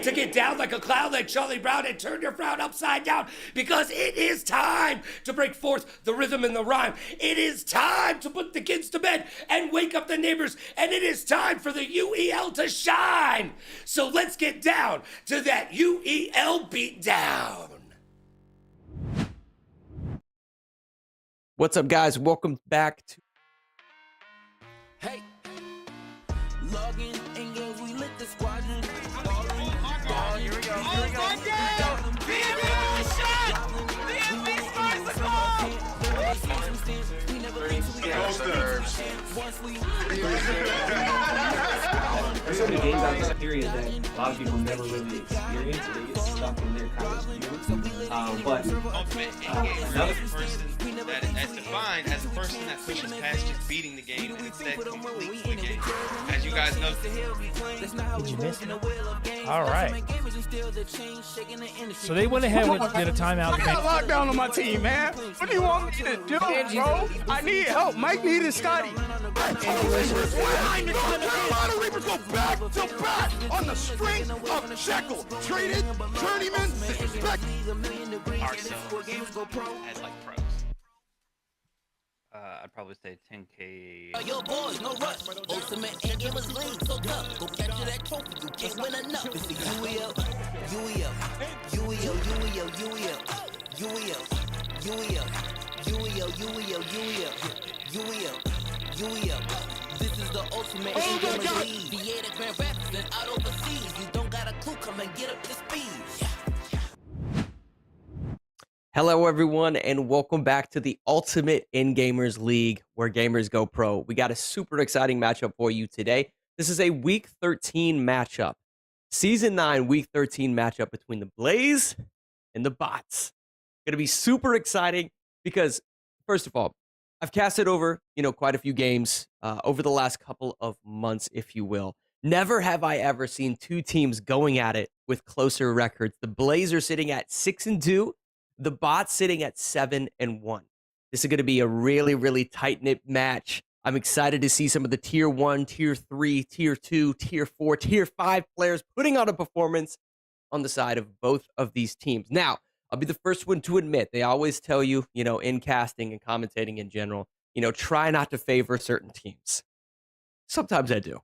To get down like a clown like Charlie Brown and turn your frown upside down, because it is time to break forth the rhythm and the rhyme. It is time to put the kids to bed and wake up the neighbors, and it is time for the UEL to shine. So let's get down to that UEL beatdown. What's up, guys? Welcome back to Hey, login and games, we lit the squadron. Here we go. There's so many games out this period that a lot of people never really experience, so they get stuck in their college view. But another person that's defined as a person that pushes past just beating the game and instead completes the game. As you guys know, Did you miss it? All right. So they went ahead and did a timeout. I got lockdown on my team, man. What do you want me to do, bro? I need help. Mike needed Scotty. Carolina Reapers go back to back on the strength of Shekel. Traded, journeyman, disrespect. as like pros. I'd probably say 10K. Yo, boys, no rush. Ultimate and gamers league, so tough. Go capture that trophy, you can't win enough. It's the UEL, UEL, UEL, UEL, UEL, UEL, UEL, UEL, UEL, UEL, UEL. This is the ultimate and gamers league. The Grand Rapids and out overseas. You don't got a clue, come and get up to speed. Hello, everyone, and welcome back to the Ultimate in Gamers League, where gamers go pro. We got a super exciting matchup for you today. This is a Week 13 matchup. Season 9, Week 13 matchup between the Blaze and the Bots. Going to be super exciting because, first of all, I've casted over, quite a few games over the last couple of months, if you will. Never have I ever seen two teams going at it with closer records. The Blaze are sitting at 6-2. The Bots sitting at 7-1. This is going to be a really, really tight-knit match. I'm excited to see some of the Tier 1, Tier 3, Tier 2, Tier 4, Tier 5 players putting on a performance on the side of both of these teams. Now, I'll be the first one to admit, they always tell you, in casting and commentating in general, try not to favor certain teams. Sometimes I do.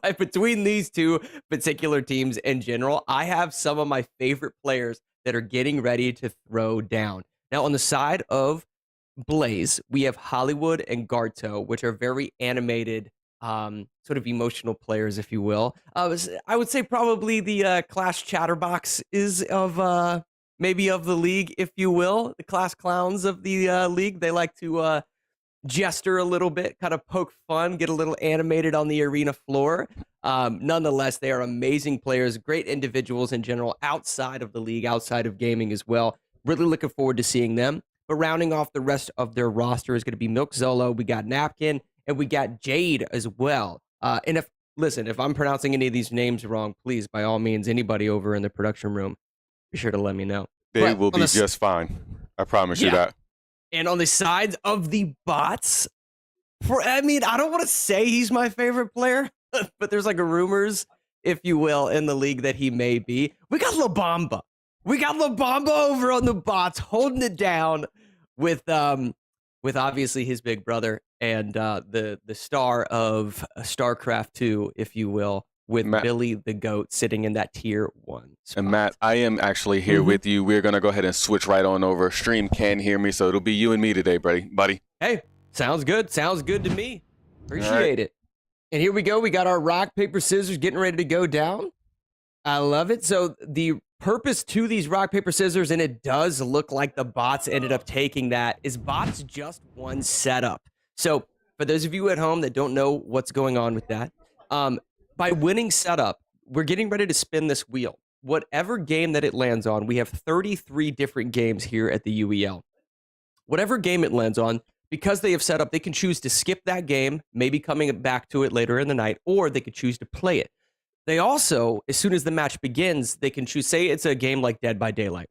But between these two particular teams in general, I have some of my favorite players that are getting ready to throw down. Now, on the side of Blaze, we have Hollywood and Garto, which are very animated, sort of emotional players, if you will. I would say probably the Clash Chatterbox is of maybe of the league, if you will. The class clowns of the league. They like to jester a little bit, kind of poke fun, get a little animated on the arena floor. Nonetheless, they are amazing players, great individuals in general, outside of the league, outside of gaming as well. Really looking forward to seeing them. But rounding off the rest of their roster is going to be Milk Zolo, we got Napkin, and we got Jade as well. And if I'm pronouncing any of these names wrong, please, by all means, anybody over in the production room, be sure to let me know. They will be just fine. I promise you that. And on the sides of the bots, I don't want to say he's my favorite player, but there's like rumors, if you will, in the league that he may be. We got La Bamba. We got La Bamba over on the bots, holding it down with obviously his big brother and the star of StarCraft 2, if you will, with Matt, Billy the Goat sitting in that tier 1 spot. And Matt, I am actually here with you. We're going to go ahead and switch right on over. Stream can hear me, so it'll be you and me today, buddy. Hey, sounds good. Sounds good to me. Appreciate it. And here we go. We got our rock, paper, scissors getting ready to go down. I love it. So the purpose to these rock, paper, scissors, and it does look like the bots ended up taking that, is bots just one setup. So for those of you at home that don't know what's going on with that, by winning setup, we're getting ready to spin this wheel. Whatever game that it lands on, we have 33 different games here at the UEL. Whatever game it lands on, because they have set up, they can choose to skip that game, maybe coming back to it later in the night, or they could choose to play it. They also, as soon as the match begins, they can choose, say it's a game like Dead by Daylight.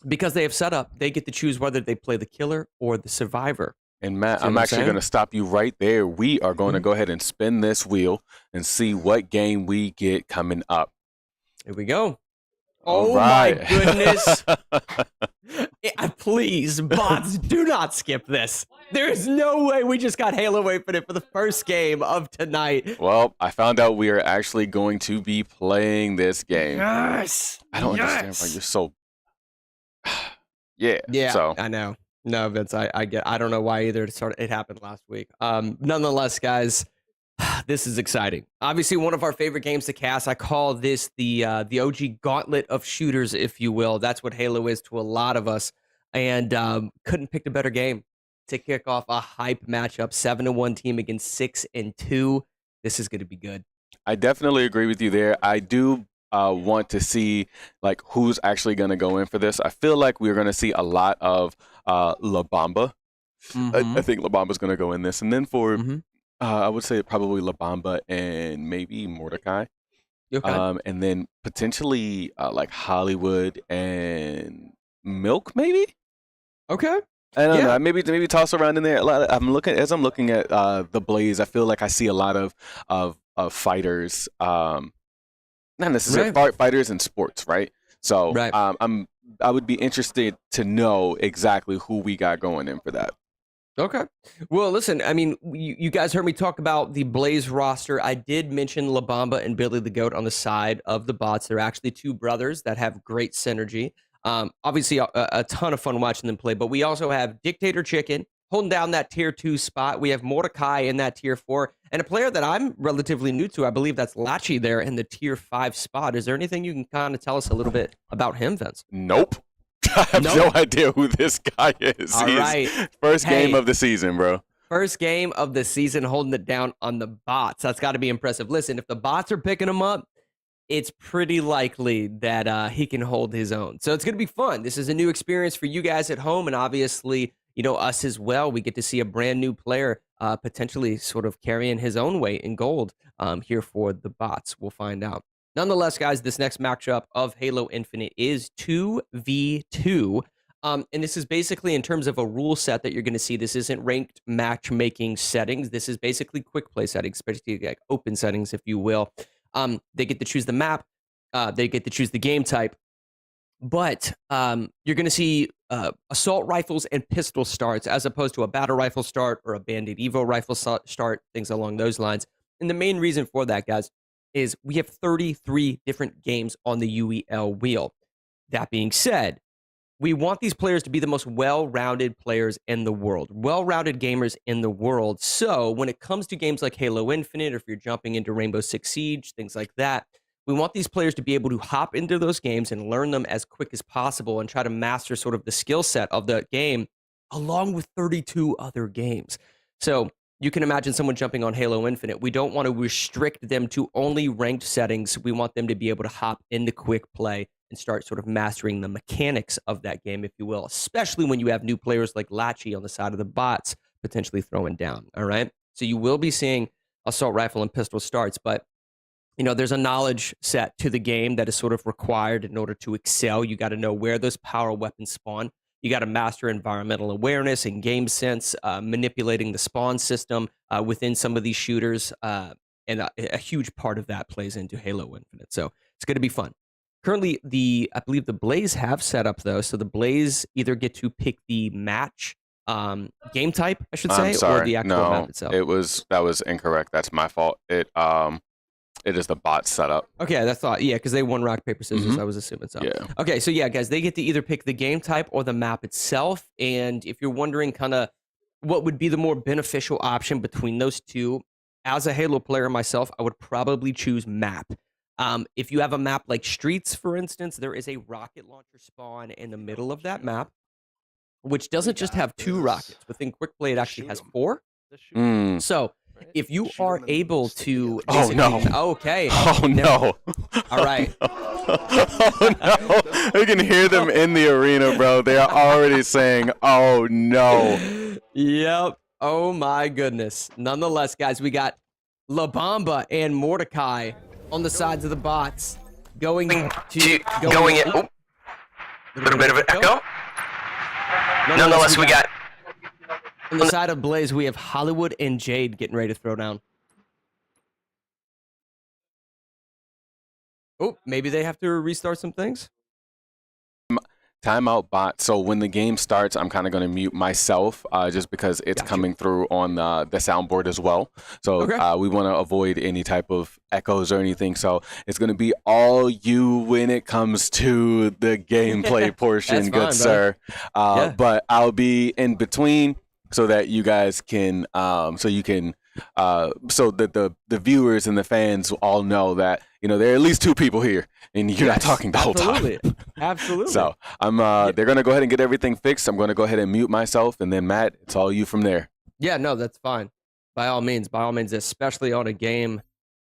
Because they have set up, they get to choose whether they play the killer or the survivor. And Matt, I'm actually going to stop you right there. We are going to go ahead and spin this wheel and see what game we get coming up. Here we go. All oh right. My goodness. Please, bots, do not skip this. There is no way we just got Halo Infinite for the first game of tonight. Well, I found out we are actually going to be playing this game. Yes. I don't understand why you're so... Yeah, so. I know. No, Vince, I get. I don't know why either. It happened last week. Nonetheless, guys, this is exciting. Obviously, one of our favorite games to cast. I call this the OG gauntlet of shooters, if you will. That's what Halo is to a lot of us. And couldn't pick a better game to kick off a hype matchup. 7-1 team against 6-2. This is going to be good. I definitely agree with you there. I do want to see like who's actually going to go in for this. I feel like we're going to see a lot of La Bamba. I think La Bamba's going to go in this, and then for I would say probably La Bamba and maybe Mordecai. Okay. And then potentially like Hollywood and Milk, maybe. Okay. I don't know. Maybe toss around in there. I'm looking at the Blaze. I feel like I see a lot of fighters. Not necessarily fighters in sports, right? So I would be interested to know exactly who we got going in for that. Okay. Well, listen, I mean, you guys heard me talk about the Blaze roster. I did mention La Bamba and Billy the Goat on the side of the bots. They're actually two brothers that have great synergy. Obviously, a ton of fun watching them play, but we also have Dictator Chicken holding down that tier 2 spot. We have Mordecai in that tier 4, and a player that I'm relatively new to, I believe that's Lachi there in the tier 5 spot. Is there anything you can kind of tell us a little bit about him, Vince? Nope. I have no idea who this guy is. All right. First game of the season, bro. First game of the season, holding it down on the bots. That's got to be impressive. Listen, if the bots are picking him up, it's pretty likely that he can hold his own. So it's going to be fun. This is a new experience for you guys at home, and obviously, you know, us as well. We get to see a brand new player potentially sort of carrying his own weight in gold here for the bots. We'll find out. Nonetheless, guys, this next matchup of Halo Infinite is 2v2. And this is basically in terms of a rule set that you're going to see. This isn't ranked matchmaking settings. This is basically quick play settings, especially like open settings, if you will. They get to choose the map. They get to choose the game type. But you're going to see assault rifles and pistol starts as opposed to a battle rifle start or a Bandit Evo rifle start, things along those lines. And the main reason for that, guys, is we have 33 different games on the UEL wheel. That being said, we want these players to be the most well-rounded players in the world, well-rounded gamers in the world. So when it comes to games like Halo Infinite, or if you're jumping into Rainbow Six Siege, things like that, We want these players to be able to hop into those games and learn them as quick as possible and try to master sort of the skill set of the game along with 32 other games. So you can imagine someone jumping on Halo Infinite. We don't want to restrict them to only ranked settings. We want them to be able to hop into quick play and start sort of mastering the mechanics of that game, if you will, especially when you have new players like Lachi on the side of the bots potentially throwing down, all right? So you will be seeing assault rifle and pistol starts, but there's a knowledge set to the game that is sort of required in order to excel. You got to know where those power weapons spawn. You got to master environmental awareness and game sense, manipulating the spawn system within some of these shooters. And a huge part of that plays into Halo Infinite. So it's going to be fun. Currently, I believe the Blaze have set up, though. So the Blaze either get to pick the match game type, I should say, or the actual map itself. That was incorrect. That's my fault. It is the bot setup. Okay, that's thought. Yeah, because they won rock, paper, scissors. I was assuming so. Yeah. Okay, so yeah, guys, they get to either pick the game type or the map itself. And if you're wondering kind of what would be the more beneficial option between those two, as a Halo player myself, I would probably choose map. If you have a map like Streets, for instance, there is a rocket launcher spawn in the middle of that map, which doesn't just have 2 rockets. Within Quick Play, it actually has 4. So if you are able to... Oh, no. Okay. Oh, no. All right. Oh, no. You can hear them in the arena, bro. They are already saying, oh, no. Yep. Oh, my goodness. Nonetheless, guys, we got La Bamba and Mordecai on the sides of the bots going in. Oh, Little bit of an echo. Nonetheless, we got... On the side of Blaze, we have Hollywood and Jade getting ready to throw down. Oh, maybe they have to restart some things? Timeout bot. So when the game starts, I'm kind of going to mute myself just because it's coming through on the soundboard as well. So we want to avoid any type of echoes or anything. So it's going to be all you when it comes to the gameplay portion, good sir. But I'll be in between so that you guys can, so that the viewers and the fans all know that, there are at least 2 people here and you're not talking the whole time. Absolutely. So they're going to go ahead and get everything fixed. I'm going to go ahead and mute myself, and then Matt, it's all you from there. Yeah, no, that's fine. By all means, especially on a game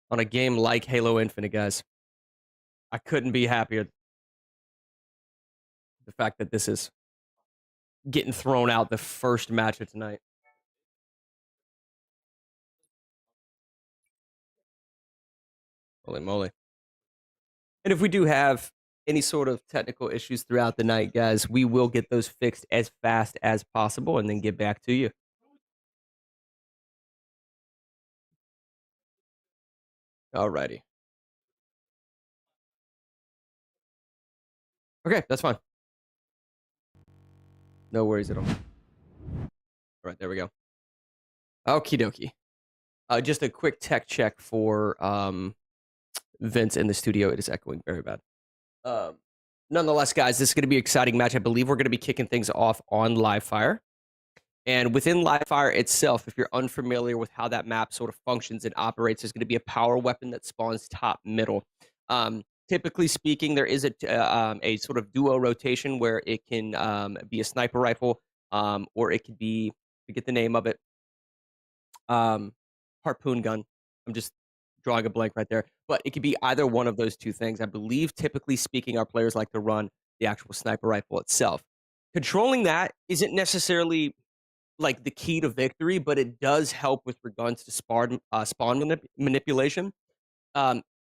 like Halo Infinite, guys. I couldn't be happier. The fact that this is getting thrown out the first match of tonight. Holy moly. And if we do have any sort of technical issues throughout the night, guys, we will get those fixed as fast as possible and then get back to you. Alrighty. Okay, that's fine. No worries at all. All right, there we go. Okie dokie. Just a quick tech check for Vince in the studio. It is echoing very bad. Nonetheless, guys, this is going to be an exciting match. I believe we're going to be kicking things off on Livefire. And within Livefire itself, if you're unfamiliar with how that map sort of functions and operates, there's going to be a power weapon that spawns top middle. Typically speaking, there is a sort of duo rotation where it can be a sniper rifle, or it could be, forget the name of it, harpoon gun. I'm just drawing a blank right there. But it could be either one of those 2 things. I believe, typically speaking, our players like to run the actual sniper rifle itself. Controlling that isn't necessarily like the key to victory, but it does help with regards to spawn manipulation.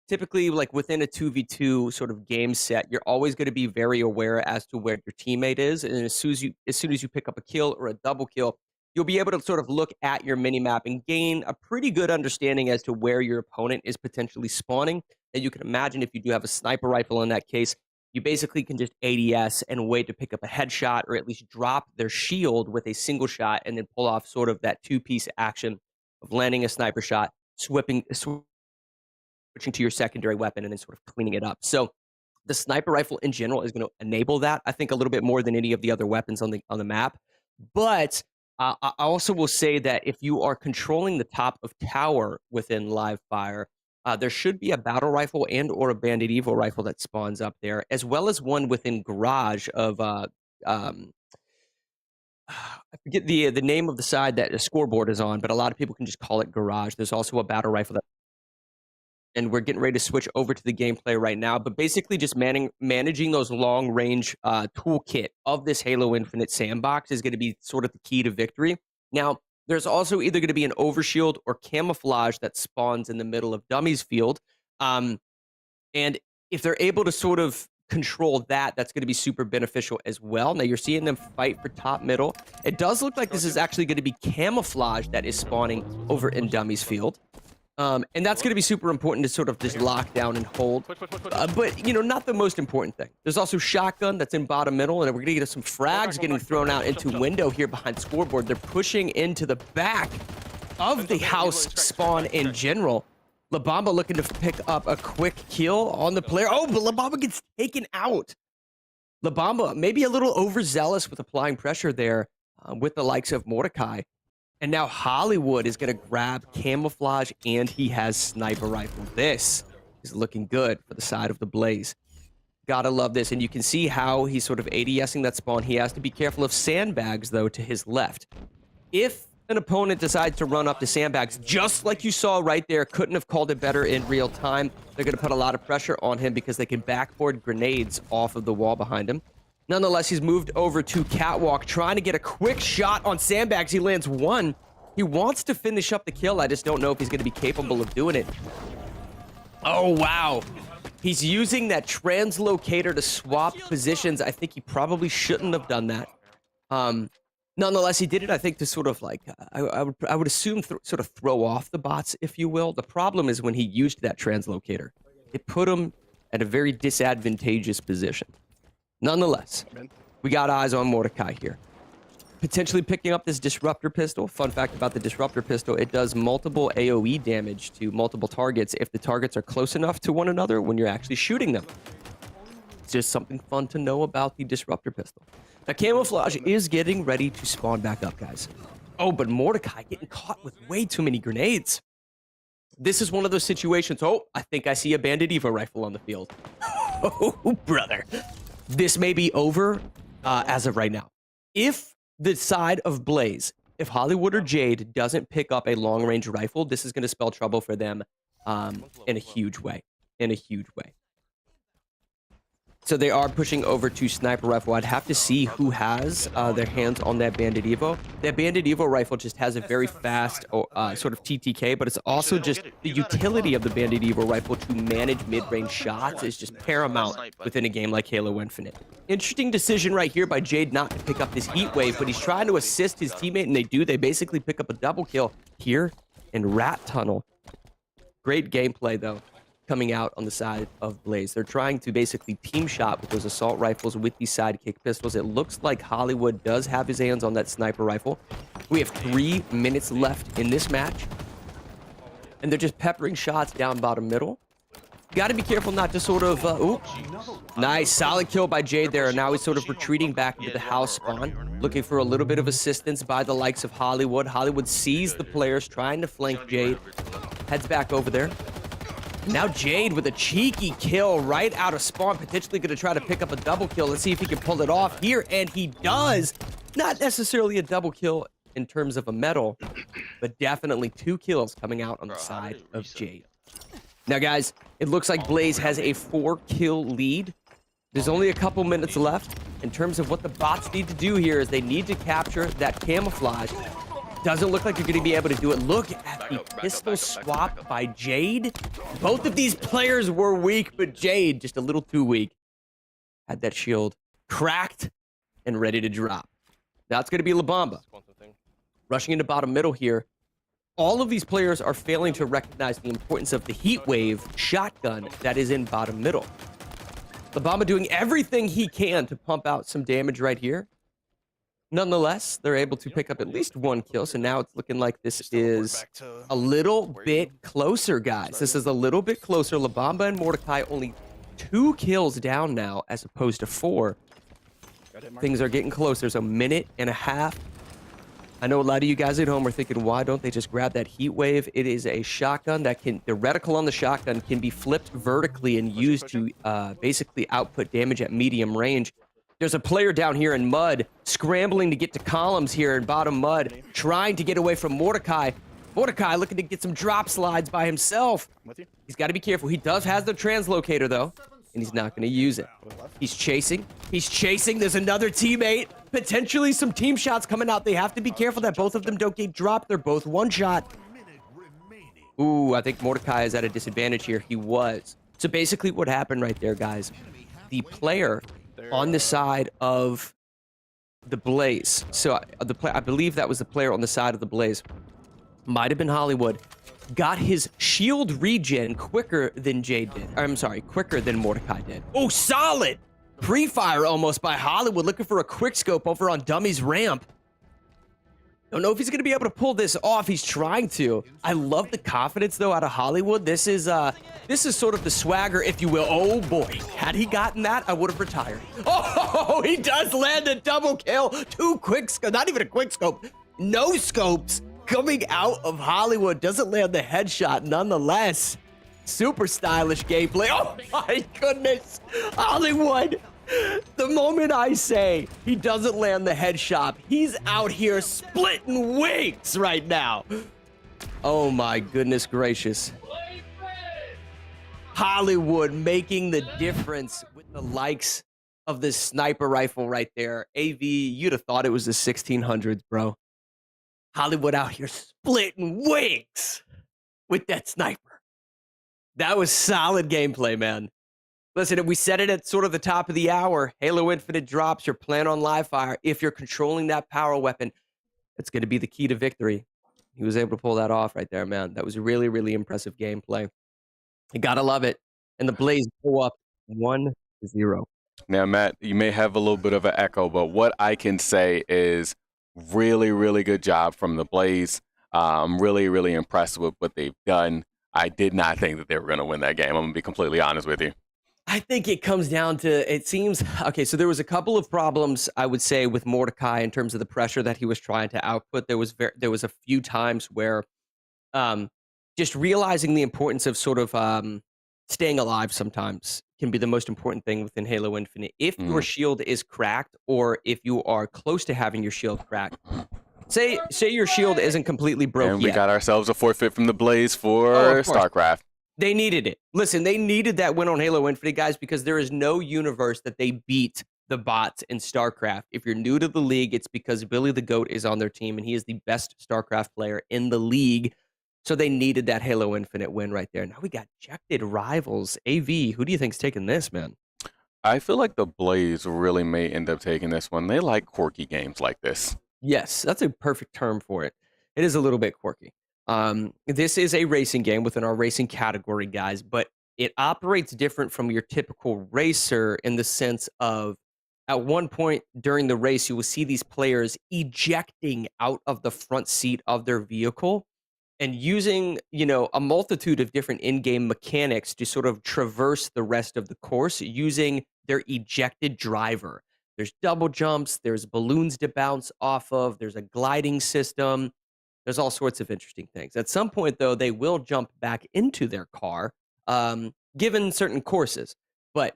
Typically, like within a 2v2 sort of game set, you're always going to be very aware as to where your teammate is. And as soon as you pick up a kill or a double kill, you'll be able to sort of look at your minimap and gain a pretty good understanding as to where your opponent is potentially spawning. And you can imagine if you do have a sniper rifle in that case, you basically can just ADS and wait to pick up a headshot or at least drop their shield with a single shot and then pull off sort of that 2-piece action of landing a sniper shot, switching to your secondary weapon, and then sort of cleaning it up. So the sniper rifle in general is going to enable that, I think, a little bit more than any of the other weapons on the map. But I also will say that if you are controlling the top of tower within Livefire, There should be a battle rifle and or a Bandit Evo rifle that spawns up there, as well as one within garage of I forget the name of the side that the scoreboard is on, but a lot of people can just call it garage. There's also a battle rifle that, and we're getting ready to switch over to the gameplay right now. But basically, just managing those long range toolkit of this Halo Infinite sandbox is going to be sort of the key to victory. Now, there's also either going to be an overshield or camouflage that spawns in the middle of Dummies Field, and if they're able to sort of control that, that's going to be super beneficial as well. Now you're seeing them fight for top middle. It does look like this is actually going to be camouflage that is spawning over in Dummies Field. And that's going to be super important to sort of just lock down and hold. But, you know, not the most important thing. There's also shotgun that's in bottom middle, and we're going to get some frags getting thrown out into window here behind scoreboard. They're pushing into the back of the house spawn in general. La Bamba looking to pick up a quick kill on the player. Oh, but La Bamba gets taken out. La Bamba maybe a little overzealous with applying pressure there with the likes of Mordecai. And now Hollywood is going to grab camouflage, and he has sniper rifle. This is looking good for the side of the Blaze. Gotta love this. And you can see how he's sort of ADSing that spawn. He has to be careful of sandbags, though, to his left. If an opponent decides to run up the sandbags, just like you saw right there, couldn't have called it better in real time. They're going to put a lot of pressure on him because they can backboard grenades off of the wall behind him. Nonetheless, he's moved over to Catwalk, trying to get a quick shot on sandbags. He lands one. He wants to finish up the kill. I just don't know if he's going to be capable of doing it. Oh, wow. He's using that translocator to swap positions. I think he probably shouldn't have done that. Nonetheless, he did it, I think, to sort of like, I would assume sort of throw off the bots, if you will. The problem is when he used that translocator, it put him at a very disadvantageous position. Nonetheless, we got eyes on Mordecai here. Potentially picking up this Disruptor pistol. Fun fact about the Disruptor pistol, it does multiple AoE damage to multiple targets if the targets are close enough to one another when you're actually shooting them. It's just something fun to know about the Disruptor pistol. Now, camouflage is getting ready to spawn back up, guys. Oh, but Mordecai getting caught with way too many grenades. This is one of those situations. Oh, I think I see a Bandit Evo rifle on the field. Oh, brother. This may be over as of right now. If the side of Blaze, if Hollywood or Jade doesn't pick up a long-range rifle, this is going to spell trouble for them in a huge way. In a huge way. So they are pushing over to sniper rifle. I'd have to see who has their hands on that Bandit Evo. That Bandit Evo rifle just has a very fast sort of TTK, but it's also just the utility of the Bandit Evo rifle to manage mid-range shots is just paramount within a game like Halo Infinite. Interesting decision right here by Jade not to pick up this heat wave, but he's trying to assist his teammate, and they do. They basically pick up a double kill here in Rat Tunnel. Great gameplay, though, coming out on the side of Blaze. They're trying to basically team shot with those assault rifles with these sidekick pistols. It looks like Hollywood does have his hands on that sniper rifle. We have 3 minutes left in this match, and they're just peppering shots down bottom middle. Got to be careful not to sort of, nice, solid kill by Jade there, and now he's sort of retreating back into the house spawn, looking for a little bit of assistance by the likes of Hollywood. Hollywood sees the players trying to flank Jade, heads back over there. Now Jade with a cheeky kill right out of spawn, potentially going to try to pick up a double kill. Let's see if he can pull it off here, and he does. Not necessarily a double kill in terms of a medal, but definitely 2 kills coming out on the side of Jade. Now, guys, it looks like Blaze has a 4-kill lead. There's only a couple minutes left. In terms of what the bots need to do here is they need to capture that camouflage. Doesn't look like you're going to be able to do it. Look at the pistol swap by Jade. Both of these players were weak, but Jade just a little too weak. Had that shield cracked and ready to drop. Now it's going to be La Bamba. Rushing into bottom middle here. All of these players are failing to recognize the importance of the heat wave shotgun that is in bottom middle. La Bamba doing everything he can to pump out some damage right here. Nonetheless, they're able to pick up at least 1 kill, so now it's looking like this is a little bit closer, guys. This is a little bit closer. La Bamba and Mordecai only 2 kills down now as opposed to 4. Things are getting closer. There's a minute and a half I know a lot of you guys at home are thinking, why don't they just grab that heat wave? It is a shotgun that the reticle on the shotgun can be flipped vertically and used to basically output damage at medium range. There's a player down here in mud, scrambling to get to columns here in bottom mud, trying to get away from Mordecai. Mordecai looking to get some drop slides by himself. He's got to be careful. He does have the translocator, though, and he's not going to use it. He's chasing. He's chasing. There's another teammate. Potentially some team shots coming out. They have to be careful that both of them don't get dropped. They're both one shot. Ooh, I think Mordecai is at a disadvantage here. He was. So basically what happened right there, guys, the player on the side of the Blaze. So I believe that was the player on the side of the Blaze. Might have been Hollywood. Got his shield regen quicker than Jade did. I'm sorry, quicker than Mordecai did. Oh, solid! Pre-fire almost by Hollywood, looking for a quick scope over on Dummy's ramp. Don't know if he's gonna be able to pull this off. He's trying to. I love the confidence though out of Hollywood. This is sort of the swagger, if you will. Oh boy, had he gotten that, I would have retired. Oh, he does land a double kill. 2 quick scope, not even a quick scope. No scopes coming out of Hollywood. Doesn't land the headshot nonetheless. Super stylish gameplay. Oh my goodness, Hollywood. The moment I say he doesn't land the headshot, he's out here splitting wings right now. Oh my goodness gracious. Hollywood making the difference with the likes of this sniper rifle right there. AV, you'd have thought it was the 1600s, bro. Hollywood out here splitting wings with that sniper. That was solid gameplay, man. Listen, we said it at sort of the top of the hour. Halo Infinite drops. You're playing on live fire. If you're controlling that power weapon, it's going to be the key to victory. He was able to pull that off right there, man. That was really, really impressive gameplay. You got to love it. And the Blaze go up 1-0. Now, Matt, you may have a little bit of an echo, but what I can say is really, really good job from the Blaze. I'm really, really impressed with what they've done. I did not think that they were going to win that game. I'm going to be completely honest with you. I think it comes down to, it seems, okay, so there was a couple of problems, I would say, with Mordecai in terms of the pressure that he was trying to output. There was a few times where just realizing the importance of sort of staying alive sometimes can be the most important thing within Halo Infinite. If your shield is cracked, or if you are close to having your shield cracked, say your shield isn't completely broken and we got ourselves a forfeit from the Blaze for StarCraft. They needed it. Listen, they needed that win on Halo Infinite, guys, because there is no universe that they beat the bots in StarCraft. If you're new to the league, it's because Billy the Goat is on their team, and he is the best StarCraft player in the league. So they needed that Halo Infinite win right there. Now we got Ejected Rivals. AV, who do you think's taking this, man? I feel like the Blaze really may end up taking this one. They like quirky games like this. Yes, that's a perfect term for it. It is a little bit quirky. This is a racing game within our racing category, guys, but it operates different from your typical racer in the sense of at one point during the race, you will see these players ejecting out of the front seat of their vehicle and using, a multitude of different in-game mechanics to sort of traverse the rest of the course using their ejected driver. There's double jumps, there's balloons to bounce off of, there's a gliding system. There's all sorts of interesting things. At some point, though, they will jump back into their car, given certain courses. But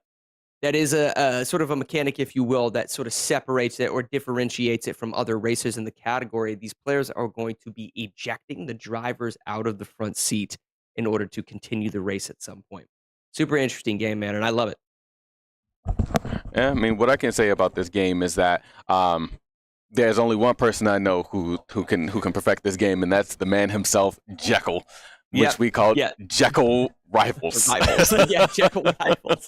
that is a sort of a mechanic, if you will, that sort of separates it or differentiates it from other racers in the category. These players are going to be ejecting the drivers out of the front seat in order to continue the race at some point. Super interesting game, man, and I love it. Yeah, I mean, what I can say about this game is that there's only one person I know who can perfect this game, and that's the man himself, Jekyll, which we call Jekyll Rivals. Yeah, Jekyll Rivals.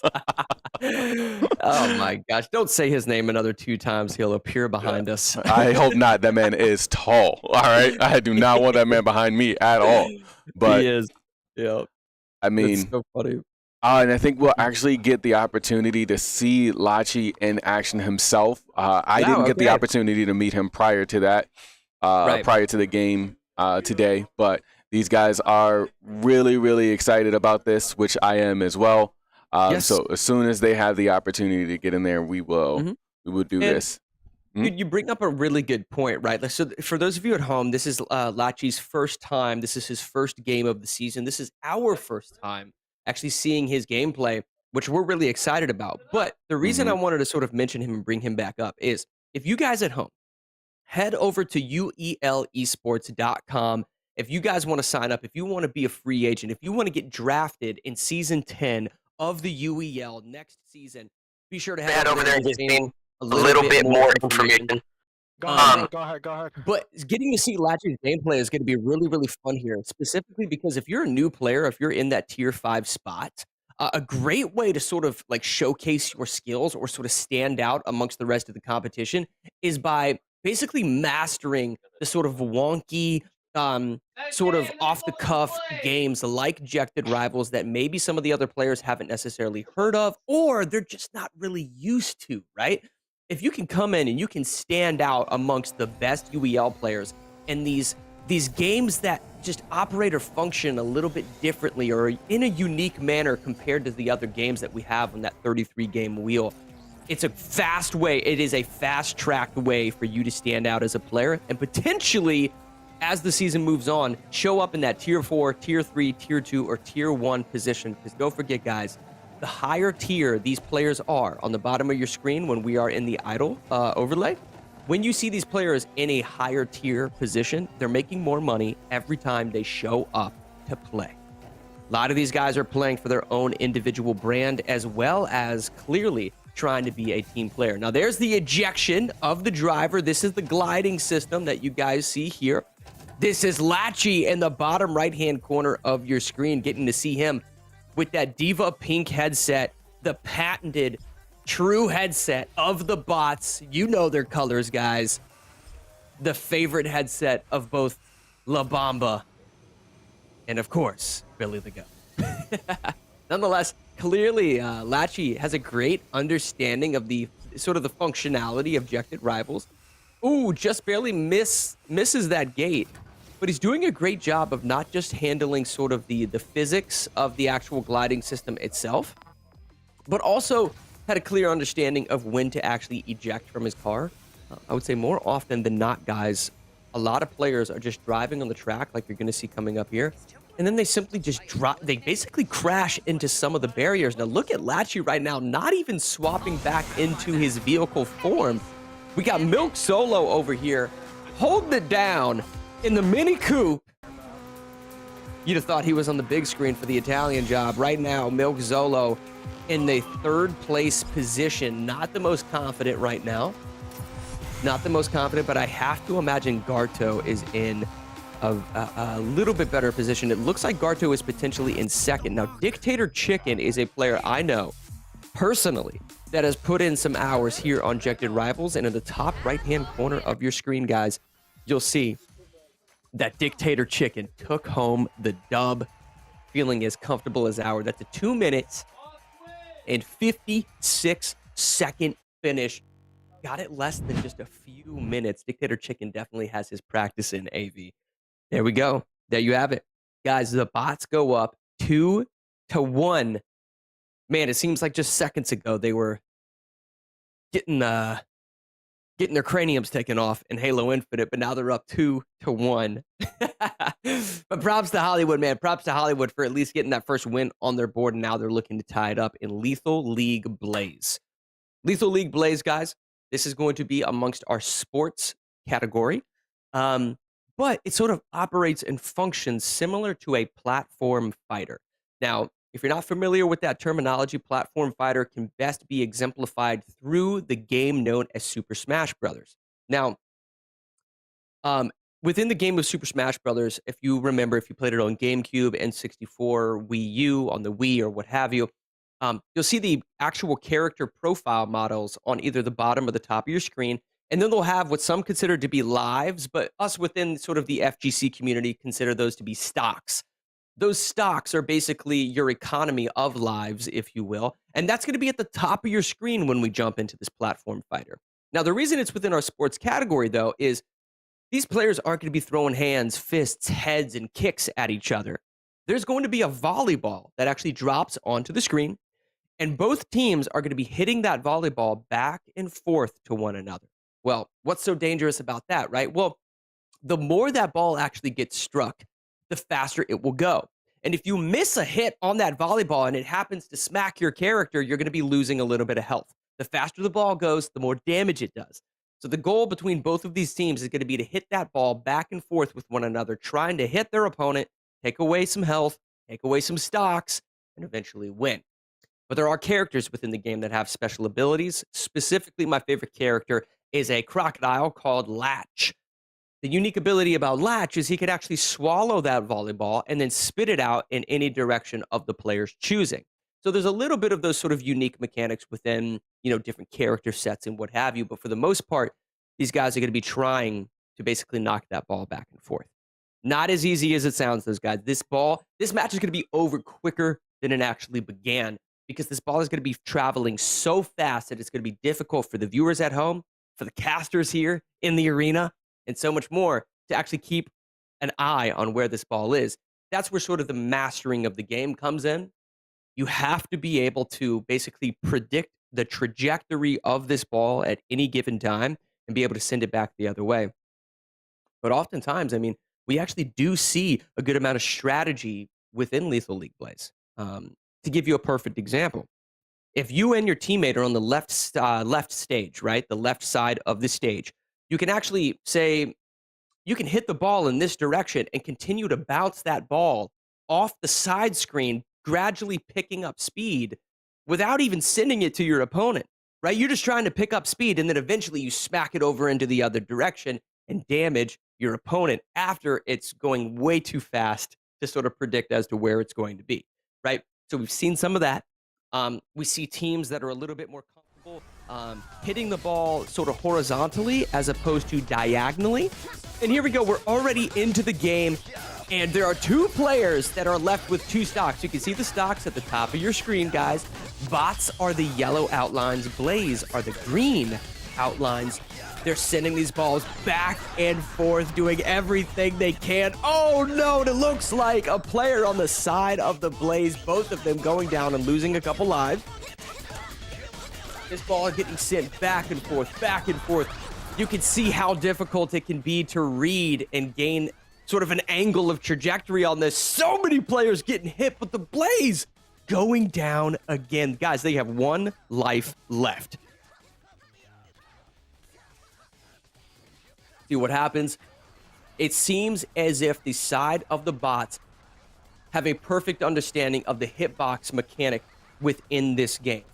Oh my gosh! Don't say his name another 2 times; he'll appear behind us. I hope not. That man is tall. All right, I do not want that man behind me at all. But he is. Yeah. I mean, it's so funny. And I think we'll actually get the opportunity to see Lachi in action himself. I didn't get the opportunity to meet him prior to that, prior to the game today. But these guys are really, really excited about this, which I am as well. So as soon as they have the opportunity to get in there, we will do this. You bring up a really good point, right? So for those of you at home, this is Lachi's first time. This is his first game of the season. This is our first time actually seeing his gameplay, which we're really excited about. But the reason I wanted to sort of mention him and bring him back up is if you guys at home, head over to uelesports.com. If you guys want to sign up, if you want to be a free agent, if you want to get drafted in season 10 of the UEL next season, be sure to head over there and gain a little bit more information. Go ahead. But getting to see Latch's gameplay is going to be really, really fun here, specifically because if you're a new player, if you're in that tier 5 spot, a great way to sort of like showcase your skills or sort of stand out amongst the rest of the competition is by basically mastering the sort of wonky, sort of off-the-cuff games like Ejected Rivals that maybe some of the other players haven't necessarily heard of, or they're just not really used to, right? If you can come in and you can stand out amongst the best UEL players in these games that just operate or function a little bit differently or in a unique manner compared to the other games that we have on that 33-game wheel, it's a fast way. It is a fast-tracked way for you to stand out as a player and potentially, as the season moves on, show up in that tier 4, tier 3, tier 2, or tier 1 position. Because don't forget, guys, the higher tier these players are on the bottom of your screen when we are in the idle overlay, when you see these players in a higher tier position, they're making more money every time they show up to play. A lot of these guys are playing for their own individual brand as well as clearly trying to be a team player. Now, there's the ejection of the driver. This is the gliding system that you guys see here. This is Latchy in the bottom right-hand corner of your screen, getting to see him with that Diva pink headset, the patented true headset of the bots. You know their colors, guys. The favorite headset of both La Bamba and, of course, Billy the Goat. Nonetheless, clearly, Latchy has a great understanding of the sort of the functionality of Ejected Rivals. Ooh, just barely misses that gate. But he's doing a great job of not just handling sort of the physics of the actual gliding system itself, but also had a clear understanding of when to actually eject from his car. I would say more often than not, guys, a lot of players are just driving on the track like you're going to see coming up here, and then they simply just drop. They basically crash into some of the barriers. Now look at Latchy right now, not even swapping back into his vehicle form. We got Milk Solo over here holding it down in the Mini Coupe. You'd have thought he was on the big screen for the Italian job. Right now, Milk Zolo in the 3rd place position. Not the most confident right now. Not the most confident, but I have to imagine Garto is in a little bit better position. It looks like Garto is potentially in 2nd. Now, Dictator Chicken is a player I know personally that has put in some hours here on Ejected Rivals. And in the top right-hand corner of your screen, guys, you'll see that Dictator Chicken took home the dub, feeling as comfortable as ours. That's a 2 minutes and 56-second finish. Got it less than just a few minutes. Dictator Chicken definitely has his practice in AV. There we go. There you have it. Guys, the bots go up 2-1. Man, it seems like just seconds ago they were getting their craniums taken off in Halo Infinite, but now they're up 2-1. But props to Hollywood, man. Props to Hollywood for at least getting that first win on their board, and now they're looking to tie it up in Lethal League Blaze. Lethal League Blaze, guys, this is going to be amongst our sports category, but it sort of operates and functions similar to a platform fighter. Now, if you're not familiar with that terminology, platform fighter can best be exemplified through the game known as Super Smash Brothers. Now, within the game of Super Smash Brothers, if you remember, if you played it on GameCube, N64, Wii U, on the Wii, or what have you, you'll see the actual character profile models on either the bottom or the top of your screen, and then they'll have what some consider to be lives, but us within sort of the FGC community consider those to be stocks. Those stocks are basically your economy of lives, if you will, and that's going to be at the top of your screen when we jump into this platform fighter. Now, the reason it's within our sports category, though, is these players aren't going to be throwing hands, fists, heads, and kicks at each other. There's going to be a volleyball that actually drops onto the screen, and both teams are going to be hitting that volleyball back and forth to one another. Well, what's so dangerous about that, right? Well, the more that ball actually gets struck, the faster it will go. And if you miss a hit on that volleyball and it happens to smack your character, you're going to be losing a little bit of health. The faster the ball goes, the more damage it does. So the goal between both of these teams is going to be to hit that ball back and forth with one another, trying to hit their opponent, take away some health, take away some stocks, and eventually win. But there are characters within the game that have special abilities. Specifically, my favorite character is a crocodile called Latch. The unique ability about Latch is he could actually swallow that volleyball and then spit it out in any direction of the player's choosing. So there's a little bit of those sort of unique mechanics within, different character sets and what have you. But for the most part, these guys are going to be trying to basically knock that ball back and forth. Not as easy as it sounds, those guys. This match is going to be over quicker than it actually began because this ball is going to be traveling so fast that it's going to be difficult for the viewers at home, for the casters here in the arena, and so much more to actually keep an eye on where this ball is. That's where sort of the mastering of the game comes in. You have to be able to basically predict the trajectory of this ball at any given time and be able to send it back the other way. But oftentimes, we actually do see a good amount of strategy within Lethal League plays. To give you a perfect example, if you and your teammate are on the left stage, right, the left side of the stage, you can actually say, you can hit the ball in this direction and continue to bounce that ball off the side screen, gradually picking up speed without even sending it to your opponent, right? You're just trying to pick up speed, and then eventually you smack it over into the other direction and damage your opponent after it's going way too fast to sort of predict as to where it's going to be, right? So we've seen some of that. We see teams that are a little bit more comfortable hitting the ball sort of horizontally as opposed to diagonally. And here we go. We're already into the game, and there are two players that are left with two stocks. You can see the stocks at the top of your screen, guys. Bots are the yellow outlines. Blaze are the green outlines. They're sending these balls back and forth, doing everything they can. Oh, no, it looks like a player on the side of the Blaze, both of them going down and losing a couple lives. This ball is getting sent back and forth, back and forth. You can see how difficult it can be to read and gain sort of an angle of trajectory on this. So many players getting hit, but the Blaze going down again. Guys, they have one life left. See what happens? It seems as if the side of the bots have a perfect understanding of the hitbox mechanic within this game.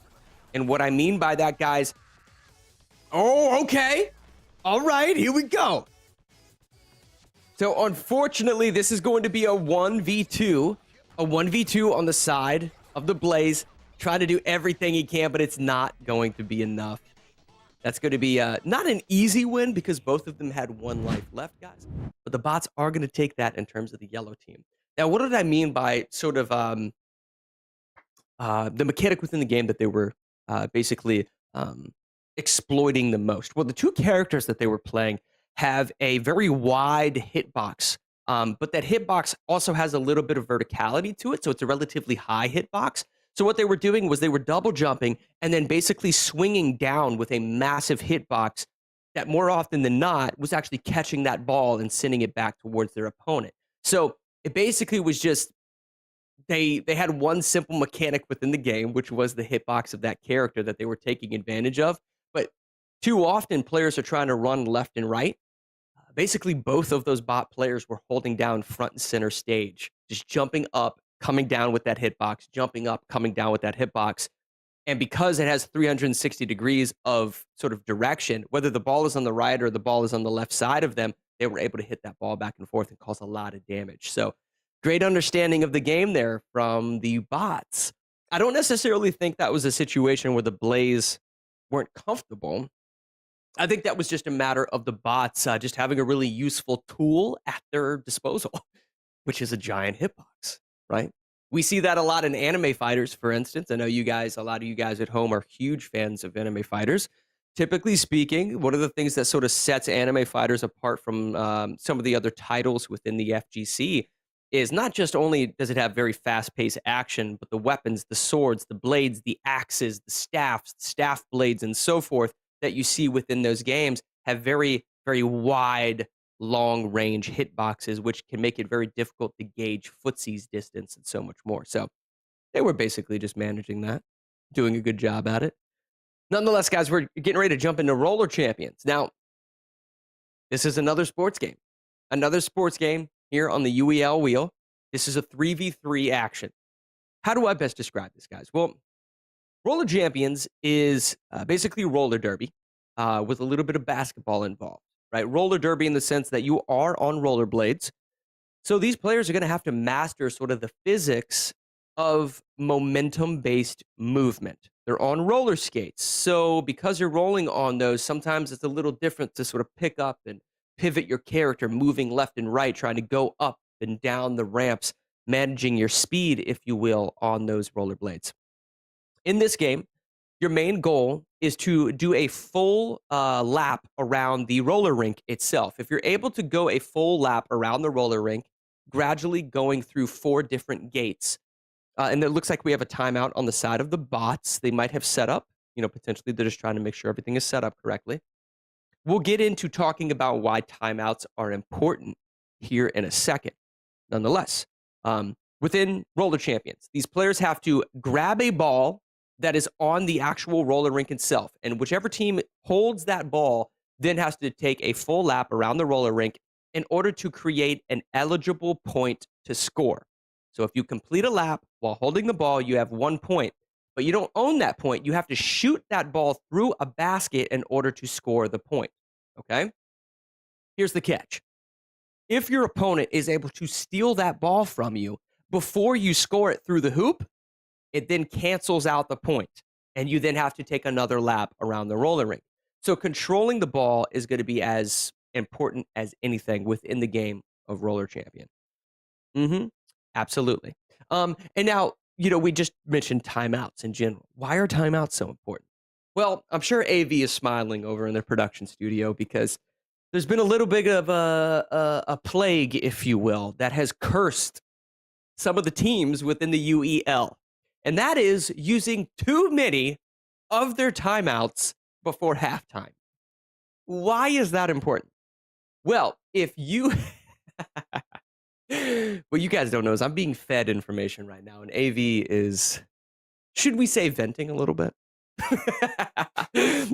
And what I mean by that, guys, oh, okay. All right, here we go. So unfortunately, this is going to be a 1v2. A 1v2 on the side of the Blaze. Trying to do everything he can, but it's not going to be enough. That's going to be not an easy win because both of them had one life left, guys. But the bots are going to take that in terms of the yellow team. Now, what did I mean by sort of the mechanic within the game that they were basically exploiting the most? Well, the two characters that they were playing have a very wide hitbox, but that hitbox also has a little bit of verticality to it, so it's a relatively high hitbox. So what they were doing was they were double jumping and then basically swinging down with a massive hitbox that more often than not was actually catching that ball and sending it back towards their opponent. So it basically was just they had one simple mechanic within the game, which was the hitbox of that character that they were taking advantage of. But too often players are trying to run left and right. Basically, both of those bot players were holding down front and center stage, just jumping up, coming down with that hitbox, jumping up, coming down with that hitbox. And because it has 360 degrees of sort of direction, whether the ball is on the right or the ball is on the left side of them, they were able to hit that ball back and forth and cause a lot of damage. So great understanding of the game there from the bots. I don't necessarily think that was a situation where the Blaze weren't comfortable. I think that was just a matter of the bots just having a really useful tool at their disposal, which is a giant hitbox, right? We see that a lot in anime fighters, for instance. I know you guys, a lot of you guys at home are huge fans of anime fighters. Typically speaking, one of the things that sort of sets anime fighters apart from some of the other titles within the FGC is not just only does it have very fast-paced action, but the weapons, the swords, the blades, the axes, the staff blades, and so forth that you see within those games have very, very wide, long-range hitboxes, which can make it very difficult to gauge footsie's distance and so much more. So they were basically just managing that, doing a good job at it. Nonetheless, guys, we're getting ready to jump into Roller Champions. Now, this is another sports game. Another sports game here on the UEL wheel. This is a 3v3 action. How do I best describe this, guys? Well, Roller Champions is basically roller derby with a little bit of basketball involved, right? Roller derby in the sense that you are on rollerblades. So these players are going to have to master sort of the physics of momentum-based movement. They're on roller skates. So because you're rolling on those, sometimes it's a little different to sort of pick up and pivot your character, moving left and right, trying to go up and down the ramps, managing your speed, if you will, on those rollerblades. In this game, your main goal is to do a full lap around the roller rink itself. If you're able to go a full lap around the roller rink, gradually going through 4 different gates, and it looks like we have a timeout on the side of the bots. They might have set up, potentially they're just trying to make sure everything is set up correctly. We'll get into talking about why timeouts are important here in a second. Nonetheless, within Roller Champions, these players have to grab a ball that is on the actual roller rink itself, and whichever team holds that ball then has to take a full lap around the roller rink in order to create an eligible point to score. So if you complete a lap while holding the ball, you have 1 point, but you don't own that point. You have to shoot that ball through a basket in order to score the point, okay? Here's the catch. If your opponent is able to steal that ball from you before you score it through the hoop, it then cancels out the point, and you then have to take another lap around the roller rink. So controlling the ball is going to be as important as anything within the game of Roller Champion. Absolutely. And now, we just mentioned timeouts in general. Why are timeouts so important? Well, I'm sure AV is smiling over in their production studio because there's been a little bit of a plague, if you will, that has cursed some of the teams within the UEL. And that is using too many of their timeouts before halftime. Why is that important? Well, if you... what you guys don't know is I'm being fed information right now, and AV is, should we say, venting a little bit?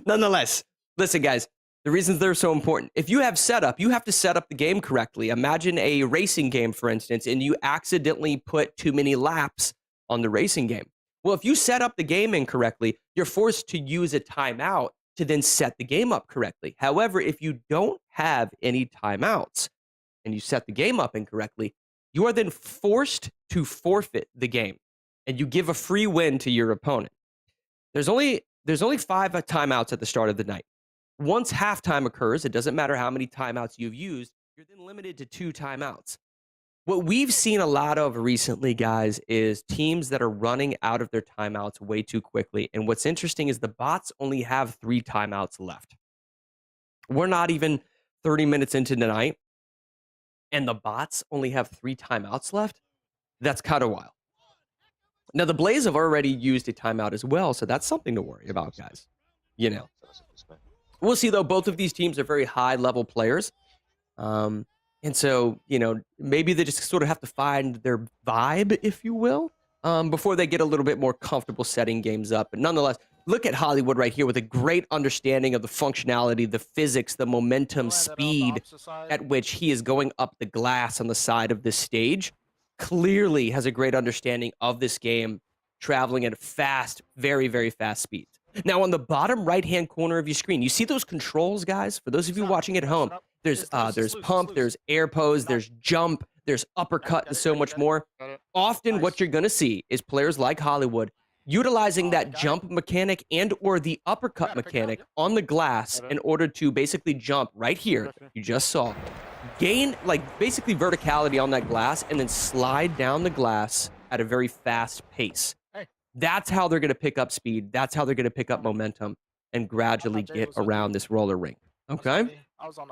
Nonetheless, listen, guys, the reasons they're so important. If you have setup, you have to set up the game correctly. Imagine a racing game, for instance, and you accidentally put too many laps on the racing game. Well, if you set up the game incorrectly, you're forced to use a timeout to then set the game up correctly. However, if you don't have any timeouts and you set the game up incorrectly, you are then forced to forfeit the game, and you give a free win to your opponent. There's only 5 timeouts at the start of the night. Once halftime occurs, it doesn't matter how many timeouts you've used, you're then limited to 2 timeouts. What we've seen a lot of recently, guys, is teams that are running out of their timeouts way too quickly. And what's interesting is the bots only have 3 timeouts left. We're not even 30 minutes into the night, and the bots only have 3 timeouts left. That's kind of wild. Now, the Blaze have already used a timeout as well, so that's something to worry about, guys. We'll see, though, both of these teams are very high-level players. And so, maybe they just sort of have to find their vibe, if you will, before they get a little bit more comfortable setting games up. But nonetheless, look at Hollywood right here with a great understanding of the functionality, the physics, the momentum, speed at which he is going up the glass on the side of this stage. Clearly has a great understanding of this game, traveling at fast, very, very fast speeds. Now, on the bottom right-hand corner of your screen, you see those controls, guys? For those of you watching at home, there's pump, there's air pose, there's jump, there's uppercut, and so much more. Often what you're going to see is players like Hollywood utilizing that jump mechanic and or the uppercut mechanic on the glass in order to basically jump right here. You just saw. Gain, basically verticality on that glass and then slide down the glass at a very fast pace. That's how they're going to pick up speed. That's how they're going to pick up momentum and gradually get around this roller rink. Okay?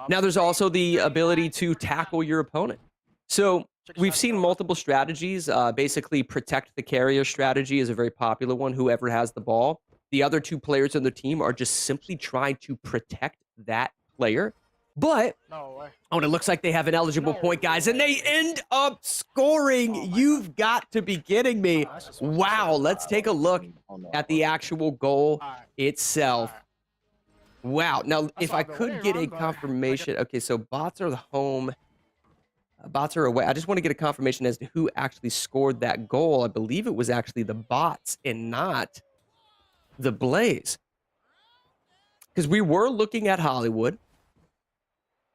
Now, there's also the ability to tackle your opponent. So we've seen multiple strategies. Basically, protect the carrier strategy is a very popular one, whoever has the ball. The other 2 players on the team are just simply trying to protect that player. But, No way. oh, and it looks like they have an eligible point, guys, and they end up scoring. You've got to be kidding me. Wow, let's take a look at the actual goal itself. Wow. Now, if I could get a confirmation. Okay, so bots are the home. Bots are away. I just want to get a confirmation as to who actually scored that goal. I believe it was actually the bots and not the Blaze. Because we were looking at Hollywood.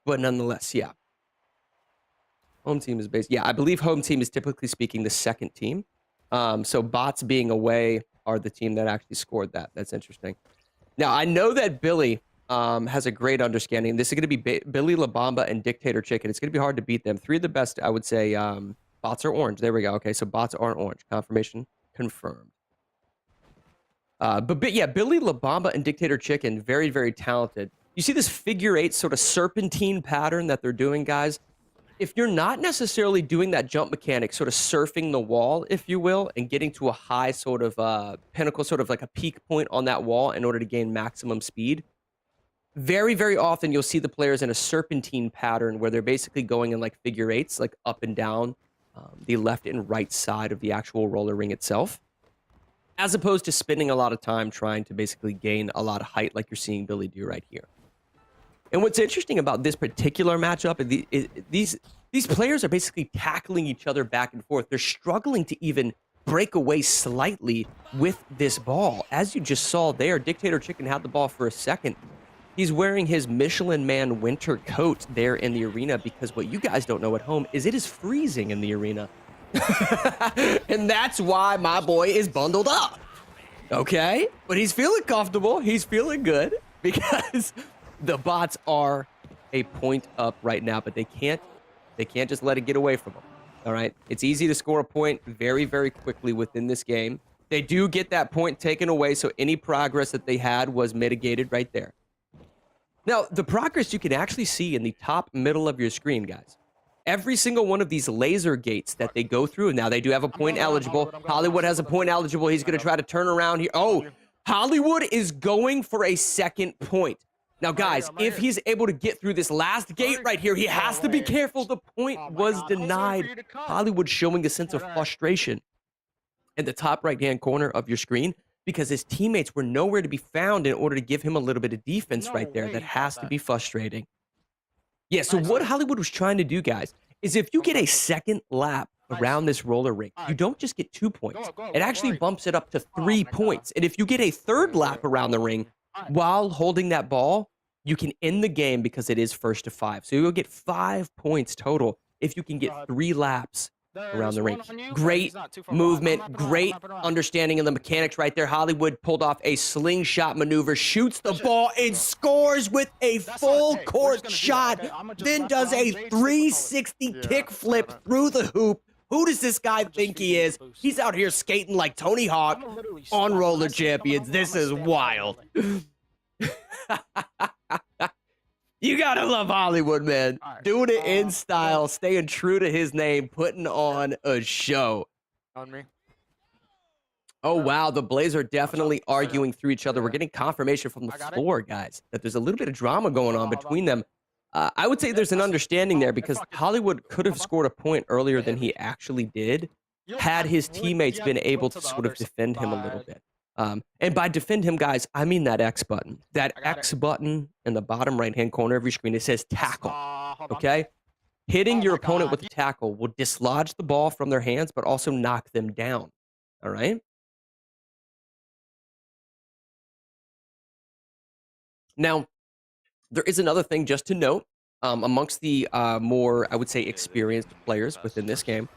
But nonetheless, yeah. Home team is based. Yeah, I believe home team is typically speaking the second team. So bots being away are the team that actually scored that. That's interesting. Now, I know that Billy has a great understanding. This is going to be Billy La Bamba and Dictator Chicken. It's going to be hard to beat them. 3 of the best, I would say, bots are orange. There we go. Okay, so bots are orange. Confirmation confirmed. But yeah, Billy La Bamba and Dictator Chicken, very, very talented. You see this figure 8 sort of serpentine pattern that they're doing, guys? If you're not necessarily doing that jump mechanic, sort of surfing the wall, if you will, and getting to a high sort of pinnacle, sort of like a peak point on that wall in order to gain maximum speed, very, very often you'll see the players in a serpentine pattern where they're basically going in like figure 8s, like up and down the left and right side of the actual roller ring itself, as opposed to spending a lot of time trying to basically gain a lot of height like you're seeing Billy do right here. And what's interesting about this particular matchup is these players are basically tackling each other back and forth. They're struggling to even break away slightly with this ball. As you just saw there, Dictator Chicken had the ball for a second. He's wearing his Michelin Man winter coat there in the arena because what you guys don't know at home is it is freezing in the arena. And that's why my boy is bundled up. Okay? But he's feeling comfortable. He's feeling good because the bots are a point up right now, but they can't just let it get away from them. All right? It's easy to score a point very, very quickly within this game. They do get that point taken away, so any progress that they had was mitigated right there. Now, the progress you can actually see in the top middle of your screen, guys. Every single one of these laser gates that they go through, now they do have a point eligible. Hollywood has a point eligible. He's going to try to turn around here. Oh, Hollywood is going for a second point. Now, guys, if he's able to get through this last gate right here, he has to be careful. The point was denied. Hollywood showing a sense of frustration in the top right-hand corner of your screen because his teammates were nowhere to be found in order to give him a little bit of defense right there. That has to be frustrating. Yeah, so what Hollywood was trying to do, guys, is if you get a second lap around this roller ring, you don't just get 2 points. It actually bumps it up to 3 points. And if you get a third lap around the ring while holding that ball, you can end the game because it is first to 5. So you'll get 5 points total if you can get 3 laps around the ring. Great movement, great understanding of the mechanics right there. Hollywood pulled off a slingshot maneuver, shoots the ball, and scores with a full court shot, then does a 360 kickflip through the hoop. Who does this guy think he is? He's out here skating like Tony Hawk on Roller Champions. This is wild. You gotta love Hollywood, man. Doing it in style, staying true to his name, putting on a show. On me. Oh, wow. The Blaze are definitely arguing through each other. We're getting confirmation from the floor, guys, that there's a little bit of drama going on between them. I would say there's an understanding there because Hollywood could have scored a point earlier than he actually did had his teammates been able to sort of defend him a little bit. And by defend him, guys, I mean that X button. That X button in the bottom right-hand corner of your screen, it says tackle, okay? Hitting your opponent with a tackle will dislodge the ball from their hands, but also knock them down, all right? Now, there is another thing just to note amongst the more, I would say, experienced players within this game.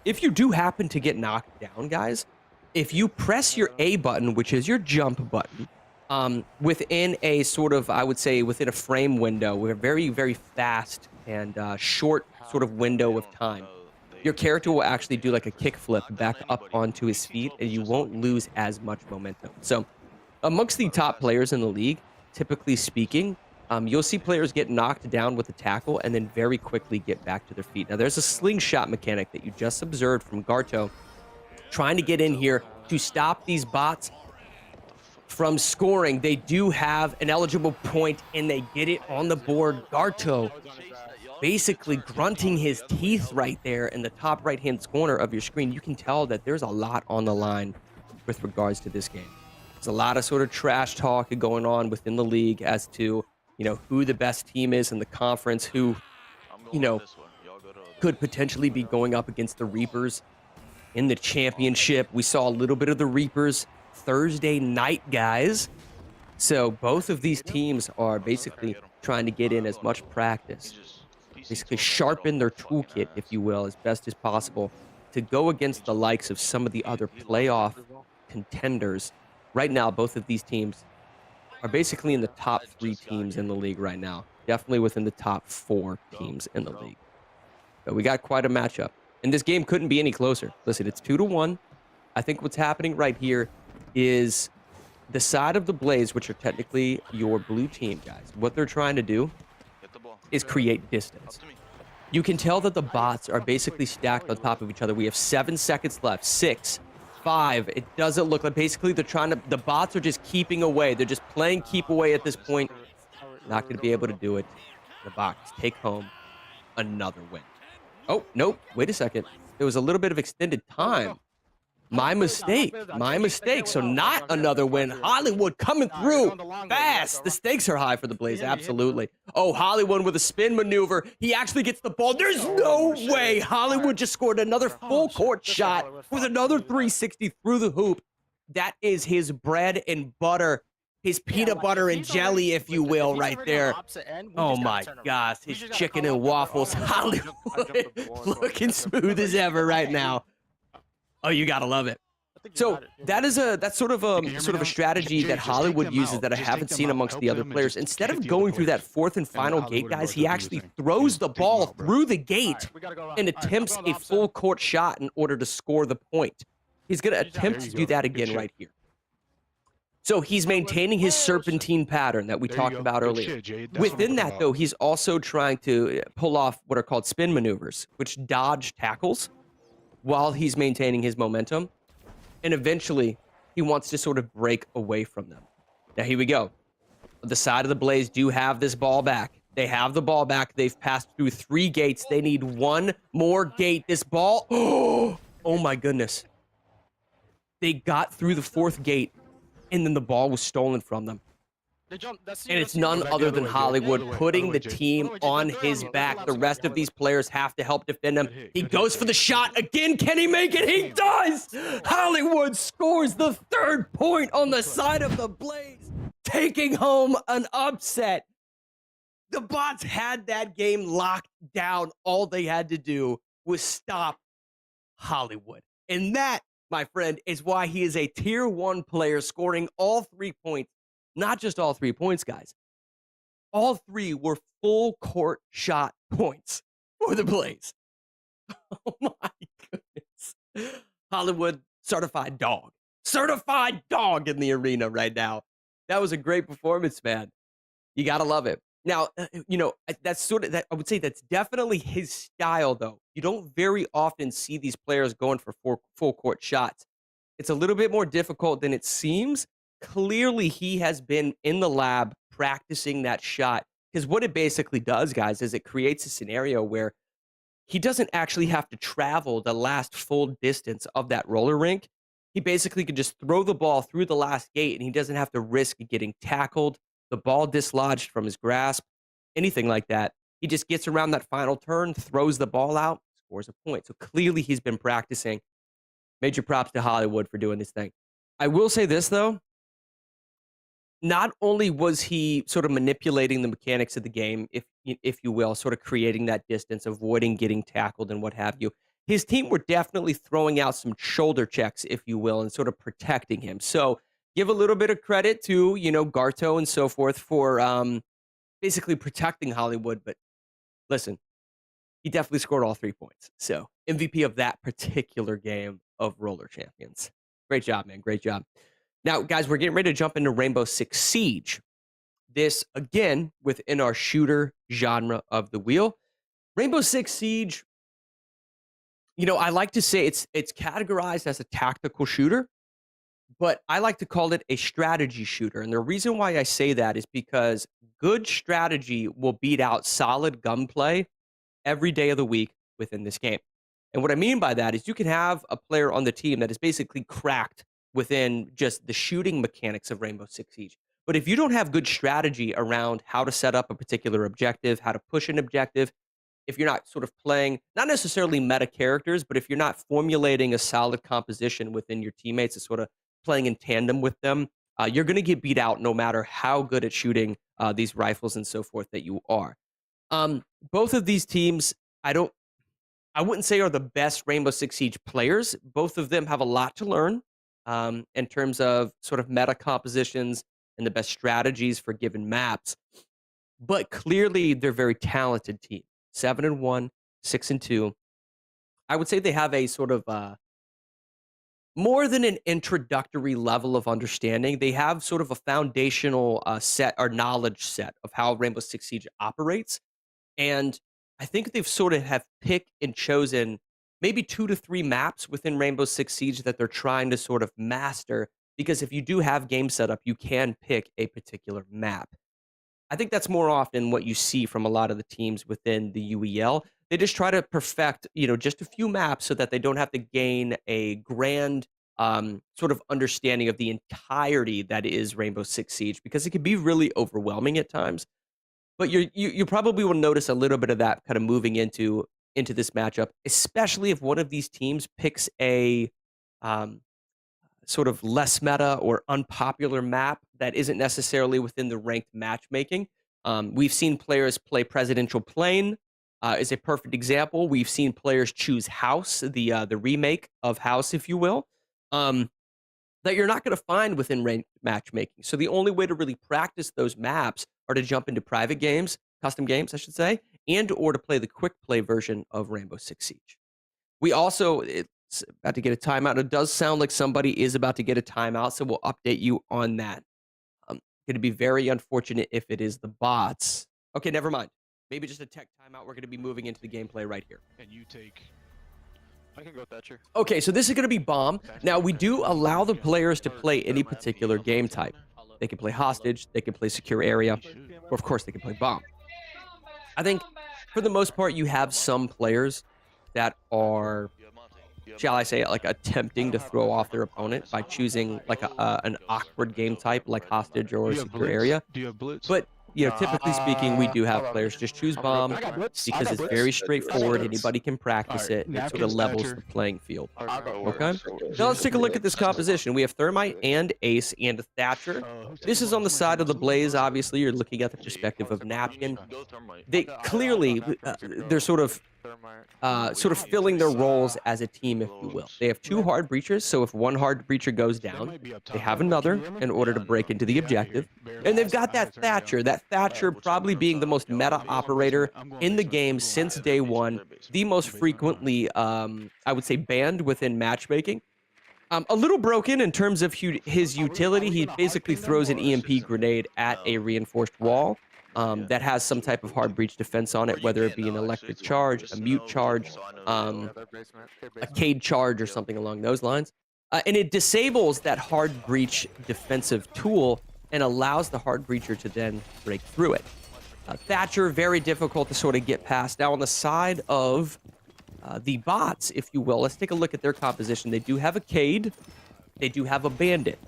If you do happen to get knocked down, guys, if you press your A button, which is your jump button, within a sort of, I would say, within a frame window, with a very, very fast and short sort of window of time, your character will actually do like a kickflip back up onto his feet, and you won't lose as much momentum. So amongst the top players in the league, typically speaking, you'll see players get knocked down with a tackle and then very quickly get back to their feet. Now, there's a slingshot mechanic that you just observed from Garto, trying to get in here to stop these bots from scoring. They do have an eligible point, and they get it on the board. Garto basically grunting his teeth right there in the top right-hand corner of your screen. You can tell that there's a lot on the line with regards to this game. There's a lot of sort of trash talk going on within the league as to, who the best team is in the conference, who, could potentially be going up against the Reapers in the championship. We saw a little bit of the Reapers Thursday night, guys. So both of these teams are basically trying to get in as much practice, basically sharpen their toolkit, if you will, as best as possible to go against the likes of some of the other playoff contenders. Right now, both of these teams are basically in the top 3 teams in the league right now. Definitely within the top 4 teams in the league. So we got quite a matchup. And this game couldn't be any closer. Listen, it's 2-1. I think what's happening right here is the side of the Blaze, which are technically your blue team, guys. What they're trying to do is create distance. You can tell that the bots are basically stacked on top of each other. We have 7 seconds left. 6, 5. It doesn't look like, basically they're trying to, the bots are just keeping away. They're just playing keep away at this point. Not going to be able to do it. The bots take home another win. Oh, nope. Wait a second. There was a little bit of extended time. My mistake. My mistake. So not another win. Hollywood coming through fast. The stakes are high for the Blaze. Absolutely. Oh, Hollywood with a spin maneuver. He actually gets the ball. There's no way. Hollywood just scored another full court shot with another 360 through the hoop. That is his bread and butter. His peanut butter and jelly, if you will, right there. Oh my gosh. His chicken and waffles. Hollywood looking smooth as ever right now. Oh, you gotta love it. So that's sort of a strategy that Hollywood uses that I haven't seen amongst the other players. Instead of going through that 4th and final gate, guys, he actually throws the ball through the gate and attempts a full court shot in order to score the point. He's gonna attempt to do that again right here. So he's maintaining his serpentine pattern that we talked about earlier. Within that, though, he's also trying to pull off what are called spin maneuvers, which dodge tackles while he's maintaining his momentum. And eventually, he wants to sort of break away from them. Now, here we go. The side of the Blaze do have this ball back. They have the ball back. They've passed through 3 gates. They need 1 more gate. This ball... Oh, my goodness. They got through the 4th gate, and then the ball was stolen from them. And it's none other than Hollywood putting the team on his back. The rest of these players have to help defend him. He goes for the shot again. Can he make it? He does! Hollywood scores the 3rd point on the side of the Blaze, taking home an upset. The bots had that game locked down. All they had to do was stop Hollywood. And that, my friend, is why he is a tier 1 player, scoring all 3 points. Not just all 3 points, guys. All 3 were full court shot points for the Blaze. Oh my goodness. Hollywood, certified dog. Certified dog in the arena right now. That was a great performance, man. You gotta love it. Now, that's sort of that. I would say that's definitely his style, though. You don't very often see these players going for full court shots. It's a little bit more difficult than it seems. Clearly, he has been in the lab practicing that shot, because what it basically does, guys, is it creates a scenario where he doesn't actually have to travel the last full distance of that roller rink. He basically could just throw the ball through the last gate, and he doesn't have to risk getting tackled, the ball dislodged from his grasp, anything like that. He just gets around that final turn, throws the ball out, scores a point. So clearly he's been practicing. Major props to Hollywood for doing this thing. I will say this, though. Not only was he sort of manipulating the mechanics of the game, if you will, sort of creating that distance, avoiding getting tackled and what have you, his team were definitely throwing out some shoulder checks, if you will, and sort of protecting him. So give a little bit of credit to, Garto and so forth for basically protecting Hollywood. But listen, he definitely scored all 3 points. So MVP of that particular game of Roller Champions. Great job, man. Great job. Now, guys, we're getting ready to jump into Rainbow Six Siege. This, again, within our shooter genre of the wheel. Rainbow Six Siege, I like to say it's categorized as a tactical shooter, but I like to call it a strategy shooter. And the reason why I say that is because good strategy will beat out solid gunplay every day of the week within this game. And what I mean by that is you can have a player on the team that is basically cracked within just the shooting mechanics of Rainbow Six Siege. But if you don't have good strategy around how to set up a particular objective, how to push an objective, if you're not sort of playing, not necessarily meta characters, but if you're not formulating a solid composition within your teammates and sort of playing in tandem with them, you're going to get beat out no matter how good at shooting these rifles and so forth that you are. Both of these teams, I wouldn't say are the best Rainbow Six Siege players. Both of them have a lot to learn in terms of sort of meta compositions and the best strategies for given maps. But clearly, they're very talented team. 7-1, 6-2. I would say they have a sort of more than an introductory level of understanding. They have sort of a foundational set or knowledge set of how Rainbow Six Siege operates. And I think they've sort of have picked and chosen maybe 2 to 3 maps within Rainbow Six Siege that they're trying to sort of master. Because if you do have game setup, you can pick a particular map. I think that's more often what you see from a lot of the teams within the UEL. They just try to perfect, just a few maps so that they don't have to gain a grand sort of understanding of the entirety that is Rainbow Six Siege, because it can be really overwhelming at times. But you probably will notice a little bit of that kind of moving into this matchup, especially if one of these teams picks a sort of less meta or unpopular map that isn't necessarily within the ranked matchmaking. We've seen players play Presidential Plane is a perfect example. We've seen players choose House, the remake of House, if you will, that you're not going to find within ranked matchmaking. So the only way to really practice those maps are to jump into private games, custom games, I should say, and or to play the quick play version of Rainbow Six Siege. We also, it's about to get a timeout. It does sound like somebody is about to get a timeout, so we'll update you on that. Going to be very unfortunate if it is the bots. Okay, never mind. Maybe just a tech timeout. We're going to be moving into the gameplay right here. And you take... I can go Thatcher. Okay, so this is going to be bomb. Now, we do allow the players to play any particular game type. They can play hostage, they can play secure area, or of course they can play bomb. I think for the most part, you have some players that are, shall I say, like attempting to throw off their opponent by choosing like an awkward game type like hostage or secure area. Do you have blitz? But typically speaking, we do have players just choose bomb because it's very straightforward. Anybody can practice it. And it sort of levels the playing field. Okay? Now let's take a look at this composition. We have Thermite and Ace and Thatcher. This is on the side of the Blaze. Obviously, you're looking at the perspective of Napkin. They clearly, they're sort of filling their roles as a team, if you will. They have 2 hard breachers, so if one hard breacher goes down, they have another in order to break into the objective. And they've got that Thatcher probably being the most meta operator in the game since day one, the most frequently, I would say, banned within matchmaking. A little broken in terms of his utility. He basically throws an EMP grenade at a reinforced wall. That has some type of hard breach defense on it, whether it be an electric charge, a mute charge, a Cade charge, or something along those lines. And it disables that hard breach defensive tool and allows the hard breacher to then break through it. Thatcher, very difficult to sort of get past. Now, on the side of the bots, if you will, let's take a look at their composition. They do have a Cade. They do have a Bandit.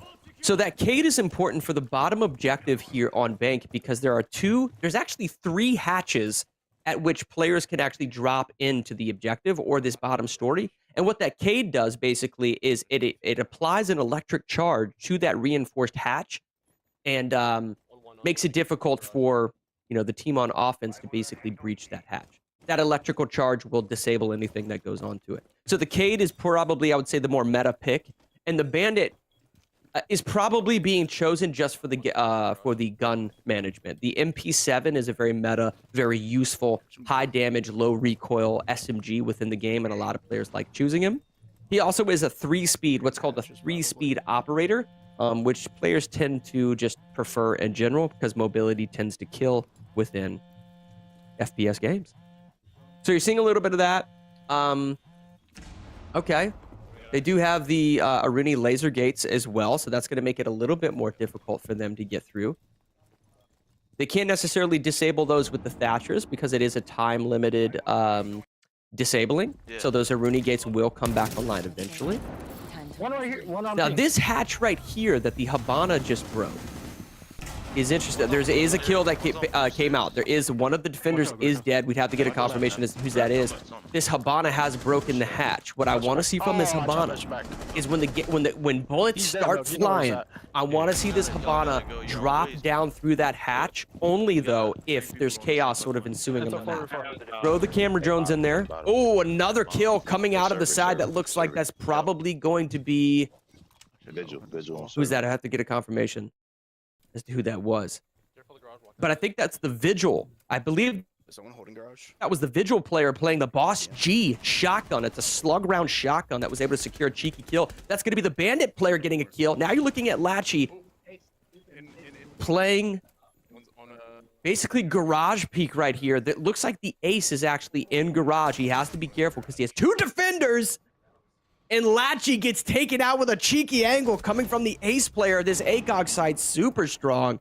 So that Cade is important for the bottom objective here on Bank because there's actually 3 hatches at which players can actually drop into the objective or this bottom story. And what that Cade does basically is it applies an electric charge to that reinforced hatch and makes it difficult for the team on offense to basically breach that hatch. That electrical charge will disable anything that goes onto it. So the Cade is probably, I would say, the more meta pick, and the Bandit is probably being chosen just for the gun management. The MP7 is a very meta, very useful, high damage, low recoil SMG within the game, and a lot of players like choosing him. He also is a 3-speed, what's called a 3-speed operator, which players tend to just prefer in general because mobility tends to kill within FPS games. So you're seeing a little bit of that. Okay. They do have the Aruni laser gates as well, so that's going to make it a little bit more difficult for them to get through. They can't necessarily disable those with the Thatchers because it is a time-limited disabling. Yeah. So those Aruni gates will come back online eventually. One right here, one on Now, pink. this hatch right here that the Habana just broke is interesting. There is a kill that came out. There is one of the defenders is dead. We'd have to get a confirmation as to who that is. This Habana has broken the hatch. What I want to see from this Habana is when bullets start flying, I want to see this Habana drop down through that hatch. Only though if there's chaos sort of ensuing on the map. Throw the camera drones in there. Oh, another kill coming out of the side that looks like that's probably going to be. Who's that? I have to get a confirmation as to who that was. But I think that's the Vigil. I believe that was the Vigil player playing the Boss G shotgun. It's a slug round shotgun that was able to secure a cheeky kill. That's going to be the Bandit player getting a kill. Now you're looking at Latchy playing basically garage peek right here. That looks like the ace is actually in garage. He has to be careful because he has two defenders. And Latchy gets taken out with a cheeky angle coming from the ace player. This ACOG side super strong.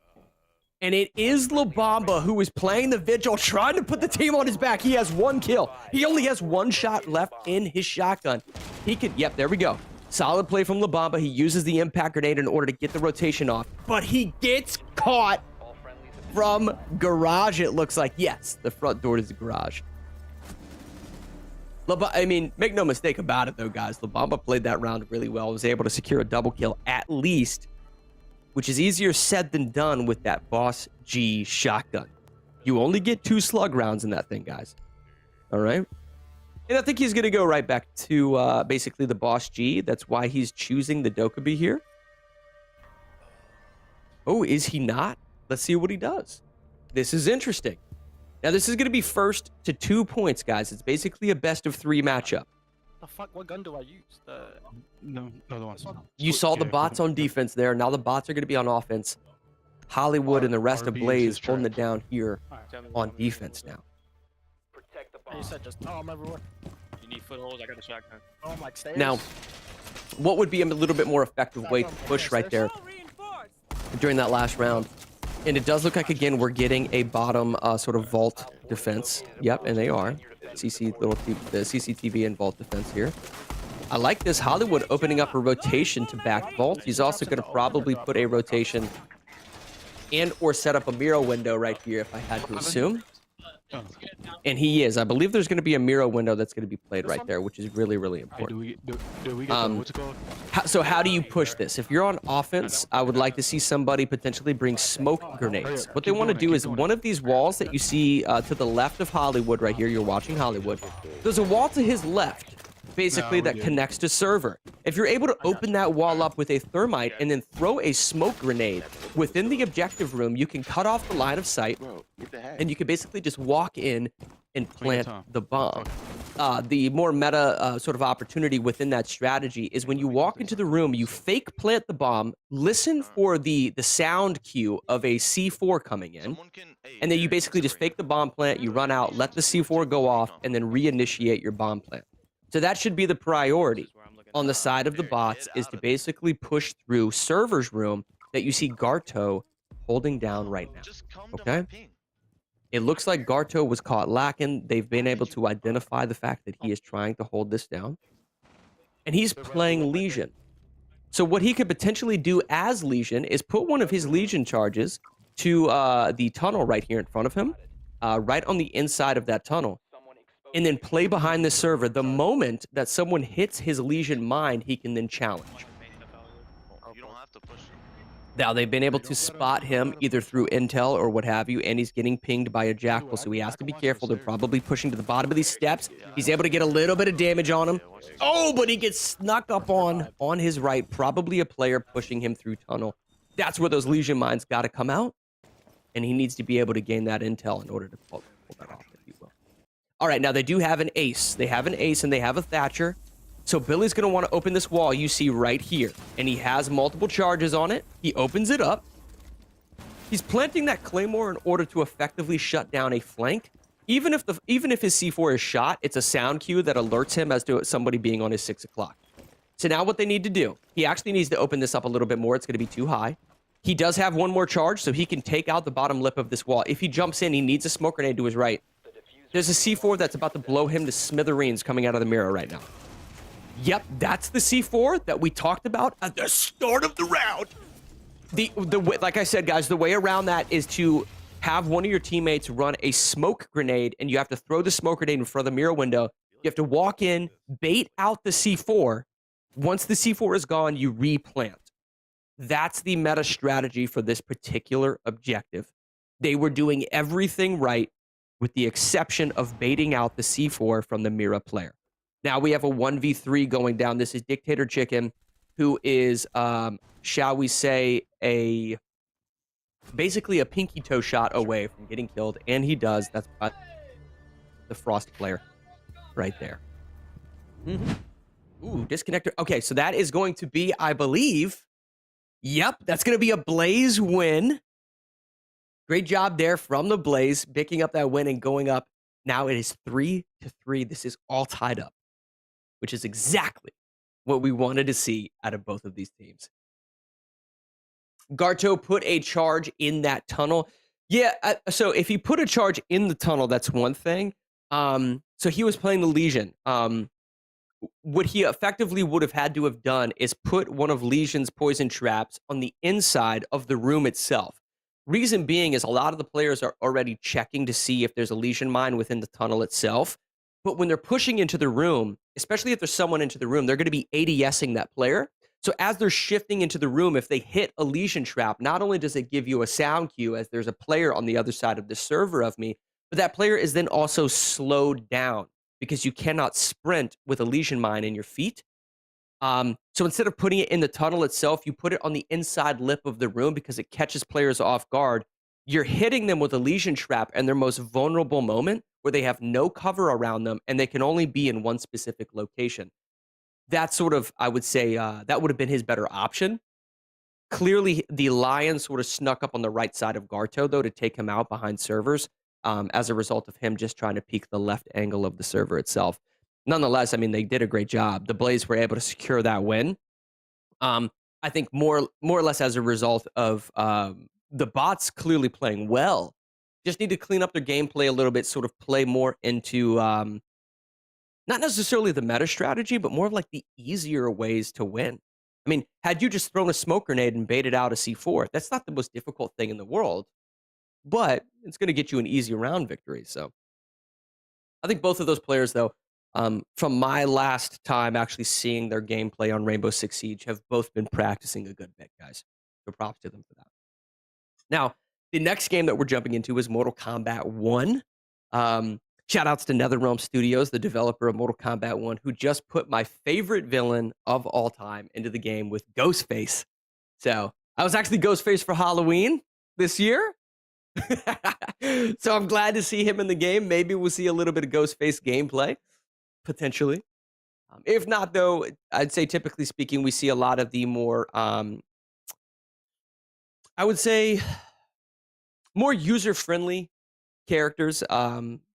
And it is Labamba who is playing the Vigil, trying to put the team on his back. He has one kill. He only has one shot left in his shotgun. He could, yep, there we go. Solid play from Labamba. He uses the impact grenade in order to get the rotation off. But he gets caught from garage, it looks like. Yes, the front door is the garage. I mean, make no mistake about it, though, guys. Labamba played that round really well. Was able to secure a double kill at least, which is easier said than done with that Boss G shotgun. You only get 2 slug rounds in that thing, guys. All right? And I think he's going to go right back to basically the Boss G. That's why he's choosing the Dokkaebi here. Oh, is he not? Let's see what he does. This is interesting. Now, this is going to be first to 2 points, guys. It's basically a best-of-3 matchup. The fuck? What gun do I use? No, the ones. You saw the bots on defense there. Now the bots are going to be on offense. Hollywood and the rest of Blaze holding it down here on defense now. You said just I'm everywhere. You need footholds. I got the shotgun. Oh, my stairs. Now, what would be a little bit more effective way to push right there during that last round? And it does look like, again, we're getting a bottom sort of vault defense. Yep, and they are. The CCTV and vault defense here. I like this Hollywood opening up a rotation to back vault. He's also going to probably put a rotation and or set up a mirror window right here, if I had to assume. And he is. I believe there's going to be a mirror window that's going to be played right there, which is really, really important. So how do you push this? If you're on offense, I would like to see somebody potentially bring smoke grenades. What they want to do is one of these walls that you see to the left of Hollywood right here, you're watching Hollywood, there's a wall to his left, basically, that connects to server. If you're able to open that wall up with a thermite and then throw a smoke grenade within the objective room, you can cut off the line of sight, and you can basically just walk in and plant the bomb. The more meta sort of opportunity within that strategy is when you walk into the room, you fake plant the bomb, listen for the sound cue of a C4 coming in, and then you basically just fake the bomb plant, you run out, let the C4 go off, and then reinitiate your bomb plant. So that should be the priority on the side of the bots, is to basically push through server's room that you see Garto holding down right now. Okay? It looks like Garto was caught lacking. They've been able to identify the fact that he is trying to hold this down. And he's playing Legion. So what he could potentially do as Legion is put one of his Legion charges to the tunnel right here in front of him, right on the inside of that tunnel, and then play behind the server. The moment that someone hits his Legion mine, he can then challenge. Now, they've been able to spot him either through intel or what have you, and he's getting pinged by a Jackal, so he has to be careful. They're probably pushing to the bottom of these steps. He's able to get a little bit of damage on him. Oh, but he gets snuck up on his right. Probably a player pushing him through tunnel. That's where those Legion mines got to come out, and he needs to be able to gain that intel in order to pull that off, if you will. All right, now they do have an ace. They have an ace, and they have a Thatcher. So Billy's going to want to open this wall you see right here. And he has multiple charges on it. He opens it up. He's planting that Claymore in order to effectively shut down a flank. Even if his C4 is shot, it's a sound cue that alerts him as to somebody being on his 6 o'clock. So now what they need to do, he actually needs to open this up a little bit more. It's going to be too high. He does have one more charge, so he can take out the bottom lip of this wall. If he jumps in, he needs a smoke grenade to his right. There's a C4 that's about to blow him to smithereens coming out of the mirror right now. Yep, that's the C4 that we talked about at the start of the round. Like I said, guys, the way around that is to have one of your teammates run a smoke grenade, and you have to throw the smoke grenade in front of the mirror window. You have to walk in, bait out the C4. Once the C4 is gone, you replant. That's the meta strategy for this particular objective. They were doing everything right, with the exception of baiting out the C4 from the Mira player. Now we have a 1v3 going down. This is Dictator Chicken, who is, shall we say, basically a pinky toe shot away from getting killed, and he does. That's the Frost player right there. Ooh, disconnector. Okay, so that is going to be, I believe, yep, that's going to be a Blaze win. Great job there from the Blaze, picking up that win and going up. Now it is 3-3. This is all tied up, which is exactly what we wanted to see out of both of these teams. Garto put a charge in that tunnel. Yeah, so if he put a charge in the tunnel, that's one thing. So he was playing the Legion. What he effectively would have had to have done is put one of Legion's poison traps on the inside of the room itself. Reason being is a lot of the players are already checking to see if there's a Legion mine within the tunnel itself. But when they're pushing into the room, especially if there's someone into the room, they're going to be ADSing that player. So as they're shifting into the room, if they hit a Legion trap, not only does it give you a sound cue as there's a player on the other side of the server of me, but that player is then also slowed down because you cannot sprint with a Legion mine in your feet. So instead of putting it in the tunnel itself, you put it on the inside lip of the room because it catches players off guard. You're hitting them with a Legion trap in their most vulnerable moment where they have no cover around them and they can only be in one specific location. That's sort of, I would say, that would have been his better option. Clearly, the Lion sort of snuck up on the right side of Garto, though, to take him out behind servers as a result of him just trying to peek the left angle of the server itself. Nonetheless, I mean, they did a great job. The Blaze were able to secure that win. I think more or less as a result of the bots clearly playing well. Just need to clean up their gameplay a little bit, sort of play more into not necessarily the meta strategy, but more of like the easier ways to win. I mean, had you just thrown a smoke grenade and baited out a C4, that's not the most difficult thing in the world, but it's going to get you an easy round victory. So I think both of those players, though, from my last time actually seeing their gameplay on Rainbow Six Siege, have both been practicing a good bit, guys. So props to them for that. Now, the next game that we're jumping into is Mortal Kombat 1. Shout outs to NetherRealm Studios, the developer of Mortal Kombat 1, who just put my favorite villain of all time into the game with Ghostface. So I was actually Ghostface for Halloween this year. So I'm glad to see him in the game. Maybe we'll see a little bit of Ghostface gameplay, potentially. If not, though, I'd say typically speaking, we see a lot of the more, I would say, more user-friendly characters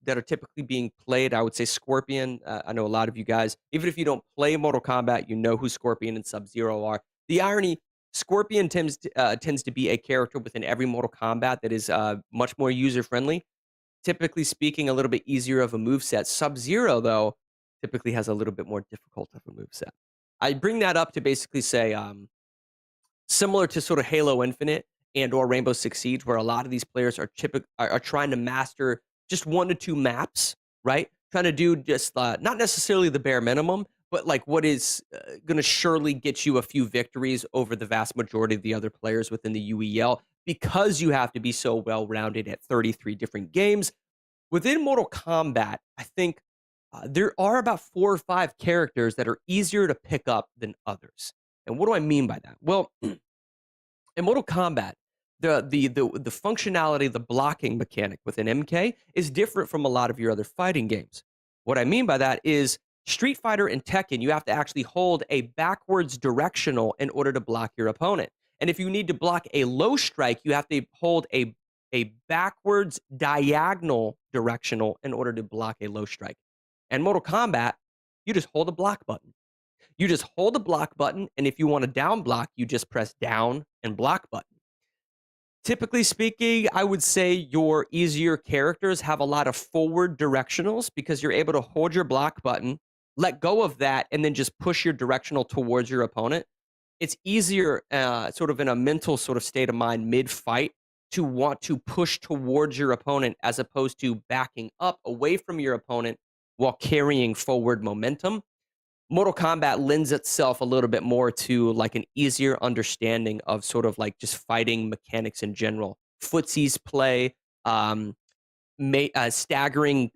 that are typically being played. I would say Scorpion. I know a lot of you guys, even if you don't play Mortal Kombat, you know who Scorpion and Sub-Zero are. The irony, Scorpion tends to be a character within every Mortal Kombat that is much more user-friendly. Typically speaking, a little bit easier of a moveset. Sub-Zero, though, typically has a little bit more difficult of a moveset. I bring that up to basically say, similar to sort of Halo Infinite and or Rainbow Six Siege, where a lot of these players are trying to master just 1 to 2 maps, right? Trying to do just not necessarily the bare minimum, but like what is going to surely get you a few victories over the vast majority of the other players within the UEL, because you have to be so well-rounded at 33 different games. Within Mortal Kombat, I think there are about 4 or 5 characters that are easier to pick up than others. And what do I mean by that? Well, in Mortal Kombat, the functionality, the blocking mechanic within MK is different from a lot of your other fighting games. What I mean by that is Street Fighter and Tekken, you have to actually hold a backwards directional in order to block your opponent. And if you need to block a low strike, you have to hold a backwards diagonal directional in order to block a low strike. And Mortal Kombat, you just hold a block button. You just hold the block button, and if you want to down block, you just press down and block button. Typically speaking, I would say your easier characters have a lot of forward directionals because you're able to hold your block button, let go of that, and then just push your directional towards your opponent. It's easier sort of in a mental sort of state of mind mid-fight to want to push towards your opponent as opposed to backing up away from your opponent while carrying forward momentum. Mortal Kombat lends itself a little bit more to like an easier understanding of sort of like just fighting mechanics in general. Footsies play, staggering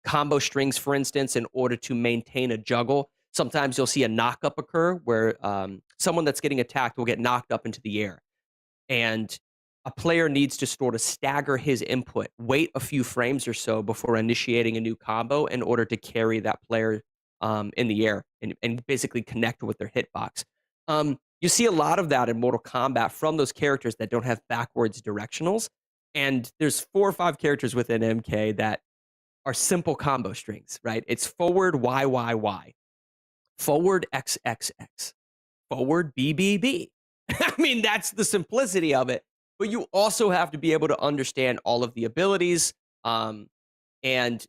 combo strings, for instance, in order to maintain a juggle. Sometimes you'll see a knock-up occur where someone that's getting attacked will get knocked up into the air. And a player needs to sort of stagger his input, wait a few frames or so before initiating a new combo in order to carry that player in the air and basically connect with their hitbox. You see a lot of that in Mortal Kombat from those characters that don't have backwards directionals. And there's 4 or 5 characters within MK that are simple combo strings, right? It's forward Y, Y, Y, forward X, X, X, forward B, B, B. I mean, that's the simplicity of it. But you also have to be able to understand all of the abilities, and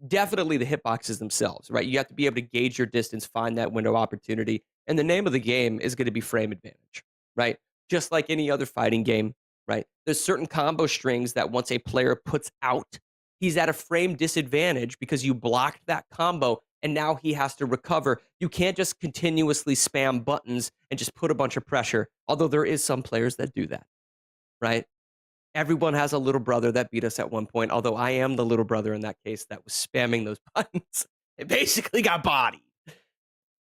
definitely the hitboxes themselves, right? You have to be able to gauge your distance, find that window of opportunity. And the name of the game is going to be frame advantage, right? Just like any other fighting game, right? There's certain combo strings that once a player puts out, he's at a frame disadvantage because you blocked that combo and now he has to recover. You can't just continuously spam buttons and just put a bunch of pressure, although there is some players that do that, right? Everyone has a little brother that beat us at one point, although I am the little brother in that case that was spamming those buttons. It basically got bodied.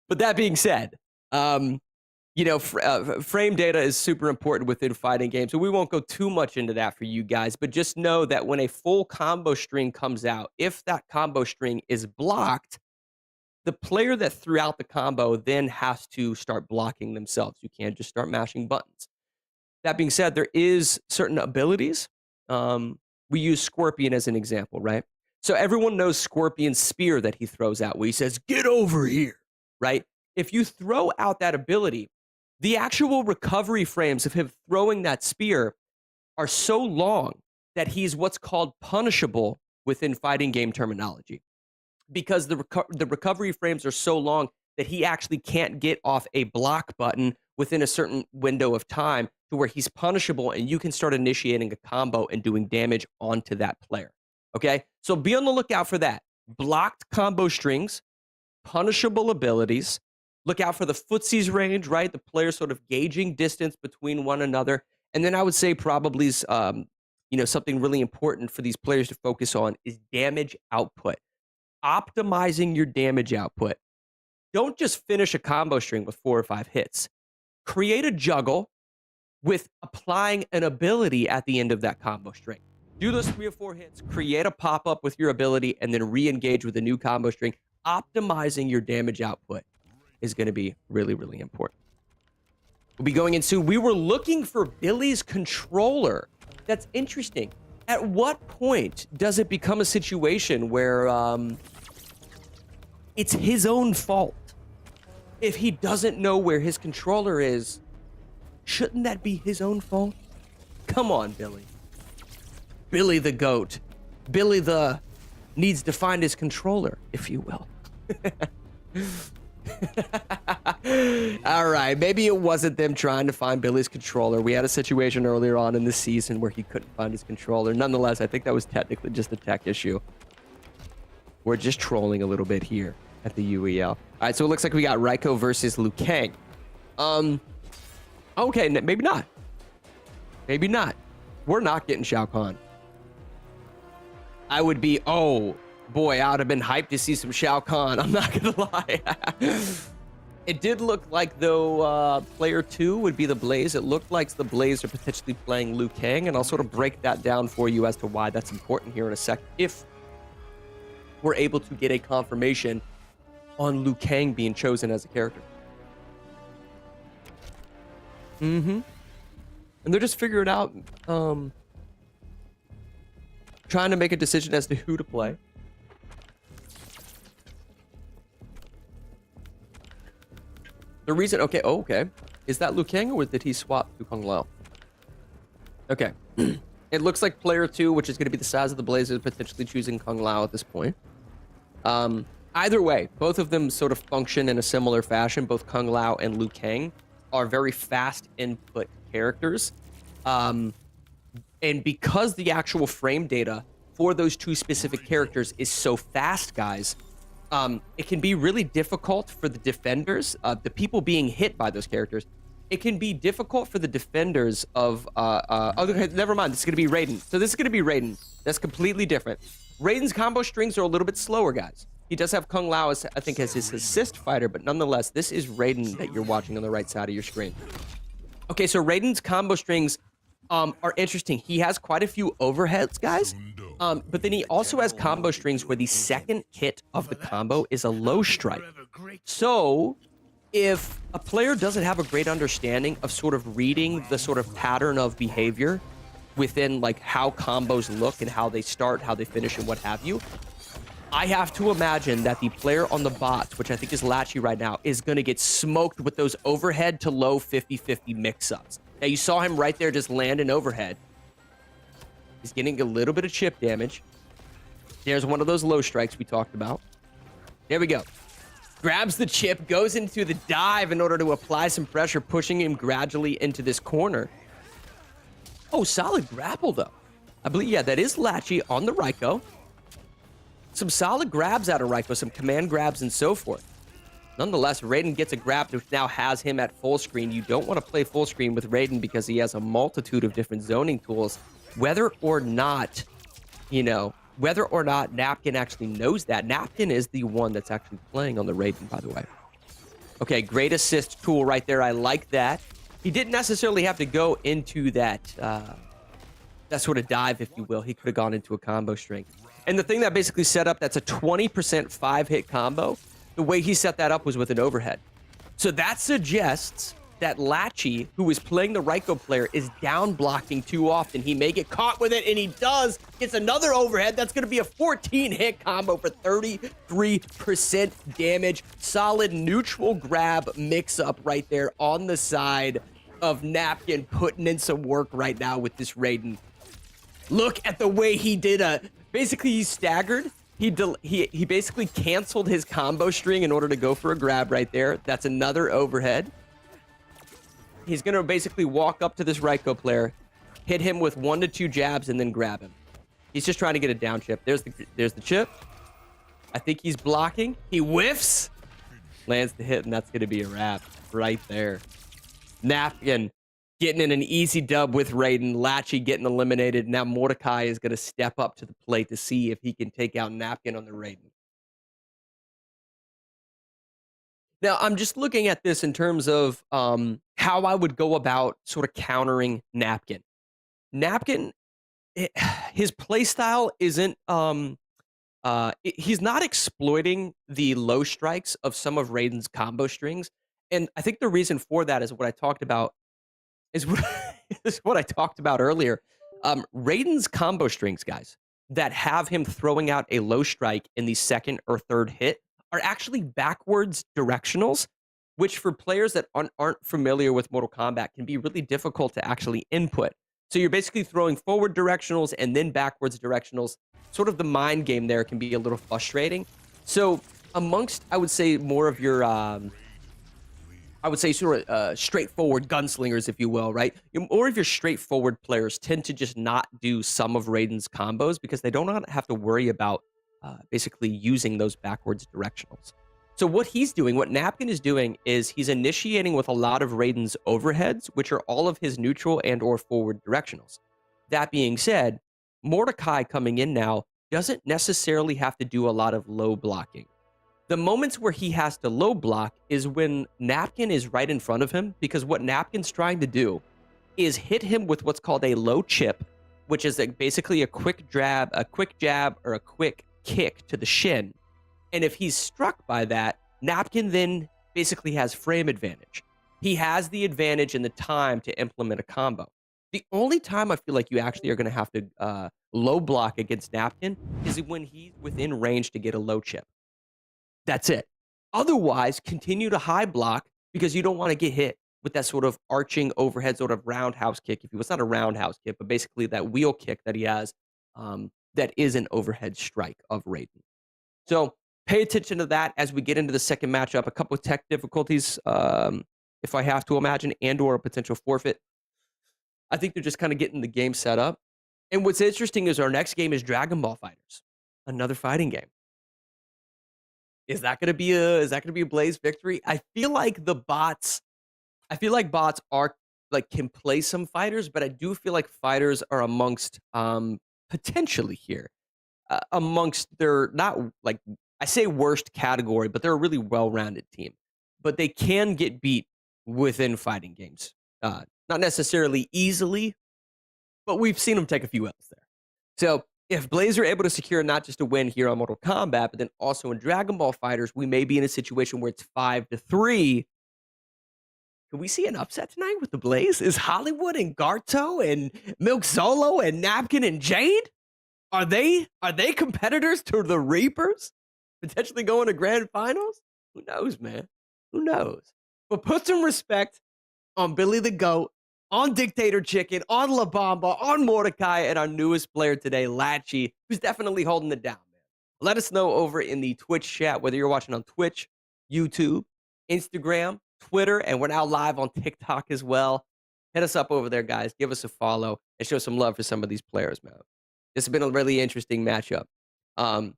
But that being said, frame data is super important within fighting games, so we won't go too much into that for you guys, but just know that when a full combo string comes out, if that combo string is blocked, the player that threw out the combo then has to start blocking themselves. You can't just start mashing buttons. That being said, there is certain abilities. We use Scorpion as an example, right? So everyone knows Scorpion's spear that he throws out where he says, "Get over here," right? If you throw out that ability, the actual recovery frames of him throwing that spear are so long that he's what's called punishable within fighting game terminology. Because the recovery frames are so long that he actually can't get off a block button within a certain window of time to where he's punishable and you can start initiating a combo and doing damage onto that player. Okay? So be on the lookout for that. Blocked combo strings, punishable abilities. Look out for the footsies range, right? The players sort of gauging distance between one another. And then I would say probably something really important for these players to focus on is damage output. Optimizing your damage output. Don't just finish a combo string with 4 or 5 hits. Create a juggle with applying an ability at the end of that combo string. Do those 3 or 4 hits, create a pop-up with your ability, and then re-engage with a new combo string. Optimizing your damage output is going to be really, really important. We'll be going in soon. We were looking for Billy's controller. That's interesting. At what point does it become a situation where it's his own fault? If he doesn't know where his controller is, shouldn't that be his own fault? Come on, Billy. Billy the goat. Billy the needs to find his controller, if you will. All right, maybe it wasn't them trying to find Billy's controller. We had a situation earlier on in the season where he couldn't find his controller. Nonetheless, I think that was technically just a tech issue. We're just trolling a little bit here at the UEL. All right, so it looks like we got Raiko versus Liu Kang. Okay, maybe not. Maybe not. We're not getting Shao Kahn. I would be, oh boy, I would have been hyped to see some Shao Kahn. I'm not gonna lie. It did look like though player 2 would be the Blaze. It looked like the Blaze are potentially playing Liu Kang, and I'll sort of break that down for you as to why that's important here in a sec. If we're able to get a confirmation on Liu Kang being chosen as a character. And they're just figuring out, trying to make a decision as to who to play. The reason, okay, is that Liu Kang or did he swap to Kung Lao? Okay. It looks like player 2, which is going to be the size of the Blazers, potentially choosing Kung Lao at this point. Either way, both of them sort of function in a similar fashion. Both Kung Lao and Liu Kang are very fast input characters. And because the actual frame data for those two specific characters is so fast, guys, it can be really difficult for the defenders, the people being hit by those characters. It can be difficult for the defenders of, okay, never mind, this is going to be Raiden. So this is going to be Raiden. That's completely different. Raiden's combo strings are a little bit slower, guys. He does have Kung Lao, as, I think, as his assist fighter, but nonetheless, this is Raiden that you're watching on the right side of your screen. Okay, so Raiden's combo strings are interesting. He has quite a few overheads, guys, but then he also has combo strings where the second hit of the combo is a low strike. So if a player doesn't have a great understanding of sort of reading the sort of pattern of behavior within like how combos look and how they start, how they finish, and what have you, I have to imagine that the player on the bots, which I think is Latchy right now, is going to get smoked with those overhead to low 50-50 mix-ups. Now, you saw him right there just land an overhead. He's getting a little bit of chip damage. There's one of those low strikes we talked about. There we go. Grabs the chip, goes into the dive in order to apply some pressure, pushing him gradually into this corner. Oh, solid grapple, though. I believe, yeah, that is Latchy on the Raiko. Some solid grabs out of Raiko, some command grabs and so forth. Nonetheless, Raiden gets a grab which now has him at full screen. You don't want to play full screen with Raiden because he has a multitude of different zoning tools. Whether or not, you know, whether or not Napkin actually knows that. Napkin is the one that's actually playing on the Raiden, by the way. Okay, great assist tool right there. I like that. He didn't necessarily have to go into that, that sort of dive, if you will. He could have gone into a combo string. And the thing that basically set up, that's a 20% 5-hit combo. The way he set that up was with an overhead. So that suggests that Latchy, who is playing the Raiko player, is down blocking too often. He may get caught with it, and he does. Gets another overhead. That's going to be a 14-hit combo for 33% damage. Solid neutral grab mix-up right there on the side of Napkin, putting in some work right now with this Raiden. Look at the way he did a... Basically, he staggered. He basically canceled his combo string in order to go for a grab right there. That's another overhead. He's going to basically walk up to this Raiko player, hit him with 1 to 2 jabs, and then grab him. He's just trying to get a down chip. There's the chip. I think he's blocking. He whiffs. Lands the hit, and that's going to be a wrap right there. Napkin getting in an easy dub with Raiden. Latchy getting eliminated. Now Mordecai is going to step up to the plate to see if he can take out Napkin on the Raiden. Now, I'm just looking at this in terms of how I would go about sort of countering Napkin. Napkin, his playstyle isn't... he's not exploiting the low strikes of some of Raiden's combo strings. And I think the reason for that is what I talked about is what I talked about earlier. Raiden's combo strings, guys, that have him throwing out a low strike in the second or third hit are actually backwards directionals, which for players that aren't familiar with Mortal Kombat can be really difficult to actually input. So you're basically throwing forward directionals and then backwards directionals. Sort of the mind game there can be a little frustrating. So amongst, I would say, more of your... I would say sort of straightforward gunslingers, if you will, right? More of your straightforward players tend to just not do some of Raiden's combos because they don't have to worry about basically using those backwards directionals. So what he's doing, what Napkin is doing, is he's initiating with a lot of Raiden's overheads, which are all of his neutral and or forward directionals. That being said, Mordecai coming in now doesn't necessarily have to do a lot of low blocking. The moments where he has to low block is when Napkin is right in front of him, because what Napkin's trying to do is hit him with what's called a low chip, which is basically a quick jab, or a quick kick to the shin. And if he's struck by that, Napkin then basically has frame advantage. He has the advantage and the time to implement a combo. The only time I feel like you actually are going to have to low block against Napkin is when he's within range to get a low chip. That's it. Otherwise, continue to high block because you don't want to get hit with that sort of arching overhead sort of roundhouse kick. If it's not a roundhouse kick, but basically that wheel kick that he has, that is an overhead strike of Raiden. So pay attention to that as we get into the second matchup. A couple of tech difficulties, if I have to imagine, and/or a potential forfeit. I think they're just kind of getting the game set up. And what's interesting is our next game is Dragon Ball Fighters, another fighting game. Is that going to be a Blaze victory? I feel like bots are like can play some fighters, but I do feel like fighters are amongst potentially here amongst their, not like I say worst category, but they're a really well-rounded team. But they can get beat within fighting games. Not necessarily easily, but we've seen them take a few L's there. So if Blaze are able to secure not just a win here on Mortal Kombat, but then also in Dragon Ball Fighters, we may be in a situation where it's 5-3. Can we see an upset tonight with the Blaze? Is Hollywood and Garto and Milk Solo and Napkin and Jade? Are they competitors to the Reapers? Potentially going to grand finals? Who knows, man? Who knows? But put some respect on Billy the Goat, on Dictator Chicken, on La Bamba, on Mordecai, and our newest player today, Latchy, who's definitely holding it down, man. Let us know over in the Twitch chat, whether you're watching on Twitch, YouTube, Instagram, Twitter, and we're now live on TikTok as well. Hit us up over there, guys. Give us a follow and show some love for some of these players, man. This has been a really interesting matchup. I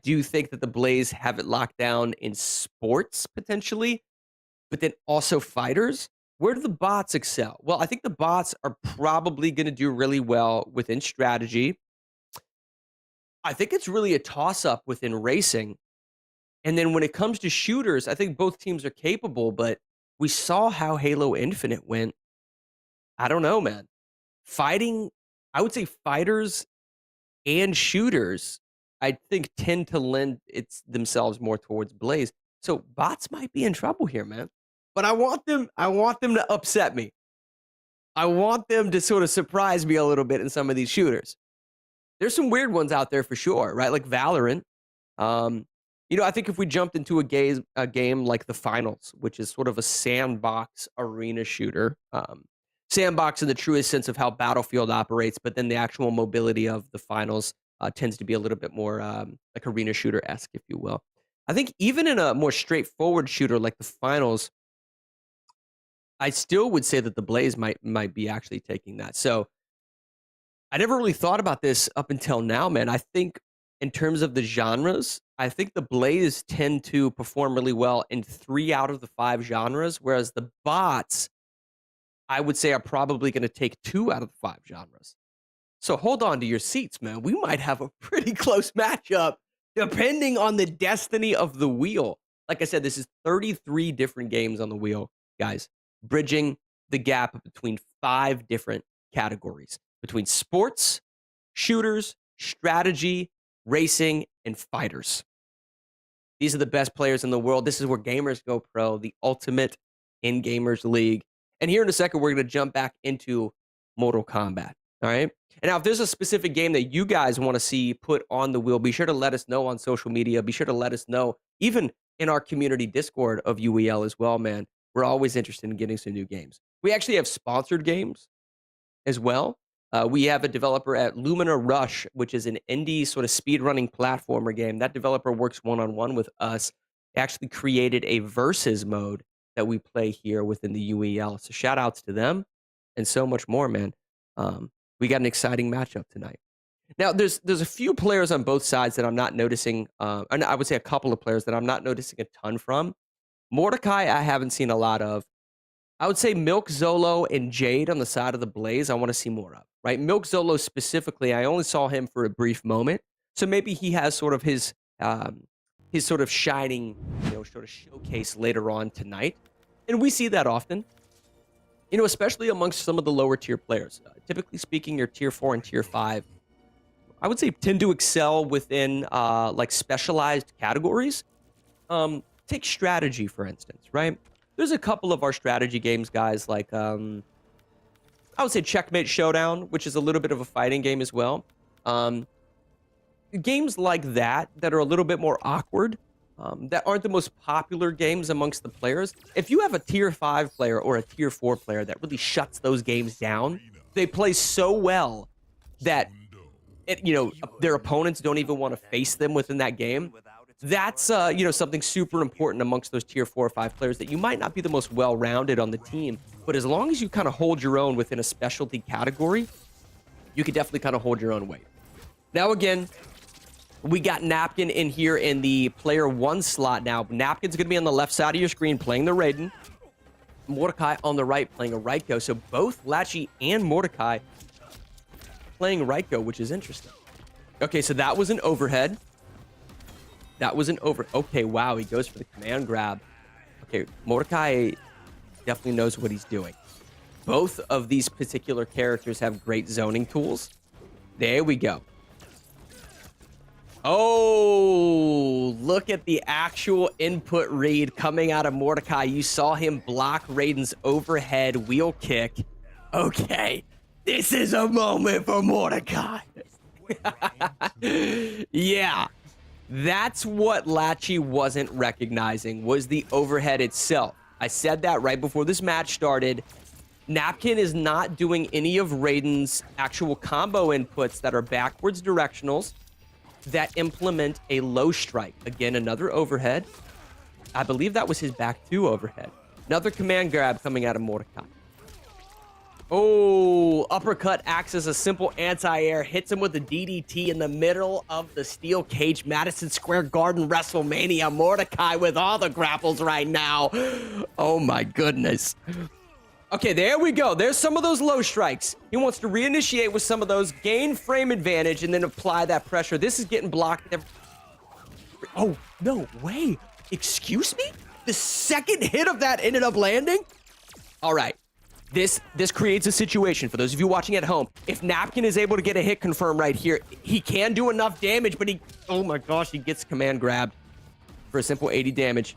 do think that the Blaze have it locked down in sports, potentially, but then also fighters. Where do the bots excel? Well, I think the bots are probably going to do really well within strategy. I think it's really a toss-up within racing. And then when it comes to shooters, I think both teams are capable, but we saw how Halo Infinite went. I don't know, man. Fighting, I would say fighters and shooters, I think tend to lend themselves more towards Blaze. So bots might be in trouble here, man. But I want them to upset me. I want them to sort of surprise me a little bit in some of these shooters. There's some weird ones out there for sure, right? Like Valorant. I think if we jumped into a game like the Finals, which is sort of a sandbox arena shooter, sandbox in the truest sense of how Battlefield operates, but then the actual mobility of the Finals tends to be a little bit more like arena shooter-esque, if you will. I think even in a more straightforward shooter like the Finals, I still would say that the Blaze might be actually taking that. So I never really thought about this up until now, man. I think in terms of the genres, I think the Blaze tend to perform really well in 3 out of the 5 genres, whereas the bots, I would say, are probably going to take 2 out of the 5 genres. So hold on to your seats, man. We might have a pretty close matchup depending on the destiny of the wheel. Like I said, this is 33 different games on the wheel, guys, bridging the gap between 5 different categories, between sports, shooters, strategy, racing, and fighters. These are the best players in the world. This is where gamers go pro, the ultimate in Gamers League. And here in a second, we're going to jump back into Mortal Kombat. All right. And now, if there's a specific game that you guys want to see put on the wheel, be sure to let us know on social media. Be sure to let us know, even in our community Discord of UEL as well, man. We're always interested in getting some new games. We actually have sponsored games as well. We have a developer at Lumina Rush, which is an indie sort of speedrunning platformer game. That developer works one-on-one with us. They actually created a versus mode that we play here within the UEL. So shout outs to them and so much more, man. We got an exciting matchup tonight. Now, there's a few players on both sides that I'm not noticing, and I would say a couple of players that I'm not noticing a ton from. Mordecai, I haven't seen a lot of. I would say Milk, Zolo, and Jade on the side of the Blaze, I want to see more of, right? Milk Zolo specifically, I only saw him for a brief moment. So maybe he has sort of his sort of shining, sort of showcase later on tonight. And we see that often, especially amongst some of the lower tier players. Typically speaking, your tier 4 and tier 5, I would say tend to excel within like specialized categories. Take strategy, for instance, right? There's a couple of our strategy games, guys, like I would say Checkmate Showdown, which is a little bit of a fighting game as well. Games like that are a little bit more awkward. that aren't the most popular games amongst the players. If you have a tier 5 player or a tier 4 player that really shuts those games down, they play so well that their opponents don't even want to face them within that game. That's something super important amongst those tier 4 or 5 players, that you might not be the most well-rounded on the team, but as long as you kind of hold your own within a specialty category, you can definitely kind of hold your own weight. Now again, we got Napkin in here in the player 1 slot now. Napkin's going to be on the left side of your screen playing the Raiden. Mordecai on the right playing a Raiko. So both Latchy and Mordecai playing Raiko, which is interesting. Okay, so that was an overhead. Okay, wow, he goes for the command grab. Okay, Mordecai definitely knows what he's doing. Both of these particular characters have great zoning tools. There we go. Oh, look at the actual input read coming out of Mordecai. You saw him block Raiden's overhead wheel kick. Okay, this is a moment for Mordecai. Yeah, that's what Latchy wasn't recognizing, was the overhead itself. I said that right before this match started. Napkin is not doing any of Raiden's actual combo inputs that are backwards directionals that implement a low strike. Again, another overhead. I believe that was his back 2 overhead. Another command grab coming out of Mordecai. Oh, uppercut acts as a simple anti-air. Hits him with a DDT in the middle of the steel cage. Madison Square Garden WrestleMania. Mordecai with all the grapples right now. Oh my goodness. Okay, there we go. There's some of those low strikes. He wants to reinitiate with some of those, gain frame advantage, and then apply that pressure. This is getting blocked. Oh, no way. Excuse me? The second hit of that ended up landing? All right. This creates a situation for those of you watching at home. If Napkin is able to get a hit confirm right here, he can do enough damage, but oh my gosh, he gets command grabbed for a simple 80 damage.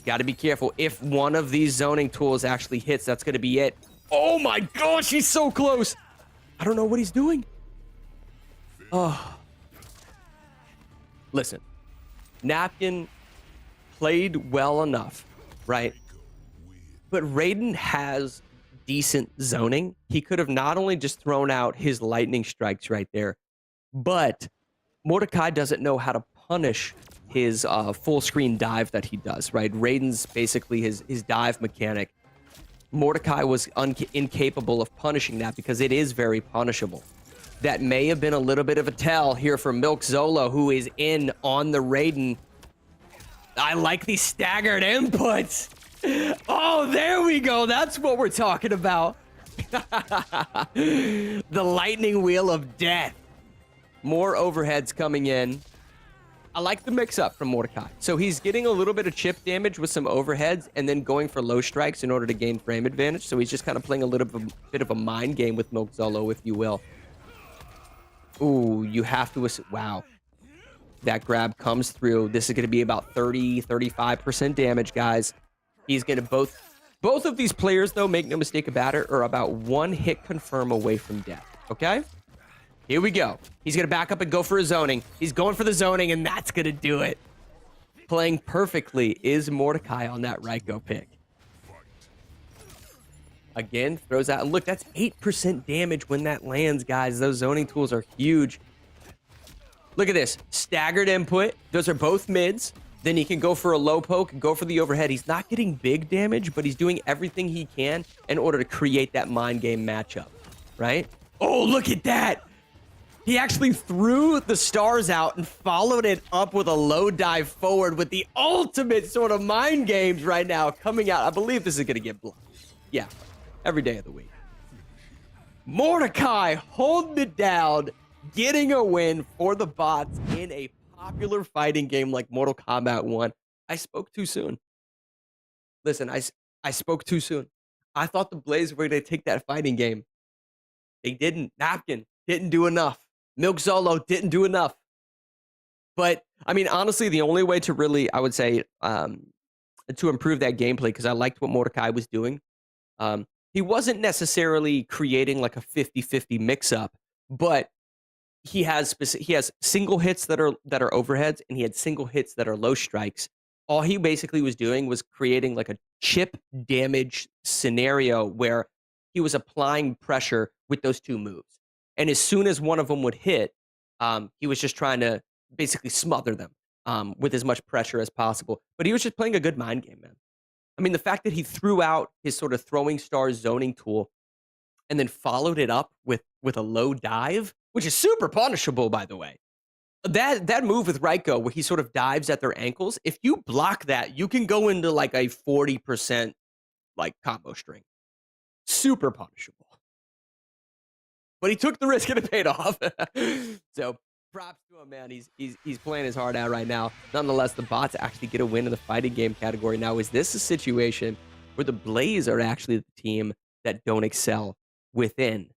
Got to be careful. If one of these zoning tools actually hits, that's going to be it. Oh my gosh, he's so close. I don't know what he's doing. Oh. Listen, Napkin played well enough, right? But Raiden has decent zoning. He could have not only just thrown out his lightning strikes right there, but Mordecai doesn't know how to punish his full screen dive that he does, right? Raiden's basically his dive mechanic. Mordecai was incapable of punishing that because it is very punishable. That may have been a little bit of a tell here for Milk Zolo, who is in on the Raiden. I like these staggered inputs. Oh, there we go. That's what we're talking about. The lightning wheel of death. More overheads coming in. I like the mix-up from Mordecai. So he's getting a little bit of chip damage with some overheads and then going for low strikes in order to gain frame advantage. So he's just kind of playing a bit of a mind game with Milk Zolo, if you will. Ooh, you have to... Wow. That grab comes through. This is going to be about 30-35% damage, guys. He's going to both of these players, though, make no mistake about it, are about one hit confirm away from death. Okay? Here we go. He's going to back up and go for a zoning. He's going for the zoning, and that's going to do it. Playing perfectly is Mordecai on that Raiko pick. Again, throws out. Look, that's 8% damage when that lands, guys. Those zoning tools are huge. Look at this. Staggered input. Those are both mids. Then he can go for a low poke, go for the overhead. He's not getting big damage, but he's doing everything he can in order to create that mind game matchup, right? Oh, look at that. He actually threw the stars out and followed it up with a low dive forward with the ultimate sort of mind games right now coming out. I believe this is going to get blocked. Yeah, every day of the week. Mordecai holding it down, getting a win for the bots in a popular fighting game like Mortal Kombat 1. I spoke too soon. Listen, I spoke too soon. I thought the Blaze were going to take that fighting game. They didn't. Napkin didn't do enough. Milk Zolo didn't do enough. But, I mean, honestly, the only way to really, I would say, to improve that gameplay, because I liked what Mordecai was doing, he wasn't necessarily creating like a 50-50 mix-up, but he has single hits that are overheads, and he had single hits that are low strikes. all he basically was doing was creating like a chip damage scenario where he was applying pressure with those two moves. And as soon as one of them would hit, he was just trying to basically smother them with as much pressure as possible. But he was just playing a good mind game, man. I mean, the fact that he threw out his sort of throwing star zoning tool and then followed it up with a low dive, which is super punishable, by the way. That move with Raiko, where he sort of dives at their ankles, if you block that, you can go into like a 40% like combo string. Super punishable. But he took the risk and it paid off. So props to him, man. He's playing his heart out right now. Nonetheless, the bots actually get a win in the fighting game category. Now, is this a situation where the Blaze are actually the team that don't excel within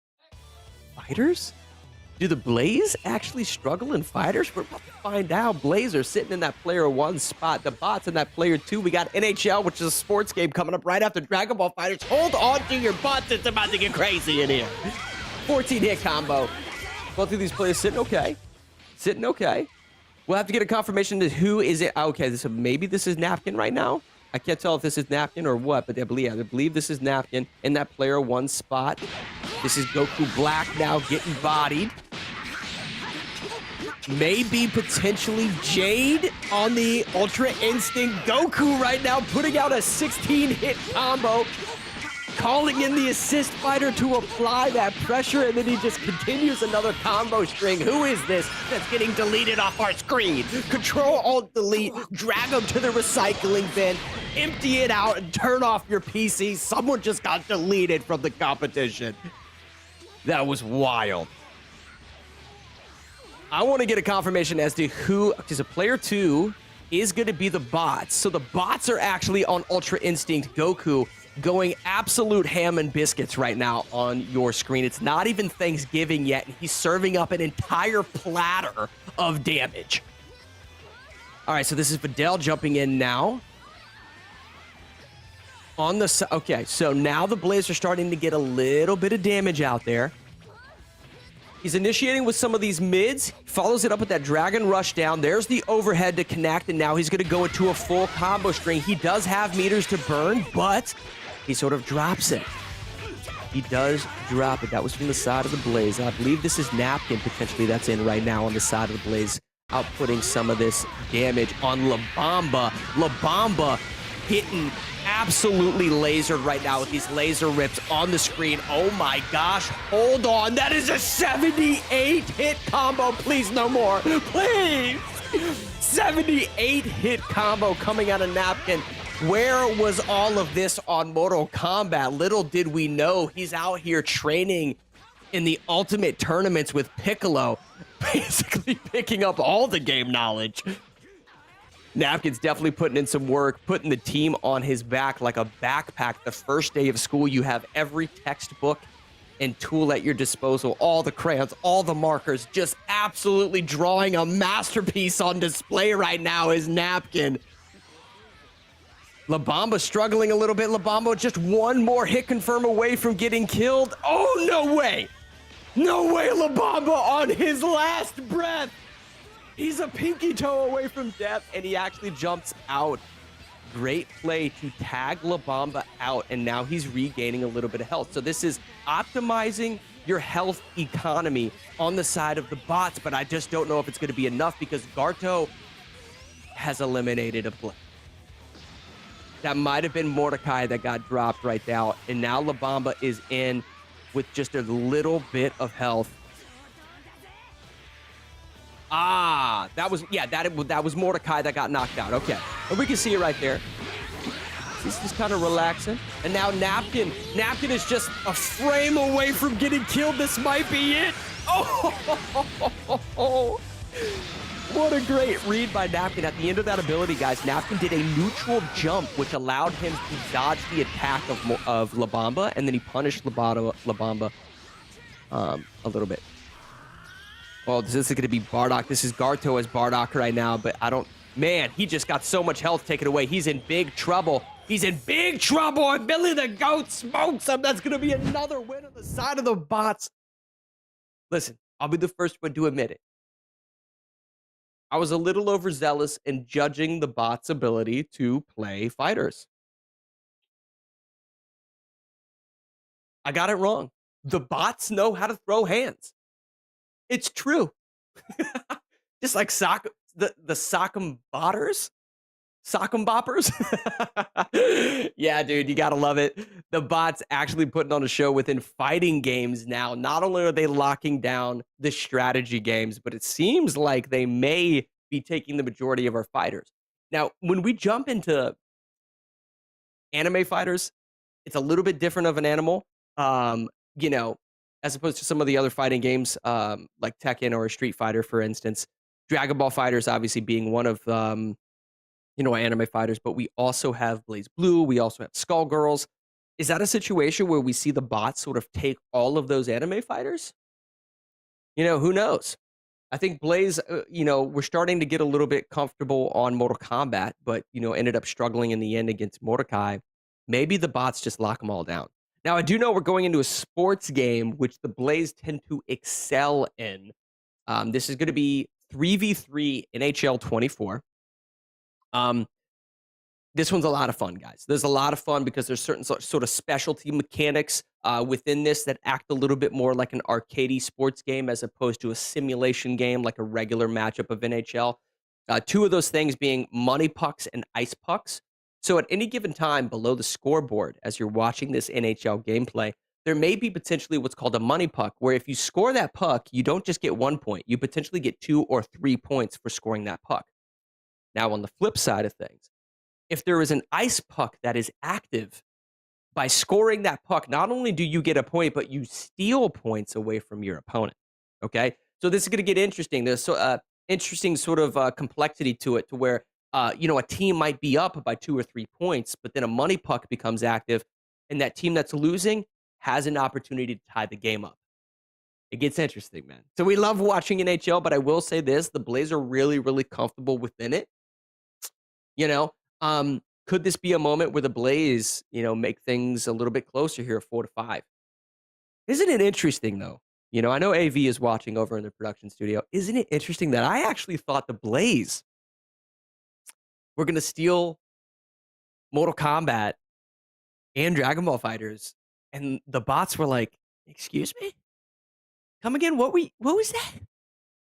fighters? Do the Blaze actually struggle in fighters? We're about to find out. Blaze are sitting in that player 1 spot. The bots in that player 2. We got NHL, which is a sports game coming up right after Dragon Ball FighterZ. Hold on to your butts. It's about to get crazy in here. 14-hit combo. Both of these players sitting okay. Sitting okay. We'll have to get a confirmation to who is it. Okay, so maybe this is Napkin right now. I can't tell if this is Napkin or what, but I believe this is Napkin in that player 1 spot. This is Goku Black now getting bodied. Maybe potentially Jade on the Ultra Instinct. Goku right now putting out a 16-hit combo, calling in the assist fighter to apply that pressure, and then he just continues another combo string. Who is this that's getting deleted off our screen? Control-Alt-Delete, drag him to the recycling bin, empty it out, and turn off your PC. Someone just got deleted from the competition. That was wild. I want to get a confirmation as to who, because a player 2 is going to be the bots. So the bots are actually on Ultra Instinct Goku, going absolute ham and biscuits right now on your screen. It's not even Thanksgiving yet, and he's serving up an entire platter of damage. All right, so this is Videl jumping in now. On the okay, so now the Blaze are starting to get a little bit of damage out there. He's initiating with some of these mids, follows it up with that Dragon Rush down. There's the overhead to connect, and now he's going to go into a full combo string. He does have meters to burn, but he sort of drops it. He does drop it. That was from the side of the Blaze. I believe this is Napkin, potentially, that's in right now on the side of the Blaze, outputting some of this damage on La Bamba. La Bamba hitting absolutely lasered right now with these laser rips on the screen. Oh my gosh, hold on. That is a 78-hit combo. Please, no more. Please. 78-hit combo coming out of Napkin. Where was all of this on Mortal Kombat? Little did we know he's out here training in the ultimate tournaments with Piccolo, basically picking up all the game knowledge. Napkin's definitely putting in some work, putting the team on his back like a backpack. The first day of school, you have every textbook and tool at your disposal, all the crayons, all the markers, just absolutely drawing a masterpiece on display right now is Napkin. La Bamba struggling a little bit. La Bamba just one more hit confirm away from getting killed. Oh, no way. No way, La Bamba on his last breath. He's a pinky toe away from death, and he actually jumps out. Great play to tag La Bamba out, and now he's regaining a little bit of health. So this is optimizing your health economy on the side of the bots, but I just don't know if it's going to be enough because Garto has eliminated a play. That might have been Mordecai that got dropped right now, and now La Bamba is in with just a little bit of health. Ah, that was Mordecai that got knocked out. Okay, and we can see it right there. He's just kind of relaxing. And now Napkin is just a frame away from getting killed. This might be it. Oh, what a great read by Napkin. At the end of that ability, guys, Napkin did a neutral jump, which allowed him to dodge the attack of La Bamba, and then he punished La Bamba a little bit. Well, this is going to be Bardock. This is Garto as Bardock right now, but man, he just got so much health taken away. He's in big trouble. He's in big trouble, and Billy the Goat smokes him. That's going to be another win on the side of the bots. Listen, I'll be the first one to admit it. I was a little overzealous in judging the bots' ability to play fighters. I got it wrong. The bots know how to throw hands. It's true. Just like the sock'em botters. Sock'em boppers? Yeah, dude, you gotta love it. The bots actually putting on a show within fighting games now. Not only are they locking down the strategy games, but it seems like they may be taking the majority of our fighters. Now, when we jump into anime fighters, it's a little bit different of an animal. You know, as opposed to some of the other fighting games, like Tekken or Street Fighter, for instance. Dragon Ball Fighters obviously being one of anime fighters, but we also have Blaze Blue, we also have Skullgirls. Is that a situation where we see the bots sort of take all of those anime fighters? Who knows? I think Blaze, we're starting to get a little bit comfortable on Mortal Kombat, but, ended up struggling in the end against Mordecai. Maybe the bots just lock them all down. Now, I do know we're going into a sports game, which the Blaze tend to excel in. This is going to be 3v3 NHL 24. This one's a lot of fun, guys. There's a lot of fun because there's certain sort of specialty mechanics within this that act a little bit more like an arcadey sports game as opposed to a simulation game like a regular matchup of NHL. Two of those things being money pucks and ice pucks. So at any given time below the scoreboard, as you're watching this NHL gameplay, there may be potentially what's called a money puck, where if you score that puck, you don't just get 1 point. You potentially get 2 or 3 points for scoring that puck. Now, on the flip side of things, if there is an ice puck that is active, by scoring that puck, not only do you get a point, but you steal points away from your opponent. Okay? So this is going to get interesting. There's interesting sort of complexity to it, to where a team might be up by 2 or 3 points, but then a money puck becomes active, and that team that's losing has an opportunity to tie the game up. It gets interesting, man. So we love watching NHL, but I will say this, the Blaze are really, really comfortable within it. Could this be a moment where the Blaze, make things a little bit closer here, 4-5? Isn't it interesting, though? I know AV is watching over in the production studio. Isn't it interesting that I actually thought the Blaze were going to steal Mortal Kombat and Dragon Ball Fighters, and the bots were like, "Excuse me? Come again? What was that?"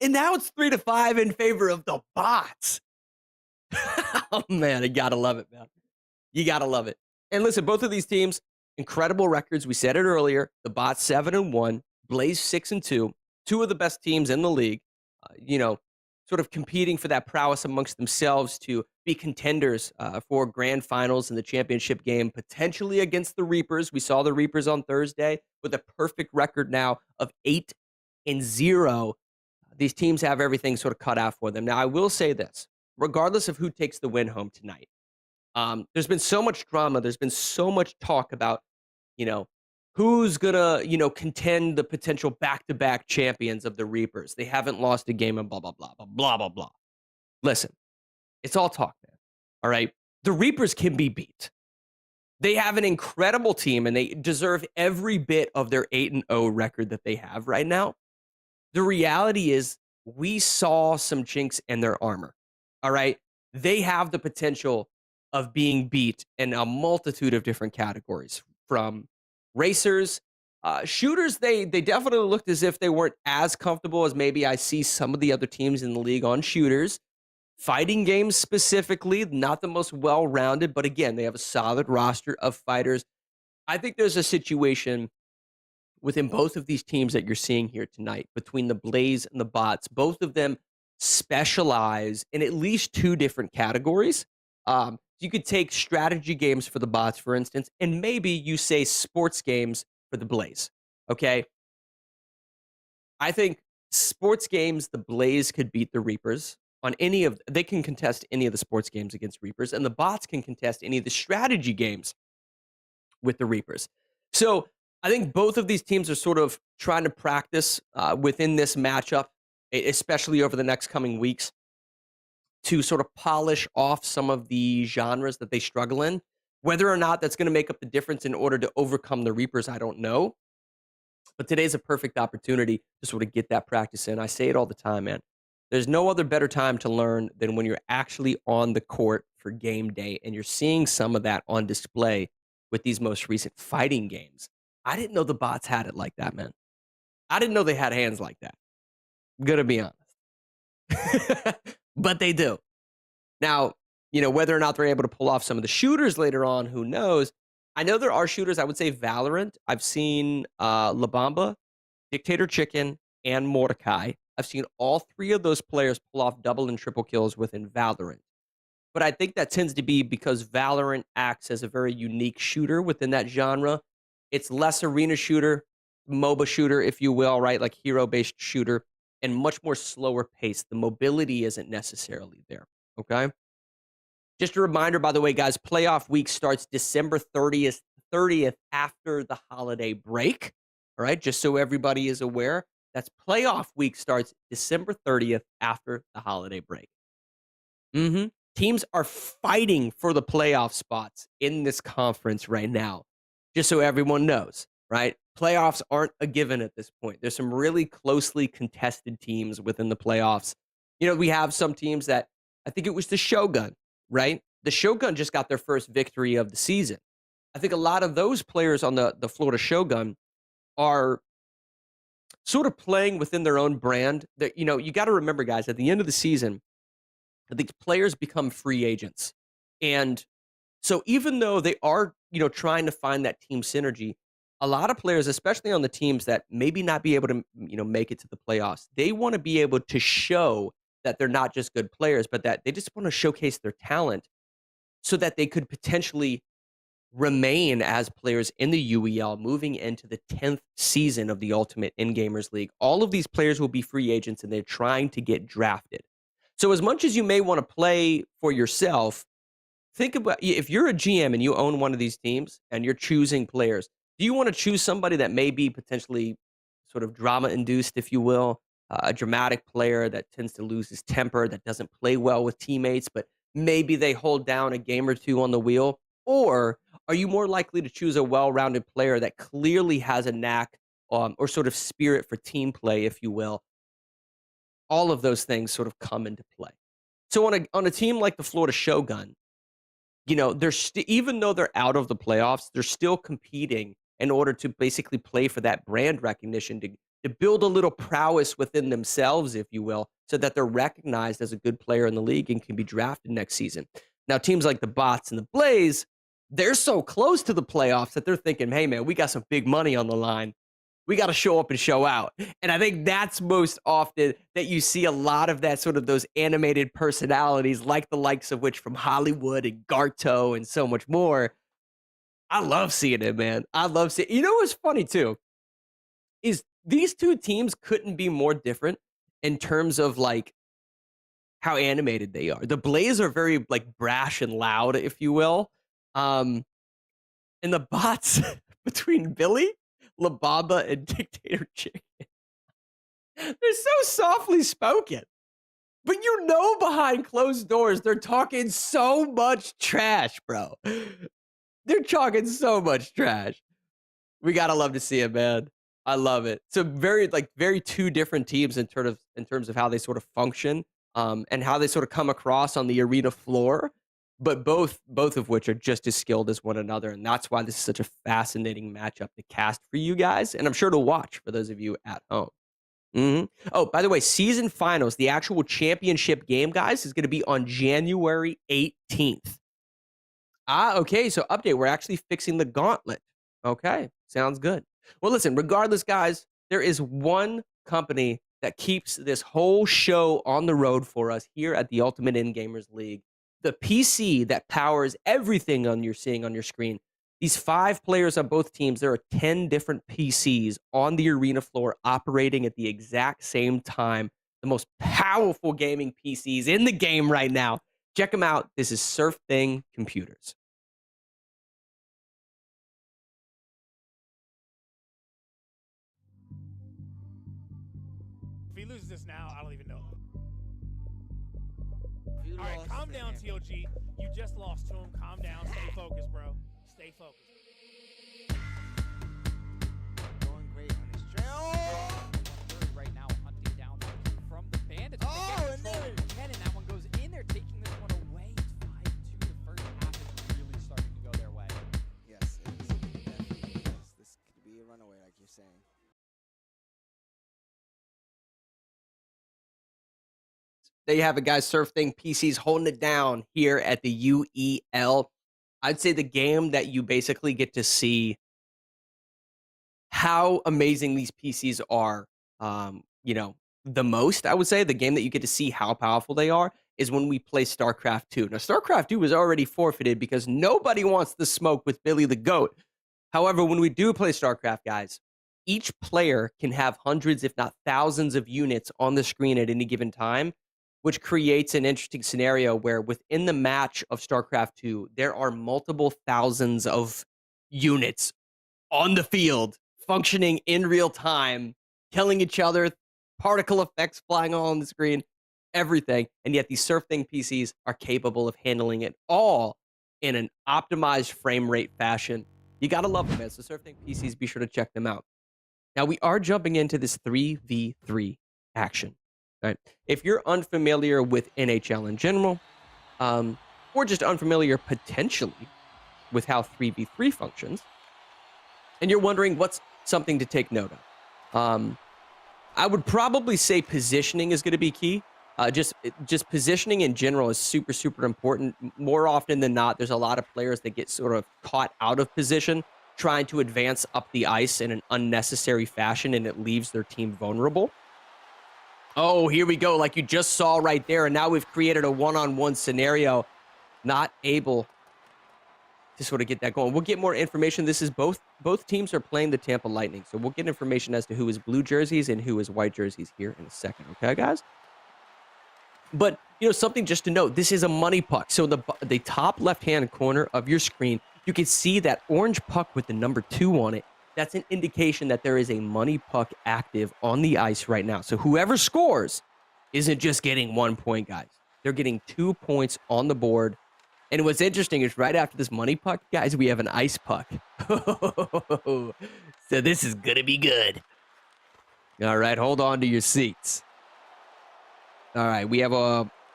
And now it's 3-5 in favor of the bots. Oh, man, you gotta love it, man. You gotta love it. And listen, both of these teams, incredible records. We said it earlier. The bots 7-1, Blaze 6-2, two of the best teams in the league. Sort of competing for that prowess amongst themselves to be contenders for grand finals in the championship game, potentially against the Reapers. We saw the Reapers on Thursday with a perfect record now of 8-0. These teams have everything sort of cut out for them. Now, I will say this. Regardless of who takes the win home tonight, there's been so much drama. There's been so much talk about, who's gonna, contend the potential back-to-back champions of the Reapers. They haven't lost a game and blah, blah, blah, blah, blah, blah, blah. Listen, it's all talk, man. All right? The Reapers can be beat. They have an incredible team, and they deserve every bit of their 8-0 record that they have right now. The reality is we saw some chinks in their armor. All right. They have the potential of being beat in a multitude of different categories, from racers, shooters. They definitely looked as if they weren't as comfortable as maybe I see some of the other teams in the league on shooters. Fighting games specifically, not the most well-rounded, but again, they have a solid roster of fighters. I think there's a situation within both of these teams that you're seeing here tonight, between the Blaze and the bots. Both of them specialize in at least 2 different categories. You could take strategy games for the bots, for instance, and maybe you say sports games for the Blaze. Okay? I think sports games, the Blaze could beat the Reapers on they can contest any of the sports games against Reapers, and the bots can contest any of the strategy games with the Reapers. So I think both of these teams are sort of trying to practice within this matchup, especially over the next coming weeks, to sort of polish off some of the genres that they struggle in. Whether or not that's going to make up the difference in order to overcome the Reapers, I don't know. But today's a perfect opportunity to sort of get that practice in. I say it all the time, man. There's no other better time to learn than when you're actually on the court for game day, and you're seeing some of that on display with these most recent fighting games. I didn't know the bots had it like that, man. I didn't know they had hands like that. I'm gonna be honest. But they do. Now, whether or not they're able to pull off some of the shooters later on, who knows? I know there are shooters. I would say Valorant. I've seen La Bamba, Dictator Chicken, and Mordecai. I've seen all three of those players pull off double and triple kills within Valorant. But I think that tends to be because Valorant acts as a very unique shooter within that genre. It's less arena shooter, MOBA shooter, if you will, right? Like hero-based shooter, and much more slower pace. The mobility isn't necessarily there, okay? Just a reminder, by the way, guys, playoff week starts December 30th after the holiday break, all right? Just so everybody is aware, that's playoff week starts December 30th after the holiday break. Teams are fighting for the playoff spots in this conference right now, just so everyone knows, right? Playoffs aren't a given at this point. There's some really closely contested teams within the playoffs. We have some teams that, I think it was the Shogun, right? The Shogun just got their first victory of the season. I think a lot of those players on the Florida Shogun are sort of playing within their own brand. That, you got to remember, guys, at the end of the season, these players become free agents. And so even though they are, trying to find that team synergy, a lot of players, especially on the teams that maybe not be able to, make it to the playoffs, they want to be able to show that they're not just good players, but that they just want to showcase their talent so that they could potentially remain as players in the UEL moving into the 10th season of the Ultimate In-Gamers League. All of these players will be free agents, and they're trying to get drafted. So as much as you may want to play for yourself, think about, if you're a GM and you own one of these teams and you're choosing players, do you want to choose somebody that may be potentially sort of drama-induced, if you will, a dramatic player that tends to lose his temper, that doesn't play well with teammates, but maybe they hold down a game or two on the wheel? Or are you more likely to choose a well-rounded player that clearly has a knack or sort of spirit for team play, if you will? All of those things sort of come into play. So on a team like the Florida Shogun, they're even though they're out of the playoffs, they're still competing in order to basically play for that brand recognition, to build a little prowess within themselves, if you will, so that they're recognized as a good player in the league and can be drafted next season. Now, teams like the Bots and the Blaze, they're so close to the playoffs that they're thinking, hey, man, we got some big money on the line. We got to show up and show out. And I think that's most often that you see a lot of that, sort of those animated personalities, like the likes of which from Hollywood and Garto and so much more. I love seeing it, man. I love seeing it. You know what's funny, too, is these two teams couldn't be more different in terms of, like, how animated they are. The Blaze are very, like, brash and loud, if you will. And the Bots between Billy, La Bamba, and Dictator Chicken, they're so softly spoken. But behind closed doors, they're talking so much trash, bro. They're talking so much trash. We gotta love to see it, man. I love it. So very two different teams in terms of how they sort of function, and how they sort of come across on the arena floor, but both of which are just as skilled as one another, and that's why this is such a fascinating matchup to cast for you guys, and I'm sure to watch for those of you at home. Oh, by the way, season finals, the actual championship game, guys, is going to be on January 18th. Okay, so update, we're actually fixing the gauntlet. Okay, sounds good. Well, listen, regardless, guys, there is one company that keeps this whole show on the road for us here at the Ultimate In-Gamers League. The PC that powers everything you're seeing on your screen. These 5 players on both teams, there are 10 different PCs on the arena floor operating at the exact same time. The most powerful gaming PCs in the game right now. Check them out. This is SurfThing Computers. If he loses this now, I don't even know. All right, calm down, TOG. You just lost to him. Calm down. Stay focused, bro. Stay focused. Going great on his trail. Right now, hunting down from the bandits. Oh, and there. And that one goes in there, taking this one away. 5-2. The first half is really starting to go their way. Yes, it definitely is. This could be a runaway, like you're saying. There you have it, guys. SurfThing PCs holding it down here at the UEL. I'd say the game that you basically get to see how amazing these PCs are, the most, I would say, the game that you get to see how powerful they are is when we play StarCraft 2. Now, StarCraft 2 was already forfeited because nobody wants to smoke with Billy the Goat. However, when we do play StarCraft, guys, each player can have hundreds, if not thousands, of units on the screen at any given time, which creates an interesting scenario where within the match of StarCraft 2, there are multiple thousands of units on the field functioning in real time, killing each other, particle effects flying all on the screen, everything. And yet these SurfThing PCs are capable of handling it all in an optimized frame rate fashion. You got to love them, man. So SurfThing PCs, be sure to check them out. Now, we are jumping into this 3v3 action. Right? If you're unfamiliar with NHL in general, or just unfamiliar potentially with how 3v3 functions, and you're wondering what's something to take note of, I would probably say positioning is going to be key. Just positioning in general is super, super important. More often than not, there's a lot of players that get sort of caught out of position trying to advance up the ice in an unnecessary fashion, and it leaves their team vulnerable. Oh, here we go, like you just saw right there, and now we've created a one-on-one scenario. Not able to sort of get that going. We'll get more information. This is both teams are playing the Tampa Lightning, so we'll get information as to who is blue jerseys and who is white jerseys here in a second, okay, guys? But, something just to note, this is a money puck. So the top left-hand corner of your screen, you can see that orange puck with the number 2 on it. That's an indication that there is a money puck active on the ice right now. So whoever scores isn't just getting 1 point, guys. They're getting 2 points on the board. And what's interesting is right after this money puck, guys, we have an ice puck. So this is going to be good. All right, hold on to your seats. All right, we have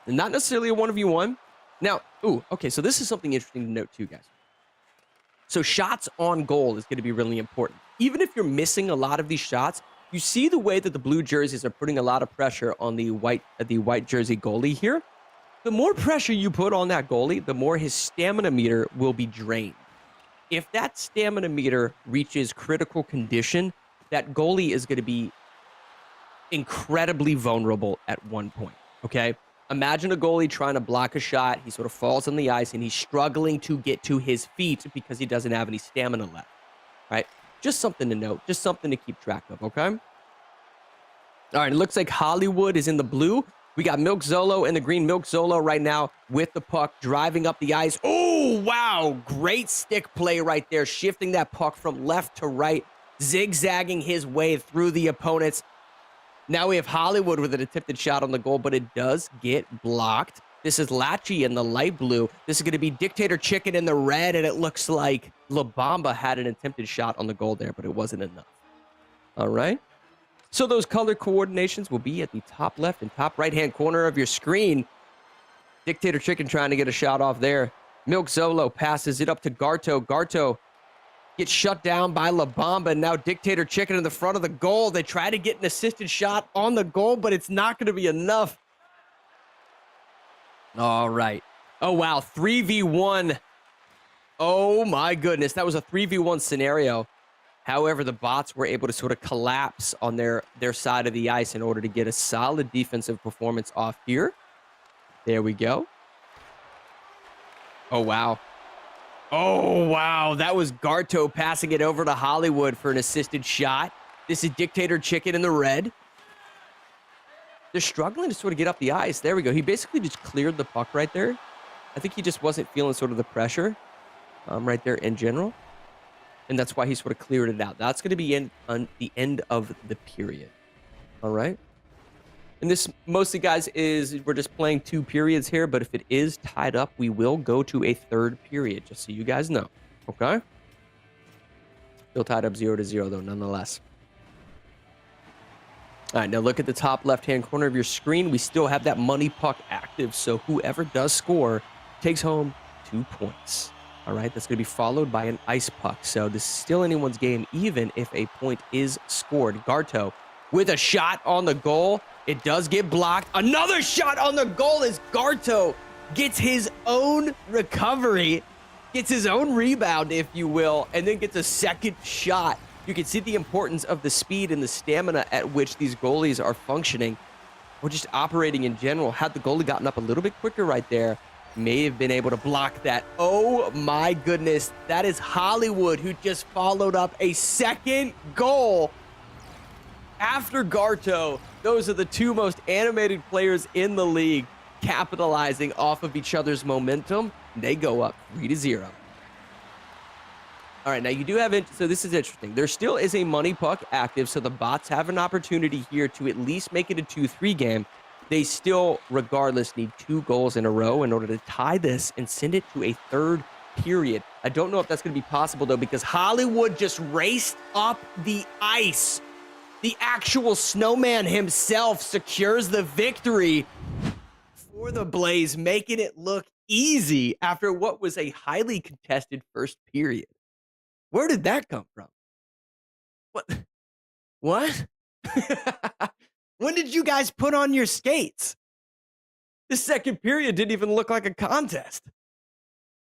not necessarily a 1v1. Now, okay, so this is something interesting to note too, guys. So shots on goal is going to be really important. Even if you're missing a lot of these shots, you see the way that the blue jerseys are putting a lot of pressure on the white jersey goalie here. The more pressure you put on that goalie, the more his stamina meter will be drained. If that stamina meter reaches critical condition, that goalie is going to be incredibly vulnerable at one point, okay? Imagine a goalie trying to block a shot. He sort of falls on the ice, and he's struggling to get to his feet because he doesn't have any stamina left, right? Just something to note. Just something to keep track of, okay? All right, it looks like Hollywood is in the blue. We got Milk Zolo in the green. Milk Zolo right now with the puck, driving up the ice. Oh, wow. Great stick play right there, shifting that puck from left to right, zigzagging his way through the opponents. Now we have Hollywood with an attempted shot on the goal, but it does get blocked. This is Lachie in the light blue. This is going to be Dictator Chicken in the red, and it looks like La Bamba had an attempted shot on the goal there, but it wasn't enough. All right. So those color coordinations will be at the top left and top right-hand corner of your screen. Dictator Chicken trying to get a shot off there. Milk Zolo passes it up to Garto. Garto gets shut down by La Bamba. Now Dictator Chicken in the front of the goal. They try to get an assisted shot on the goal, but it's not going to be enough. All right. Oh, wow. 3v1. Oh, my goodness. That was a 3v1 scenario. However, the bots were able to sort of collapse on their side of the ice in order to get a solid defensive performance off here. There we go. Oh, wow. Oh, wow. That was Garto passing it over to Hollywood for an assisted shot. This is Dictator Chicken in the red. They're struggling to sort of get up the ice. There we go. He basically just cleared the puck right there. I think he just wasn't feeling sort of the pressure right there in general. And that's why he sort of cleared it out. That's going to be on the end of the period. All right. And this mostly, guys, we're just playing 2 periods here. But if it is tied up, we will go to a 3rd period, just so you guys know. Okay. Still tied up 0-0, though, nonetheless. All right, now look at the top left-hand corner of your screen. We still have that money puck active, so whoever does score takes home 2 points. All right, that's going to be followed by an ice puck. So this is still anyone's game, even if a point is scored. Garto with a shot on the goal. It does get blocked. Another shot on the goal as Garto gets his own recovery, gets his own rebound, if you will, and then gets a second shot. You can see the importance of the speed and the stamina at which these goalies are functioning, or just operating in general. Had the goalie gotten up a little bit quicker right there, may have been able to block that. Oh my goodness, that is Hollywood, who just followed up a second goal after Garto. Those are the two most animated players in the league, capitalizing off of each other's momentum. They go up 3-0. All right, now you do have it. So this is interesting. There still is a money puck active, so the bots have an opportunity here to at least make it a 2-3 game. They still, regardless, need 2 goals in a row in order to tie this and send it to a third period. I don't know if that's going to be possible, though, because Hollywood just raced up the ice. The actual snowman himself secures the victory for the Blaze, making it look easy after what was a highly contested first period. Where did that come from? What? When did you guys put on your skates? The second period didn't even look like a contest.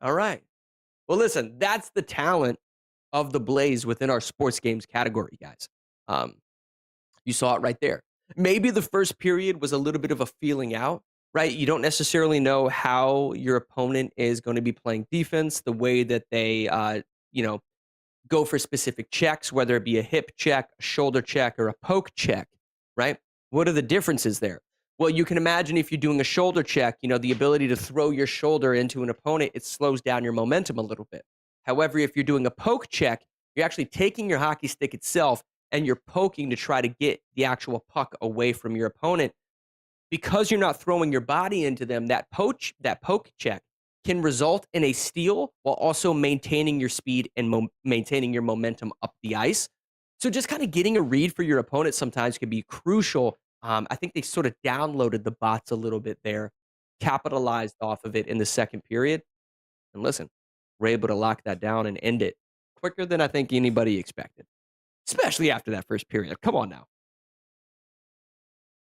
All right. Well, listen, that's the talent of the Blaze within our sports games category, guys. You saw it right there. Maybe the first period was a little bit of a feeling out, right? You don't necessarily know how your opponent is going to be playing defense, the way that they, go for specific checks, whether it be a hip check, a shoulder check, or a poke check, right? What are the differences there? Well, you can imagine if you're doing a shoulder check, the ability to throw your shoulder into an opponent, it slows down your momentum a little bit. However, if you're doing a poke check, you're actually taking your hockey stick itself and you're poking to try to get the actual puck away from your opponent. Because you're not throwing your body into them, that poke check can result in a steal while also maintaining your speed and maintaining your momentum up the ice. So just kind of getting a read for your opponent sometimes can be crucial. I think they sort of downloaded the bots a little bit there, capitalized off of it in the second period. And listen, we're able to lock that down and end it quicker than I think anybody expected, especially after that first period. Come on now.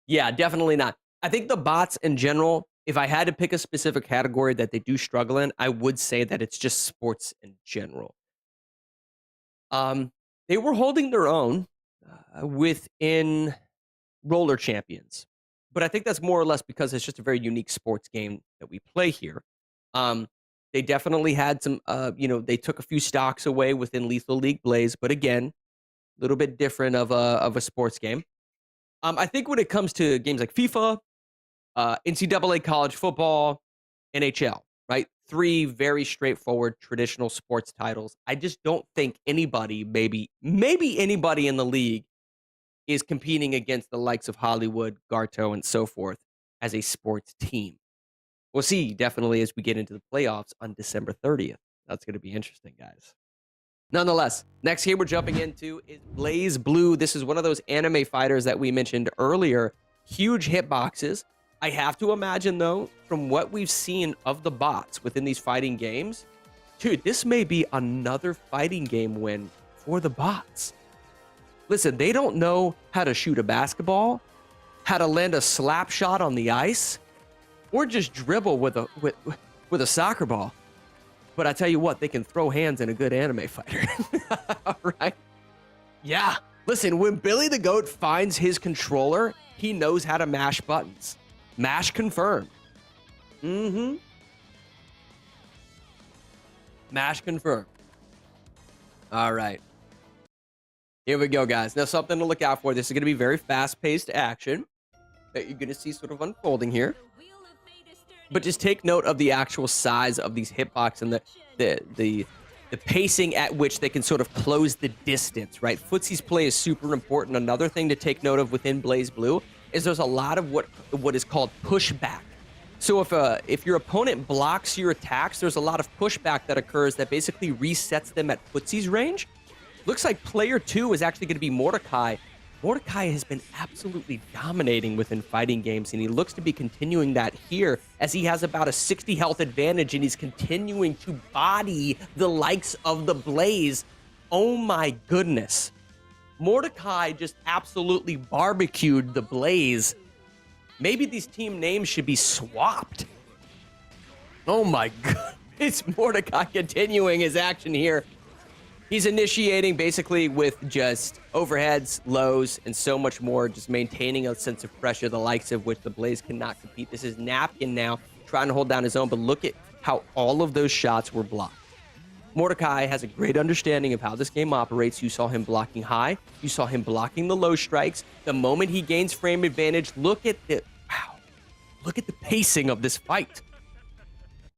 Yeah, definitely not. I think the bots in general, if I had to pick a specific category that they do struggle in, I would say that it's just sports in general. They were holding their own within Roller Champions, but I think that's more or less because it's just a very unique sports game that we play here. They definitely had some, they took a few stocks away within Lethal League Blaze, but again, a little bit different of a sports game. I think when it comes to games like FIFA, NCAA college football, NHL, right? 3 very straightforward traditional sports titles. I just don't think anybody, maybe anybody in the league is competing against the likes of Hollywood, Garto, and so forth as a sports team. We'll see definitely as we get into the playoffs on December 30th. That's going to be interesting, guys. Nonetheless, next game we're jumping into is Blaze Blue. This is one of those anime fighters that we mentioned earlier. Huge hitboxes. I have to imagine, though, from what we've seen of the bots within these fighting games, dude, this may be another fighting game win for the bots. Listen, they don't know how to shoot a basketball, how to land a slap shot on the ice, or just dribble with a soccer ball. But I tell you what, they can throw hands in a good anime fighter. All right? Yeah. Listen, when Billy the Goat finds his controller, he knows how to mash buttons. Mash confirmed. Mash confirmed. All right. Here we go, guys. Now, something to look out for. This is going to be very fast-paced action that you're going to see sort of unfolding here. But just take note of the actual size of these hitbox and the pacing at which they can sort of close the distance, right? Footsie's play is super important. Another thing to take note of within Blaze Blue is there's a lot of what is called pushback. So if your opponent blocks your attacks, there's a lot of pushback that occurs that basically resets them at Footsie's range. Looks like player 2 is actually going to be Mordecai Mordecai has been absolutely dominating within fighting games, and he looks to be continuing that here as he has about a 60 health advantage, and he's continuing to body the likes of the Blaze. Oh my goodness. Mordecai just absolutely barbecued the Blaze. Maybe these team names should be swapped. Oh my god. It's Mordecai continuing his action here. He's initiating basically with just overheads, lows, and so much more, just maintaining a sense of pressure, the likes of which the Blaze cannot compete. This is Napkin now trying to hold down his own, but look at how all of those shots were blocked. Mordecai has a great understanding of how this game operates. You saw him blocking high. You saw him blocking the low strikes. The moment he gains frame advantage, look at the pacing of this fight.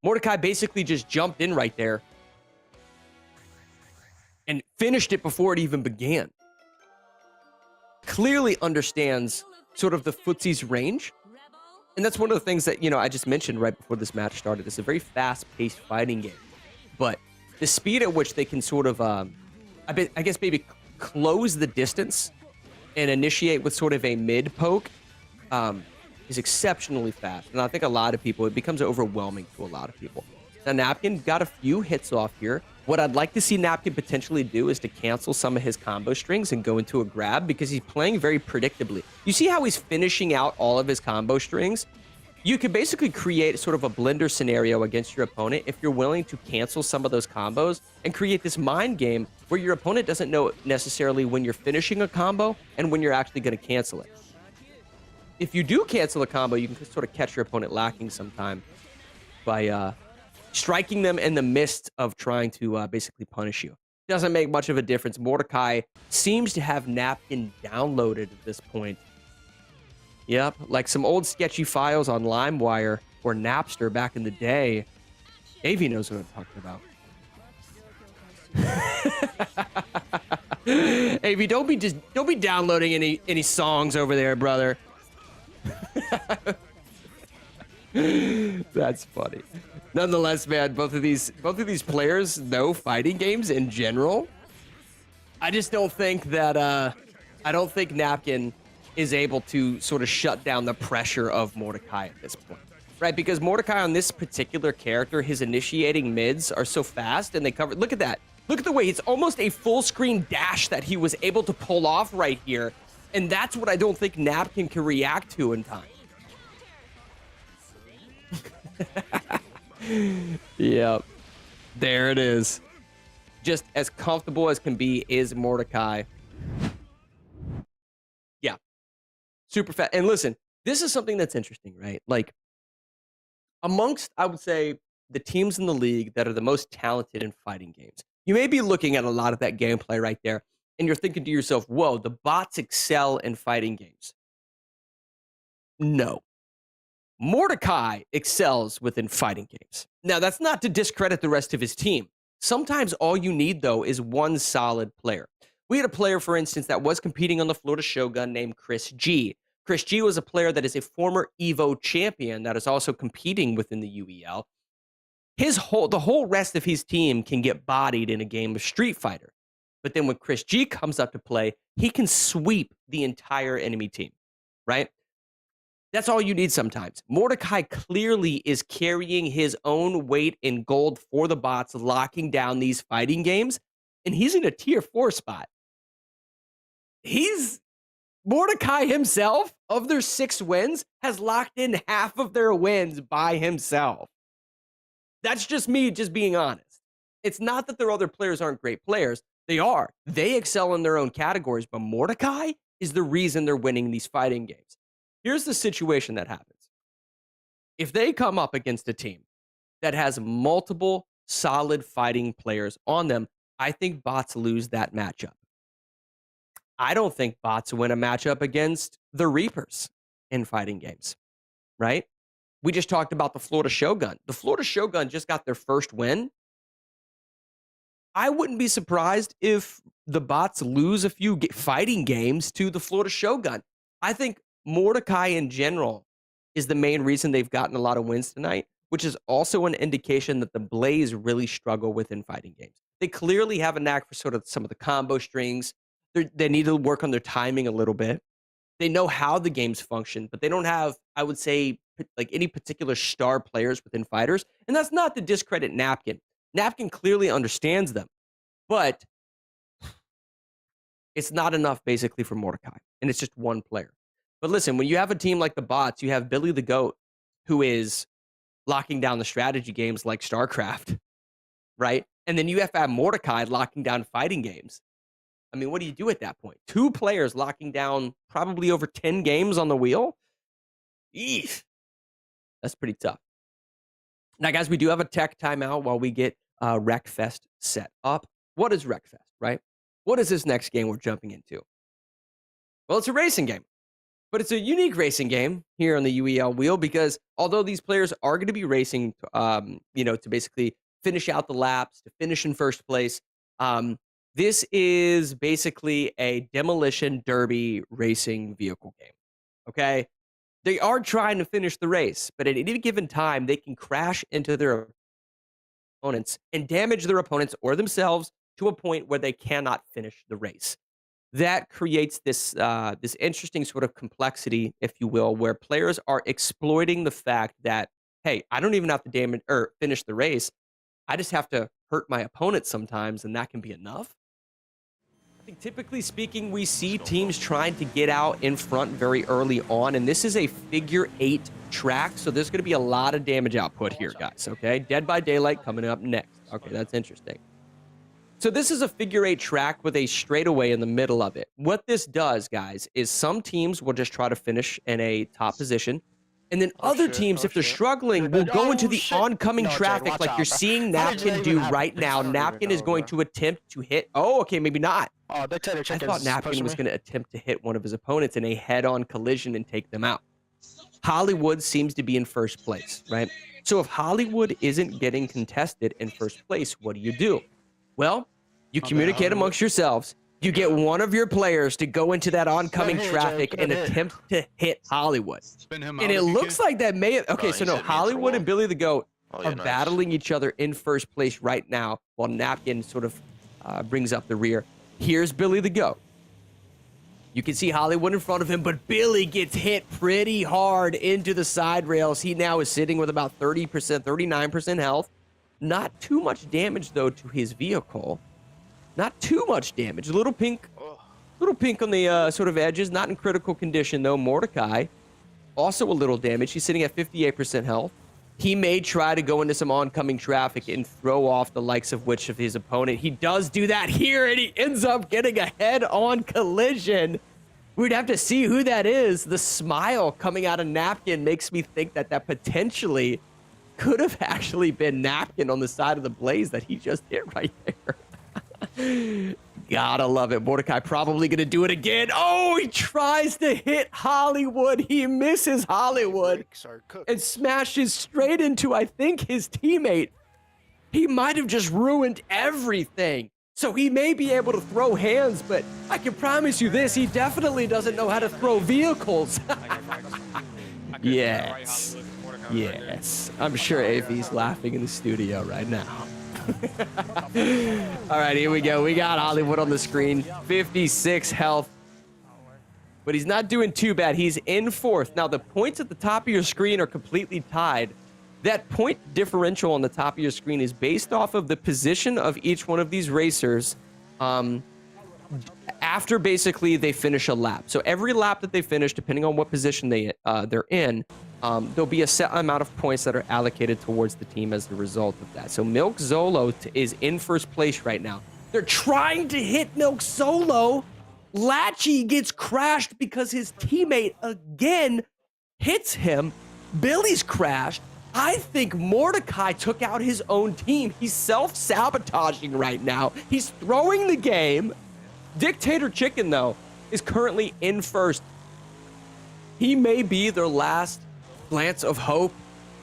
Mordecai basically just jumped in right there and finished it before it even began. Clearly understands sort of the footsie's range. And that's one of the things that, I just mentioned right before this match started. It's a very fast-paced fighting game. But the speed at which they can sort of, I guess maybe close the distance and initiate with sort of a mid-poke is exceptionally fast. And I think a lot of people, it becomes overwhelming to a lot of people. Now, Napkin got a few hits off here. What I'd like to see Napkin potentially do is to cancel some of his combo strings and go into a grab because he's playing very predictably. You see how he's finishing out all of his combo strings? You could basically create sort of a blender scenario against your opponent if you're willing to cancel some of those combos and create this mind game where your opponent doesn't know necessarily when you're finishing a combo and when you're actually going to cancel it. If you do cancel a combo, you can sort of catch your opponent lacking sometime by striking them in the midst of trying to basically punish you. Doesn't make much of a difference. Mordecai seems to have Napkin downloaded at this point. Yep, like some old sketchy files on LimeWire or Napster back in the day. AV knows what I'm talking about. AV, don't be downloading any songs over there, brother. That's funny. Nonetheless, man, both of these players know fighting games in general. I just don't think that I don't think Napkin is able to sort of shut down the pressure of Mordecai at this point. Right? Because Mordecai on this particular character, his initiating mids are so fast and they cover. Look at that. Look at the way it's almost a full screen dash that he was able to pull off right here. And that's what I don't think Napkin can react to in time. Yep. There it is. Just as comfortable as can be is Mordecai. Yeah. Super fast. And listen, this is something that's interesting, right? Like, amongst, I would say, the teams in the league that are the most talented in fighting games, you may be looking at a lot of that gameplay right there, and you're thinking to yourself, whoa, the bots excel in fighting games. No. Mordecai excels within fighting games. Now, that's not to discredit the rest of his team. Sometimes all you need, though, is one solid player. We had a player, for instance, that was competing on the Florida Shogun named Chris G. Chris G was a player that is a former EVO champion that is also competing within the UEL. The whole rest of his team can get bodied in a game of Street Fighter. But then when Chris G comes up to play, he can sweep the entire enemy team, right? That's all you need sometimes. Mordecai clearly is carrying his own weight in gold for the bots, locking down these fighting games, and he's in a tier 4 spot. Mordecai himself, of their 6 wins, has locked in half of their wins by himself. That's just me just being honest. It's not that their other players aren't great players. They are. They excel in their own categories, but Mordecai is the reason they're winning these fighting games. Here's the situation that happens. If they come up against a team that has multiple solid fighting players on them, I think bots lose that matchup. I don't think bots win a matchup against the Reapers in fighting games, right? We just talked about the Florida Shogun. The Florida Shogun just got their first win. I wouldn't be surprised if the bots lose a few fighting games to the Florida Shogun. I think Mordecai in general is the main reason they've gotten a lot of wins tonight, which is also an indication that the Blaze really struggle within fighting games. They clearly have a knack for sort of some of the combo strings, They need to work on their timing a little bit. They know how the games function, but they don't have, I would say, like any particular star players within fighters. And that's not to discredit Napkin. Napkin clearly understands them, but it's not enough basically for Mordecai. And it's just one player. But listen, when you have a team like the Bots, you have Billy the Goat, who is locking down the strategy games like StarCraft, right? And then you have to have Mordecai locking down fighting games. I mean, what do you do at that point? 2 players locking down probably over 10 games on the wheel? Eesh. That's pretty tough. Now, guys, we do have a tech timeout while we get Wreckfest set up. What is Wreckfest, right? What is this next game we're jumping into? Well, it's a racing game. But it's a unique racing game here on the UEL wheel because although these players are going to be racing, to basically finish out the laps, to finish in first place, this is basically a demolition derby racing vehicle game. Okay? They are trying to finish the race, but at any given time, they can crash into their opponents and damage their opponents or themselves to a point where they cannot finish the race. That creates this interesting sort of complexity, if you will, where players are exploiting the fact that, hey, I don't even have to damage or finish the race. I just have to hurt my opponent sometimes, and that can be enough. I think typically speaking, we see teams trying to get out in front very early on, and this is a figure 8 track, so there's going to be a lot of damage output here, guys, okay? Dead by Daylight coming up next. Okay, that's interesting. So this is a figure 8 track with a straightaway in the middle of it. What this does, guys, is some teams will just try to finish in a top position. And then other teams, if they're struggling, will go into the oncoming traffic like you're seeing Napkin do right now. Napkin is going to attempt to hit. Oh, okay, maybe not. I thought Napkin was going to attempt to hit one of his opponents in a head-on collision and take them out. Hollywood seems to be in first place, right? So if Hollywood isn't getting contested in first place, what do? Well, you communicate amongst yourselves. You get one of your players to go into that oncoming traffic and attempt to hit Hollywood. And it looks like that may have... Okay, so no, Hollywood and Billy the Goat are battling each other in first place right now while Napkin sort of brings up the rear. Here's Billy the Goat. You can see Hollywood in front of him, but Billy gets hit pretty hard into the side rails. He now is sitting with about 30%, 39% health. Not too much damage, though, to his vehicle. Not too much damage. A little pink on the sort of edges. Not in critical condition, though. Mordecai, also a little damage. He's sitting at 58% health. He may try to go into some oncoming traffic and throw off the likes of which of his opponent. He does do that here, and he ends up getting a head-on collision. We'd have to see who that is. The smile coming out of Napkin makes me think that that potentially could have actually been Napkin on the side of the blaze that he just hit right there. Gotta love it. Mordecai probably gonna do it again. Oh, he tries to hit Hollywood. He misses Hollywood and smashes straight into, I think, his teammate. He might have just ruined everything. So he may be able to throw hands, but I can promise you this, he definitely doesn't know how to throw vehicles. Yes. Yes. I'm sure AV's laughing in the studio right now. All right, here we go. We got Hollywood on the screen. 56 health. But he's not doing too bad. He's in fourth. Now, the points at the top of your screen are completely tied. That point differential on the top of your screen is based off of the position of each one of these racers after basically they finish a lap. So every lap that they finish, depending on what position they're in, there'll be a set amount of points that are allocated towards the team as a result of that. So Milk Zolo is in first place right now. They're trying to hit Milk Zolo. Latchy gets crashed because his teammate again hits him. Billy's crashed. I think Mordecai took out his own team. He's self-sabotaging right now. He's throwing the game. Dictator Chicken, though, is currently in first. He may be their last glance of hope.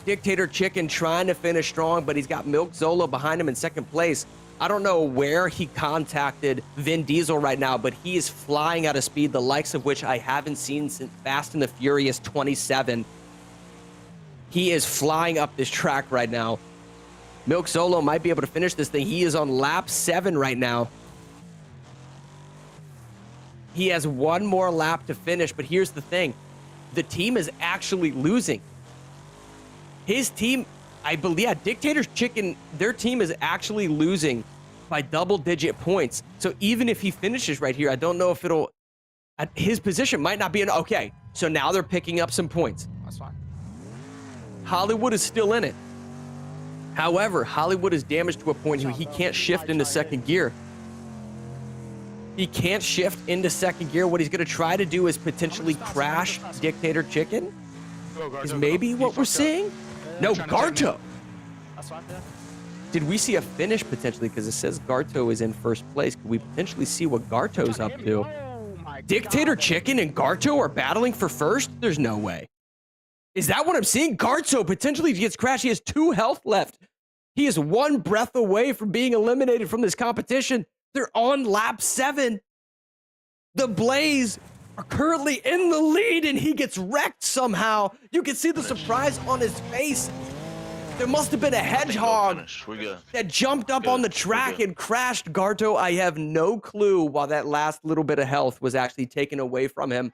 Dictator Chicken trying to finish strong, but he's got Milk Zolo behind him in second place. I don't know where he contacted Vin Diesel right now, but he is flying at a speed the likes of which I haven't seen since Fast and the Furious 27. He is flying up this track right now. Milk Zolo might be able to finish this thing. He is on lap 7 right now. He has one more lap to finish, but here's the thing. The team is actually losing. His team, I believe, yeah, Dictator's Chicken, their team is actually losing by double-digit points. So even if he finishes right here, I don't know if it'll... His position might not be an... Okay, so now they're picking up some points. That's fine. Hollywood is still in it. However, Hollywood is damaged to a point where he can't shift into second gear. He can't shift into second gear. What he's going to try to do is potentially crash Dictator Chicken. Is maybe what we're seeing? No, Garto. That's fine, yeah. Did we see a finish potentially? Because it says Garto is in first place. Could we potentially see what Garto's up to? Dictator Chicken and Garto are battling for first? There's no way. Is that what I'm seeing? Garto potentially gets crashed. He has 2 health left. He is 1 breath away from being eliminated from this competition. They're on lap 7. The Blaze are currently in the lead, and he gets wrecked somehow. You can see the surprise on his face. There must have been a hedgehog that jumped up on the track and crashed Garto. I have no clue why that last little bit of health was actually taken away from him.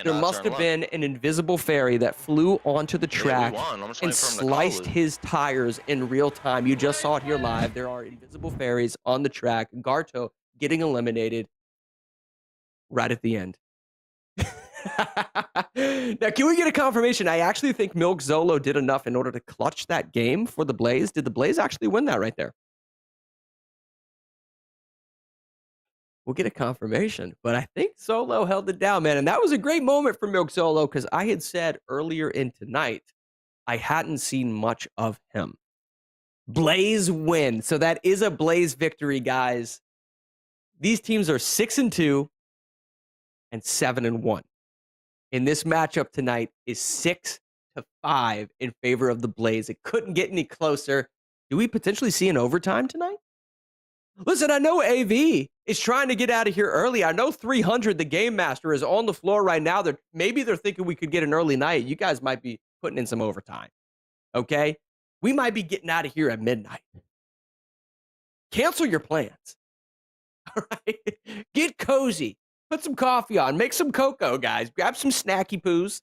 There must have been an invisible fairy that flew onto the track and sliced his tires in real time. You just saw it here live. There are invisible fairies on the track. Garto getting eliminated right at the end. Now, can we get a confirmation? I actually think Milk Zolo did enough in order to clutch that game for the Blaze. Did the Blaze actually win that right there? We'll get a confirmation, but I think Solo held it down, man. And that was a great moment for Milk Solo because I had said earlier in tonight I hadn't seen much of him. Blaze win. So that is a Blaze victory, guys. These teams are 6-2 and 7-1. And this matchup tonight is 6-5 in favor of the Blaze. It couldn't get any closer. Do we potentially see an overtime tonight? Listen, I know AV is trying to get out of here early. I know 300, the Game Master, is on the floor right now. Maybe they're thinking we could get an early night. You guys might be putting in some overtime, okay? We might be getting out of here at midnight. Cancel your plans, all right? Get cozy. Put some coffee on. Make some cocoa, guys. Grab some snacky poos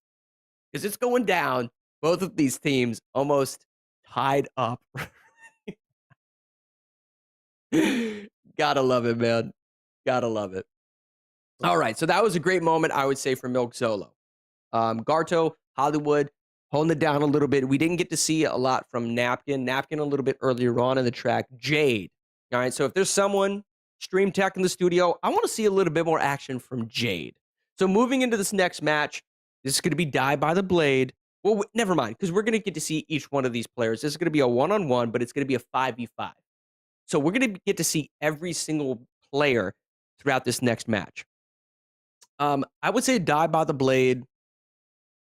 because it's going down. Both of these teams almost tied up. Gotta love it, man. Gotta love it. All right, so that was a great moment, I would say, for Milk Solo. Garto, Hollywood, holding it down a little bit. We didn't get to see a lot from Napkin. Napkin a little bit earlier on in the track. Jade. All right, so if there's someone, Stream Tech in the studio, I want to see a little bit more action from Jade. So moving into this next match, this is going to be Die by the Blade. Well, never mind, because we're going to get to see each one of these players. This is going to be a one-on-one, but it's going to be a 5v5. So we're going to get to see every single player throughout this next match. I would say Die by the Blade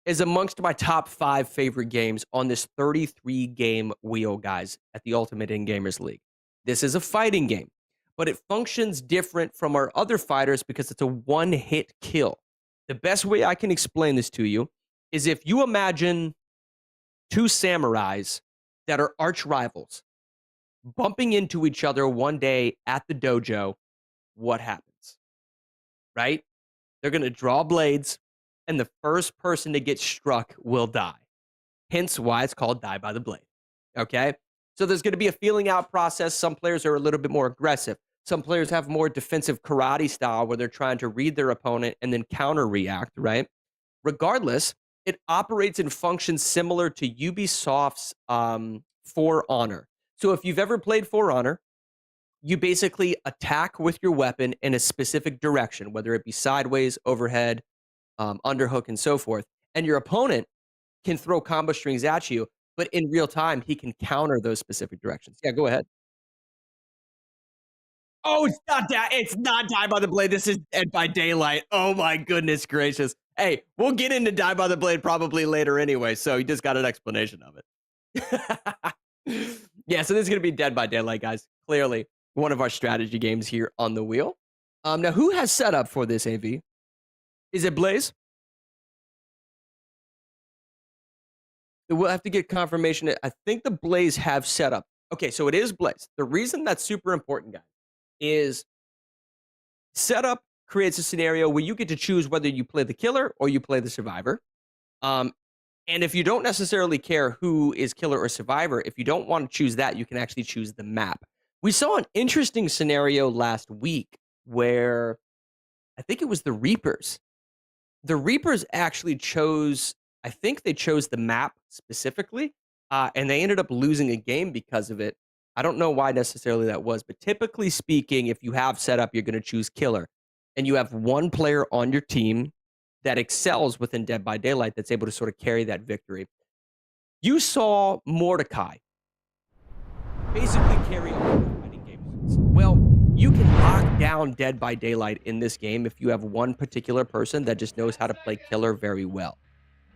is amongst my top 5 favorite games on this 33-game wheel, guys, at the Ultimate In Gamers League. This is a fighting game, but it functions different from our other fighters because it's a one-hit kill. The best way I can explain this to you is if you imagine 2 samurais that are arch rivals bumping into each other one day at the dojo, what happens? Right? They're going to draw blades, and the first person to get struck will die. Hence why it's called Die by the Blade. Okay? So there's going to be a feeling out process. Some players are a little bit more aggressive. Some players have more defensive karate style where they're trying to read their opponent and then counter-react, right? Regardless, it operates and functions similar to Ubisoft's For Honor. So if you've ever played For Honor, you basically attack with your weapon in a specific direction, whether it be sideways, overhead, underhook, and so forth. And your opponent can throw combo strings at you, but in real time, he can counter those specific directions. Yeah, go ahead. Oh, it's not Die by the Blade. This is Dead by Daylight. Oh my goodness gracious. Hey, we'll get into Die by the Blade probably later anyway, so you just got an explanation of it. Yeah, so this is going to be Dead by Daylight, guys. Clearly, one of our strategy games here on the wheel. Now, who has setup for this, AV? Is it Blaze? We'll have to get confirmation. I think the Blaze have setup. Okay, so it is Blaze. The reason that's super important, guys, is setup creates a scenario where you get to choose whether you play the killer or you play the survivor. And if you don't necessarily care who is killer or survivor, if you don't want to choose that, you can actually choose the map. We saw an interesting scenario last week where I think it was the Reapers. The Reapers actually chose, I think they chose the map specifically, and they ended up losing a game because of it. I don't know why necessarily that was, but typically speaking, if you have set up, you're going to choose killer, and you have one player on your team that excels within Dead by Daylight that's able to sort of carry that victory. You saw Mordecai basically carry all the fighting game modes. Well, you can lock down Dead by Daylight in this game if you have one particular person that just knows how to play killer very well.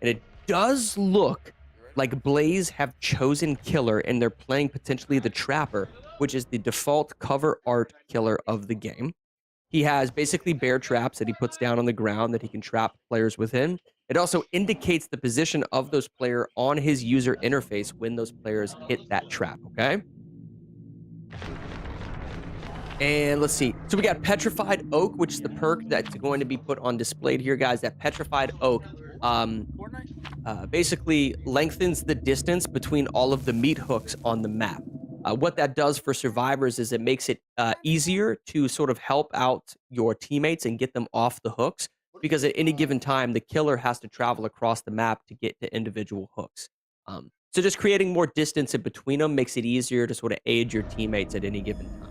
And it does look like Blaze have chosen killer, and they're playing potentially the Trapper, which is the default cover art killer of the game. He has basically bear traps that he puts down on the ground that he can trap players within. It also indicates the position of those players on his user interface when those players hit that trap, okay? And let's see. So we got Petrified Oak, which is the perk that's going to be put on display here, guys. That Petrified Oak basically lengthens the distance between all of the meat hooks on the map. What that does for survivors is it makes it easier to sort of help out your teammates and get them off the hooks, because at any given time, the killer has to travel across the map to get to individual hooks. So just creating more distance in between them makes it easier to sort of aid your teammates at any given time.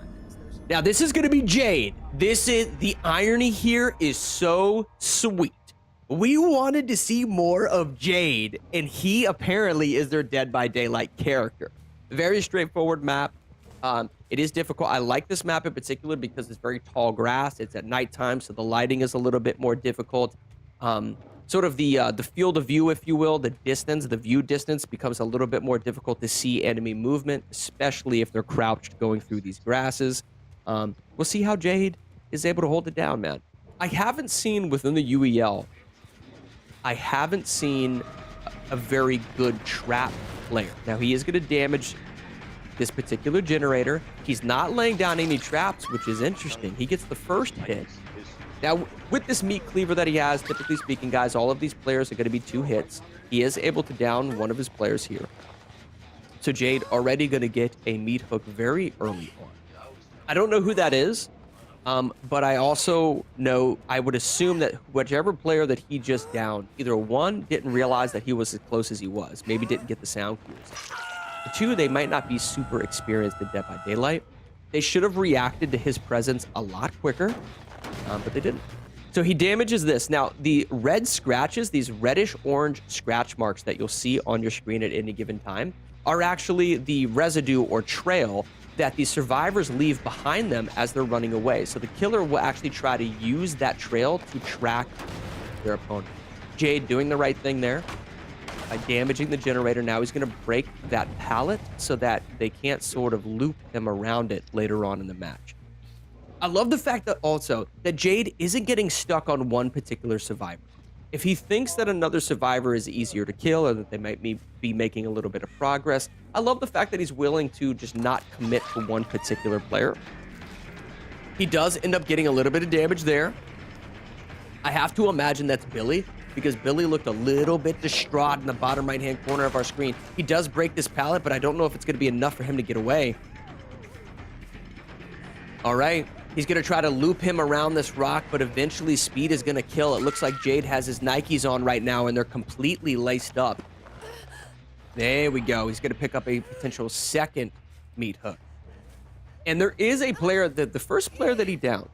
Now, this is going to be Jade. The irony here is so sweet. We wanted to see more of Jade, and he apparently is their Dead by Daylight character. Very straightforward map. It is difficult. I like this map in particular because it's very tall grass. It's at nighttime, so the lighting is a little bit more difficult. Sort of the field of view, if you will, the distance, the view distance becomes a little bit more difficult to see enemy movement, especially if they're crouched going through these grasses. We'll see how Jade is able to hold it down, man. I haven't seen within the UEL, I haven't seen a very good trap player. Now, he is going to damage this particular generator. He's not laying down any traps, which is interesting. He gets the first hit. Now, with this meat cleaver that he has, typically speaking, guys, all of these players are going to be 2 hits. He is able to down one of his players here. So Jade already going to get a meat hook very early on. I don't know who that is, but I also know, I would assume that whichever player that he just downed, either one, didn't realize that he was as close as he was. Maybe didn't get the sound cues. The 2, they might not be super experienced in Dead by Daylight. They should have reacted to his presence a lot quicker, but they didn't. So he damages this. Now, the red scratches, these reddish-orange scratch marks that you'll see on your screen at any given time, are actually the residue or trail that the survivors leave behind them as they're running away. So the killer will actually try to use that trail to track their opponent. Jade doing the right thing there by damaging the generator. Now he's going to break that pallet so that they can't sort of loop him around it later on in the match. I love the fact that also that Jade isn't getting stuck on one particular survivor. If he thinks that another survivor is easier to kill or that they might be making a little bit of progress, I love the fact that he's willing to just not commit to one particular player. He does end up getting a little bit of damage there. I have to imagine that's Billy, because Billy looked a little bit distraught in the bottom right-hand corner of our screen. He does break this pallet, but I don't know if it's going to be enough for him to get away. All right. He's going to try to loop him around this rock, but eventually speed is going to kill. It looks like Jade has his Nikes on right now, and they're completely laced up. There we go. He's going to pick up a potential second meat hook. And there is a player, the first player that he downed.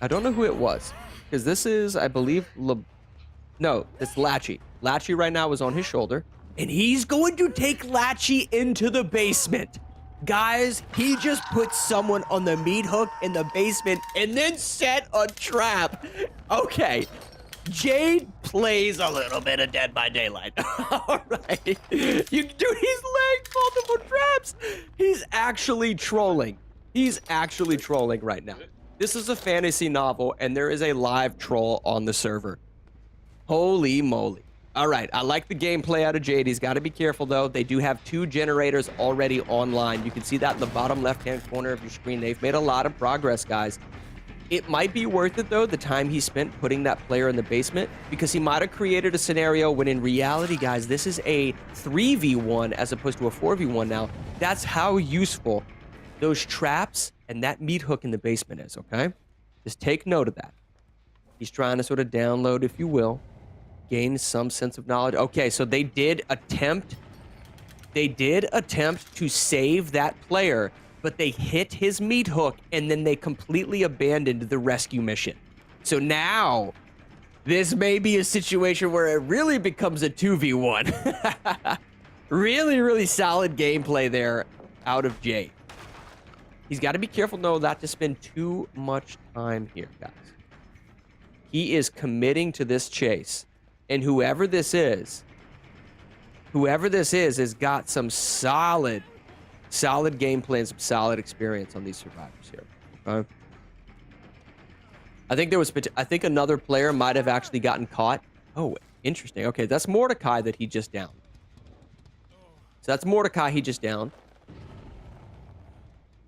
I don't know who it was, because this is, I believe, no, it's Latchy. Latchy right now is on his shoulder, and he's going to take Latchy into the basement. Guys, he just put someone on the meat hook in the basement and then set a trap. Okay, Jade plays a little bit of Dead by Daylight. All right. Dude, he's laying multiple traps. He's actually trolling. He's actually trolling right now. This is a fantasy novel, and there is a live troll on the server. Holy moly. All right, I like the gameplay out of Jade. He's got to be careful, though. They do have 2 generators already online. You can see that in the bottom left-hand corner of your screen. They've made a lot of progress, guys. It might be worth it, though, the time he spent putting that player in the basement, because he might have created a scenario when in reality, guys, this is a 3v1 as opposed to a 4v1 now. That's how useful those traps and that meat hook in the basement is, okay? Just take note of that. He's trying to sort of download, if you will, gain some sense of knowledge. Okay, so they did attempt to save that player, but they hit his meat hook, and then they completely abandoned the rescue mission. So now, this may be a situation where it really becomes a 2v1. Really, really solid gameplay there out of Jade. He's got to be careful, though, not to spend too much time here, guys. He is committing to this chase, and whoever this is has got some solid gameplay and some solid experience on these survivors here. Okay? I think another player might have actually gotten caught. Oh, interesting. Okay, that's Mordecai that he just downed. So that's Mordecai he just downed.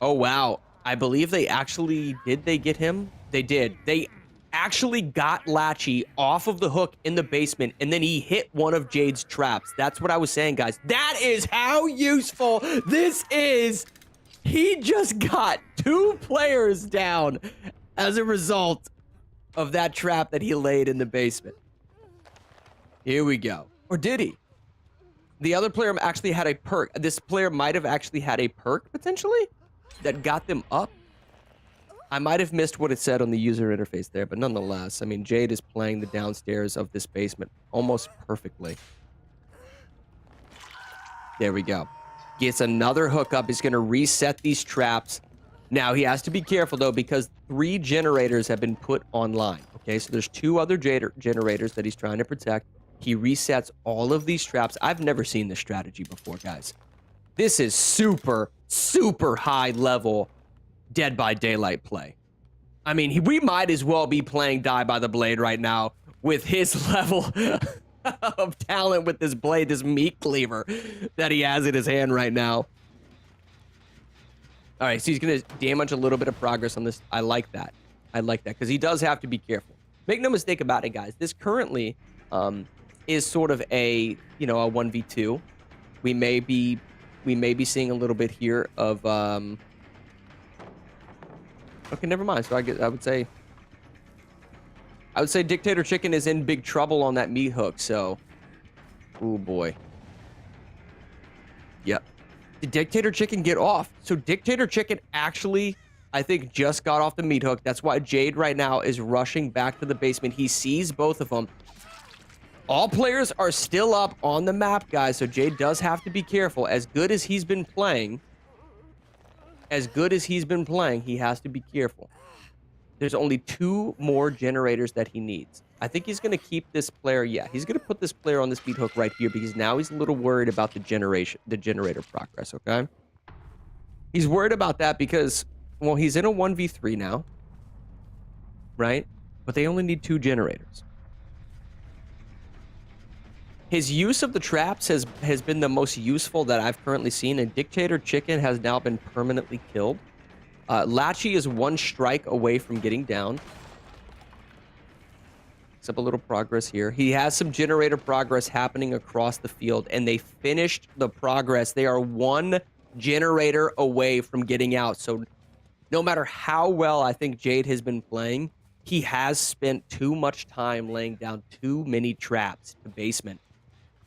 Oh, wow. I believe they actually... Did they get him? They did. They actually got Latchy off of the hook in the basement, and then he hit one of Jade's traps. That's what I was saying, guys. That is how useful this is. He just got 2 players down as a result of that trap that he laid in the basement. Here we go. Or did he? The other player actually had a perk. This player might have actually had a perk, potentially, that got them up. I might have missed what it said on the user interface there, but nonetheless, I mean, Jade is playing the downstairs of this basement almost perfectly. There we go. Gets another hookup. He's going to reset these traps. Now, he has to be careful, though, because 3 generators have been put online. Okay, so there's 2 other generators that he's trying to protect. He resets all of these traps. I've never seen this strategy before, guys. This is super, super high level Dead by Daylight play. I mean, we might as well be playing Die by the Blade right now with his level of talent with this blade, this meat cleaver that he has in his hand right now. All right, so he's going to damage a little bit of progress on this. I like that. I like that because he does have to be careful. Make no mistake about it, guys. This currently is sort of a, a 1v2. We may be seeing a little bit here of okay, never mind. So I would say Dictator Chicken is in big trouble on that meat hook. So, oh boy. Yep. Did Dictator Chicken get off? So Dictator Chicken actually, I think, just got off the meat hook. That's why Jade right now is rushing back to the basement. He sees both of them. All players are still up on the map, guys. So Jade does have to be careful. As good as he's been playing, he has to be careful. There's only 2 more generators that he needs. I think he's going to keep this player. Yeah, he's going to put this player on this meat hook right here because now he's a little worried about the generator progress, okay? He's worried about that because, well, he's in a 1v3 now, right? But they only need 2 generators. His use of the traps has been the most useful that I've currently seen, and Dictator Chicken has now been permanently killed. Latchy is 1 strike away from getting down. Picks up a little progress here. He has some generator progress happening across the field, and they finished the progress. They are 1 generator away from getting out. So no matter how well I think Jade has been playing, he has spent too much time laying down too many traps to basement.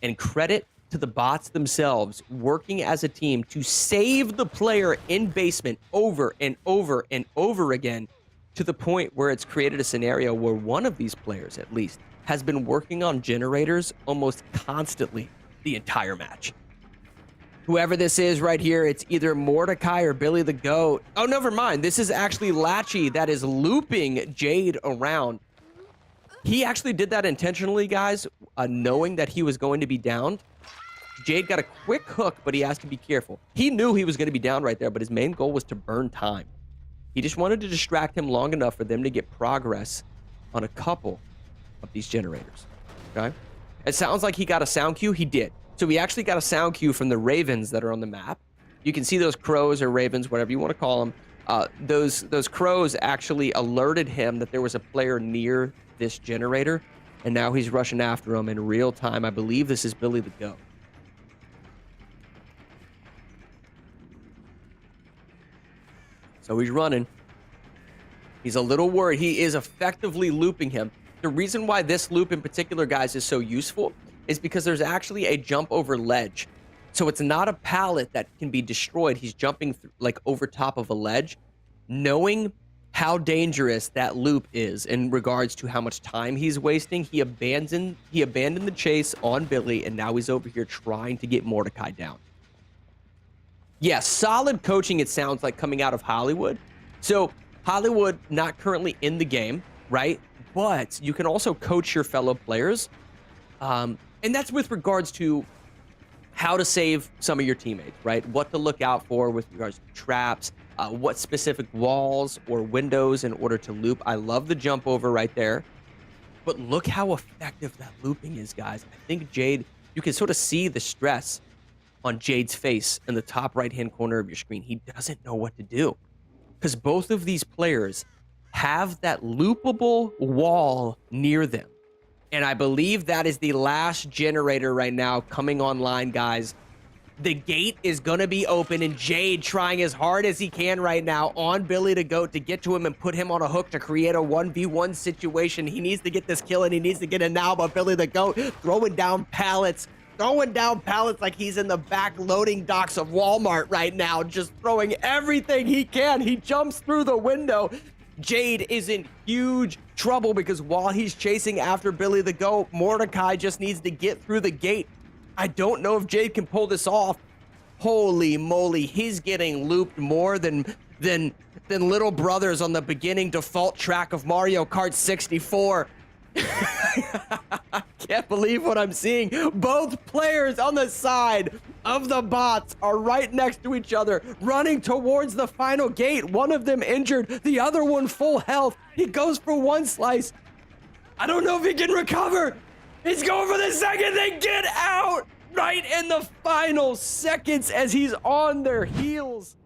And credit to the bots themselves working as a team to save the player in basement over and over and over again, to the point where it's created a scenario where one of these players, at least, has been working on generators almost constantly the entire match. Whoever this is right here, it's either Mordecai or Billy the Goat. Oh, never mind. This is actually Latchy that is looping Jade around. He actually did that intentionally, guys, knowing that he was going to be downed. Jade got a quick hook, but he has to be careful. He knew he was going to be down right there, but his main goal was to burn time. He just wanted to distract him long enough for them to get progress on a couple of these generators, okay? It sounds like he got a sound cue. He did. So we actually got a sound cue from the ravens that are on the map. You can see those crows or ravens, whatever you want to call them. those crows actually alerted him that there was a player near this generator, and now he's rushing after him in real time. I believe this is Billy the Goat. So he's running. He's a little worried. He is effectively looping him. The reason why this loop in particular, guys, is so useful is because there's actually a jump over ledge. So it's not a pallet that can be destroyed. He's jumping like over top of a ledge. Knowing how dangerous that loop is in regards to how much time he's wasting, he abandoned the chase on Billy, and now he's over here trying to get Mordecai down. Yeah, solid coaching, it sounds like, coming out of Hollywood. So Hollywood not currently in the game, right? But you can also coach your fellow players. And that's with regards to how to save some of your teammates, right? What to look out for with regards to traps, what specific walls or windows in order to loop. I love the jump over right there. But look how effective that looping is, guys. I think Jade, you can sort of see the stress on Jade's face in the top right-hand corner of your screen. He doesn't know what to do because both of these players have that loopable wall near them. And I believe that is the last generator right now coming online, guys. The gate is going to be open, and Jade trying as hard as he can right now on Billy the Goat to get to him and put him on a hook to create a 1v1 situation. He needs to get this kill, and he needs to get it now, but Billy the Goat throwing down pallets like he's in the back loading docks of Walmart right now, just throwing everything he can. He jumps through the window. Jade is in huge trouble because while he's chasing after Billy the Goat, Mordecai just needs to get through the gate. I don't know if Jade can pull this off. Holy moly, he's getting looped more than little brothers on the beginning default track of Mario Kart 64. I can't believe what I'm seeing. Both players on the side of the bots are right next to each other, running towards the final gate. One of them injured, the other one full health. He goes for one slice. I don't know if he can recover. He's going for the second. They get out right in the final seconds as he's on their heels.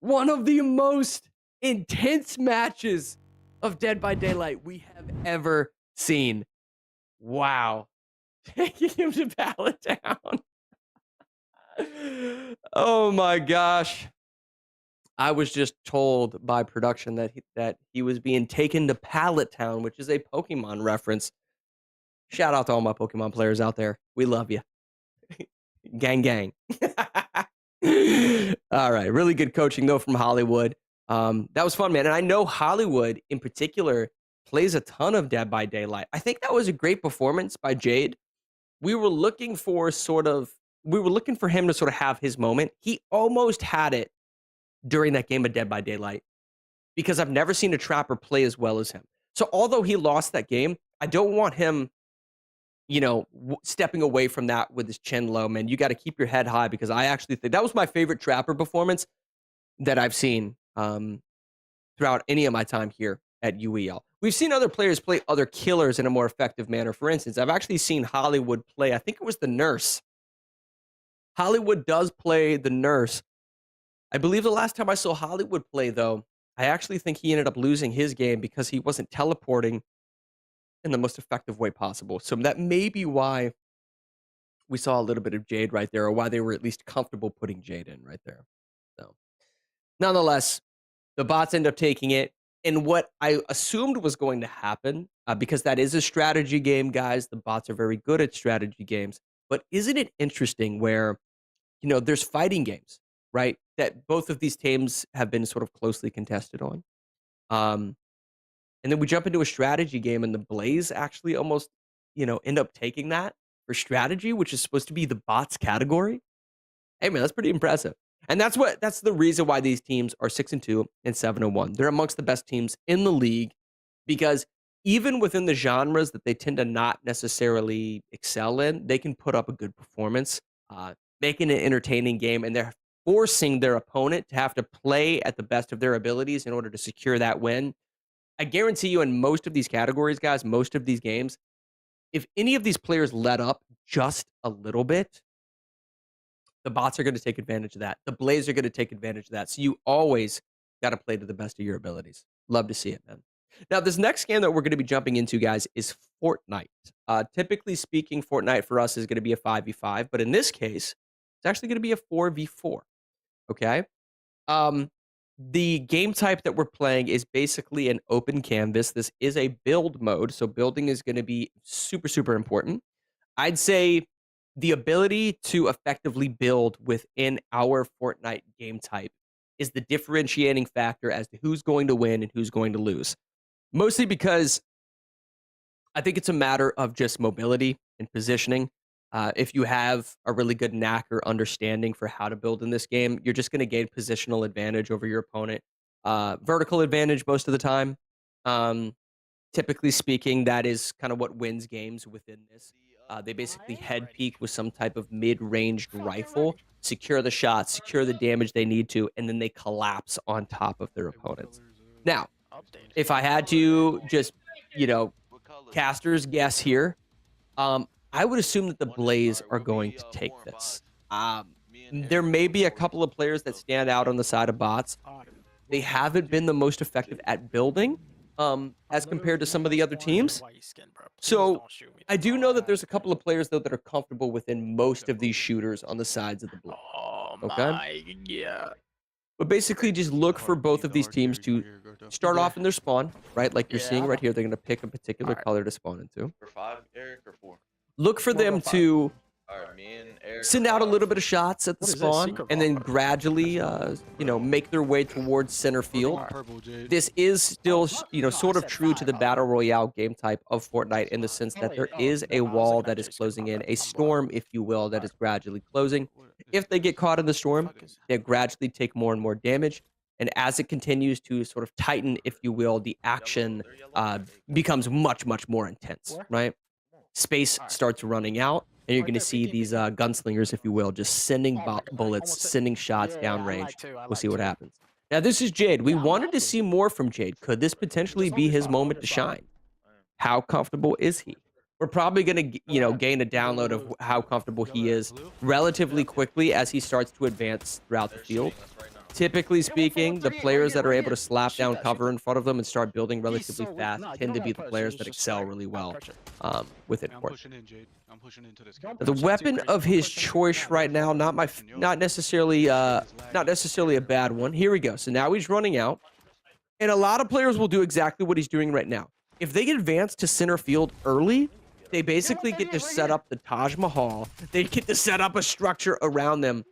One of the most intense matches of Dead by Daylight we have ever seen. Wow. Taking him to Pallet Town. Oh my gosh. I was just told by production that he was being taken to Pallet Town, which is a Pokemon reference. Shout out to all my Pokemon players out there. We love you. Gang, gang. All right. Really good coaching, though, from Hollywood. That was fun, man. And I know Hollywood, in particular, plays a ton of Dead by Daylight. I think that was a great performance by Jade. We were looking for him to sort of have his moment. He almost had it during that game of Dead by Daylight because I've never seen a Trapper play as well as him. So although he lost that game, I don't want him, stepping away from that with his chin low, man. You got to keep your head high because I actually think that was my favorite Trapper performance that I've seen throughout any of my time here at UEL. We've seen other players play other killers in a more effective manner. For instance, I've actually seen Hollywood play, I think it was the Nurse. Hollywood does play the Nurse. I believe the last time I saw Hollywood play, though, I actually think he ended up losing his game because he wasn't teleporting in the most effective way possible. So that may be why we saw a little bit of Jade right there, or why they were at least comfortable putting Jade in right there. So, nonetheless, the bots end up taking it. And what I assumed was going to happen, because that is a strategy game, guys. The bots are very good at strategy games. But isn't it interesting where, there's fighting games, right? That both of these teams have been sort of closely contested on. And then we jump into a strategy game and the Blaze actually almost, end up taking that for strategy, which is supposed to be the bots category. Hey, man, that's pretty impressive. And that's the reason why these teams are 6-2 and 7-1. They're amongst the best teams in the league because even within the genres that they tend to not necessarily excel in, they can put up a good performance, making an entertaining game, and they're forcing their opponent to have to play at the best of their abilities in order to secure that win. I guarantee you in most of these categories, guys, most of these games, if any of these players let up just a little bit, the bots are going to take advantage of that. The Blaze are going to take advantage of that. So you always Got to play to the best of your abilities. Love to see it, man. Now, this next game that we're going to be jumping into, guys, is Fortnite. Typically speaking, Fortnite for us is going to be a 5v5, but in this case, it's actually going to be a 4v4. Okay? The game type that we're playing is basically an open canvas. This is a build mode, so building is going to be super, super important. I'd say the ability to effectively build within our Fortnite game type is the differentiating factor as to who's going to win and who's going to lose. Mostly because I think it's a matter of just mobility and positioning. If you have a really good knack or understanding for how to build in this game, you're just going to gain positional advantage over your opponent. Vertical advantage most of the time. Typically speaking, that is kind of what wins games within this. They basically head peek with some type of mid-ranged rifle, secure the shot, secure the damage they need to, and then they collapse on top of their opponents. Now, if I had to just, caster's guess here, I would assume that the Blaze are going to take this. There may be a couple of players that stand out on the side of bots. They haven't been the most effective at building as compared to some of the other teams. So I do know that there's a couple of players, though, that are comfortable within most of these shooters on the sides of the Blaze. Okay? But basically, just look for both of these teams to start off in their spawn, right? Like you're seeing right here, they're going to pick a particular color to spawn into. For 5, Eric, or 4? Look for them to send out a little bit of shots at the spawn and then gradually, make their way towards center field. This is still, sort of true to the Battle Royale game type of Fortnite in the sense that there is a wall that is closing in, a storm, if you will, that is gradually closing. If they get caught in the storm, they gradually take more and more damage. And as it continues to sort of tighten, if you will, the action becomes much, much more intense, right? Space starts running out, and you're going to see these gunslingers, if you will, just sending bullets, sending shots downrange. We'll see what happens. Now, this is Jade. We wanted to see more from Jade. Could this potentially be his moment to shine? How comfortable is he? We're probably going to, gain a download of how comfortable he is relatively quickly as he starts to advance throughout the field. Typically speaking, the players that are able to slap down cover in front of them and start building relatively fast tend to be the players that excel really well within Fortnite. The weapon of his choice right now, not necessarily a bad one. Here we go. So now he's running out, and a lot of players will do exactly what he's doing right now. If they advance to center field early, they basically get to set up the Taj Mahal. They get to set up a structure around them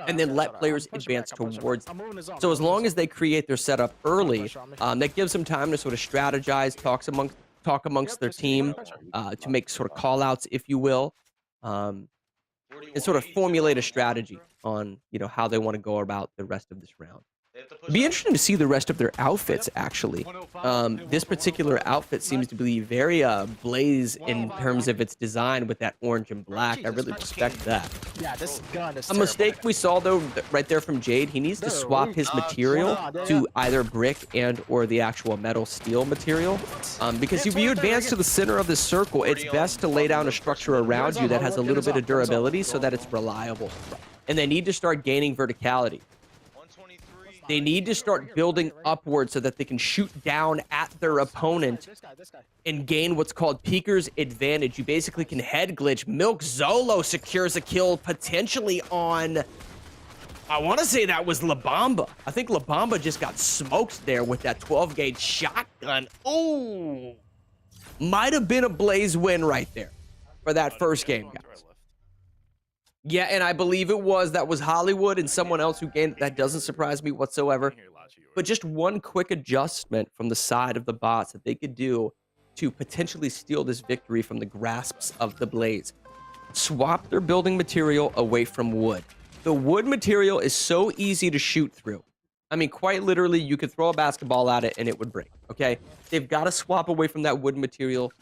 and then let players advance towards them. So as long as they create their setup early, that gives them time to sort of strategize, talk amongst their team, to make sort of call-outs, if you will, and sort of formulate a strategy on, how they want to go about the rest of this round. It'd be interesting to see the rest of their outfits, actually. This particular outfit seems to be very Blaze in terms of its design with that orange and black. I really respect that. Yeah, this gun is a mistake we saw, though, right there from Jade. He needs to swap his material to either brick and or the actual metal steel material. Because if you advance to the center of the circle, it's best to lay down a structure around you that has a little bit of durability so that it's reliable. And they need to start gaining verticality. They need to start building upwards so that they can shoot down at their opponent and gain what's called Peeker's advantage. You basically can head glitch. Milk Zolo secures a kill potentially on, I want to say that was La Bamba. I think La Bamba just got smoked there with that 12-gauge shotgun. Oh, might have been a Blaze win right there for that first game, guys. Yeah, and I believe it was. That was Hollywood and someone else who gained. That doesn't surprise me whatsoever. But just one quick adjustment from the side of the bots that they could do to potentially steal this victory from the grasps of the Blaze. Swap their building material away from wood. The wood material is so easy to shoot through. I mean, quite literally, you could throw a basketball at it and it would break, okay? They've got to swap away from that wood material,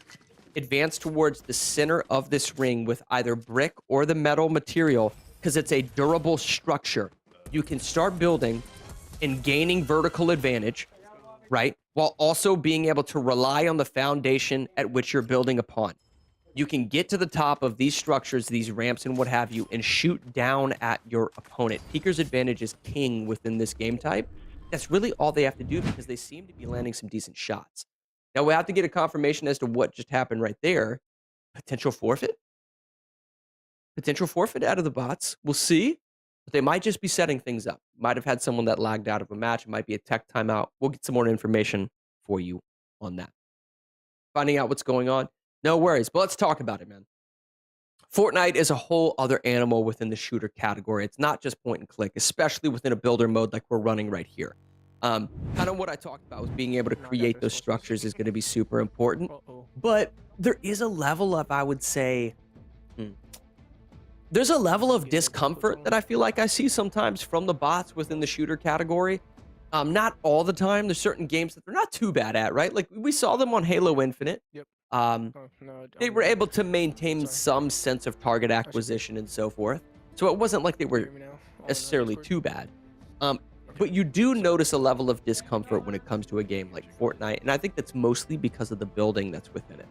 advance towards the center of this ring with either brick or the metal material because it's a durable structure. You can start building and gaining vertical advantage, right? While also being able to rely on the foundation at which you're building upon. You can get to the top of these structures, these ramps and what have you, and shoot down at your opponent. Peeker's advantage is king within this game type. that's really all they have to do because they seem to be landing some decent shots. Now we have to get a confirmation as to what just happened right there. Potential forfeit? Potential forfeit out of the bots. We'll see. But they might just be setting things up. Might have had someone that lagged out of a match. It might be a tech timeout. We'll get some more information for you on that. Finding out what's going on. No worries. But let's talk about it, man. Fortnite is a whole other animal within the shooter category. It's not just point and click, especially within a builder mode like we're running right here. Kind of what I talked about was being able to create those structures is going to be super important. But there is a level of, I would say, there's a level of discomfort that I feel like I see sometimes from the bots within the shooter category. Not all the time. There's certain games that they're not too bad at, right? Like we saw them on Halo Infinite. Yep. They were able to maintain some sense of target acquisition and so forth. So it wasn't like they were necessarily too bad. But you do notice a level of discomfort when it comes to a game like Fortnite, and I think that's mostly because of the building that's within it,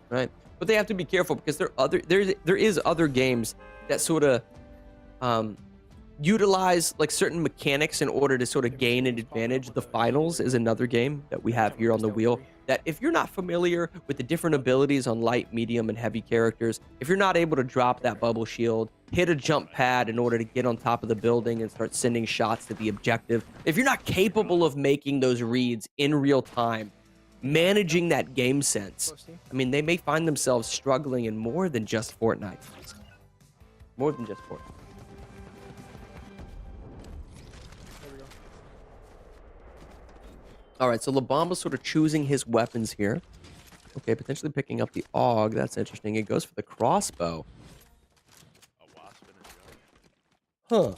right? But they have to be careful because there is other games that sort of utilize like certain mechanics in order to sort of gain an advantage. The Finals is another game that we have here on the wheel that if you're not familiar with the different abilities on light, medium, and heavy characters, if you're not able to drop that bubble shield, hit a jump pad in order to get on top of the building and start sending shots to the objective, if you're not capable of making those reads in real time, managing that game sense, I mean, they may find themselves struggling in more than just Fortnite. More than just Fortnite. All right, so Labamba's sort of choosing his weapons here. Okay, potentially picking up the AUG. That's interesting. It goes for the crossbow. Huh.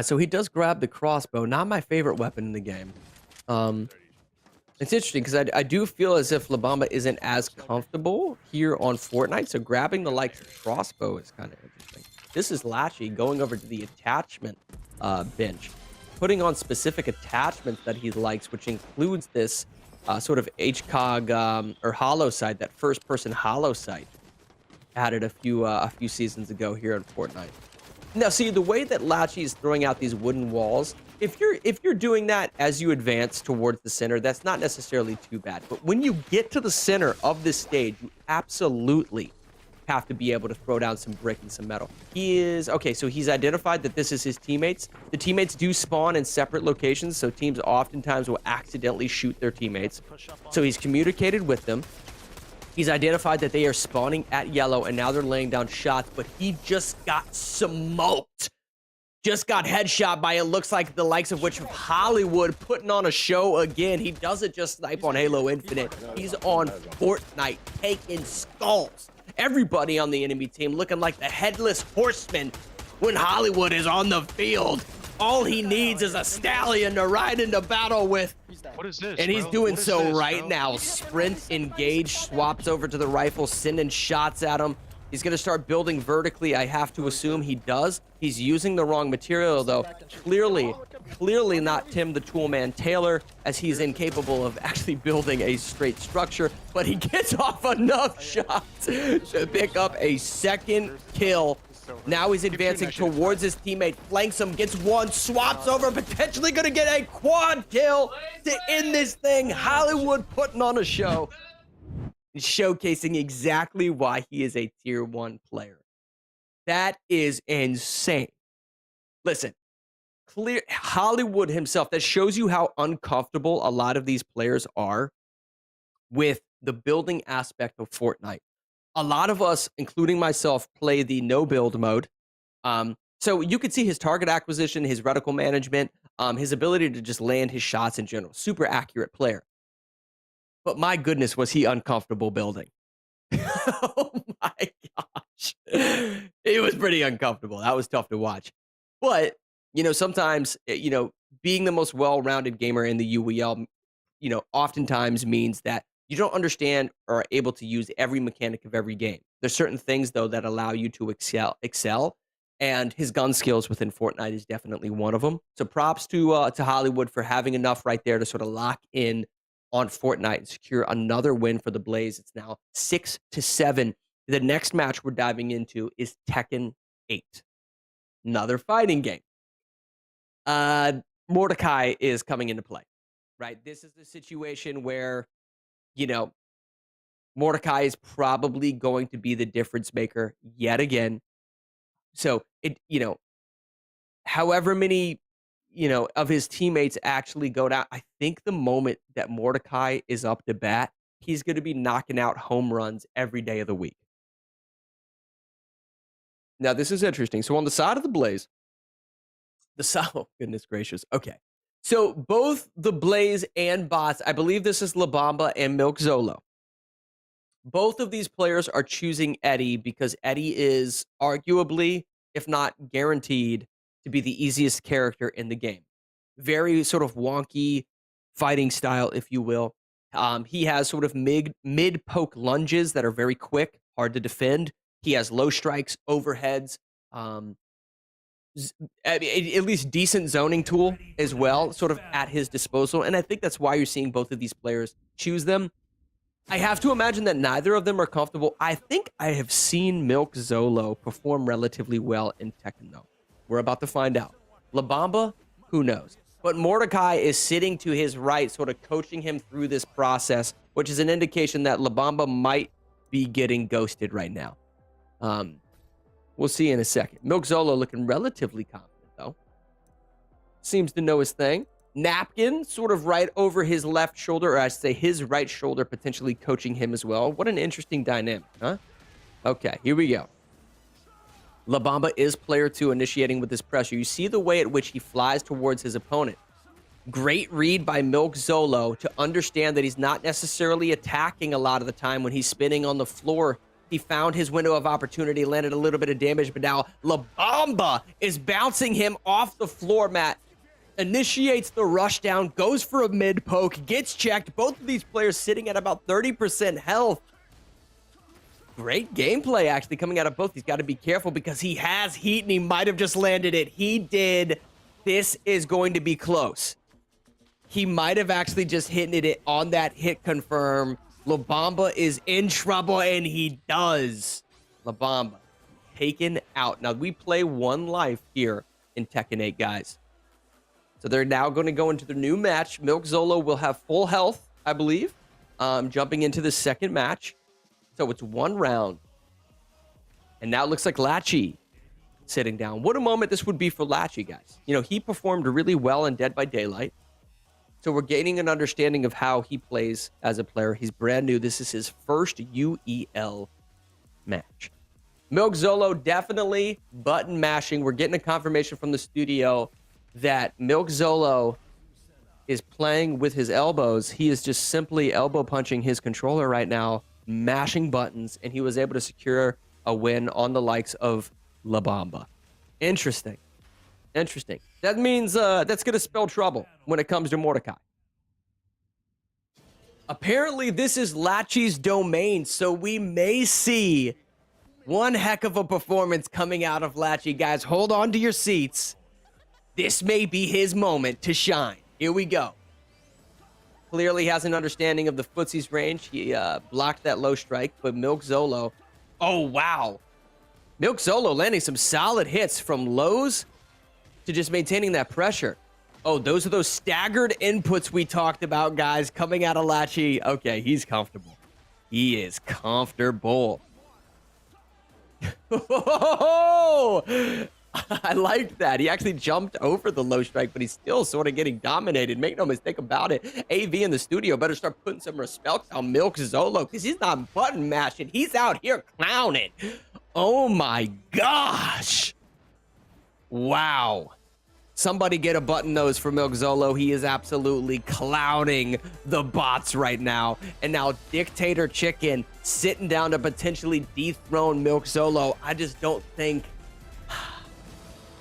So he does grab the crossbow. Not my favorite weapon in the game. It's interesting because I do feel as if Labamba isn't as comfortable here on Fortnite. So grabbing the like crossbow is kind of interesting. This is Latchy going over to the attachment bench, putting on specific attachments that he likes, which includes this sort of HCOG or hollow sight, that first-person hollow sight added a few seasons ago here in Fortnite. Now, see, the way that Latchy is throwing out these wooden walls, if you're doing that as you advance towards the center, that's not necessarily too bad. But when you get to the center of this stage, you absolutely have to be able to throw down some brick and some metal. Okay, so he's identified that this is his teammates. The teammates do spawn in separate locations, so teams oftentimes will accidentally shoot their teammates. So he's communicated with them. He's identified that they are spawning at yellow, and now they're laying down shots, but he just got smoked. Just got headshot by, it looks like, the likes of which of Hollywood putting on a show again. He doesn't just snipe on Halo Infinite. He's on Fortnite taking skulls. Everybody on the enemy team looking like the headless horseman when Hollywood is on the field. All he needs is a stallion to ride into battle with. What is this? And he's doing so right now. Sprint, engage, swaps over to the rifle, sending shots at him. He's going to start building vertically. I have to assume he does. He's using the wrong material, though. Clearly not Tim the Toolman Taylor, as he's incapable of actually building a straight structure. But he gets off enough shots to pick up a second kill. Now he's advancing towards his teammate, flanks him, gets one, swaps over, potentially going to get a quad kill to end this thing. Hollywood putting on a show. Showcasing exactly why he is a tier 1 player. That is insane. Listen, clear Hollywood himself, that shows you how uncomfortable a lot of these players are with the building aspect of Fortnite. A lot of us, including myself, play the no build mode. So you could see his target acquisition, his reticle management, his ability to just land his shots in general. Super accurate player. But my goodness, was he uncomfortable building. Oh my gosh. It was pretty uncomfortable. That was tough to watch. But, sometimes, being the most well-rounded gamer in the UEL, oftentimes means that you don't understand or are able to use every mechanic of every game. There's certain things, though, that allow you to excel. And his gun skills within Fortnite is definitely one of them. So props to Hollywood for having enough right there to sort of lock in on Fortnite and secure another win for the Blaze. It's now 6-7. The next match we're diving into is Tekken 8. Another fighting game. Mordecai is coming into play, right? This is the situation where, you know, Mordecai is probably going to be the difference maker yet again. So however many, of his teammates actually go down, I think the moment that Mordecai is up to bat, he's going to be knocking out home runs every day of the week. Now, this is interesting. So on the side of the Blaze, oh, goodness gracious. Okay. So both the Blaze and bots, I believe this is La Bamba and Milk Zolo. Both of these players are choosing Eddie because Eddie is arguably, if not guaranteed, to be the easiest character in the game. Very sort of wonky fighting style, if you will. He has sort of mid poke lunges that are very quick, hard to defend. He has low strikes, overheads, at least decent zoning tool as well, sort of at his disposal. And I think that's why you're seeing both of these players choose them. I have to imagine that neither of them are comfortable. I think I have seen Milk Zolo perform relatively well in Tekken, though. We're about to find out. La Bamba, who knows? But Mordecai is sitting to his right, sort of coaching him through this process, which is an indication that La Bamba might be getting ghosted right now. We'll see in a second. Milk Zolo looking relatively confident, though. Seems to know his thing. Napkin sort of right over his left shoulder, or I should say his right shoulder, potentially coaching him as well. What an interesting dynamic, huh? Okay, here we go. La Bamba is player 2 initiating with this pressure. You see the way at which he flies towards his opponent. Great read by Milk Zolo to understand that he's not necessarily attacking a lot of the time when he's spinning on the floor. He found his window of opportunity, landed a little bit of damage, but now La Bamba is bouncing him off the floor mat. Initiates the rush down, goes for a mid poke, gets checked. Both of these players sitting at about 30% health. Great gameplay actually coming out of both. He's got to be careful because he has heat and he might have just landed it. He did. This is going to be close. He might have actually just hit it on that hit confirm. La Bamba is in trouble and he does. La Bamba taken out. Now we play one life here in Tekken 8, guys. So they're now going to go into the new match. Milk Zolo will have full health, I believe, jumping into the second match. So it's one round. And now it looks like Lachi sitting down. What a moment this would be for Lachi, guys. He performed really well in Dead by Daylight. So we're gaining an understanding of how he plays as a player. He's brand new. This is his first UEL match. Milk Zolo definitely button mashing. We're getting a confirmation from the studio that Milk Zolo is playing with his elbows. He is just simply elbow punching his controller right now, mashing buttons, and he was able to secure a win on the likes of La Bamba. Interesting. That means that's going to spell trouble when it comes to Mordecai. Apparently, this is Lachi's domain, so we may see one heck of a performance coming out of Lachi. Guys, hold on to your seats. This may be his moment to shine. Here we go. Clearly has an understanding of the footsie's range. He blocked that low strike, but Milk Zolo... Oh, wow. Milk Zolo landing some solid hits from lows to just maintaining that pressure. Oh, those are those staggered inputs we talked about, guys, coming out of Lachi. Okay, he's comfortable. He is comfortable. Oh! I like that. He actually jumped over the low strike, but he's still sort of getting dominated. Make no mistake about it. AV in the studio better start putting some respect on Milk Zolo because he's not button mashing. He's out here clowning. Oh my gosh. Wow. Somebody get a button nose for Milk Zolo. He is absolutely clowning the bots right now. And now Dictator Chicken sitting down to potentially dethrone Milk Zolo. I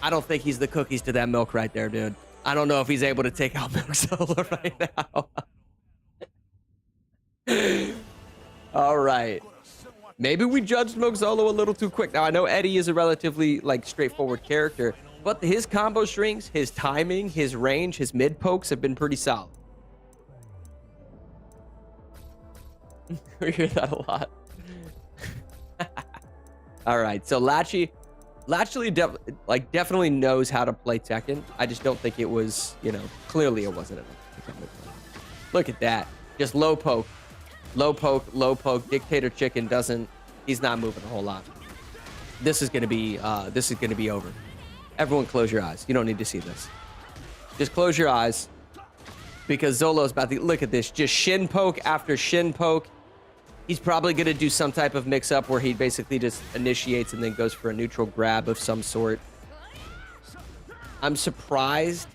don't think he's the cookies to that milk right there, dude. I don't know if he's able to take out Milk Zolo right now. All right. Maybe we judged Milk Zolo a little too quick. Now, I know Eddie is a relatively, straightforward character, but his combo strings, his timing, his range, his mid pokes have been pretty solid. We hear that a lot. All right, so Lachi Latchley definitely knows how to play Tekken. I just don't think it was, you know, clearly it wasn't enough. Look at that. Just low poke. Low poke, low poke. Dictator Chicken he's not moving a whole lot. This is gonna be over. Everyone close your eyes. You don't need to see this. Just close your eyes. Because Zolo's about to, look at this. Just shin poke after shin poke. He's probably gonna do some type of mix up where he basically just initiates and then goes for a neutral grab of some sort. I'm surprised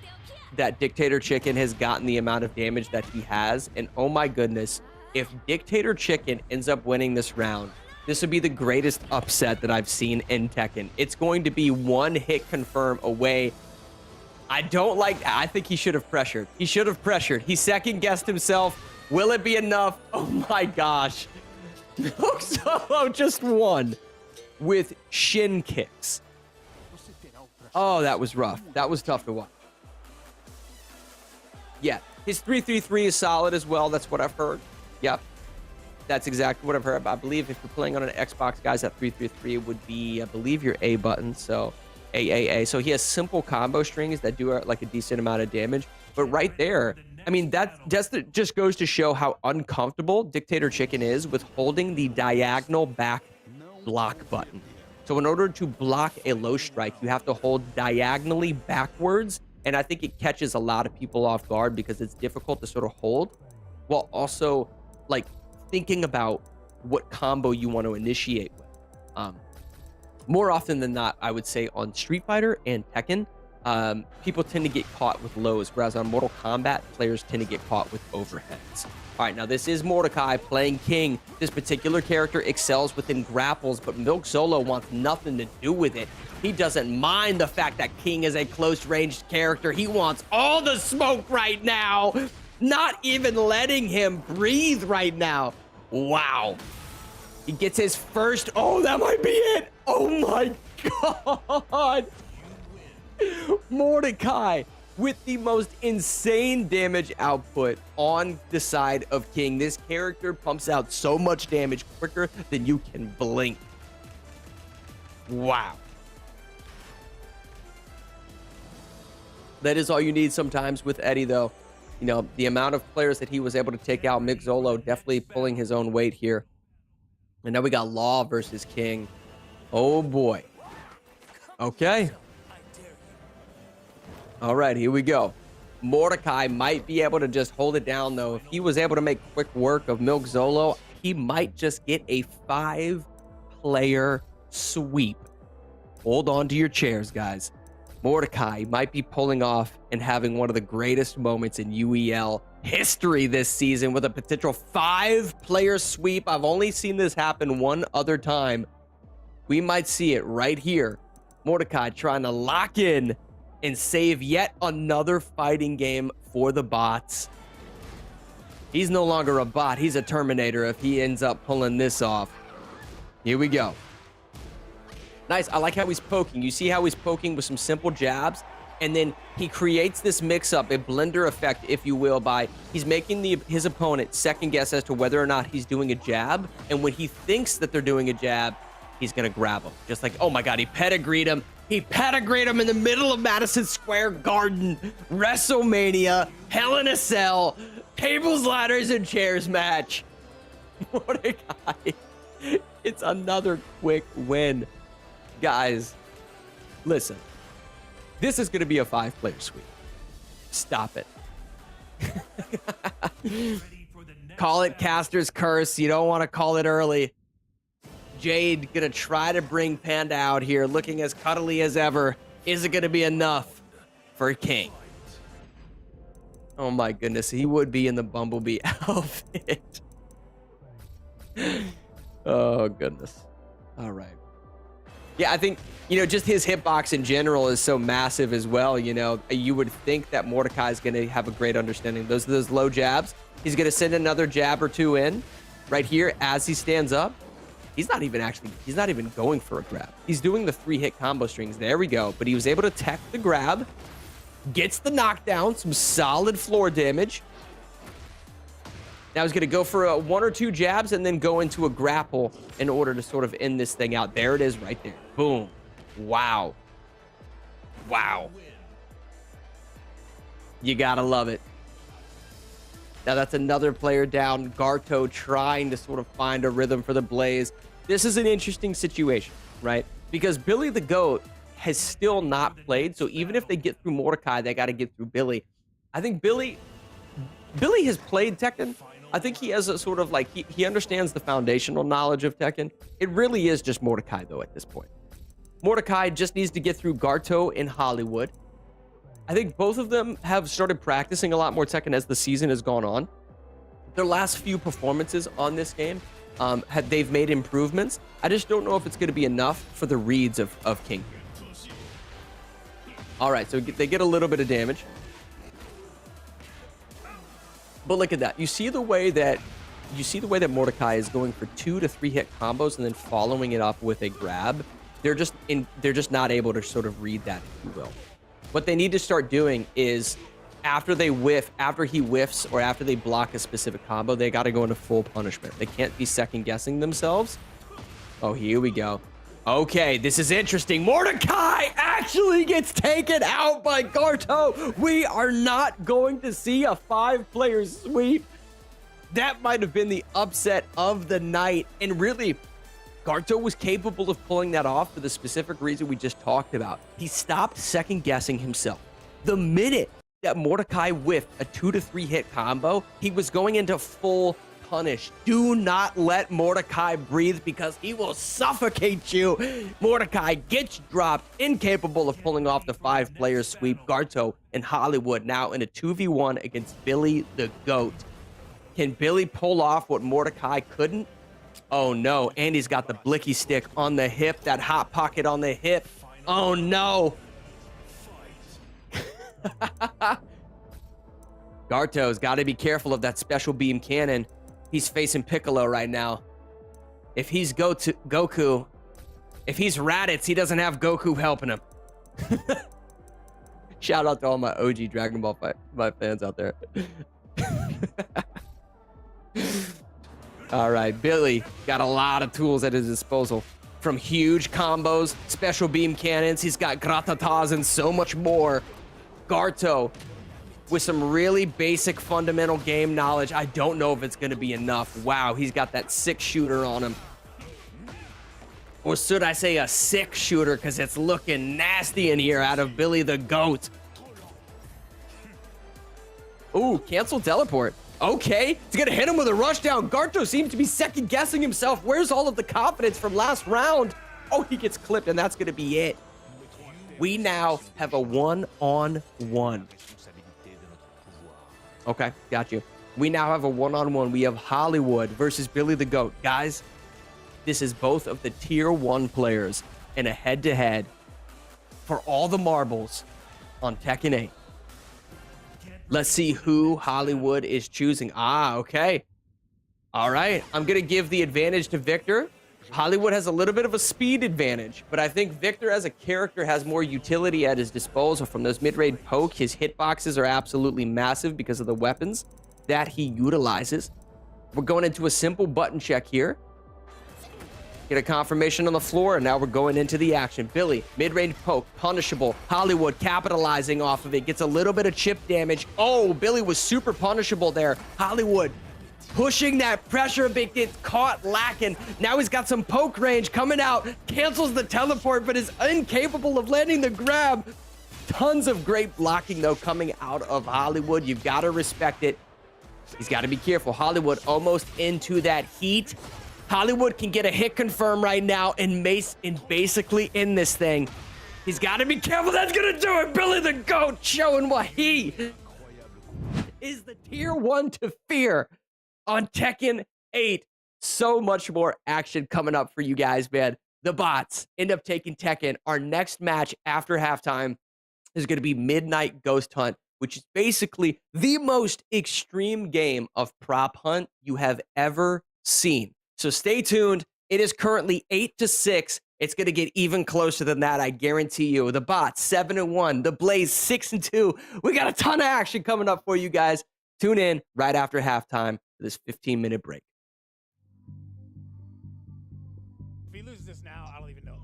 that Dictator Chicken has gotten the amount of damage that he has. And oh my goodness, if Dictator Chicken ends up winning this round, this would be the greatest upset that I've seen in Tekken. It's going to be one hit confirm away. I think he should have pressured. He should have pressured. He second guessed himself. Will it be enough? Oh my gosh. Milk Solo just won with shin kicks. Oh, that was rough. That was tough to watch. Yeah, his 3-3-3 is solid as well. That's what I've heard. Yep, that's exactly what I've heard. I believe if you're playing on an Xbox, guys, that 3-3-3 would be, I believe, your A button. So AAA. So he has simple combo strings that do like a decent amount of damage. But right there, I mean, that just goes to show how uncomfortable Dictator Chicken is with holding the diagonal back block button. So in order to block a low strike, you have to hold diagonally backwards. And I think it catches a lot of people off guard because it's difficult to sort of hold while also like thinking about what combo you want to initiate with. More often than not, I would say on Street Fighter and Tekken, people tend to get caught with lows, whereas on Mortal Kombat, players tend to get caught with overheads. All right, now this is Mordecai playing King. This particular character excels within grapples, but Milk Solo wants nothing to do with it. He doesn't mind the fact that King is a close-ranged character. He wants all the smoke right now, not even letting him breathe right now. Wow. He gets his first, oh, that might be it. Oh my God. Mordecai with the most insane damage output on the side of King. This character pumps out so much damage quicker than you can blink. Wow. That is all you need sometimes with Eddie, though. You know, the amount of players that he was able to take out, Mick Zolo definitely pulling his own weight here. And now we got Law versus King. Oh, boy. Okay. All right, here we go. Mordecai might be able to just hold it down, though. If he was able to make quick work of Milk Zolo, he might just get a 5-player sweep. Hold on to your chairs, guys. Mordecai might be pulling off and having one of the greatest moments in UEL history this season with a potential 5-player sweep. I've only seen this happen one other time. We might see it right here. Mordecai trying to lock in and save yet another fighting game for the bots. He's no longer a bot. He's a Terminator if he ends up pulling this off. Here we go. Nice. I like how he's poking. You see how he's poking with some simple jabs? And then he creates this mix-up, a blender effect, if you will, by he's making his opponent second guess as to whether or not he's doing a jab. And when he thinks that they're doing a jab, he's going to grab him. Just like, oh my God, he pedigreed him. He pedigreed him in the middle of Madison Square Garden. WrestleMania, Hell in a Cell, tables, ladders, and chairs match. Mordecai, it's another quick win. Guys, listen. This is going to be a 5-player sweep. Stop it. Call it Caster's Curse. You don't want to call it early. Jade going to try to bring Panda out here, looking as cuddly as ever. Is it going to be enough for King? Oh my goodness, he would be in the Bumblebee outfit. Oh goodness. All right. Yeah, I think, you know, just his hitbox in general is so massive as well. You know, you would think that Mordecai is going to have a great understanding. Those low jabs. He's going to send another jab or two in right here as he stands up. He's not even going for a grab. He's doing the 3-hit combo strings. There we go. But he was able to tech the grab, gets the knockdown, some solid floor damage. Now he's going to go for 1 or 2 jabs and then go into a grapple in order to sort of end this thing out. There it is right there. Boom. Wow. Wow. You gotta love it. Now that's another player down. Garto trying to sort of find a rhythm for the Blaze. This is an interesting situation, right? Because Billy the GOAT has still not played. So even if they get through Mordecai, they got to get through Billy. I think Billy has played Tekken. I think he has a sort of like, he understands the foundational knowledge of Tekken. It really is just Mordecai though at this point. Mordecai just needs to get through Garto and Hollywood. I think both of them have started practicing a lot more Tekken as the season has gone on. Their last few performances on this game, they've made improvements. I just don't know if it's going to be enough for the reads of King. All right, so they get a little bit of damage. But look at that. You see the way that Mordecai is going for 2 to 3 hit combos and then following it up with a grab. They're just not able to sort of read that, if you will. What they need to start doing is after he whiffs or after they block a specific combo, they got to go into full punishment. They can't be second guessing themselves. Oh, here we go. Okay, this is interesting. Mordecai actually gets taken out by Garto. We are not going to see a 5-player sweep. That might have been the upset of the night. And really, Garto was capable of pulling that off for the specific reason we just talked about. He stopped second guessing himself. The minute that Mordecai whiffed a 2 to 3 hit combo, he was going into full punish. Do not let Mordecai breathe because he will suffocate you. Mordecai gets dropped, incapable of pulling off the 5-player sweep. Garto and Hollywood now in a 2v1 against Billy the GOAT. Can Billy pull off what Mordecai couldn't? Oh no, and he's got the blicky stick on the hip, that hot pocket on the hip. Oh no. Garto's got to be careful of that special beam cannon. He's facing Piccolo right now. If he's Goku, if he's Raditz, he doesn't have Goku helping him. Shout out to all my OG Dragon Ball fans out there. All right, Billy got a lot of tools at his disposal. From huge combos, special beam cannons, he's got gratatas and so much more. Garto with some really basic fundamental game knowledge. I don't know if it's going to be enough. Wow, he's got that 6-shooter on him. Or should I say a 6-shooter, because it's looking nasty in here out of Billy the GOAT. Ooh, cancel teleport. Okay, he's gonna hit him with a rush down. Garto seems to be second guessing himself. Where's all of the confidence from last round? Oh, he gets clipped and that's gonna be it. We now have a 1-on-1. Okay, got you. We now have a 1-on-1. We have Hollywood versus Billy the GOAT. Guys, this is both of the tier 1 players in a head-to-head for all the marbles on Tekken 8. Let's see who Hollywood is choosing. Ah, okay. All right. I'm going to give the advantage to Victor. Hollywood has a little bit of a speed advantage, but I think Victor as a character has more utility at his disposal. From those mid-range poke, his hitboxes are absolutely massive because of the weapons that he utilizes. We're going into a simple button check here. Get a confirmation on the floor, and now we're going into the action. Billy, mid-range poke, punishable. Hollywood capitalizing off of it, gets a little bit of chip damage. Oh, Billy was super punishable there. Hollywood pushing that pressure, but gets caught lacking. Now he's got some poke range coming out, cancels the teleport, but is incapable of landing the grab. Tons of great blocking, though, coming out of Hollywood. You've got to respect it. He's got to be careful. Hollywood almost into that heat. Hollywood can get a hit confirm right now and basically in this thing. He's got to be careful. That's going to do it. Billy the GOAT showing why he is the tier 1 to fear on Tekken 8. So much more action coming up for you guys, man. The bots end up taking Tekken. Our next match after halftime is going to be Midnight Ghost Hunt, which is basically the most extreme game of prop hunt you have ever seen. So stay tuned. It is currently 8-6. It's going to get even closer than that, I guarantee you. The bots 7-1, the Blaze 6-2. We got a ton of action coming up for you guys. Tune in right after halftime for this 15-minute break. If he loses this now, I don't even know.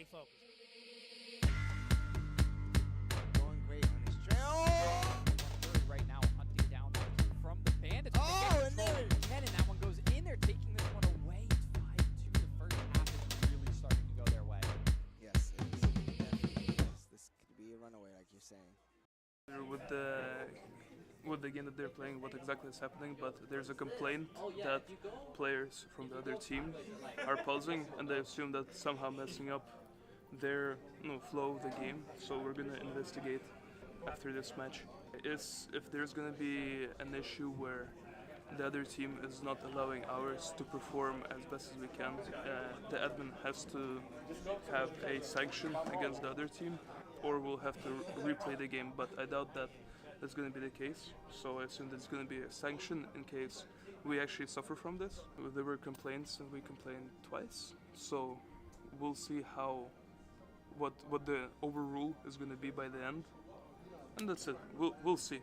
Stay focused. Going great on his trail. Right now, hunting down that kill from the bandits. Oh, and there Cannon. That one goes in there, taking this one away. It's 5-2. The first half is really starting to go their way. Yes, it is. Definitely. Yes, this could be a runaway, like you're saying. With the game that they're playing, what exactly is happening, but there's a complaint that players from the other team are pausing, and they assume that somehow messing up their flow of the game. So we're gonna investigate after this match. If there's gonna be an issue where the other team is not allowing ours to perform as best as we can, the admin has to have a sanction against the other team, or we'll have to replay the game. But I doubt that that's going to be the case, so I assume there's going to be a sanction in case we actually suffer from this. There were complaints, and we complained twice, so we'll see what the overrule is going to be by the end, and that's it. We'll see.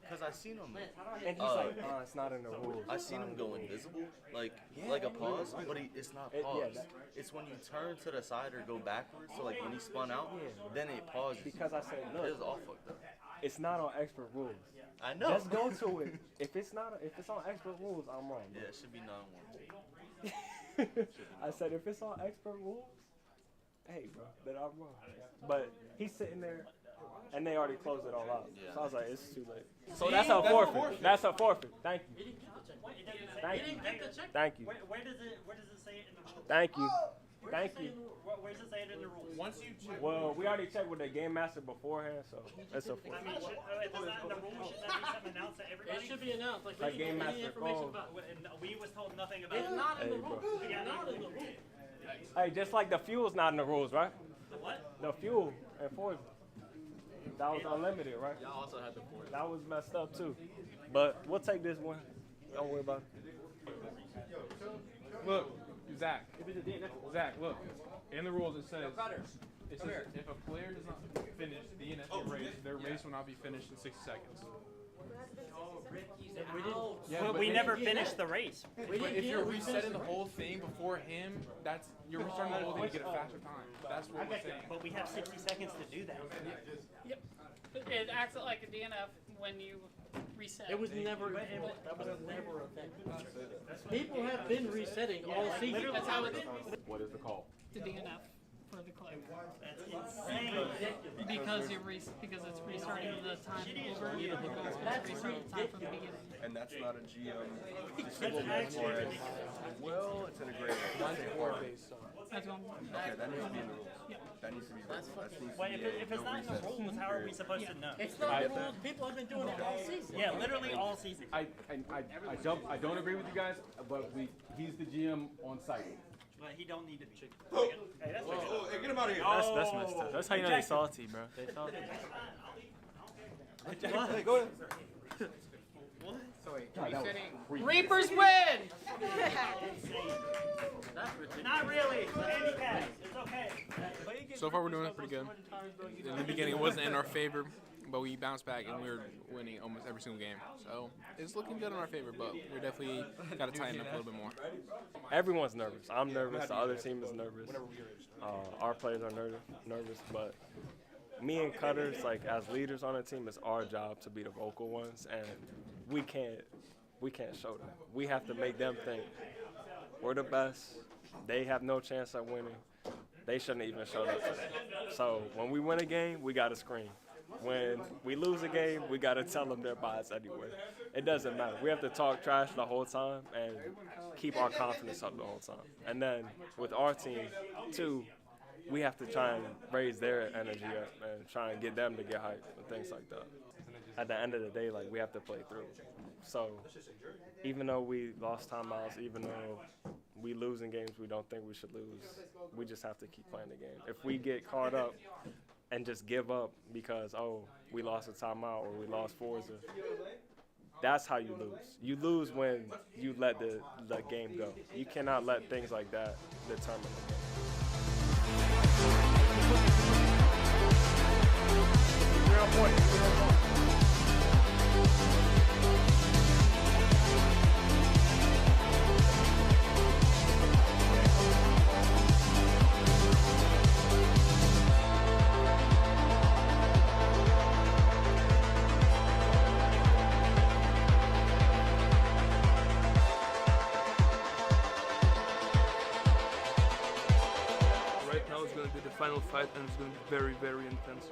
Because I seen him. And he's like, it's not in the rules. I seen him go invisible, like a pause, but it's not pause. It's when you turn to the side or go backwards. So like when he spun out, then it pauses. Because I said, look, it's all fucked up. It's not on expert rules. I know. Just go to it. If it's on expert rules, I'm wrong. Yeah, it should be 9-1. I said if it's on expert rules, hey bro, then I'm wrong. But he's sitting there. And they already closed it all out. Yeah. So I was like, it's too late. So that's a forfeit. That's a forfeit. Thank you. Thank you. Thank you. Where does it say it in the rules? Thank you. Thank you. Where does it say it in the rules? Once you well, we already checked with the game master beforehand, so it's a forfeit. I mean, if it's not in the rules, should that be something announced to everybody? It should be announced. Like, the game master information about it. And we was told nothing about it. It's not in the rules. It's not in the rules. Hey, just like the fuel's not in the rules, right? The what? The fuel and Forza. That was unlimited, right? Y'all also had the Forza. That was messed up too. But we'll take this one. Don't worry about it. Look, Zach, look. In the rules it says if a player does not finish the DNF race, their race will not be finished in 60 seconds. But we never finished the race. But if you're resetting the whole thing before him, you're restarting the whole thing to get a faster time. That's what we're saying. But we have 60 seconds to do that. Yep. It acts like a DNF when you reset. It was never. That was never a thing. People have been resetting all season. That's how it is. What is the call? The DNF for the clip. That's insane. Because it's restarting the time over. It's restarting the time from the beginning. And that's not a GM. Well, it's integrated. That's one. Okay, that needs to be in the rules. Yeah. That needs to be in the rules. Wait, if it's not in the rules, how are we supposed to know? It's not the rules. People have been doing it all season. Yeah, literally all season. I don't agree with you guys, but he's the GM on site. But he don't need to be. Hey, get him out of here. That's messed up. That's how you know they salty, bro. They salty. Hey, go ahead. What? So wait, Reapers win! Not really. Handicap. It's okay. So far we're doing pretty good. In the beginning it wasn't in our favor, but we bounced back and we're winning almost every single game. So it's looking good in our favor, but we're definitely got to tighten up a little bit more. Everyone's nervous. I'm nervous. The other team is nervous. Our players are nervous, but me and Cutters, like as leaders on the team, it's our job to be the vocal ones, and we can't show them. We have to make them think we're the best. They have no chance at winning. They shouldn't even show up today. So when we win a game, we got to scream. When we lose a game, we got to tell them they're biased anyway. It doesn't matter. We have to talk trash the whole time and keep our confidence up the whole time. And then with our team, too, we have to try and raise their energy up and try and get them to get hyped and things like that. At the end of the day, like, we have to play through. So even though we lost timeouts, even though we lose in games we don't think we should lose, we just have to keep playing the game. If we get caught up and just give up because, oh, we lost a timeout or we lost Forza, that's how you lose. You lose when you let the game go. You cannot let things like that determine the game. final fight, and it's going to be very, very intense.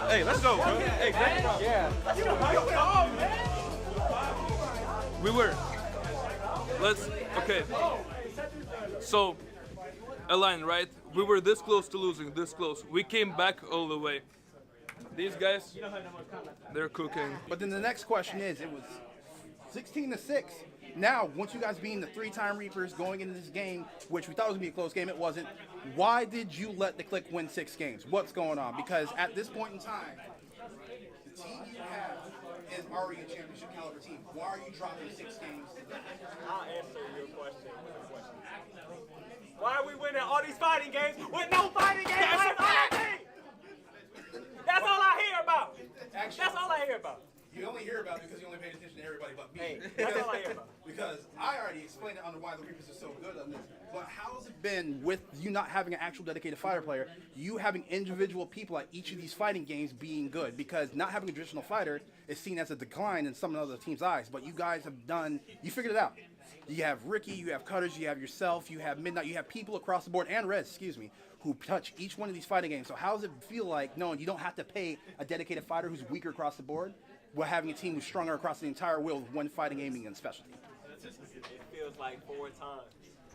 Hey, let's go, bro. Hey, yeah. We were. Okay. So, Align, right? We were this close to losing, this close. We came back all the way. These guys, they're cooking. But then the next question is, it was 16-6. Now, once you guys being the 3-time Reapers going into this game, which we thought was going to be a close game, it wasn't. Why did you let the Click win 6 games? What's going on? Because at this point in time, the team you have is already a championship caliber team. Why are you dropping 6 games? I'll answer your question. Why are we winning all these fighting games with no fighting games? That's all I hear about. That's all I hear about. You only hear about it because you only paid attention to everybody but me. Hey, that's all I hear about. Because I already explained it on why the Reapers are so good on this. But how's it been with you not having an actual dedicated fighter player, you having individual people at each of these fighting games being good? Because not having a traditional fighter is seen as a decline in some of the other teams' eyes. But you guys have you figured it out. You have Ricky, you have Cutters, you have yourself, you have Midnight, you have people across the board, and Rez, excuse me, who touch each one of these fighting games. So how does it feel like knowing you don't have to pay a dedicated fighter who's weaker across the board, while having a team who's stronger across the entire wheel with one fighting game and specialty? It feels like 4 times.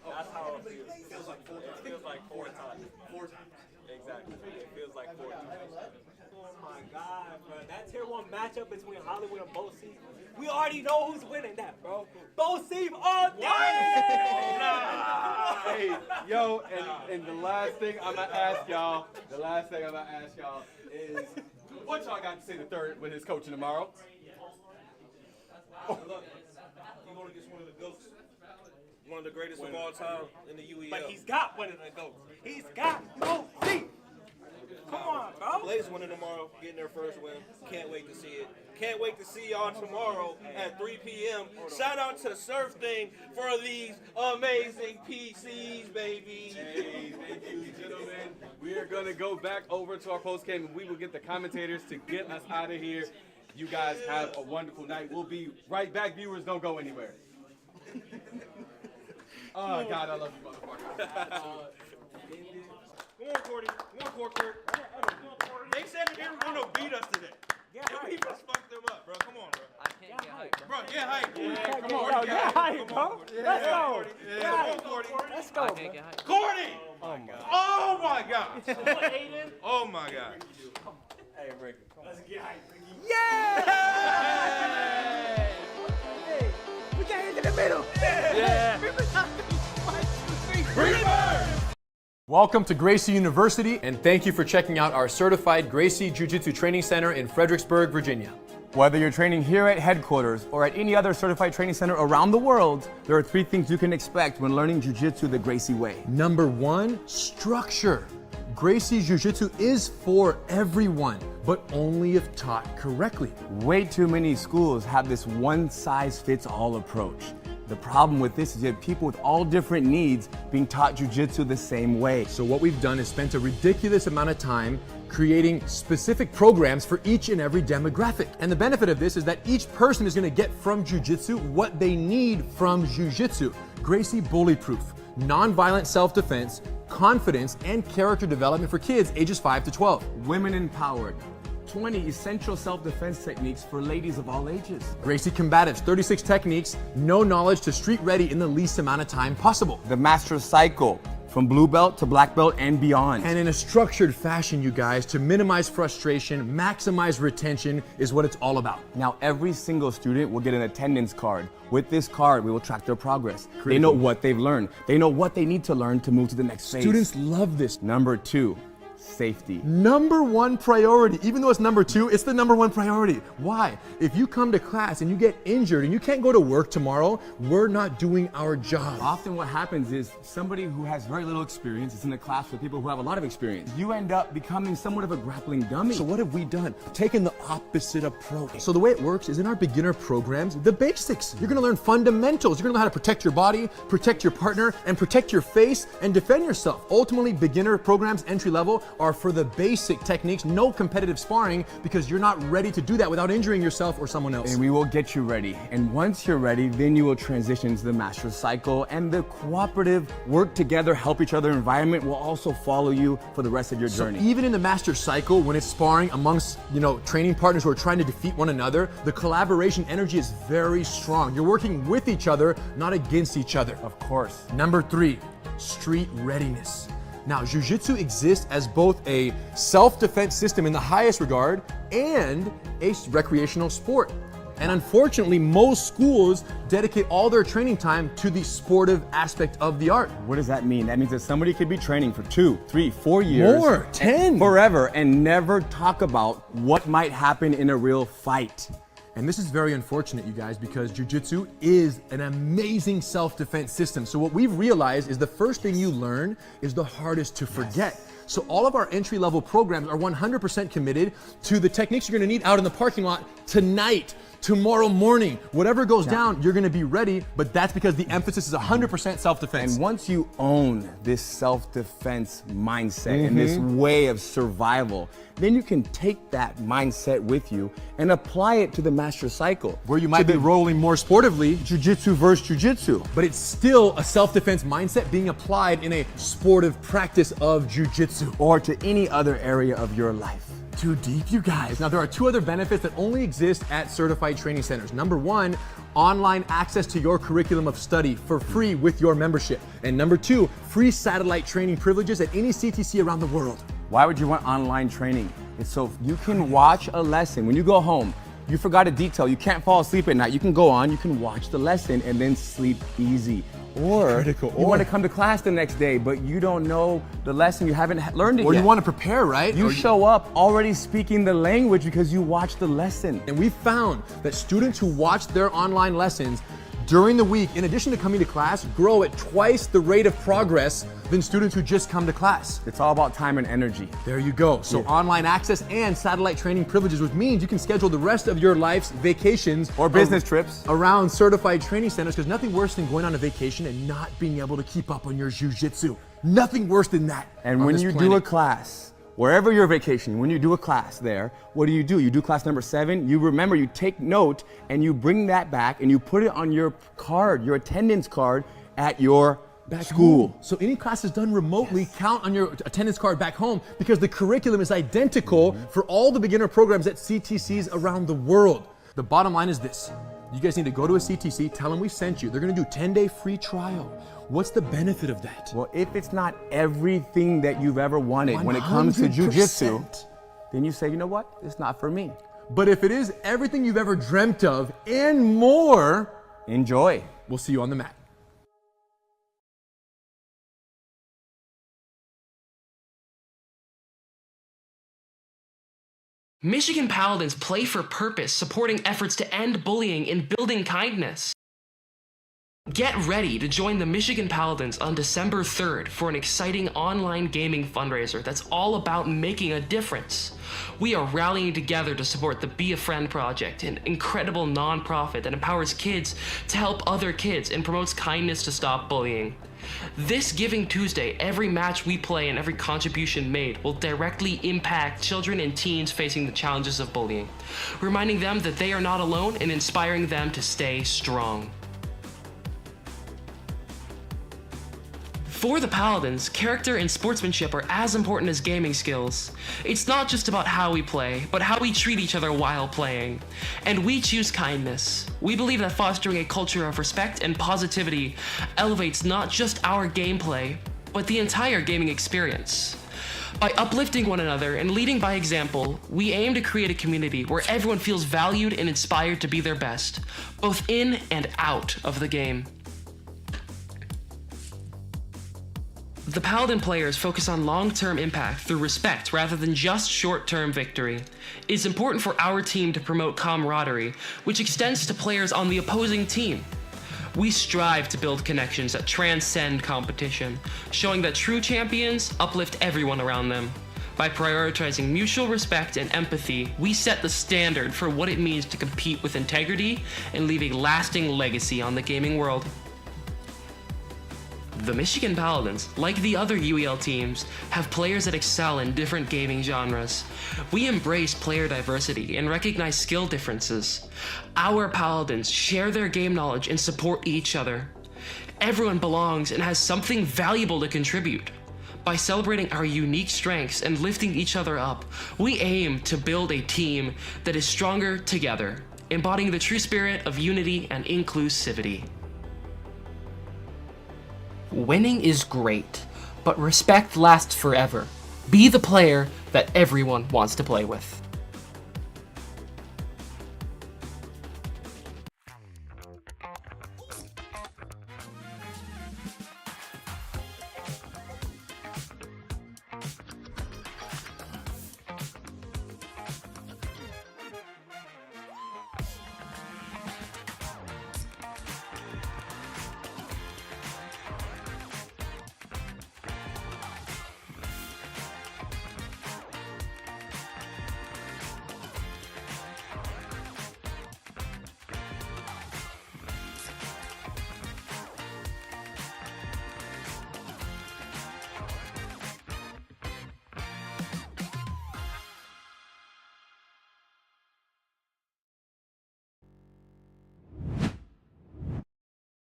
That's how it feels. It feels like 4 times. It feels like 4 times. 4 times. Exactly. It feels like 4 times. Oh my God, bro. That tier 1 matchup between Hollywood and Bo Seef, we already know who's winning that, bro. Bo Seef all day! Hey, yo, and the last thing I'm going to ask y'all, is what y'all got to say to Third with his coaching tomorrow? Look, you're going against one of the GOATs. One of the greatest of all time in the UEL. But he's got one of the GOATs. He's got Bo Seef. Come on, bro. Blaze winning tomorrow, getting their first win. Can't wait to see it. Can't wait to see y'all tomorrow at 3 p.m. Shout out to SurfThing for these amazing PCs, baby. Hey, thank you, gentlemen. We are going to go back over to our post game, and we will get the commentators to get us out of here. You guys have a wonderful night. We'll be right back. Viewers, don't go anywhere. Oh, God, I love you, motherfucker. Come on, Cordy. Come on, Corker. They said that they were going to beat us today. And we just fucked them up, bro. Come on, bro. I can't get hyped. Bro, get hyped. Yeah, Come come on, on, get hyped, bro. Let's go. Come on, Cordy. Let's go, I can't get hyped. Cordy! Oh, my God. Oh, my God. Oh, my God. Hey, Ricky. Let's get hyped, Ricky. Yeah! Hey, we got into the middle. Yeah. Welcome to Gracie University, and thank you for checking out our certified Gracie Jiu-Jitsu Training Center in Fredericksburg, Virginia. Whether you're training here at headquarters or at any other certified training center around the world, there are 3 things you can expect when learning Jiu-Jitsu the Gracie way. Number 1, structure. Gracie Jiu-Jitsu is for everyone, but only if taught correctly. Way too many schools have this one-size-fits-all approach. The problem with this is that people with all different needs being taught Jiu-Jitsu the same way. So what we've done is spent a ridiculous amount of time creating specific programs for each and every demographic. And the benefit of this is that each person is going to get from Jiu-Jitsu what they need from Jiu-Jitsu. Gracie Bully-Proof, non-violent self-defense, confidence, and character development for kids ages 5 to 12. Women empowered. 20 essential self-defense techniques for ladies of all ages. Gracie Combatives, 36 techniques, no knowledge to street ready in the least amount of time possible. The Master Cycle, from blue belt to black belt and beyond. And in a structured fashion, you guys, to minimize frustration, maximize retention is what it's all about. Now, every single student will get an attendance card. With this card, we will track their progress. Critical. They know what they've learned. They know what they need to learn to move to the next phase. Students love this. Number 2, safety. Number one priority. Even though it's number two, it's the number one priority. Why? If you come to class and you get injured and you can't go to work tomorrow, we're not doing our job. Often what happens is somebody who has very little experience is in a class with people who have a lot of experience. You end up becoming somewhat of a grappling dummy. So what have we done? Taken the opposite approach. So the way it works is in our beginner programs, the basics. You're gonna learn fundamentals. You're gonna learn how to protect your body, protect your partner, and protect your face, and defend yourself. Ultimately, beginner programs, entry level, are for the basic techniques, no competitive sparring, because you're not ready to do that without injuring yourself or someone else. And we will get you ready. And once you're ready, then you will transition to the master cycle, and the cooperative work together, help each other environment will also follow you for the rest of your journey. So even in the master cycle, when it's sparring amongst, training partners who are trying to defeat one another, the collaboration energy is very strong. You're working with each other, not against each other. Of course. Number 3, street readiness. Now, Jiu-Jitsu exists as both a self-defense system in the highest regard and a recreational sport. And unfortunately, most schools dedicate all their training time to the sportive aspect of the art. What does that mean? That means that somebody could be training for 2, 3, 4 years. More, 10. Forever, and never talk about what might happen in a real fight. And this is very unfortunate, you guys, because Jiu-Jitsu is an amazing self-defense system. So what we've realized is the first thing you learn is the hardest to forget. Yes. So all of our entry-level programs are 100% committed to the techniques you're gonna need out in the parking lot tonight, tomorrow morning. Whatever goes down, you're gonna be ready, but that's because the emphasis is 100% self-defense. And once you own this self-defense mindset and this way of survival, then you can take that mindset with you and apply it to the master cycle. Where you might be rolling more sportively, Jiu-Jitsu versus Jiu-Jitsu. But it's still a self-defense mindset being applied in a sportive practice of Jiu-Jitsu. Or to any other area of your life. Too deep, you guys. Now, there are 2 other benefits that only exist at certified training centers. Number 1, online access to your curriculum of study for free with your membership. And number 2, free satellite training privileges at any CTC around the world. Why would you want online training? It's so you can watch a lesson. When you go home, you forgot a detail, you can't fall asleep at night, you can go on, you can watch the lesson and then sleep easy. Or you want to come to class the next day, but you don't know the lesson, you haven't learned it yet. Or you want to prepare, right? You show up already speaking the language because you watched the lesson. And we found that students who watch their online lessons during the week, in addition to coming to class, grow at twice the rate of progress than students who just come to class. It's all about time and energy. There you go. So online access and satellite training privileges, which means you can schedule the rest of your life's vacations or business trips around certified training centers, because nothing worse than going on a vacation and not being able to keep up on your jiu-jitsu. Nothing worse than that. And when you do a class, wherever you're vacationing, when you do a class there, what do? You do class number 7, you remember, you take note, and you bring that back and you put it on your card, your attendance card at your school. So any classes done remotely count on your attendance card back home, because the curriculum is identical for all the beginner programs at CTCs around the world. The bottom line is this. You guys need to go to a CTC, tell them we sent you. They're gonna do 10-day free trial. What's the benefit of that? Well, if it's not everything that you've ever wanted when it comes to jiu-jitsu, then you say, you know what? It's not for me. But if it is everything you've ever dreamt of and more, enjoy. We'll see you on the mat. Michigan Paladins play for purpose, supporting efforts to end bullying and building kindness. Get ready to join the Michigan Paladins on December 3rd for an exciting online gaming fundraiser that's all about making a difference. We are rallying together to support the Be a Friend Project, an incredible nonprofit that empowers kids to help other kids and promotes kindness to stop bullying. This Giving Tuesday, every match we play and every contribution made will directly impact children and teens facing the challenges of bullying, reminding them that they are not alone and inspiring them to stay strong. For the Paladins, character and sportsmanship are as important as gaming skills. It's not just about how we play, but how we treat each other while playing. And we choose kindness. We believe that fostering a culture of respect and positivity elevates not just our gameplay, but the entire gaming experience. By uplifting one another and leading by example, we aim to create a community where everyone feels valued and inspired to be their best, both in and out of the game. The Paladin players focus on long-term impact through respect rather than just short-term victory. It's important for our team to promote camaraderie, which extends to players on the opposing team. We strive to build connections that transcend competition, showing that true champions uplift everyone around them. By prioritizing mutual respect and empathy, we set the standard for what it means to compete with integrity and leave a lasting legacy on the gaming world. The Michigan Paladins, like the other UEL teams, have players that excel in different gaming genres. We embrace player diversity and recognize skill differences. Our Paladins share their game knowledge and support each other. Everyone belongs and has something valuable to contribute. By celebrating our unique strengths and lifting each other up, we aim to build a team that is stronger together, embodying the true spirit of unity and inclusivity. Winning is great, but respect lasts forever. Be the player that everyone wants to play with.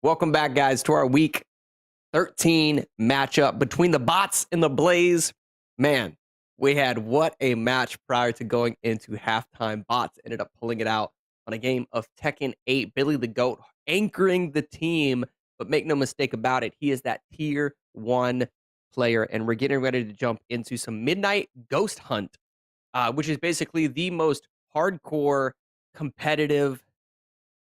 Welcome back, guys, to our Week 13 matchup between the Bots and the Blaze. Man, we had what a match prior to going into halftime. Bots ended up pulling it out on a game of Tekken 8. Billy the Goat anchoring the team, but make no mistake about it, he is that tier 1 player, and we're getting ready to jump into some Midnight Ghost Hunt, which is basically the most hardcore competitive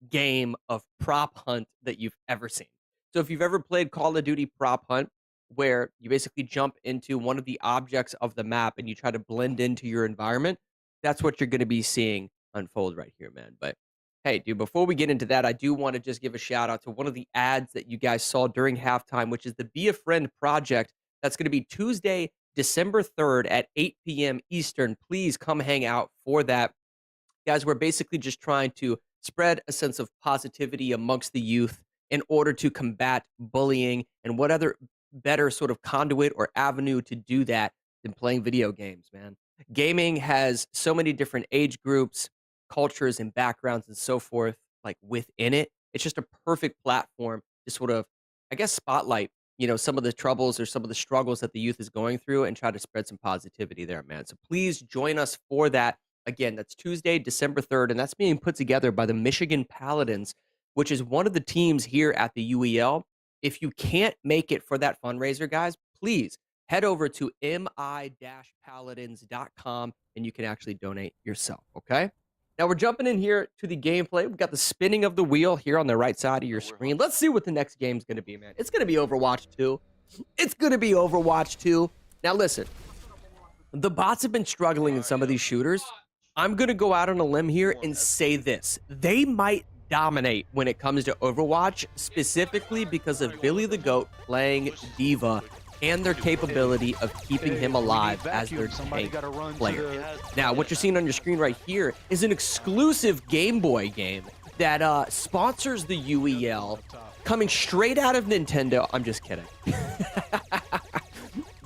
game of prop hunt that you've ever seen. So if you've ever played Call of Duty prop hunt, where you basically jump into one of the objects of the map and you try to blend into your environment, that's what you're going to be seeing unfold right here, man. But hey, dude, before we get into that, I do want to just give a shout out to one of the ads that you guys saw during halftime, which is the Be a Friend project. That's going to be Tuesday, December 3rd at 8 p.m. Eastern. Please come hang out for that. Guys, we're basically just trying to spread a sense of positivity amongst the youth in order to combat bullying, and what other better sort of conduit or avenue to do that than playing video games, man. Gaming has so many different age groups, cultures, and backgrounds and so forth, like within it. It's just a perfect platform to sort of, I guess, spotlight, you know, some of the troubles or some of the struggles that the youth is going through and try to spread some positivity there, man. So please join us for that. Again, that's Tuesday, December 3rd, and that's being put together by the Michigan Paladins, which is one of the teams here at the UEL. If you can't make it for that fundraiser, guys, please head over to mi-paladins.com and you can actually donate yourself, okay? Now we're jumping in here to the gameplay. We've got the spinning of the wheel here on the right side of your screen. Let's see what the next game's going to be, man. It's going to be Overwatch 2. It's going to be Overwatch 2. Now listen, the bots have been struggling in some of these shooters. I'm going to go out on a limb here and say this. They might dominate when it comes to Overwatch, specifically because of Billy the Goat playing D.Va and their capability of keeping him alive as their tank player. Now, what you're seeing on your screen right here is an exclusive Game Boy game that sponsors the UEL, coming straight out of Nintendo. I'm just kidding.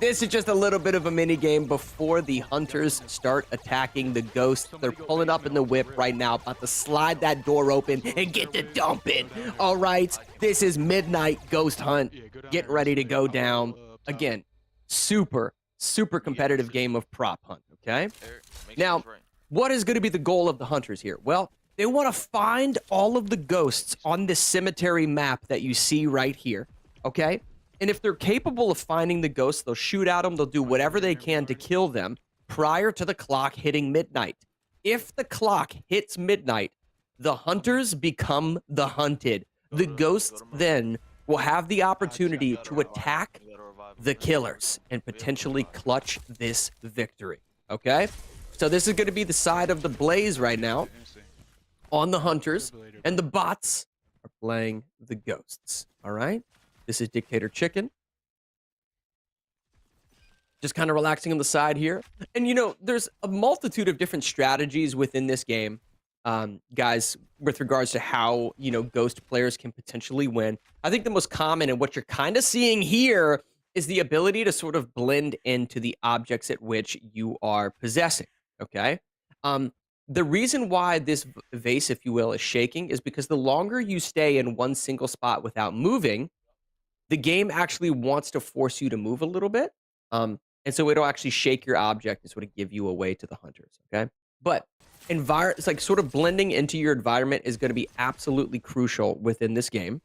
This is just a little bit of a mini game before the hunters start attacking the ghosts. They're pulling up in the whip right now, about to slide that door open and get the dump in. All right, this is Midnight Ghost Hunt. Get ready to go down. Again, super competitive game of prop hunt, okay? Now, what is going to be the goal of the hunters here? Well, they want to find all of the ghosts on this cemetery map that you see right here, okay? And if they're capable of finding the ghosts, they'll shoot at them. They'll do whatever they can to kill them prior to the clock hitting midnight. If the clock hits midnight, the hunters become the hunted. The ghosts then will have the opportunity to attack the killers and potentially clutch this victory. Okay? So this is going to be the side of the Blaze right now on the Hunters, and the bots are playing the Ghosts. All right? This is Dictator Chicken. Just kind of relaxing on the side here. And, you know, there's a multitude of different strategies within this game, guys, with regards to how, you know, Ghost players can potentially win. I think the most common and what you're kind of seeing here is the ability to sort of blend into the objects at which you are possessing, okay? The reason why this vase, if you will, is shaking is because the longer you stay in one single spot without moving, the game actually wants to force you to move a little bit. And so it'll actually shake your object and sort of give you away to the hunters, okay? But it's like sort of blending into your environment is going to be absolutely crucial within this game.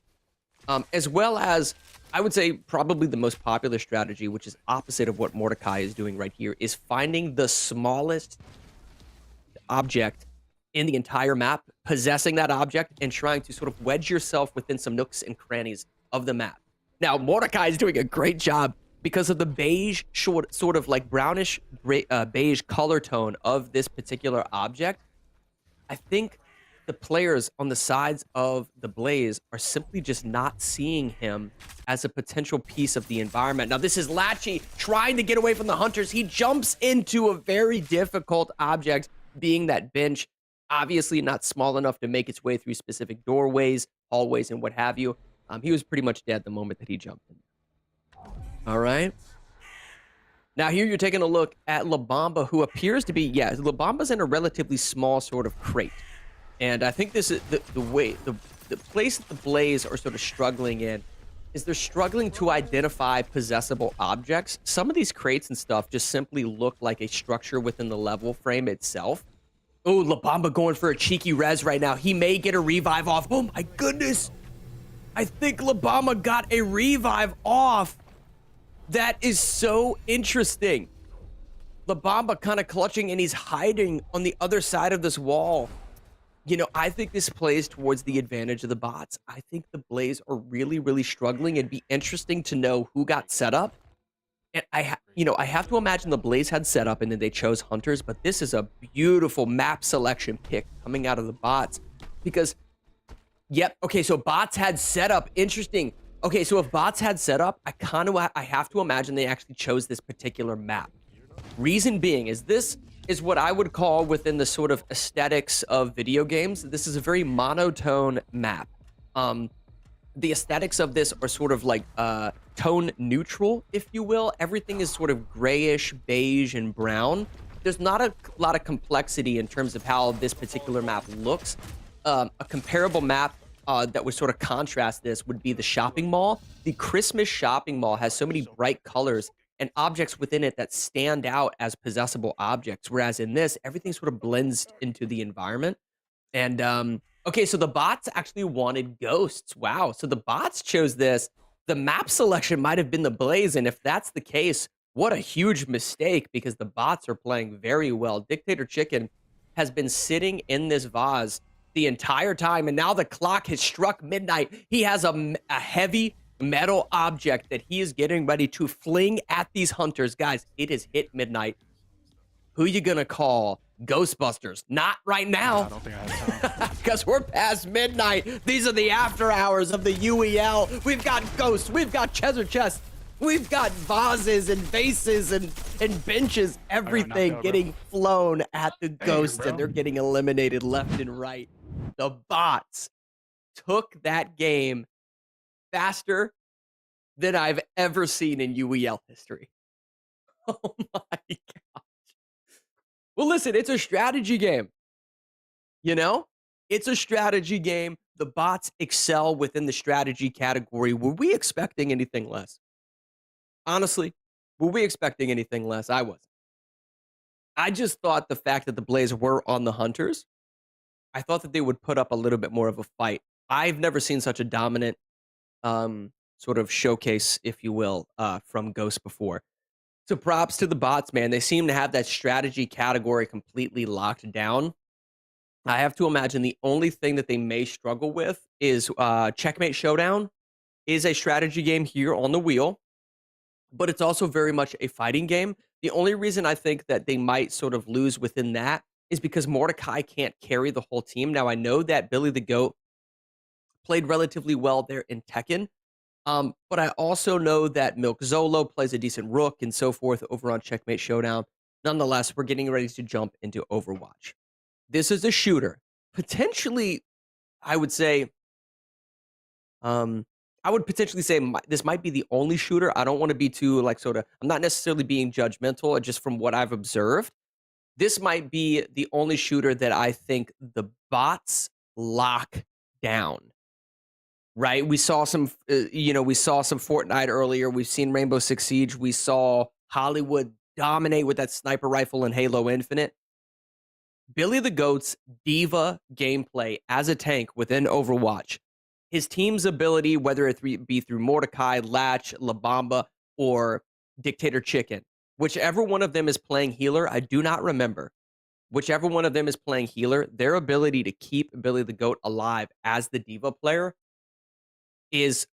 As well as, I would say, probably the most popular strategy, which is opposite of what Mordecai is doing right here, is finding the smallest object in the entire map, possessing that object, and trying to sort of wedge yourself within some nooks and crannies of the map. Now, Mordecai is doing a great job because of the beige, sort of like brownish beige color tone of this particular object. I think the players on the sides of the Blaze are simply just not seeing him as a potential piece of the environment. Now, this is Latchy trying to get away from the hunters. He jumps into a very difficult object, being that bench, obviously not small enough to make its way through specific doorways, hallways, and what have you. He was pretty much dead the moment that he jumped in. All right. Now here you're taking a look at La Bamba, who appears to be, La Bamba's in a relatively small sort of crate. And I think this is the place that the Blaze are sort of struggling in is they're struggling to identify possessable objects. Some of these crates and stuff just simply look like a structure within the level frame itself. Oh, La Bamba going for a cheeky res right now. He may get a revive off. Oh my goodness. I think La Bamba got a revive off. That is so interesting. La Bamba kind of clutching, and he's hiding on the other side of this wall. You know, I think this plays towards the advantage of the bots. I think the Blaze are really, really struggling. It'd be interesting to know who got set up. And I have to imagine the Blaze had set up and then they chose hunters, but this is a beautiful map selection pick coming out of the bots because, yep, okay, so bots had set up. Interesting. Okay, so if bots had set up, I have to imagine they actually chose this particular map. Reason being is this is what I would call within the sort of aesthetics of video games. This is a very monotone map. The aesthetics of this are sort of like tone neutral, if you will. Everything is sort of grayish, beige, and brown. There's not a lot of complexity in terms of how this particular map looks. A comparable map that would sort of contrast this would be the shopping mall. The Christmas shopping mall has so many bright colors and objects within it that stand out as possessable objects, whereas in this, everything sort of blends into the environment. And okay, so the bots actually wanted ghosts. Wow, so the bots chose this. The map selection might have been the Blaze, and if that's the case, what a huge mistake, because the bots are playing very well. Dictator Chicken has been sitting in this vase the entire time, and now the clock has struck midnight. He has a heavy metal object that he is getting ready to fling at these hunters. Guys, it has hit midnight. Who you gonna call? Ghostbusters. Not right now. I don't think I have time. Because we're past midnight. These are the after hours of the UEL. We've got ghosts. We've got treasure chests. We've got vases and vases and benches. Everything getting flown at the ghosts, and they're getting eliminated left and right. The bots took that game faster than I've ever seen in UEL history. Oh my gosh. Well, listen, it's a strategy game. You know? It's a strategy game. The bots excel within the strategy category. Were we expecting anything less? Honestly, were we expecting anything less? I wasn't. I just thought the fact that the Blaze were on the hunters, I thought that they would put up a little bit more of a fight. I've never seen such a dominant sort of showcase, if you will, from Ghost before. So props to the bots, man. They seem to have that strategy category completely locked down. I have to imagine the only thing that they may struggle with is Checkmate Showdown is a strategy game here on the wheel. but it's also very much a fighting game. The only reason I think that they might sort of lose within that is because Mordecai can't carry the whole team. Now, I know that Billy the Goat played relatively well there in Tekken, but I also know that Milk Zolo plays a decent Rook and so forth over on Checkmate Showdown. Nonetheless, we're getting ready to jump into Overwatch. This is a shooter. Potentially, I would say, this might be the only shooter. I don't want to be too, like, sort of, I'm not necessarily being judgmental, just from what I've observed. This might be the only shooter that I think the bots lock down. Right? We saw some, we saw some Fortnite earlier. We've seen Rainbow Six Siege. We saw Hollywood dominate with that sniper rifle in Halo Infinite. Billy the Goat's diva gameplay as a tank within Overwatch, his team's ability, whether it be through Mordecai, Latch, La Bamba, or Dictator Chicken, whichever one of them is playing healer, I do not remember. Whichever one of them is playing healer, their ability to keep Billy the Goat alive as the diva player is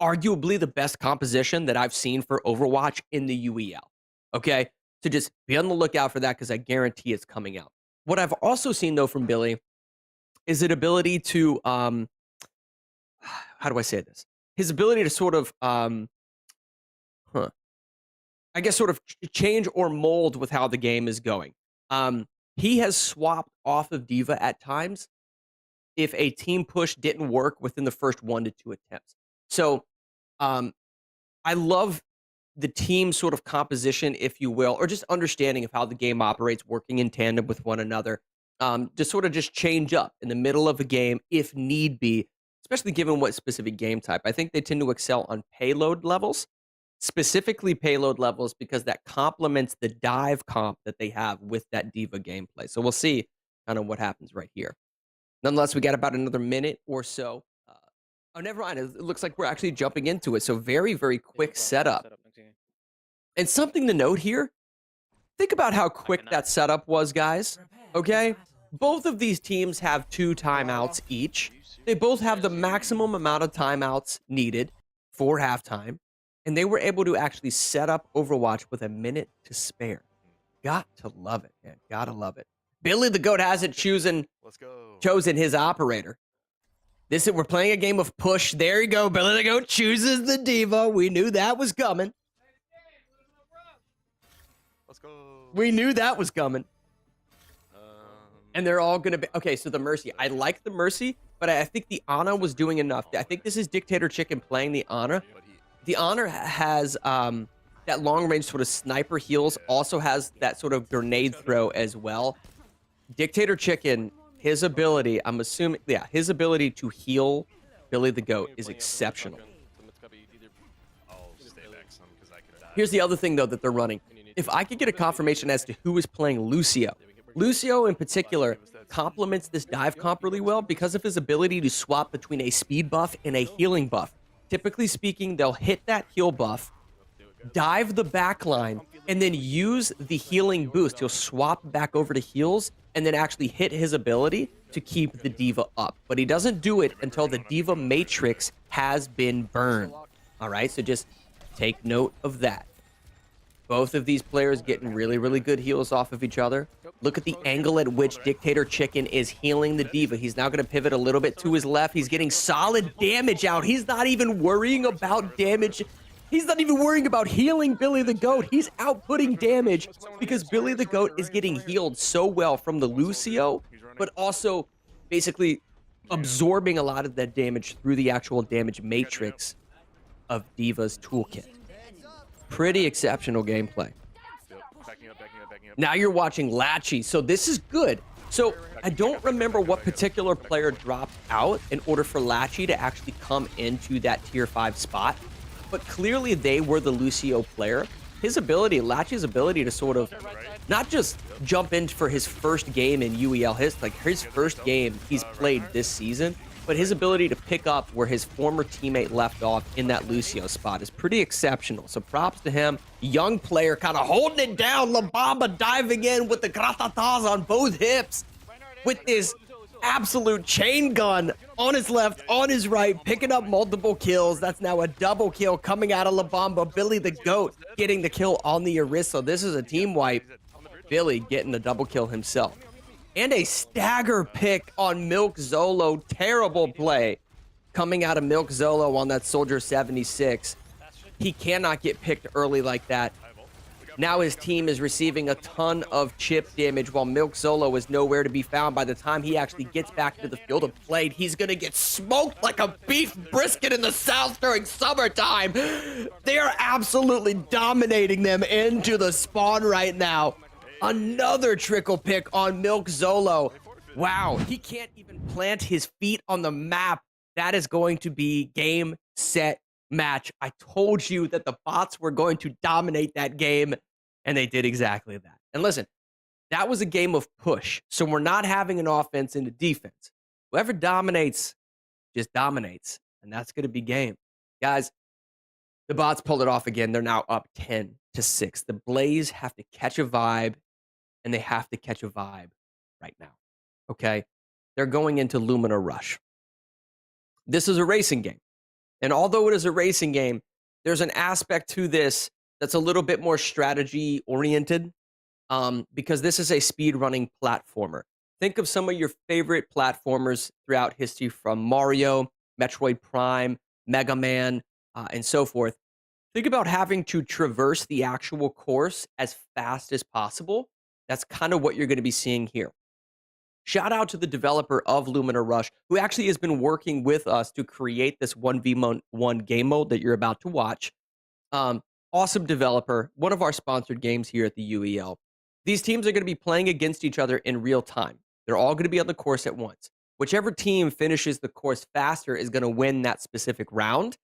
arguably the best composition that I've seen for Overwatch in the UEL. Okay? So just be on the lookout for that because I guarantee it's coming out. What I've also seen, though, from Billy is an ability to, how do I say this? His ability to sort of, sort of change or mold with how the game is going. He has swapped off of Diva at times if a team push didn't work within the first 1 to 2 attempts. So I love the team sort of composition, if you will, or just understanding of how the game operates, working in tandem with one another, to sort of just change up in the middle of a game if need be, especially given what specific game type. I think they tend to excel on payload levels, specifically payload levels, because that complements the dive comp that they have with that diva gameplay. So we'll see kind of what happens right here. Nonetheless, we got about another minute or so. Oh, never mind. It looks like we're actually jumping into it. So very, very quick setup. And something to note here, think about how quick that setup was, guys. Okay? Both of these teams have 2 timeouts each. They both have the maximum amount of timeouts needed for halftime. And they were able to actually set up Overwatch with a minute to spare. Got to love it, man. Gotta love it. Billy the Goat hasn't chosen his operator. We're playing a game of push. There you go. Billy the Goat chooses the diva. We knew that was coming. We knew that was coming. And they're all going to be... Okay, so the Mercy. I like the Mercy, but I think the Ana was doing enough. I think this is Dictator Chicken playing the Ana. The Ana has that long-range sort of sniper heals, also has that sort of grenade throw as well. Dictator Chicken, his ability, I'm assuming... Yeah, his ability to heal Billy the Goat is exceptional. Here's the other thing, though, that they're running. If I could get a confirmation as to who is playing Lucio. Lucio, in particular, complements this dive comp really well because of his ability to swap between a speed buff and a healing buff. Typically speaking, they'll hit that heal buff, dive the back line, and then use the healing boost. He'll swap back over to heals and then actually hit his ability to keep the diva up. But he doesn't do it until the diva matrix has been burned. All right, so just take note of that. Both of these players getting really, really good heals off of each other. Look at the angle at which Dictator Chicken is healing the diva. He's now going to pivot a little bit to his left. He's getting solid damage out. He's not even worrying about damage. He's not even worrying about healing Billy the Goat. He's outputting damage because Billy the Goat is getting healed so well from the Lucio, but also basically absorbing a lot of that damage through the actual damage matrix of Diva's toolkit. Pretty exceptional gameplay. Now you're watching Latchy, so this is good. So I don't remember what particular player dropped out in order for Latchy to actually come into that tier 5 spot, but clearly they were the Lucio player. His ability, Latchy's ability to sort of not just jump in for his first game in UEL, his first game he's played this season, but his ability to pick up where his former teammate left off in that Lucio spot is pretty exceptional. So props to him. Young player kind of holding it down. La Bamba diving in with the gratatas on both hips with his absolute chain gun on his left, on his right, picking up multiple kills. That's now a double kill coming out of La Bamba. Billy the GOAT getting the kill on the Orisa. This is a team wipe. Billy getting the double kill himself. And a stagger pick on Milk Zolo. Terrible play coming out of Milk Zolo on that Soldier 76. He cannot get picked early like that. Now his team is receiving a ton of chip damage while Milk Zolo is nowhere to be found. By the time he actually gets back to the field of play, he's going to get smoked like a beef brisket in the South during summertime. They are absolutely dominating them into the spawn right now. Another trickle pick on Milk Zolo. Wow, he can't even plant his feet on the map. That is going to be game, set, match. I told you that the bots were going to dominate that game, and they did exactly that. And listen, that was a game of push, so we're not having an offense into defense. Whoever dominates just dominates, and that's going to be game. Guys, the bots pulled it off again. They're now up 10-6. The Blaze have to catch a vibe, and they have to catch a vibe right now, okay? They're going into Lumina Rush. This is a racing game. And although it is a racing game, there's an aspect to this that's a little bit more strategy oriented because this is a speedrunning platformer. Think of some of your favorite platformers throughout history from Mario, Metroid Prime, Mega Man, and so forth. Think about having to traverse the actual course as fast as possible. That's kind of what you're going to be seeing here. Shout out to the developer of Lumina Rush, who actually has been working with us to create this 1v1 game mode that you're about to watch. Awesome developer, one of our sponsored games here at the UEL. These teams are going to be playing against each other in real time. They're all going to be on the course at once. Whichever team finishes the course faster is going to win that specific round,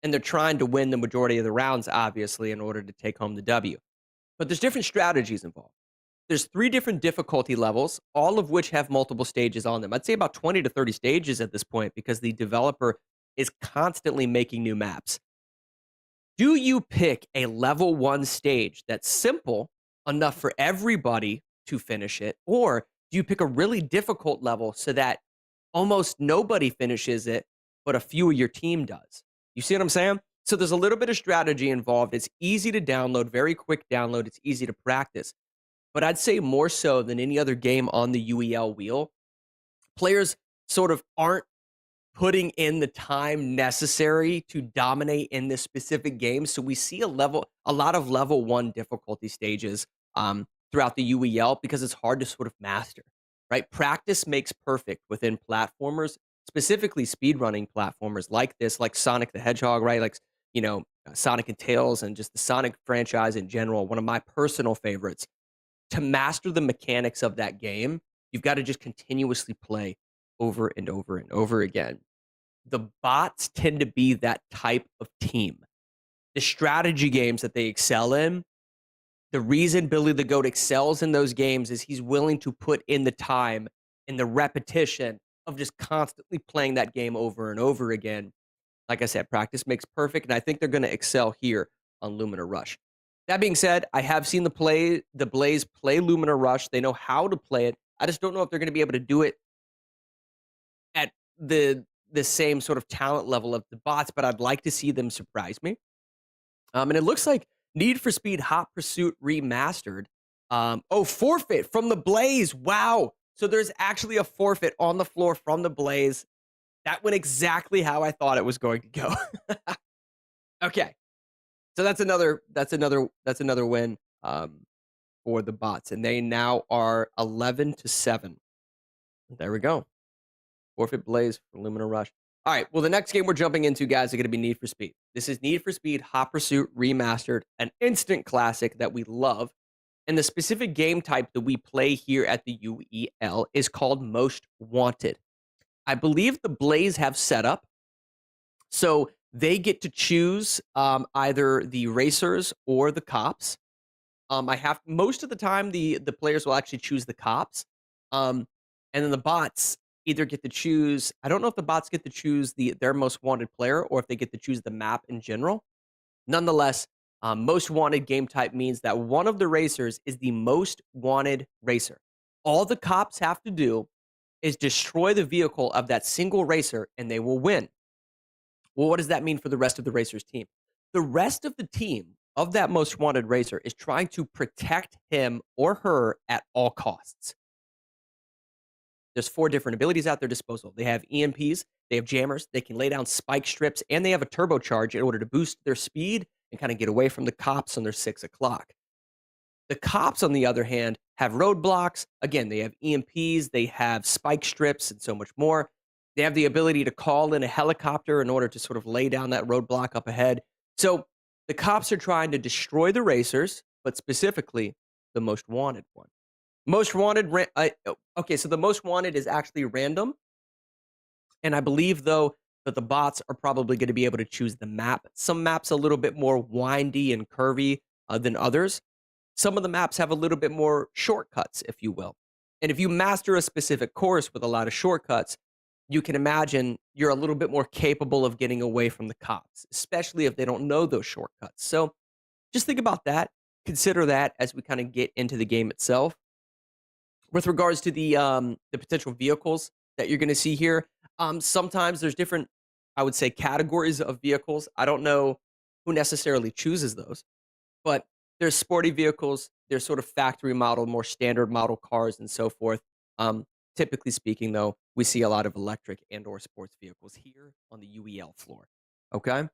and they're trying to win the majority of the rounds, obviously, in order to take home the W. But there's different strategies involved. There's 3 different difficulty levels, all of which have multiple stages on them. I'd say about 20 to 30 stages at this point because the developer is constantly making new maps. Do you pick a level 1 stage that's simple enough for everybody to finish it, or do you pick a really difficult level so that almost nobody finishes it, but a few of your team does? You see what I'm saying? So there's a little bit of strategy involved. It's easy to download, very quick download. It's easy to practice. But I'd say more so than any other game on the UEL wheel, players sort of aren't putting in the time necessary to dominate in this specific game. So we see a lot of level 1 difficulty stages throughout the UEL because it's hard to sort of master, right? Practice makes perfect within platformers, specifically speedrunning platformers like this, like Sonic the Hedgehog, right? Like, you know, Sonic and Tails and just the Sonic franchise in general, one of my personal favorites. To master the mechanics of that game, you've got to just continuously play over and over and over again. The bots tend to be that type of team. The strategy games that they excel in, the reason Billy the GOAT excels in those games is he's willing to put in the time and the repetition of just constantly playing that game over and over again. Like I said, practice makes perfect, and I think they're going to excel here on Lumina Rush. That being said, I have seen the Blaze play Lumina Rush. They know how to play it. I just don't know if they're going to be able to do it at the same sort of talent level of the bots, but I'd like to see them surprise me. And it looks like Need for Speed Hot Pursuit Remastered. Forfeit from the Blaze. Wow. So there's actually a forfeit on the floor from the Blaze. That went exactly how I thought it was going to go. Okay. So that's another win for the bots, and they now are 11-7. There we go. Forfeit Blaze for Lumina Rush. All right. Well, the next game we're jumping into, guys, are going to be Need for Speed. This is Need for Speed Hot Pursuit Remastered, an instant classic that we love, and the specific game type that we play here at the UEL is called Most Wanted. I believe the Blaze have set up, so they get to choose either the racers or the cops. Most of the time the players will actually choose the cops, and then the bots either get to choose. I don't know if the bots get to choose their most wanted player or if they get to choose the map in general. Nonetheless, most wanted game type means that one of the racers is the most wanted racer. All the cops have to do is destroy the vehicle of that single racer and they will win. Well, what does that mean for the rest of the racer's team? The rest of the team of that most wanted racer is trying to protect him or her at all costs. There's 4 different abilities at their disposal. They have EMPs, they have jammers, they can lay down spike strips, and they have a turbocharge in order to boost their speed and kind of get away from the cops on their 6 o'clock. The cops, on the other hand, have roadblocks. Again, they have EMPs, they have spike strips, and so much more. They have the ability to call in a helicopter in order to sort of lay down that roadblock up ahead. So the cops are trying to destroy the racers, but specifically the most wanted one. Most wanted, okay, so the most wanted is actually random. And I believe, though, that the bots are probably going to be able to choose the map. Some maps a little bit more windy and curvy than others. Some of the maps have a little bit more shortcuts, if you will. And if you master a specific course with a lot of shortcuts, you can imagine you're a little bit more capable of getting away from the cops, especially if they don't know those shortcuts. So just think about that. Consider that as we kind of get into the game itself. With regards to the potential vehicles that you're going to see here, sometimes there's different, I would say, categories of vehicles. I don't know who necessarily chooses those, but there's sporty vehicles, there's sort of factory model, more standard model cars and so forth. Typically speaking, though, we see a lot of electric and or sports vehicles here on the UEL floor. Okay?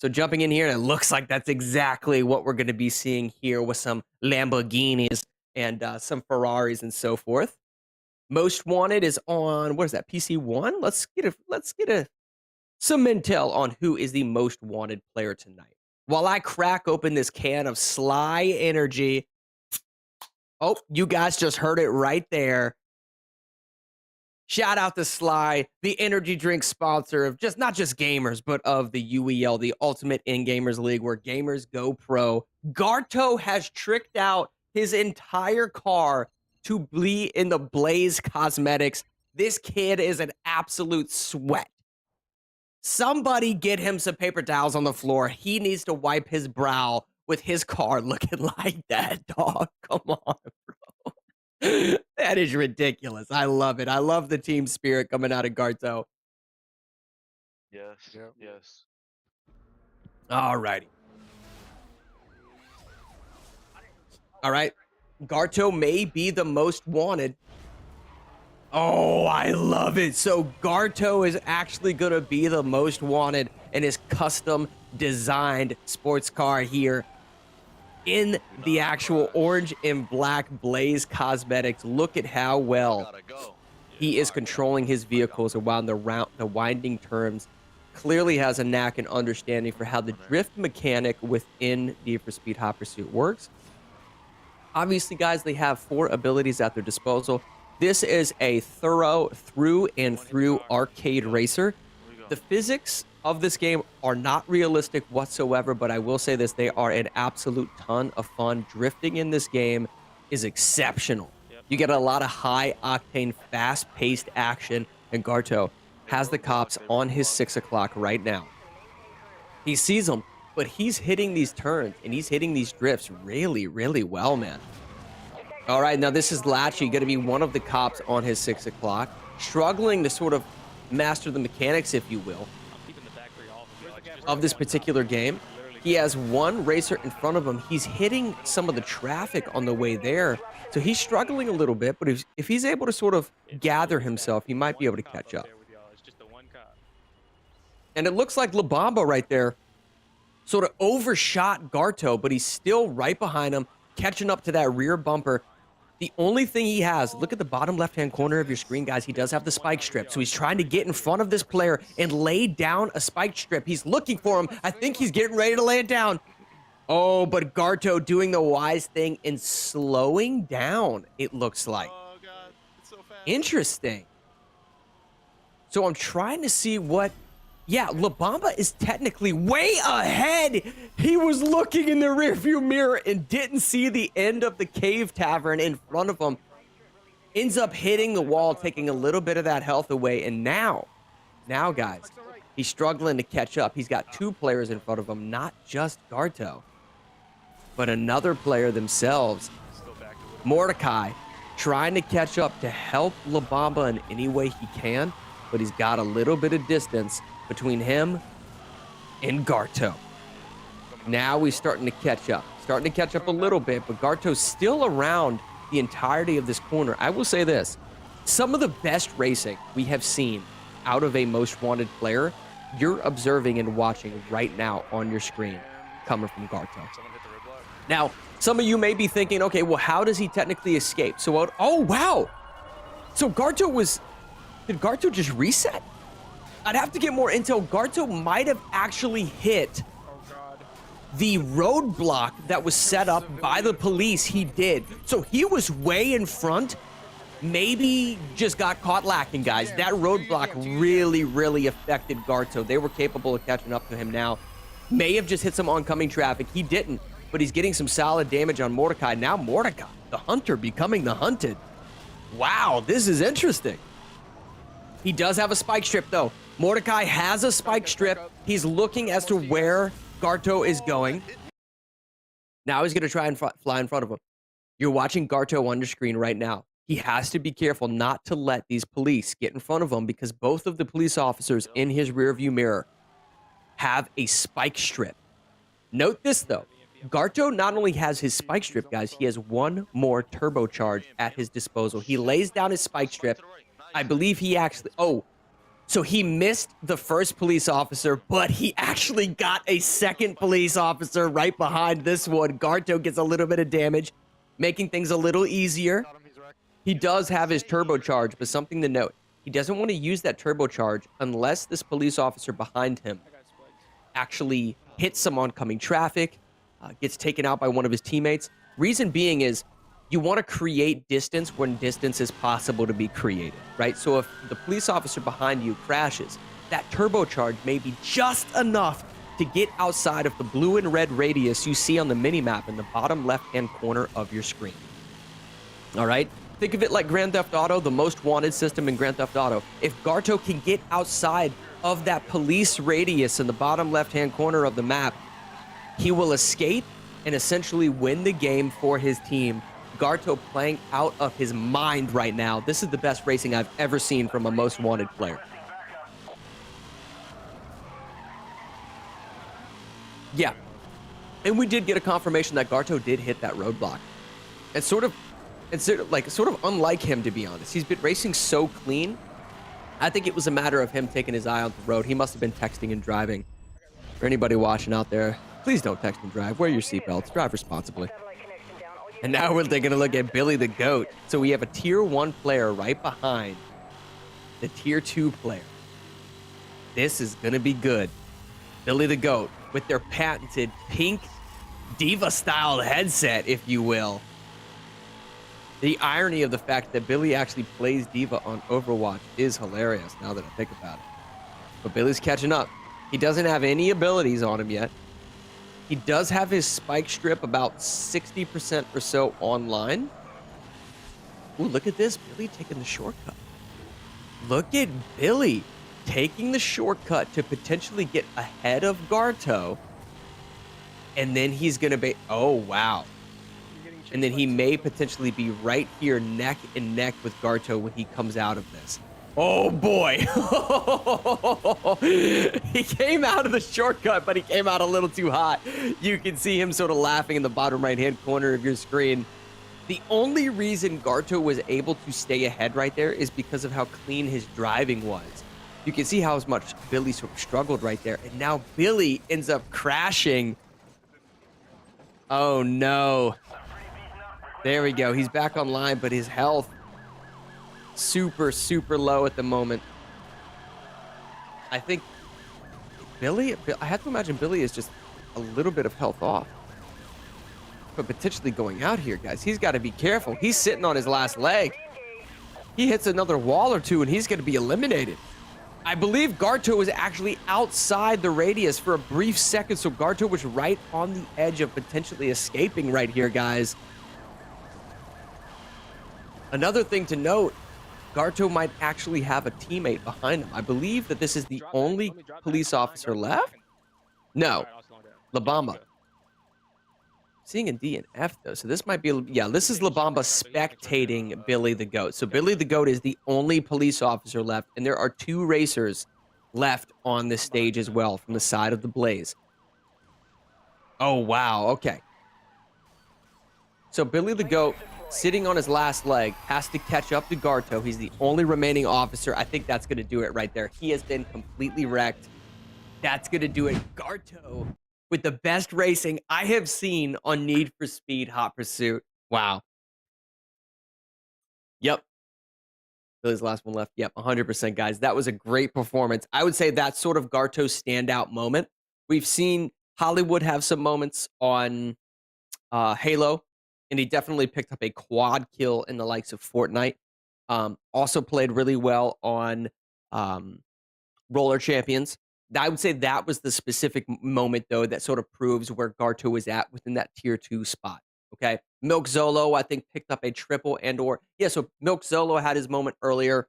So jumping in here, and it looks like that's exactly what we're going to be seeing here with some Lamborghinis and some Ferraris and so forth. Most wanted is on, what is that, PC1? Let's get some intel on who is the most wanted player tonight. While I crack open this can of Sly Energy. Oh, you guys just heard it right there. Shout out to Sly, the energy drink sponsor of not just gamers, but of the UEL, the Ultimate In-Gamers League, where gamers go pro. Garto has tricked out his entire car to be in the Blaze Cosmetics. This kid is an absolute sweat. Somebody get him some paper towels on the floor. He needs to wipe his brow with his car looking like that, dog. Come on, bro. That is ridiculous. I love it. I love the team spirit coming out of Garto. Yes. Yes. All righty. All right. Garto may be the most wanted. Oh, I love it. So Garto is actually going to be the most wanted in his custom designed sports car here in the actual orange and black Blaze Cosmetics. Look at how well he is controlling his vehicles around the winding turns. Clearly has a knack and understanding for how the drift mechanic within Need for Speed Hot Pursuit works. Obviously, guys, they have 4 abilities at their disposal. This is a thorough through and through arcade racer. The physics of this game are not realistic whatsoever, but I will say this, they are an absolute ton of fun. Drifting in this game is exceptional. You get a lot of high-octane, fast-paced action, and Garto has the cops on his 6 o'clock right now. He sees them, but he's hitting these turns, and he's hitting these drifts really, really well, man. All right, now this is Latchy, going to be one of the cops on his 6 o'clock, struggling to sort of master the mechanics, if you will, of this particular game. He has one racer in front of him. He's hitting some of the traffic on the way there, so he's struggling a little bit, but if he's able to sort of gather himself, he might be able to catch up. And it looks like La Bamba right there sort of overshot Garto, but he's still right behind him, catching up to that rear bumper. The only thing he has, look at the bottom left-hand corner of your screen, guys. He does have the spike strip, so he's trying to get in front of this player and lay down a spike strip. He's looking for him. I think he's getting ready to lay it down. Oh, but Garto doing the wise thing and slowing down, it looks like. Oh, God. It's so fast. Interesting. So I'm trying to see what... Yeah, La Bamba is technically way ahead. He was looking in the rearview mirror and didn't see the end of the cave tavern in front of him. Ends up hitting the wall, taking a little bit of that health away. And now, guys, he's struggling to catch up. He's got 2 players in front of him, not just Garto, but another player themselves. Mordecai trying to catch up to help La Bamba in any way he can, but he's got a little bit of distance between him and Garto. Now he's starting to catch up. Starting to catch up a little bit, but Garto's still around the entirety of this corner. I will say this. Some of the best racing we have seen out of a most wanted player, you're observing and watching right now on your screen coming from Garto. Now, some of you may be thinking, okay, well, how does he technically escape? So, oh, wow. So did Garto just reset? I'd have to get more intel. Garto might have actually hit the roadblock that was set up by the police. He did. So he was way in front. Maybe just got caught lacking, guys. That roadblock really, really affected Garto. They were capable of catching up to him now. May have just hit some oncoming traffic. He didn't, but he's getting some solid damage on Mordecai. Now Mordecai, the hunter, becoming the hunted. Wow, this is interesting. He does have a spike strip, though. Mordecai has a spike strip. He's looking as to where Garto is going. Now he's going to try and fly in front of him. You're watching Garto on your screen right now. He has to be careful not to let these police get in front of him because both of the police officers in his rearview mirror have a spike strip. Note this, though. Garto not only has his spike strip, guys, he has one more turbocharge at his disposal. He lays down his spike strip. I believe he actually... Oh, so he missed the first police officer, but he actually got a second police officer right behind this one. Garto gets a little bit of damage, making things a little easier. He does have his turbocharge, but something to note. He doesn't want to use that turbocharge unless this police officer behind him actually hits some oncoming traffic, gets taken out by one of his teammates. Reason being is you want to create distance when distance is possible to be created, right? So if the police officer behind you crashes, that turbocharge may be just enough to get outside of the blue and red radius you see on the minimap in the bottom left-hand corner of your screen. All right? Think of it like Grand Theft Auto, the most wanted system in Grand Theft Auto. If Garto can get outside of that police radius in the bottom left-hand corner of the map, he will escape and essentially win the game for his team. Garto playing out of his mind right now. This is the best racing I've ever seen from a most wanted player. Yeah. And we did get a confirmation that Garto did hit that roadblock. It's sort of unlike him, to be honest. He's been racing so clean. I think it was a matter of him taking his eye on the road. He must have been texting and driving. For anybody watching out there, please don't text and drive. Wear your seatbelts. Drive responsibly. And now we're taking a look at Billy the Goat. So we have a tier 1 player right behind the tier 2 player. This is going to be good. Billy the Goat with their patented pink diva-style headset, if you will. The irony of the fact that Billy actually plays diva on Overwatch is hilarious now that I think about it. But Billy's catching up. He doesn't have any abilities on him yet. He does have his spike strip about 60% or so online. Ooh, look at this. Billy taking the shortcut. Look at Billy taking the shortcut to potentially get ahead of Garto. And then he's going to be... Oh, wow. And then he may potentially be right here neck and neck with Garto when he comes out of this. Oh, boy. He came out of the shortcut, but he came out a little too hot. You can see him sort of laughing in the bottom right-hand corner of your screen. The only reason Garto was able to stay ahead right there is because of how clean his driving was. You can see how much Billy sort of struggled right there. And now Billy ends up crashing. Oh, no. There we go. He's back online, but his health super, super low at the moment. I think Billy, I have to imagine Billy is just a little bit of health off. But potentially going out here, guys. He's got to be careful. He's sitting on his last leg. He hits another wall or two, and he's going to be eliminated. I believe Garto was actually outside the radius for a brief second, so Garto was right on the edge of potentially escaping right here, guys. Another thing to note, Garto might actually have a teammate behind him. I believe that this is the only police officer left. No, La Bamba. seeing a D and F though, so this might be, yeah, this is La Bamba spectating Billy the Goat. So Billy the Goat is the only police officer left, and there are 2 racers left on this stage as well from the side of the Blaze. Oh, wow, okay. So Billy the Goat, sitting on his last leg, has to catch up to Garto. He's the only remaining officer. I think that's going to do it right there. He has been completely wrecked. That's going to do it. Garto with the best racing I have seen on Need for Speed Hot Pursuit. Wow. Yep. Billy's last one left. Yep, 100%, guys. That was a great performance. I would say that's sort of Garto's standout moment. We've seen Hollywood have some moments on Halo, and he definitely picked up a quad kill in the likes of Fortnite. Also played really well on Roller Champions. I would say that was the specific moment, though, that sort of proves where Garto is at within that tier 2 spot. Okay. Milk Zolo, I think, picked up a triple so Milk Zolo had his moment earlier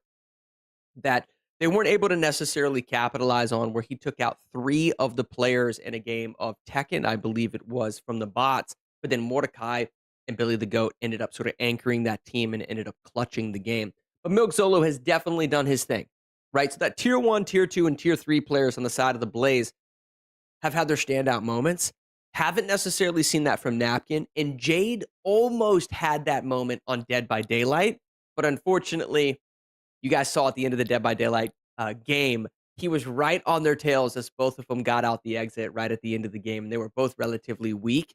that they weren't able to necessarily capitalize on, where he took out 3 of the players in a game of Tekken, I believe it was, from the bots. But then Mordecai and Billy the Goat ended up sort of anchoring that team and ended up clutching the game. But Milk Zolo has definitely done his thing, right? So that tier 1, tier 2, and tier 3 players on the side of the Blaze have had their standout moments. Haven't necessarily seen that from Napkin. And Jade almost had that moment on Dead by Daylight. But unfortunately, you guys saw at the end of the Dead by Daylight game, he was right on their tails as both of them got out the exit right at the end of the game. And they were both relatively weak.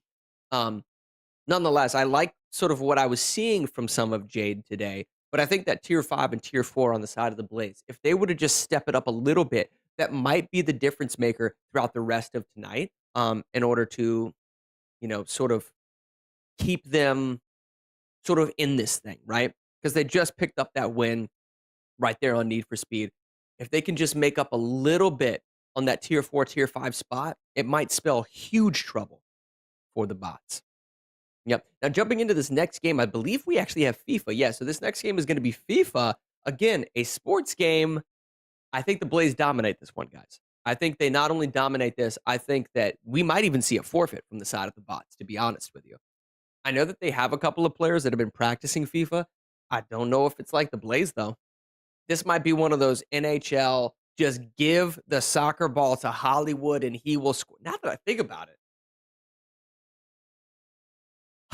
Nonetheless, I like sort of what I was seeing from some of Jade today. But I think that tier 5 and tier 4 on the side of the Blaze, if they would have just step it up a little bit, that might be the difference maker throughout the rest of tonight, in order to, sort of keep them sort of in this thing, right? Because they just picked up that win right there on Need for Speed. If they can just make up a little bit on that tier 4, tier 5 spot, it might spell huge trouble for the bots. Yep. Now, jumping into this next game, I believe we actually have FIFA. Yeah, so this next game is going to be FIFA. Again, a sports game. I think the Blaze dominate this one, guys. I think they not only dominate this, I think that we might even see a forfeit from the side of the bots, to be honest with you. I know that they have a couple of players that have been practicing FIFA. I don't know if it's like the Blaze, though. This might be one of those NHL, just give the soccer ball to Hollywood and he will score. Now that I think about it,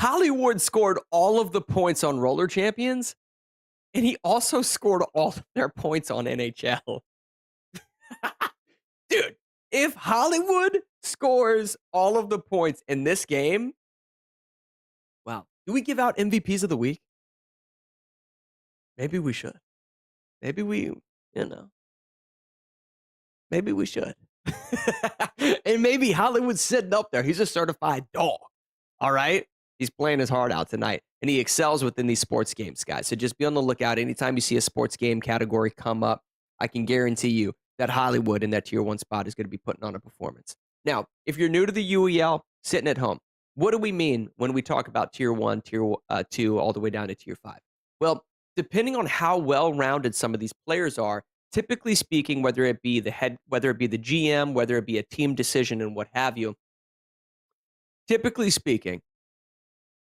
Hollywood scored all of the points on Roller Champions, and he also scored all of their points on NHL. Dude, if Hollywood scores all of the points in this game, wow. Do we give out MVPs of the week? Maybe we should. Maybe maybe we should. And maybe Hollywood's sitting up there. He's a certified dog. All right? He's playing his heart out tonight, and he excels within these sports games, guys. So just be on the lookout. Anytime you see a sports game category come up, I can guarantee you that Hollywood in that tier 1 spot is going to be putting on a performance. Now, if you're new to the UEL, sitting at home, what do we mean when we talk about tier 1, tier 2, all the way down to tier 5? Well, depending on how well-rounded some of these players are, typically speaking, whether it be the GM, whether it be a team decision and what have you, typically speaking,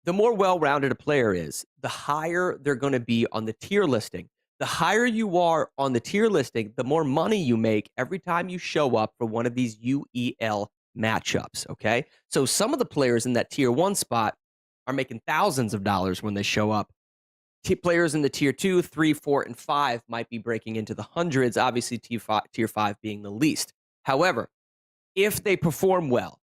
the more well-rounded a player is, the higher they're going to be on the tier listing. The higher you are on the tier listing, the more money you make every time you show up for one of these UEL matchups, okay? So some of the players in that tier 1 spot are making thousands of dollars when they show up. Players in the tier 2, 3, 4, and 5 might be breaking into the hundreds, obviously tier 5 being the least. However, if they perform well,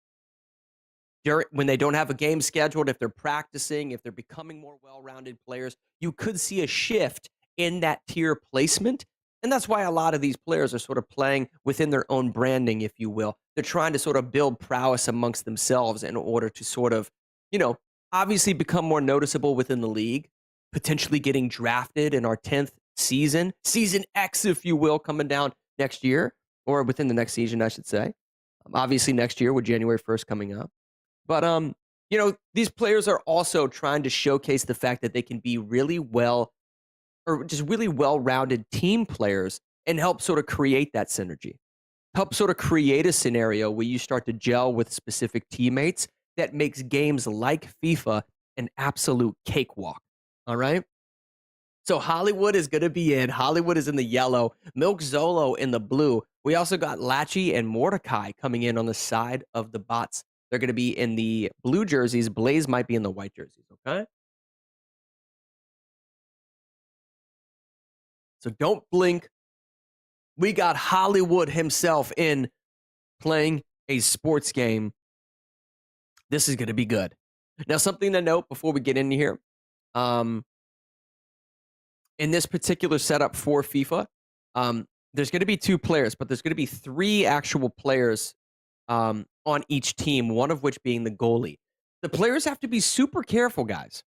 when they don't have a game scheduled, if they're practicing, if they're becoming more well-rounded players, you could see a shift in that tier placement. And that's why a lot of these players are sort of playing within their own branding, if you will. They're trying to sort of build prowess amongst themselves in order to sort of, obviously become more noticeable within the league, potentially getting drafted in our 10th season X, if you will, coming down next year, or within the next season, I should say. Obviously next year with January 1st coming up. But, these players are also trying to showcase the fact that they can be really well-rounded team players and help sort of create that synergy. Help sort of create a scenario where you start to gel with specific teammates that makes games like FIFA an absolute cakewalk. All right? So Hollywood is going to be in. Hollywood is in the yellow. Milk Zolo in the blue. We also got Lachi and Mordecai coming in on the side of the bots. They're going to be in the blue jerseys. Blaze might be in the white jerseys, okay? So don't blink. We got Hollywood himself in playing a sports game. This is going to be good. Now, something to note before we get into here. In this particular setup for FIFA, there's going to be 2 players, but there's going to be 3 actual players on each team, one of which being the goalie. The players have to be super careful, guys,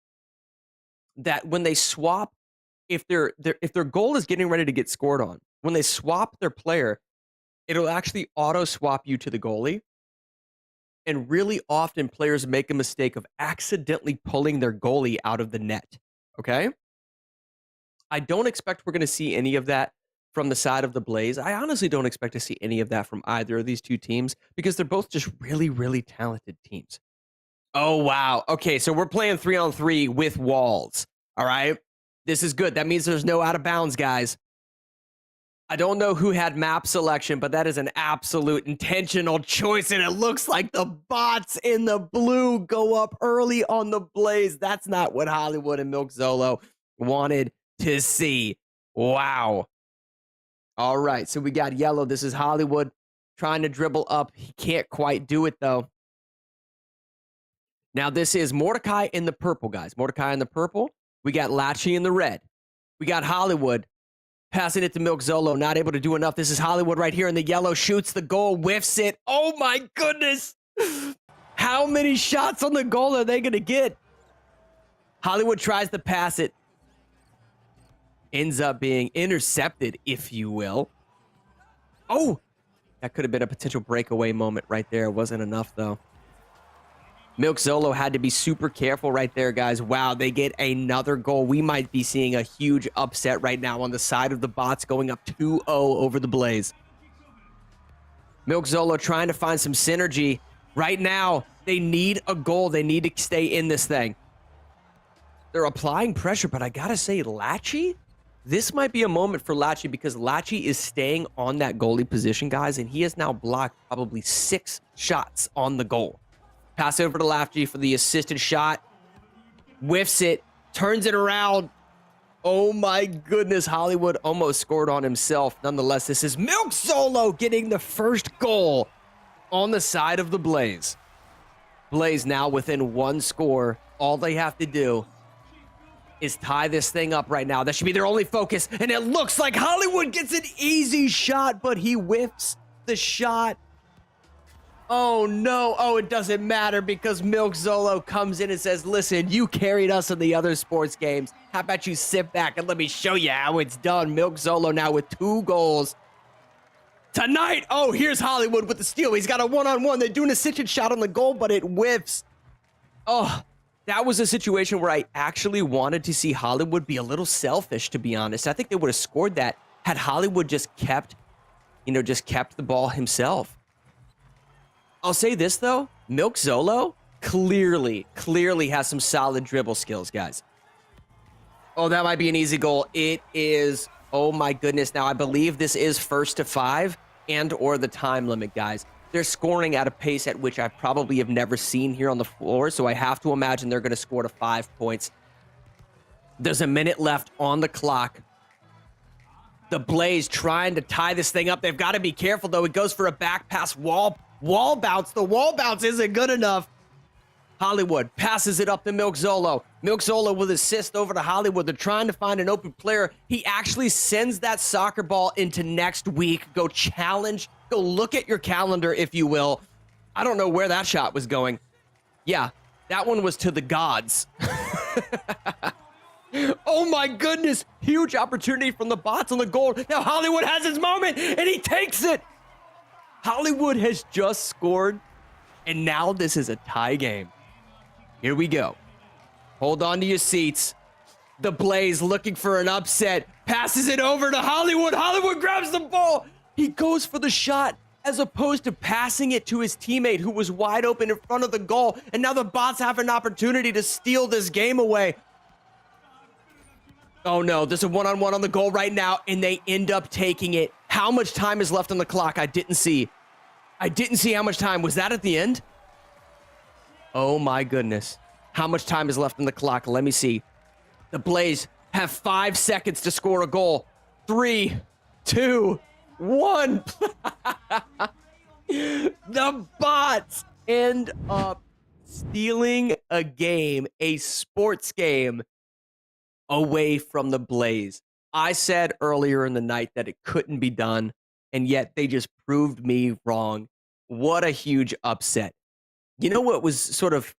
that when they swap, if their goal is getting ready to get scored on, when they swap their player, it'll actually auto swap you to the goalie. And really often players make a mistake of accidentally pulling their goalie out of the net. Okay? I don't expect we're going to see any of that from the side of the Blaze. I honestly don't expect to see any of that from either of these 2 teams because they're both just really, really talented teams. Oh, wow. Okay, so we're playing 3-on-3 with walls. All right? This is good. That means there's no out of bounds, guys. I don't know who had map selection, but that is an absolute intentional choice, and it looks like the bots in the blue go up early on the Blaze. That's not what Hollywood and Milk Zolo wanted to see. Wow. All right, so we got yellow. This is Hollywood trying to dribble up. He can't quite do it, though. Now, this is Mordecai in the purple, guys. Mordecai in the purple. We got Lachi in the red. We got Hollywood passing it to Milk Zolo. Not able to do enough. This is Hollywood right here in the yellow. Shoots the goal. Whiffs it. Oh, my goodness. How many shots on the goal are they going to get? Hollywood tries to pass it. Ends up being intercepted, if you will. Oh, that could have been a potential breakaway moment right there. It wasn't enough, though. Milk Zolo had to be super careful right there, guys. Wow, they get another goal. We might be seeing a huge upset right now on the side of the bots, going up 2-0 over the Blaze. Milk Zolo trying to find some synergy. Right now, they need a goal. They need to stay in this thing. They're applying pressure, but I gotta say, Lachi, this might be a moment for Lachi because Lachi is staying on that goalie position, guys, and he has now blocked probably 6 shots on the goal. Pass over to Lachi for the assisted shot. Whiffs it. Turns it around. Oh my goodness. Hollywood almost scored on himself. Nonetheless, this is Milk Zolo getting the first goal on the side of the Blaze. Blaze now within 1 score. All they have to do is tie this thing up right now. That should be their only focus. And it looks like Hollywood gets an easy shot, but he whiffs the shot. Oh, no. Oh, it doesn't matter because Milk Zolo comes in and says, listen, you carried us in the other sports games. How about you sit back and let me show you how it's done. Milk Zolo now with 2 goals tonight. Oh, here's Hollywood with the steal. He's got a 1-on-1. They're doing a stitched shot on the goal, but it whiffs. Oh, that was a situation where I actually wanted to see Hollywood be a little selfish, to be honest. I think they would have scored that had Hollywood just kept the ball himself. I'll say this, though. Milk Zolo clearly has some solid dribble skills, guys. Oh, that might be an easy goal. It is. Oh, my goodness. Now, I believe this is 1st to 5 and or the time limit, guys. They're scoring at a pace at which I probably have never seen here on the floor, so I have to imagine they're going to score to 5 points. There's a minute left on the clock. The Blaze trying to tie this thing up. They've got to be careful, though. It goes for a back pass wall bounce. The wall bounce isn't good enough. Hollywood passes it up to Milk Zolo. Milk Zolo with assist over to Hollywood. They're trying to find an open player. He actually sends that soccer ball into next week. Go challenge. Go look at your calendar, if you will. I don't know where that shot was going. Yeah, that one was to the gods. Oh my goodness. Huge opportunity from the bots on the goal. Now Hollywood has his moment, and he takes it. Hollywood has just scored, and now this is a tie game. Here we go. Hold on to your seats. The Blaze looking for an upset. Passes it over to Hollywood. Hollywood grabs the ball. He goes for the shot. as opposed to passing it to his teammate who was wide open in front of the goal. And now the bots have an opportunity to steal this game away. Oh no, there's a one-on-one on the goal right now, and they end up taking it. How much time is left on the clock? I didn't see how much time. Was that at the end? Oh my goodness. How much time is left on the clock? Let me see. The Blaze have 5 seconds to score a goal. 3, 2, 1. The bots end up stealing a game, a sports game, away from the Blaze. I said earlier in the night that it couldn't be done, and yet they just proved me wrong. What a huge upset. You know what was sort of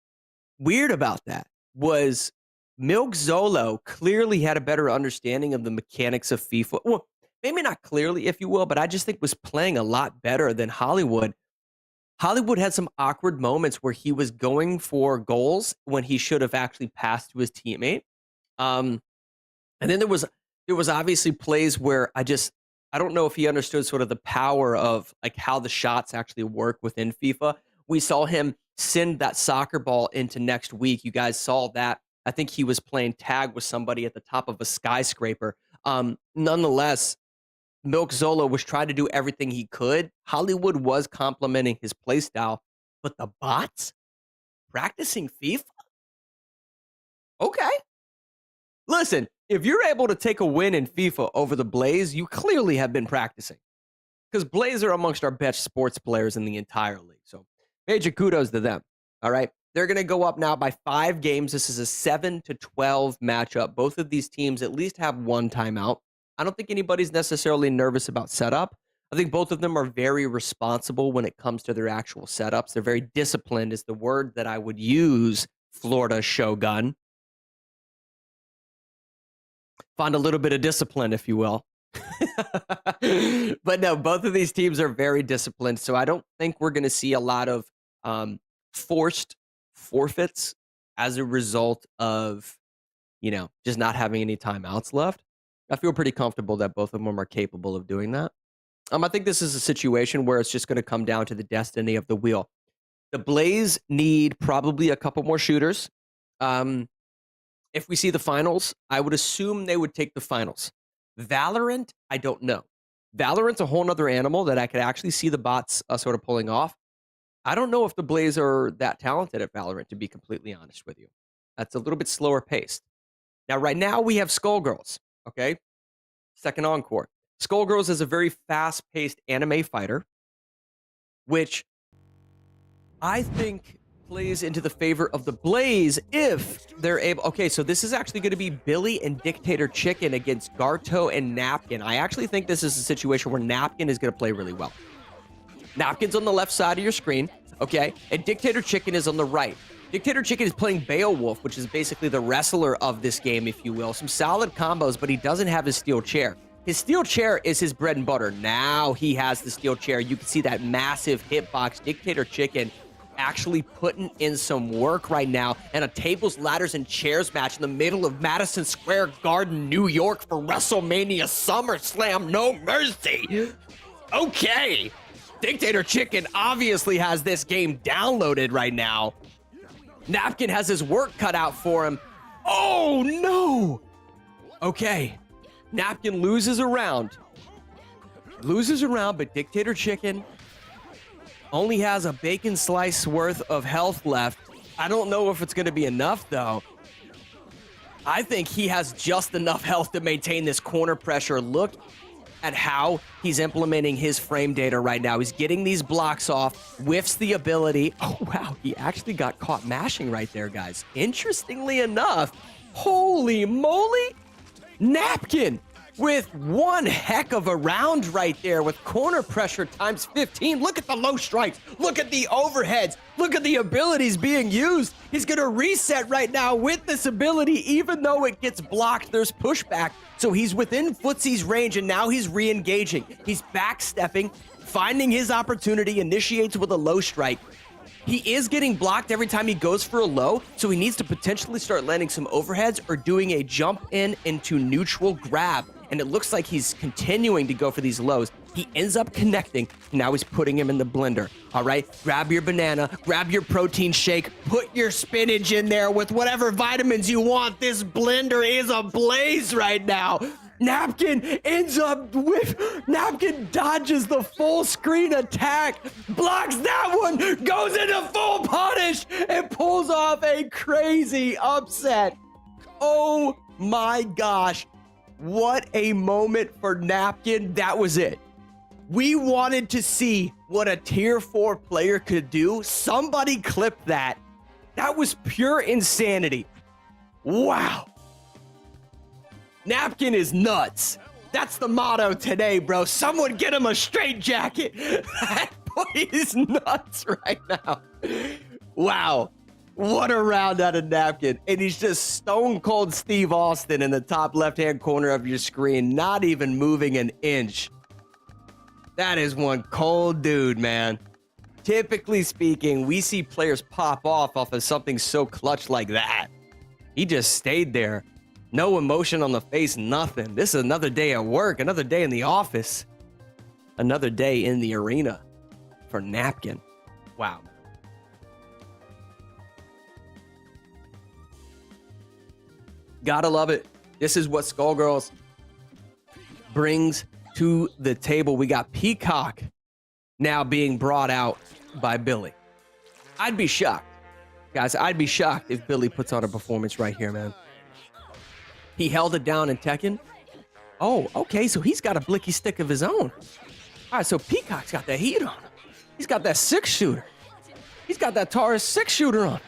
weird about that was Milk Zolo clearly had a better understanding of the mechanics of FIFA. Well, maybe not clearly, if you will, but I just think was playing a lot better than Hollywood. Hollywood had some awkward moments where he was going for goals when he should have actually passed to his teammate. And then there was obviously plays where I don't know if he understood sort of the power of like how the shots actually work within FIFA. We saw him send that soccer ball into next week. You guys saw that. I think he was playing tag with somebody at the top of a skyscraper. Nonetheless, Milk Zolo was trying to do everything he could. Hollywood was complimenting his play style, but the bots practicing FIFA? Okay. Listen, if you're able to take a win in FIFA over the Blaze, you clearly have been practicing. Because Blaze are amongst our best sports players in the entire league. So major kudos to them. All right. They're going to go up now by 5 games. This is a 7-12 matchup. Both of these teams at least have one timeout. I don't think anybody's necessarily nervous about setup. I think both of them are very responsible when it comes to their actual setups. They're very disciplined is the word that I would use, Florida Shogun. Find a little bit of discipline, if you will. But no, both of these teams are very disciplined, so I don't think we're going to see a lot of forced forfeits as a result of, just not having any timeouts left. I feel pretty comfortable that both of them are capable of doing that. I think this is a situation where it's just going to come down to the destiny of the wheel. The Blaze need probably a couple more shooters. If we see the finals, I would assume they would take the finals. Valorant, I don't know. Valorant's a whole nother animal that I could actually see the bots sort of pulling off. I don't know if the Blaze are that talented at Valorant, to be completely honest with you. That's a little bit slower paced. Now, right now, we have Skullgirls, okay? Second encore. Skullgirls is a very fast-paced anime fighter, which I think plays into the favor of the Blaze if they're able. Okay, so this is actually going to be Billy and Dictator Chicken against Garto and Napkin. I actually think this is a situation where Napkin is going to play really well. Napkin's on the left side of your screen, okay? And Dictator Chicken is on the right. Dictator Chicken is playing Beowulf, which is basically the wrestler of this game, if you will. Some solid combos, but he doesn't have his steel chair. His steel chair is his bread and butter. Now he has the steel chair. You can see that massive hitbox. Dictator Chicken actually putting in some work right now, and a tables, ladders, and chairs match in the middle of Madison Square Garden, New York for WrestleMania SummerSlam. No mercy. Okay. Dictator Chicken obviously has this game downloaded right now. Napkin has his work cut out for him. Oh, no. Okay. Napkin loses a round. But Dictator Chicken only has a bacon slice worth of health left. I don't know if it's going to be enough, though. I think he has just enough health to maintain this corner pressure. Look at how he's implementing his frame data right now. He's getting these blocks off, whiffs the ability. Oh, wow, he actually got caught mashing right there, guys. Interestingly enough, holy moly, Napkin with one heck of a round right there with corner pressure times 15. Look at the low strikes. Look at the overheads. Look at the abilities being used. He's going to reset right now with this ability. Even though it gets blocked, there's pushback. So he's within Footsie's range, and now he's re-engaging. He's backstepping, finding his opportunity, initiates with a low strike. He is getting blocked every time he goes for a low, so he needs to potentially start landing some overheads or doing a jump in into neutral grab. And it looks like he's continuing to go for these lows. He ends up connecting, and now he's putting him in the blender. All right, grab your banana, grab your protein shake, put your spinach in there with whatever vitamins you want. This blender is ablaze right now. Napkin ends up with, Napkin dodges the full screen attack, blocks that one, goes into full punish, and pulls off a crazy upset. Oh my gosh, what a moment for Napkin. That was it. We wanted to see what a tier 4 player could do. Somebody clipped that. That was pure insanity. Wow. Napkin is nuts. That's the motto today, bro. Someone get him a straight jacket. That boy is nuts right now. Wow. What a round out of Napkin. And he's just stone cold Steve Austin in the top left-hand corner of your screen, not even moving an inch. That is one cold dude, man. Typically speaking, we see players pop off of something so clutch like that. He just stayed there. No emotion on the face, nothing. This is another day at work, another day in the office, another day in the arena for Napkin. Wow. Gotta love it. This is what Skullgirls brings to the table. We got Peacock now being brought out by Billy. I'd be shocked. Guys, I'd be shocked if Billy puts on a performance right here, man. He held it down in Tekken. Oh, okay, so he's got a blicky stick of his own. All right, so Peacock's got that heat on. He's got that 6-shooter. He's got that Taurus 6-shooter on.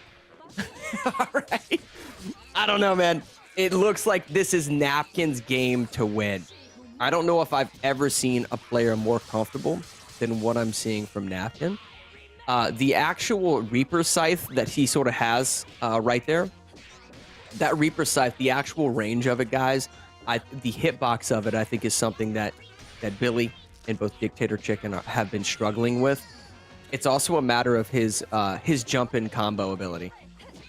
All right. I don't know, man. It looks like this is Napkin's game to win. I don't know if I've ever seen a player more comfortable than what I'm seeing from Napkin. The actual Reaper Scythe that he sort of has right there, that Reaper Scythe, the actual range of it, guys, the hitbox of it, I think is something that Billy and both Dictator Chicken have been struggling with. It's also a matter of his jump-in combo ability.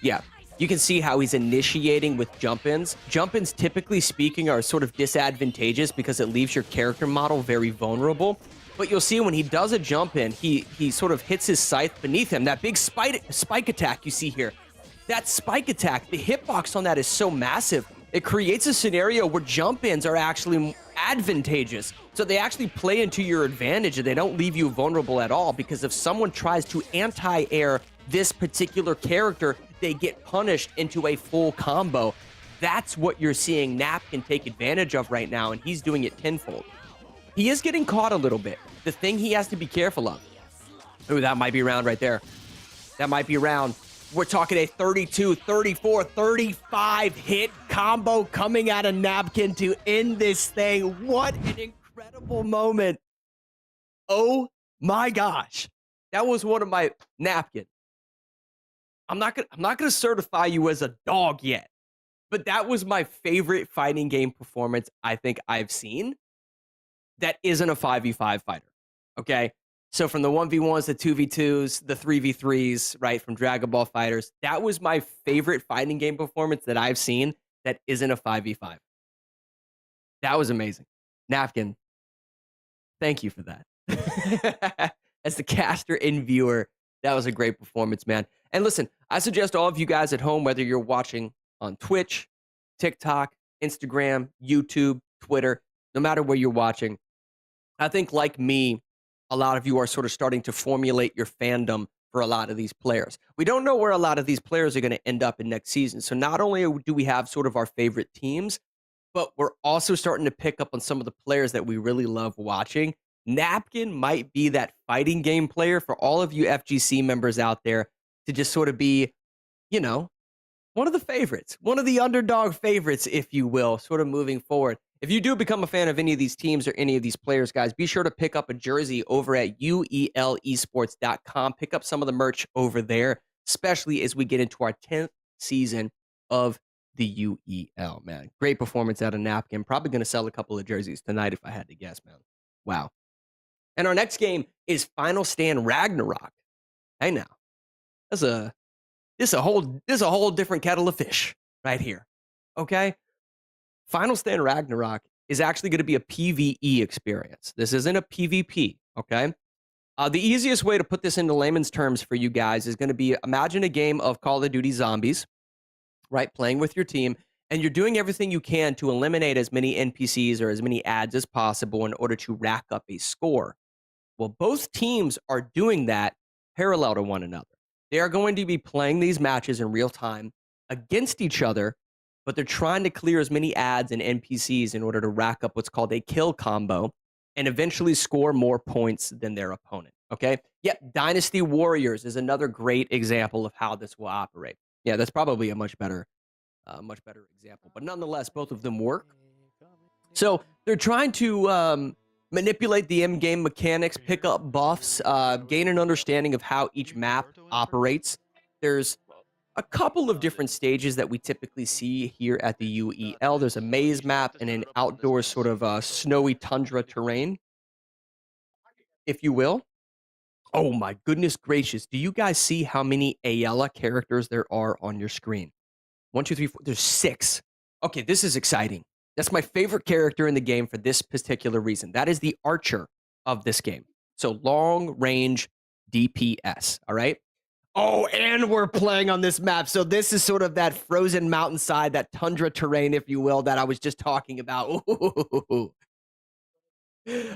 Yeah, you can see how he's initiating with jump-ins. Jump-ins, typically speaking, are sort of disadvantageous because it leaves your character model very vulnerable. But you'll see when he does a jump-in, he sort of hits his scythe beneath him. That big spike attack you see here. That spike attack, the hitbox on that is so massive. It creates a scenario where jump-ins are actually advantageous. So they actually play into your advantage and they don't leave you vulnerable at all, because if someone tries to anti-air this particular character, they get punished into a full combo. That's what you're seeing Napkin take advantage of right now, and he's doing it tenfold. He is getting caught a little bit. The thing he has to be careful of. Ooh, that might be round right there. That might be round. We're talking a 32, 34, 35 hit combo coming out of Napkin to end this thing. What an incredible moment. Oh my gosh. That was one of my Napkin. I'm not gonna certify you as a dog yet, but that was my favorite fighting game performance I think I've seen that isn't a 5v5 fighter. Okay? So from the 1v1s, the 2v2s, the 3v3s, right, from Dragon Ball Fighters, that was my favorite fighting game performance that I've seen that isn't a 5v5. That was amazing. Napkin, thank you for that. As the caster and viewer, that was a great performance, man. And listen, I suggest all of you guys at home, whether you're watching on Twitch, TikTok, Instagram, YouTube, Twitter, no matter where you're watching, I think like me, a lot of you are sort of starting to formulate your fandom for a lot of these players. We don't know where a lot of these players are going to end up in next season. So not only do we have sort of our favorite teams, but we're also starting to pick up on some of the players that we really love watching. Napkin might be that fighting game player for all of you FGC members out there to just sort of be, you know, one of the favorites, one of the underdog favorites, if you will, sort of moving forward. If you do become a fan of any of these teams or any of these players, guys, be sure to pick up a jersey over at uelesports.com. Pick up some of the merch over there, especially as we get into our 10th season of the UEL, man. Great performance out of Napkin. Probably going to sell a couple of jerseys tonight if I had to guess, man. Wow. And our next game is Final Stand Ragnarok. Hey now, this is a whole different kettle of fish right here. Okay? Final Stand Ragnarok is actually going to be a PvE experience. This isn't a PvP, okay? The easiest way to put this into layman's terms for you guys is going to be, imagine a game of Call of Duty Zombies, right? Playing with your team, and you're doing everything you can to eliminate as many NPCs or as many ads as possible in order to rack up a score. Well, both teams are doing that parallel to one another. They are going to be playing these matches in real time against each other, but they're trying to clear as many ads and NPCs in order to rack up what's called a kill combo and eventually score more points than their opponent. Okay? Yep, Dynasty Warriors is another great example of how this will operate. Yeah, that's probably a much better example. But nonetheless, both of them work. So they're trying to manipulate the in-game mechanics, pick up buffs, gain an understanding of how each map operates. There's a couple of different stages that we typically see here at the UEL. There's a maze map and an outdoor sort of snowy tundra terrain, if you will. Oh my goodness gracious. Do you guys see how many Ayala characters there are on your screen? 1, 2, 3, 4. There's 6. Okay, this is exciting. That's my favorite character in the game for this particular reason. That is the archer of this game. So long range DPS, all right? Oh, and we're playing on this map. So this is sort of that frozen mountainside, that tundra terrain, if you will, that I was just talking about. Ooh.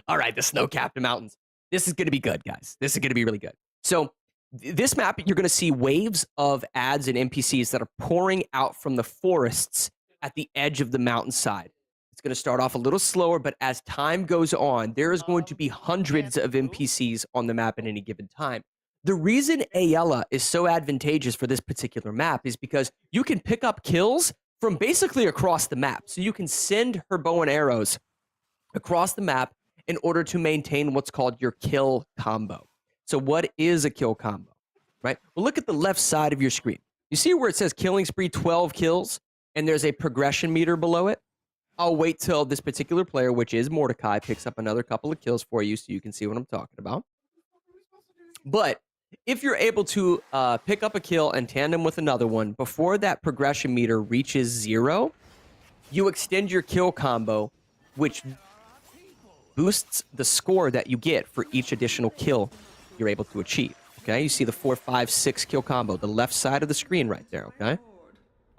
All right, the snow-capped mountains. This is going to be good, guys. This is going to be really good. So this map, you're going to see waves of ads and NPCs that are pouring out from the forests at the edge of the mountainside. It's going to start off a little slower, but as time goes on, there is going to be hundreds of NPCs on the map at any given time. The reason Ayala is so advantageous for this particular map is because you can pick up kills from basically across the map. So you can send her bow and arrows across the map in order to maintain what's called your kill combo. So what is a kill combo, right? Well, look at the left side of your screen. You see where it says killing spree 12 kills and there's a progression meter below it? I'll wait till this particular player, which is Mordecai, picks up another couple of kills for you so you can see what I'm talking about. But if you're able to pick up a kill and tandem with another one before that progression meter reaches 0, you extend your kill combo, which boosts the score that you get for each additional kill you're able to achieve. Okay, you see the 4, 5, 6 kill combo, the left side of the screen right there, okay?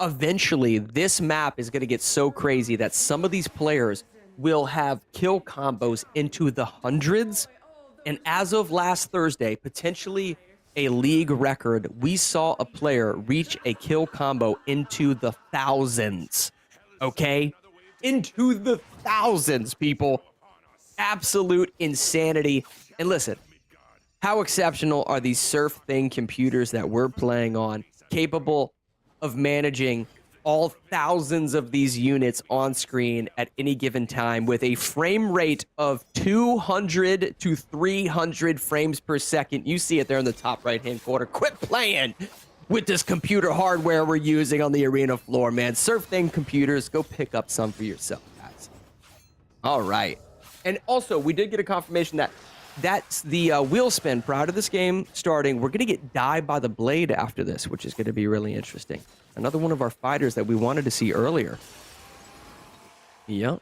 Eventually, this map is going to get so crazy that some of these players will have kill combos into the hundreds. And as of last Thursday, potentially a league record, we saw a player reach a kill combo into the thousands. Okay? Into the thousands, people. Absolute insanity. And listen, how exceptional are these SurfThing computers that we're playing on, capable of managing all thousands of these units on screen at any given time with a frame rate of 200 to 300 frames per second. You see it there in the top right-hand corner. Quit playing with this computer hardware we're using on the arena floor, man. SurfThing computers, go pick up some for yourself, guys. All right. And also, we did get a confirmation that that's the wheel spin prior to this game starting. We're going to get died by the blade after this, which is going to be really interesting. Another one of our fighters that we wanted to see earlier. Yep.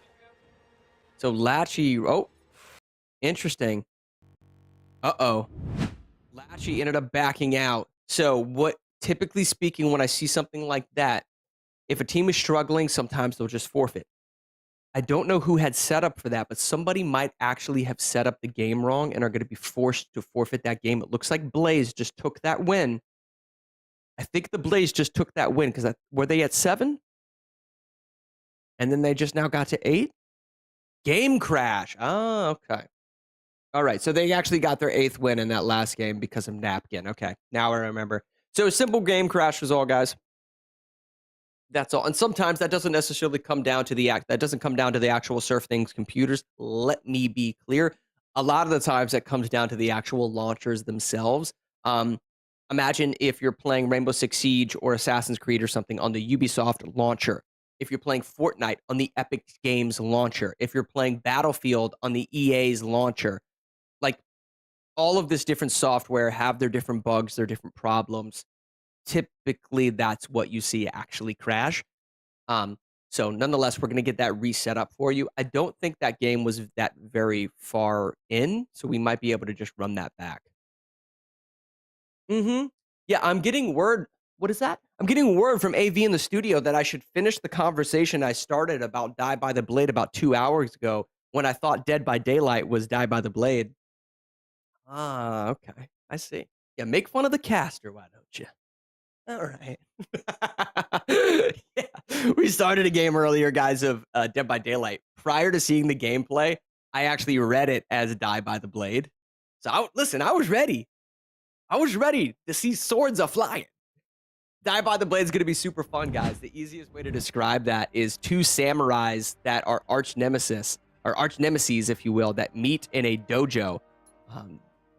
So Latchy, oh, interesting. Uh-oh. Latchy ended up backing out. So what, typically speaking, when I see something like that, if a team is struggling, sometimes they'll just forfeit. I don't know who had set up for that, but somebody might actually have set up the game wrong and are going to be forced to forfeit that game. It looks like Blaze just took that win. I think the Blaze just took that win because were they at 7? And then they just now got to 8? Game crash. Oh, okay. All right, so they actually got their 8th win in that last game because of Napkin. Okay, now I remember. So a simple game crash was all, guys. That's all. And sometimes that doesn't necessarily come down to the actual SurfThing's computers. Let me be clear. A lot of the times that comes down to the actual launchers themselves. Imagine if you're playing Rainbow Six Siege or Assassin's Creed or something on the Ubisoft launcher. If you're playing Fortnite on the Epic Games launcher. If you're playing Battlefield on the EA's launcher. Like, all of this different software have their different bugs, their different problems. Typically, that's what you see actually crash. So nonetheless, we're going to get that reset up for you. I don't think that game was that very far in, so we might be able to just run that back. Yeah, I'm getting word. What is that? I'm getting word from AV in the studio that I should finish the conversation I started about Die by the Blade about 2 hours ago when I thought Dead by Daylight was Die by the Blade. Ah, okay. I see. Yeah, make fun of the caster, why don't you? All right. Yeah. We started a game earlier, guys, of Dead by Daylight. Prior to seeing the gameplay, I actually read it as Die by the Blade. So, listen, I was ready. I was ready to see swords a-flying. Die by the Blade is going to be super fun, guys. The easiest way to describe that is two samurais that are arch nemesis, or arch nemesis, if you will, that meet in a dojo.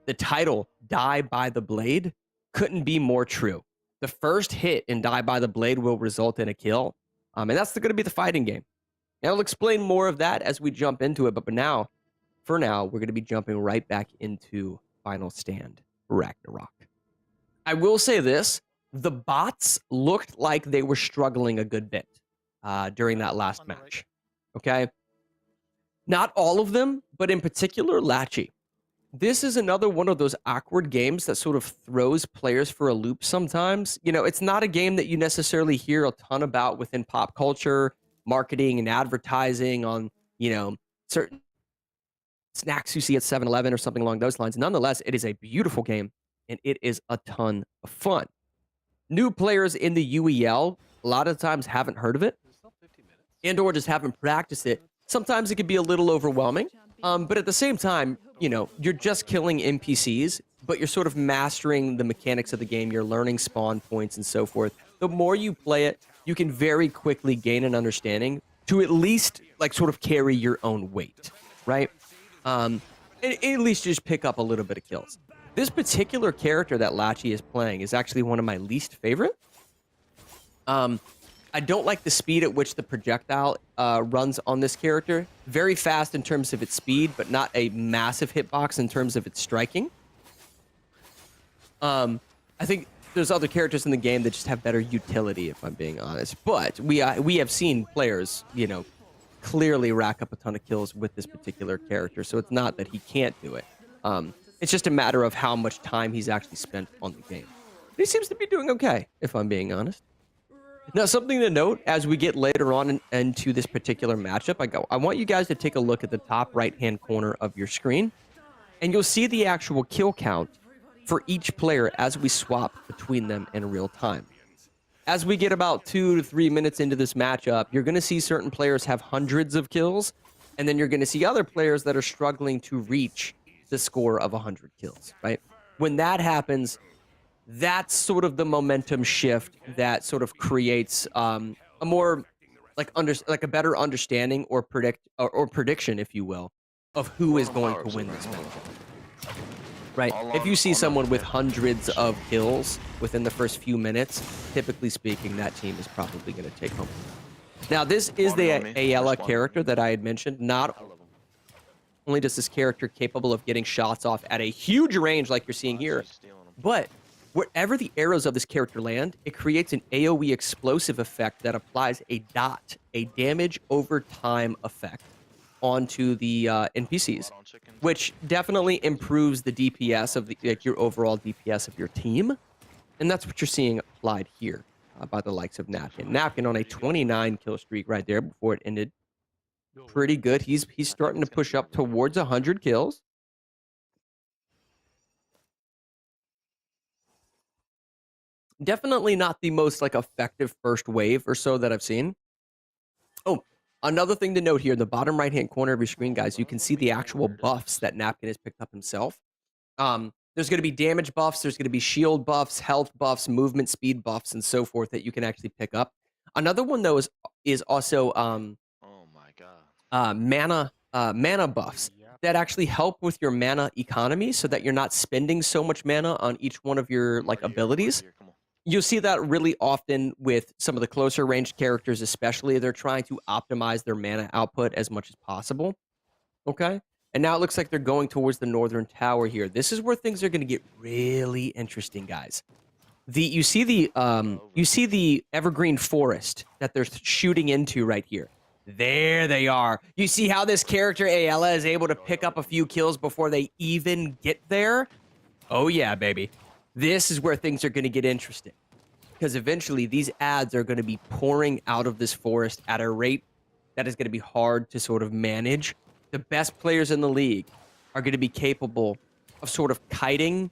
The title, Die by the Blade, couldn't be more true. The first hit in Die by the Blade will result in a kill, and that's going to be the fighting game. And I'll explain more of that as we jump into it, but for now, we're going to be jumping right back into Final Stand Ragnarok. I will say this. The bots looked like they were struggling a good bit during that last match. Okay? Not all of them, but in particular, Latchy. This is another one of those awkward games that sort of throws players for a loop sometimes. You know, it's not a game that you necessarily hear a ton about within pop culture, marketing, and advertising on, certain snacks you see at 7-Eleven or something along those lines. Nonetheless, it is a beautiful game, and it is a ton of fun. New players in the UEL a lot of times haven't heard of it and or just haven't practiced it. Sometimes it can be a little overwhelming, but at the same time, you're just killing NPCs, but you're sort of mastering the mechanics of the game. You're learning spawn points and so forth. The more you play it, you can very quickly gain an understanding to at least sort of carry your own weight, right? And at least just pick up a little bit of kills. This particular character that Latchy is playing is actually one of my least favorite. I don't like the speed at which the projectile runs on this character. Very fast in terms of its speed, but not a massive hitbox in terms of its striking. I think there's other characters in the game that just have better utility, if I'm being honest. But we have seen players, clearly rack up a ton of kills with this particular character, so it's not that he can't do it. It's just a matter of how much time he's actually spent on the game. He seems to be doing okay, if I'm being honest. Now, something to note as we get later on into this particular matchup, I want you guys to take a look at the top right-hand corner of your screen, and you'll see the actual kill count for each player as we swap between them in real time. As we get about 2 to 3 minutes into this matchup, you're going to see certain players have hundreds of kills, and then you're going to see other players that are struggling to reach the score of 100 kills, right? When that happens, that's sort of the momentum shift that sort of creates a more a better understanding or prediction, if you will, of who is going to win this matchup. Right? If you see someone with hundreds of kills within the first few minutes, typically speaking, that team is probably going to take home. Now, this is the Ayala character that I had mentioned. Not only does this character capable of getting shots off at a huge range like you're seeing here, but wherever the arrows of this character land, it creates an AoE explosive effect that applies a dot, a damage over time effect onto the NPCs, which definitely improves the DPS of your overall DPS of your team. And that's what you're seeing applied here by the likes of Napkin. Napkin on a 29 kill streak right there before it ended. Pretty good. He's starting to push up towards 100 kills. Definitely not the most effective first wave or so that I've seen. Oh, another thing to note here, in the bottom right-hand corner of your screen, guys, you can see the actual buffs that Napkin has picked up himself. There's going to be damage buffs, there's going to be shield buffs, health buffs, movement speed buffs, and so forth that you can actually pick up. Another one, though, is also mana buffs that actually help with your mana economy so that you're not spending so much mana on each one of your abilities. You'll see that really often with some of the closer range characters, especially. They're trying to optimize their mana output as much as possible. Okay? And now it looks like they're going towards the northern tower here. This is where things are going to get really interesting, guys. you see the evergreen forest that they're shooting into right here. There they are. You see how this character Ayala is able to pick up a few kills before they even get there? Oh yeah, baby. This is where things are going to get interesting. Because eventually these ads are going to be pouring out of this forest at a rate that is going to be hard to sort of manage. The best players in the league are going to be capable of sort of kiting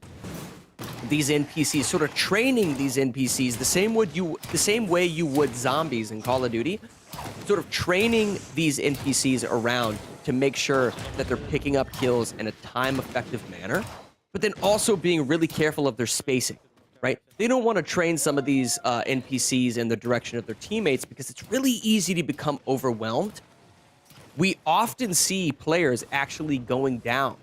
these NPCs, sort of training these NPCs the same way you would zombies in Call of Duty, sort of training these NPCs around to make sure that they're picking up kills in a time-effective manner, but then also being really careful of their spacing. Right? They don't want to train some of these NPCs in the direction of their teammates because it's really easy to become overwhelmed. We often see players actually going down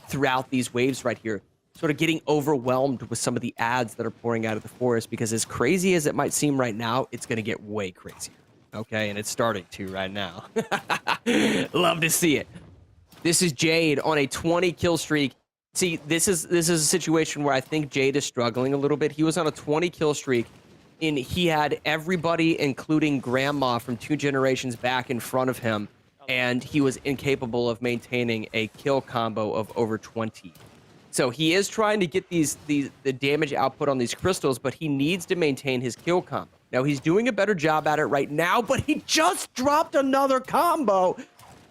throughout these waves right here, sort of getting overwhelmed with some of the ads that are pouring out of the forest, because as crazy as it might seem right now, it's going to get way crazier. Okay, and it's starting to right now. Love to see it. This is Jade on a 20 kill streak. See, this is a situation where I think Jade is struggling a little bit. He was on a 20 kill streak, and he had everybody, including Grandma from 2 generations back in front of him, and he was incapable of maintaining a kill combo of over 20. So he is trying to get the damage output on these crystals, but he needs to maintain his kill combo. Now, he's doing a better job at it right now, but he just dropped another combo.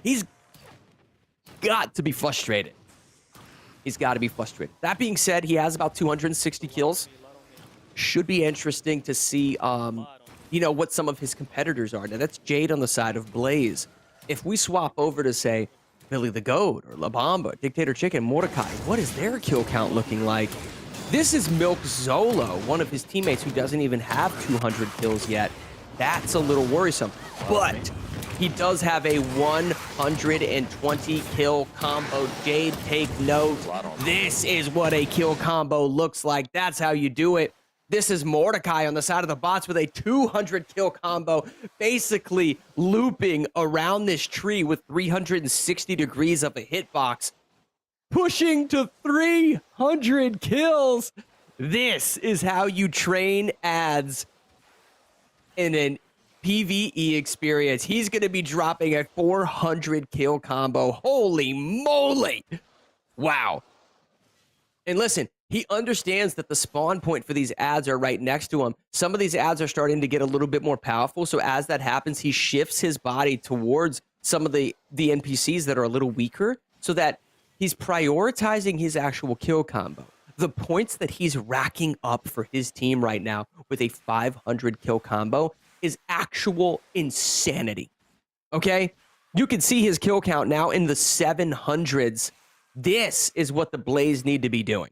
He's got to be frustrated. He's got to be frustrated. That being said, he has about 260 kills. Should be interesting to see, you know, what some of his competitors are. Now, that's Jade on the side of Blaze. If we swap over to, say, Billy the Goat or La Bamba, Dictator Chicken, Mordecai, what is their kill count looking like? This is Milk Zolo, one of his teammates who doesn't even have 200 kills yet. That's a little worrisome. But he does have a 120 kill combo. Jade, take note. This is what a kill combo looks like. That's how you do it. This is Mordecai on the side of the bots with a 200 kill combo, basically looping around this tree with 360 degrees of a hitbox, pushing to 300 kills. This is how you train ads in an PvE experience. He's going to be dropping a 400 kill combo. Holy moly. Wow. And listen, he understands that the spawn point for these ads are right next to him. Some of these ads are starting to get a little bit more powerful. So as that happens, he shifts his body towards some of the NPCs that are a little weaker so that he's prioritizing his actual kill combo. The points that he's racking up for his team right now with a 500 kill combo is actual insanity. Okay? You can see his kill count now in the 700s. This is what the Blaze need to be doing.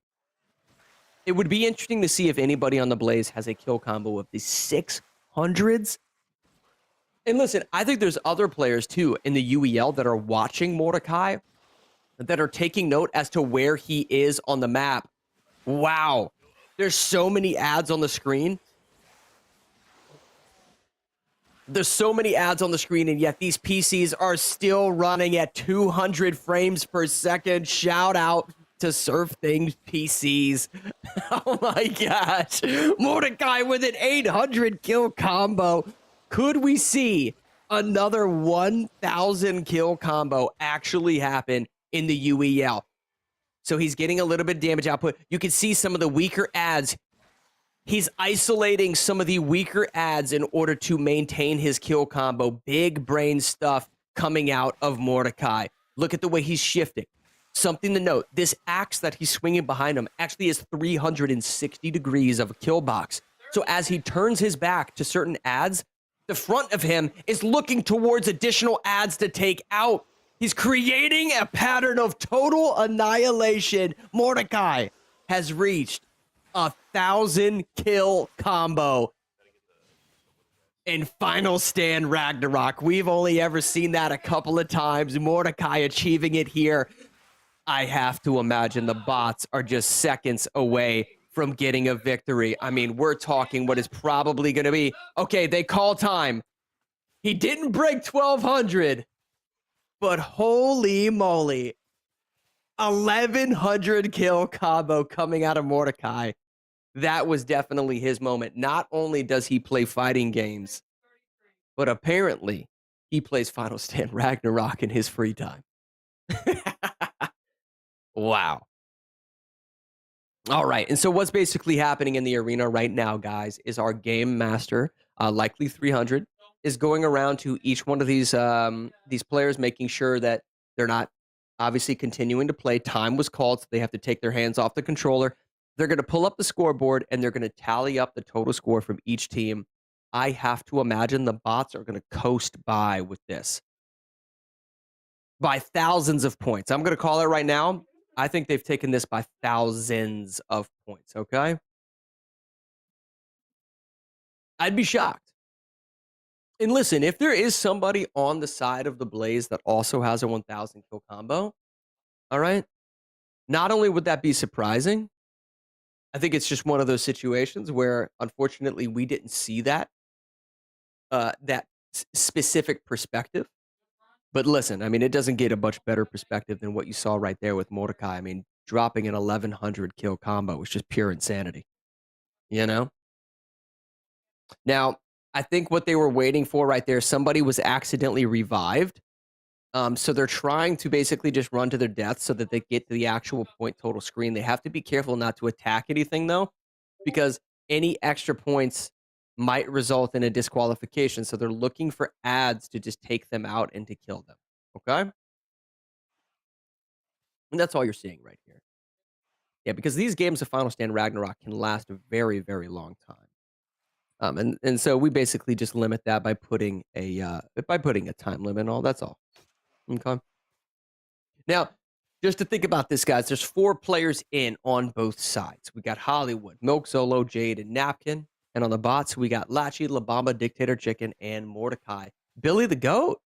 It would be interesting to see if anybody on the Blaze has a kill combo of the 600s. And listen, I think there's other players too in the UEL that are watching Mordecai that are taking note as to where he is on the map. Wow. There's so many ads on the screen. There's so many ads on the screen, and yet these PCs are still running at 200 frames per second. Shout out to SurfThing PCs. Oh my gosh. Mordecai with an 800 kill combo. Could we see another 1,000 kill combo actually happen in the UEL? So he's getting a little bit of damage output. You can see some of the weaker ads. He's isolating some of the weaker ads in order to maintain his kill combo. Big brain stuff coming out of Mordecai. Look at the way he's shifting. Something to note, this axe that he's swinging behind him actually is 360 degrees of a kill box. So as he turns his back to certain ads, the front of him is looking towards additional ads to take out. He's creating a pattern of total annihilation. Mordecai has reached 1,000 kill combo in Final Stand Ragnarok. We've only ever seen that a couple of times. Mordecai achieving it here. I have to imagine the bots are just seconds away from getting a victory. I mean, we're talking what is probably going to be, okay, they call time. He didn't break 1,200, but holy moly, 1,100 kill combo coming out of Mordecai. That was definitely his moment. Not only does he play fighting games, but apparently he plays Final Stand Ragnarok in his free time. Wow. All right. And so what's basically happening in the arena right now, guys, is our game master, likely 300, is going around to each one of these players, making sure that they're not obviously continuing to play. Time was called, so they have to take their hands off the controller. They're going to pull up the scoreboard, and they're going to tally up the total score from each team. I have to imagine the bots are going to coast by with this by thousands of points. I'm going to call it right now. I think they've taken this by thousands of points, okay? I'd be shocked. And listen, if there is somebody on the side of the Blaze that also has a 1,000 kill combo, all right, not only would that be surprising, I think it's just one of those situations where, unfortunately, we didn't see that specific perspective. But listen, I mean, it doesn't get a much better perspective than what you saw right there with Mordecai. I mean, dropping an 1,100 kill combo was just pure insanity, you know? Now, I think what they were waiting for right there, somebody was accidentally revived. So they're trying to basically just run to their death so that they get to the actual point total screen. They have to be careful not to attack anything, though, because any extra points might result in a disqualification. So they're looking for ads to just take them out and to kill them. Okay? And that's all you're seeing right here. Yeah, because these games of Final Stand Ragnarok can last a very, very long time. And so we basically just limit that by putting a time limit and all. That's all. Okay. Now, just to think about this, guys, there's 4 players in on both sides. We got Hollywood, Milk Solo, Jade, and Napkin. And on the bots, we got Lachi, Labamba, Dictator Chicken, and Mordecai. Billy the Goat.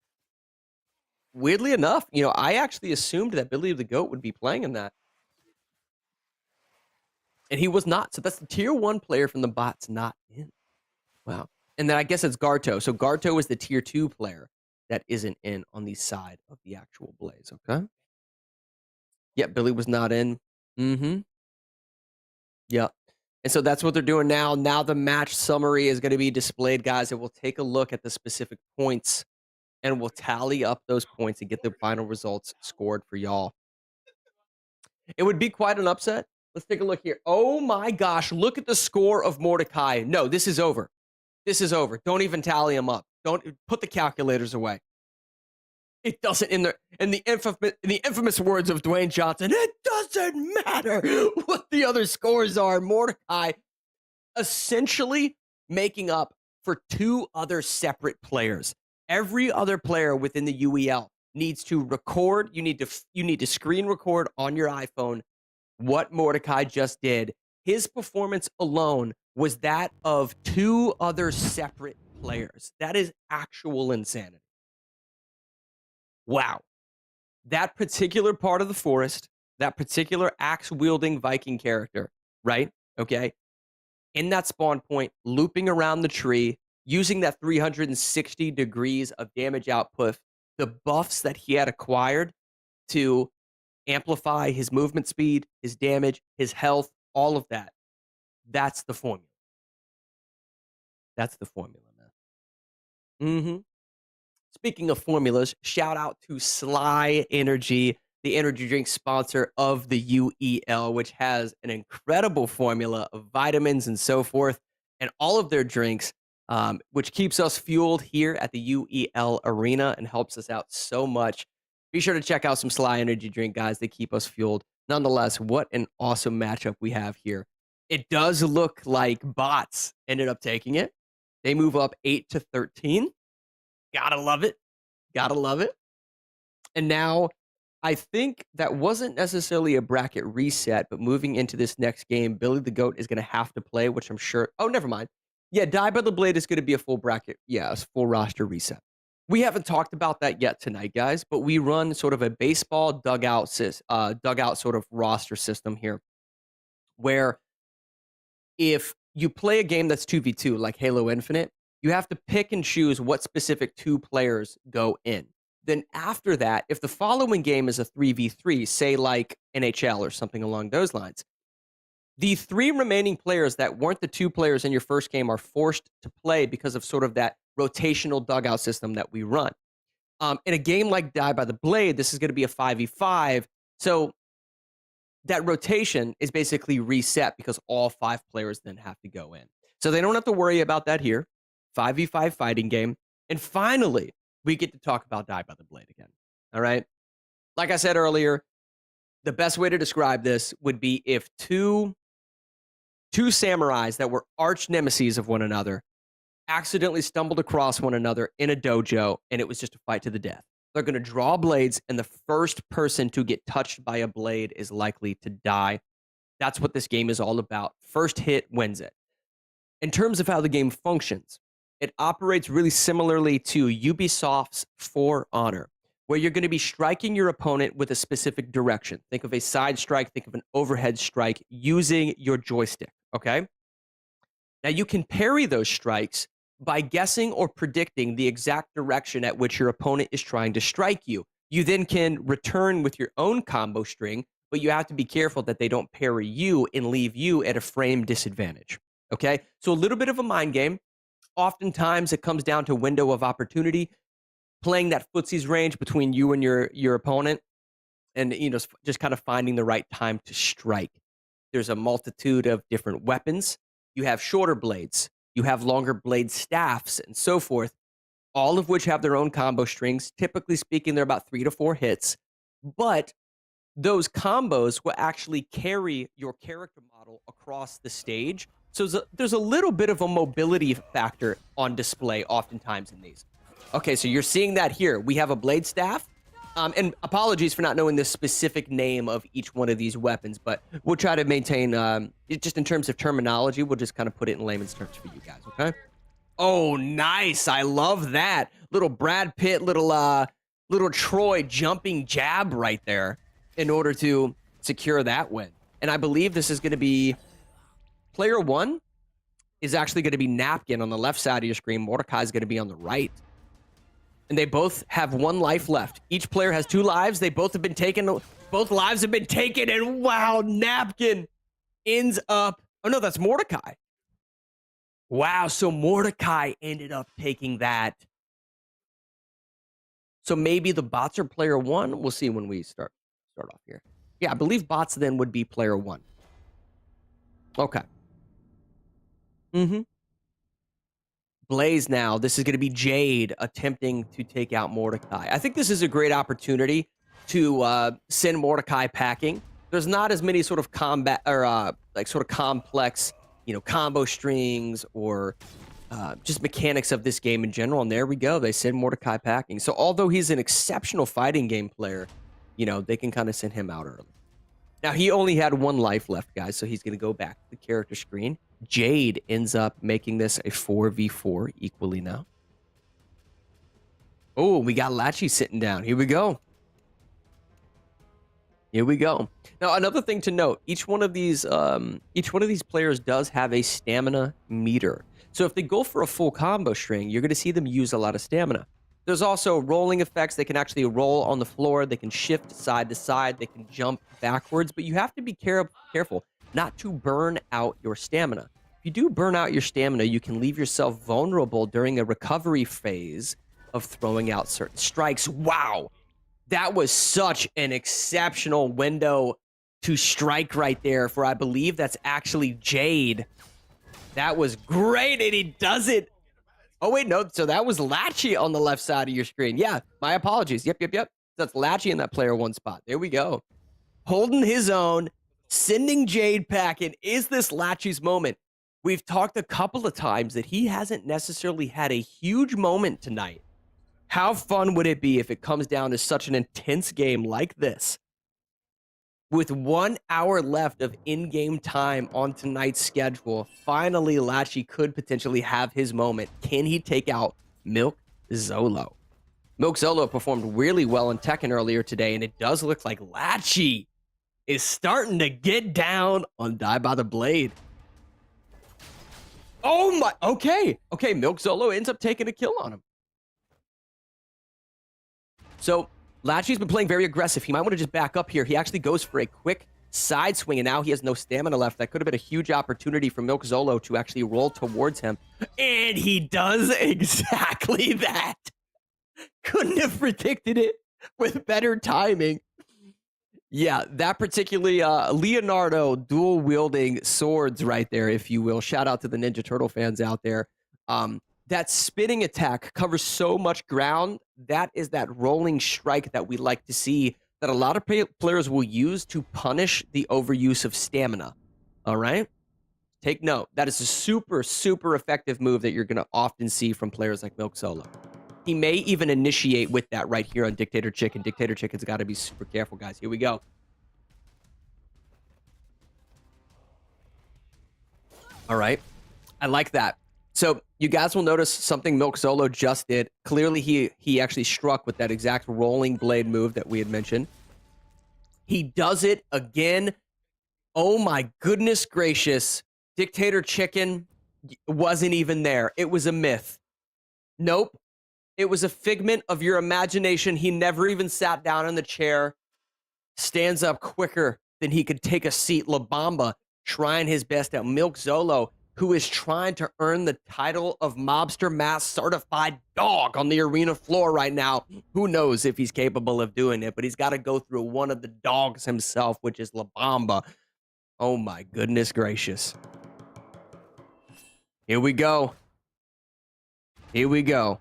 Weirdly enough, I actually assumed that Billy the Goat would be playing in that. And he was not. So that's the tier 1 player from the bots not in. Wow. And then I guess it's Garto. So Garto is the tier 2 player that isn't in on the side of the actual Blaze, okay? Yeah, Billy was not in. Mm-hmm. Yeah. And so that's what they're doing now. Now the match summary is going to be displayed, guys. And we'll take a look at the specific points and we'll tally up those points and get the final results scored for y'all. It would be quite an upset. Let's take a look here. Oh my gosh, look at the score of Mordecai. No, this is over. This is over. Don't even tally them up. Don't put the calculators away. It doesn't in the infamous words of Dwayne Johnson, it doesn't matter what the other scores are. Mordecai essentially making up for 2 other separate players. Every other player within the UEL needs to record. You need to screen record on your iPhone what Mordecai just did. His performance alone was that of 2 other separate players. That is actual insanity. Wow. That particular part of the forest, that particular axe-wielding Viking character, right? Okay. In that spawn point, looping around the tree, using that 360 degrees of damage output, the buffs that he had acquired to amplify his movement speed, his damage, his health, all of that. That's the formula. That's the formula, man. Mm-hmm. Speaking of formulas, shout out to Sly Energy, the energy drink sponsor of the UEL, which has an incredible formula of vitamins and so forth, and all of their drinks, which keeps us fueled here at the UEL arena and helps us out so much. Be sure to check out some Sly Energy drink, guys. They keep us fueled. Nonetheless, what an awesome matchup we have here. It does look like bots ended up taking it. They move up 8-13. Gotta love it. Gotta love it. And now I think that wasn't necessarily a bracket reset, but moving into this next game, Billy the Goat is going to have to play, which I'm sure. Oh, never mind. Yeah, Die by the Blade is going to be a full bracket. Yeah, a full roster reset. We haven't talked about that yet tonight, guys, but we run sort of a baseball dugout sort of roster system here, where if you play a game that's 2v2, like Halo Infinite, you have to pick and choose what specific 2 players go in. Then after that, if the following game is a 3v3, say like NHL or something along those lines, The 3 remaining players that weren't the 2 players in your first game are forced to play because of sort of that rotational dugout system that we run. In a game like Die by the Blade, this is going to be a 5v5. So that rotation is basically reset because all 5 players then have to go in. So they don't have to worry about that here. 5v5 fighting game. And finally, we get to talk about Die by the Blade again. All right. Like I said earlier, the best way to describe this would be if two samurais that were arch nemesis of one another accidentally stumbled across one another in a dojo, and it was just a fight to the death. They're going to draw blades, and the first person to get touched by a blade is likely to die. That's what this game is all about. First hit wins it. In terms of how the game functions, it operates really similarly to Ubisoft's For Honor, where you're going to be striking your opponent with a specific direction. Think of a side strike, think of an overhead strike using your joystick, okay? Now, you can parry those strikes by guessing or predicting the exact direction at which your opponent is trying to strike you. You then can return with your own combo string, but you have to be careful that they don't parry you and leave you at a frame disadvantage, okay? So a little bit of a mind game. Oftentimes, it comes down to window of opportunity, playing that footsie's range between you and your opponent, and just kind of finding the right time to strike. There's a multitude of different weapons. You have shorter blades, you have longer blade staffs, and so forth, all of which have their own combo strings. Typically speaking, they're about 3 to 4 hits, but those combos will actually carry your character model across the stage. So there's a little bit of a mobility factor on display oftentimes in these. Okay, so you're seeing that here. We have a blade staff. And apologies for not knowing the specific name of each one of these weapons, but we'll try to maintain, just in terms of terminology, we'll just kind of put it in layman's terms for you guys, okay? Oh, nice. I love that. Little Brad Pitt, little Troy jumping jab right there in order to secure that win. And I believe this is going to be player 1 is actually going to be Napkin on the left side of your screen. Mordecai is going to be on the right. And they both have 1 life left. Each player has 2 lives. They both have been taken. Both lives have been taken. And wow, Napkin ends up. Oh, no, that's Mordecai. Wow, so Mordecai ended up taking that. So maybe the bots are player 1. We'll see when we start off here. Yeah, I believe bots then would be player 1. Okay. Blaze now. This is going to be Jade attempting to take out Mordecai. I think this is a great opportunity to send Mordecai packing. There's not as many sort of combat or sort of complex, combo strings or just mechanics of this game in general. And there we go. They send Mordecai packing. So although he's an exceptional fighting game player, they can kind of send him out early. Now, he only had 1 life left, guys, so he's going to go back to the character screen. Jade ends up making this a 4v4 equally now. Oh, we got Lachi sitting down. Here we go. Here we go. Now, another thing to note, each one of these players does have a stamina meter. So if they go for a full combo string, you're going to see them use a lot of stamina. There's also rolling effects. They can actually roll on the floor. They can shift side to side. They can jump backwards. But you have to be careful not to burn out your stamina. If you do burn out your stamina, you can leave yourself vulnerable during a recovery phase of throwing out certain strikes. Wow. That was such an exceptional window to strike right there for, I believe that's actually Jade. That was great, and he does it. Oh, wait, no. So that was Lachi on the left side of your screen. Yeah, my apologies. Yep. That's Lachi in that player 1 spot. There we go. Holding his own, sending Jade packing. Is this Lachi's moment? We've talked a couple of times that he hasn't necessarily had a huge moment tonight. How fun would it be if it comes down to such an intense game like this? With 1 hour left of in-game time on tonight's schedule, finally Lachi could potentially have his moment. Can he take out Milk Zolo? Milk Zolo performed really well in Tekken earlier today, and it does look like Lachi is starting to get down on Die by the Blade. Oh my, okay, Milk Zolo ends up taking a kill on him. So Lachi's been playing very aggressive. He might want to just back up here. He actually goes for a quick side swing, and now he has no stamina left. That could have been a huge opportunity for Milk Zolo to actually roll towards him. And he does exactly that. Couldn't have predicted it with better timing. Yeah, that particularly Leonardo dual wielding swords right there, if you will. Shout out to the Ninja Turtle fans out there. That spinning attack covers so much ground. That is that rolling strike that we like to see that a lot of players will use to punish the overuse of stamina. All right? Take note. That is a super, super effective move that you're going to often see from players like Milk Solo. He may even initiate with that right here on Dictator Chicken. Dictator Chicken's got to be super careful, guys. Here we go. All right. I like that. So you guys will notice something Milk Zolo just did. Clearly, he actually struck with that exact rolling blade move that we had mentioned. He does it again. Oh my goodness gracious. Dictator Chicken wasn't even there. It was a myth. Nope. It was a figment of your imagination. He never even sat down in the chair. Stands up quicker than he could take a seat. La Bamba trying his best at Milk Zolo, who is trying to earn the title of Mobster Mass Certified Dog on the arena floor right now. Who knows if he's capable of doing it, but he's got to go through one of the dogs himself, which is La Bamba. Oh my goodness gracious. Here we go. Here we go.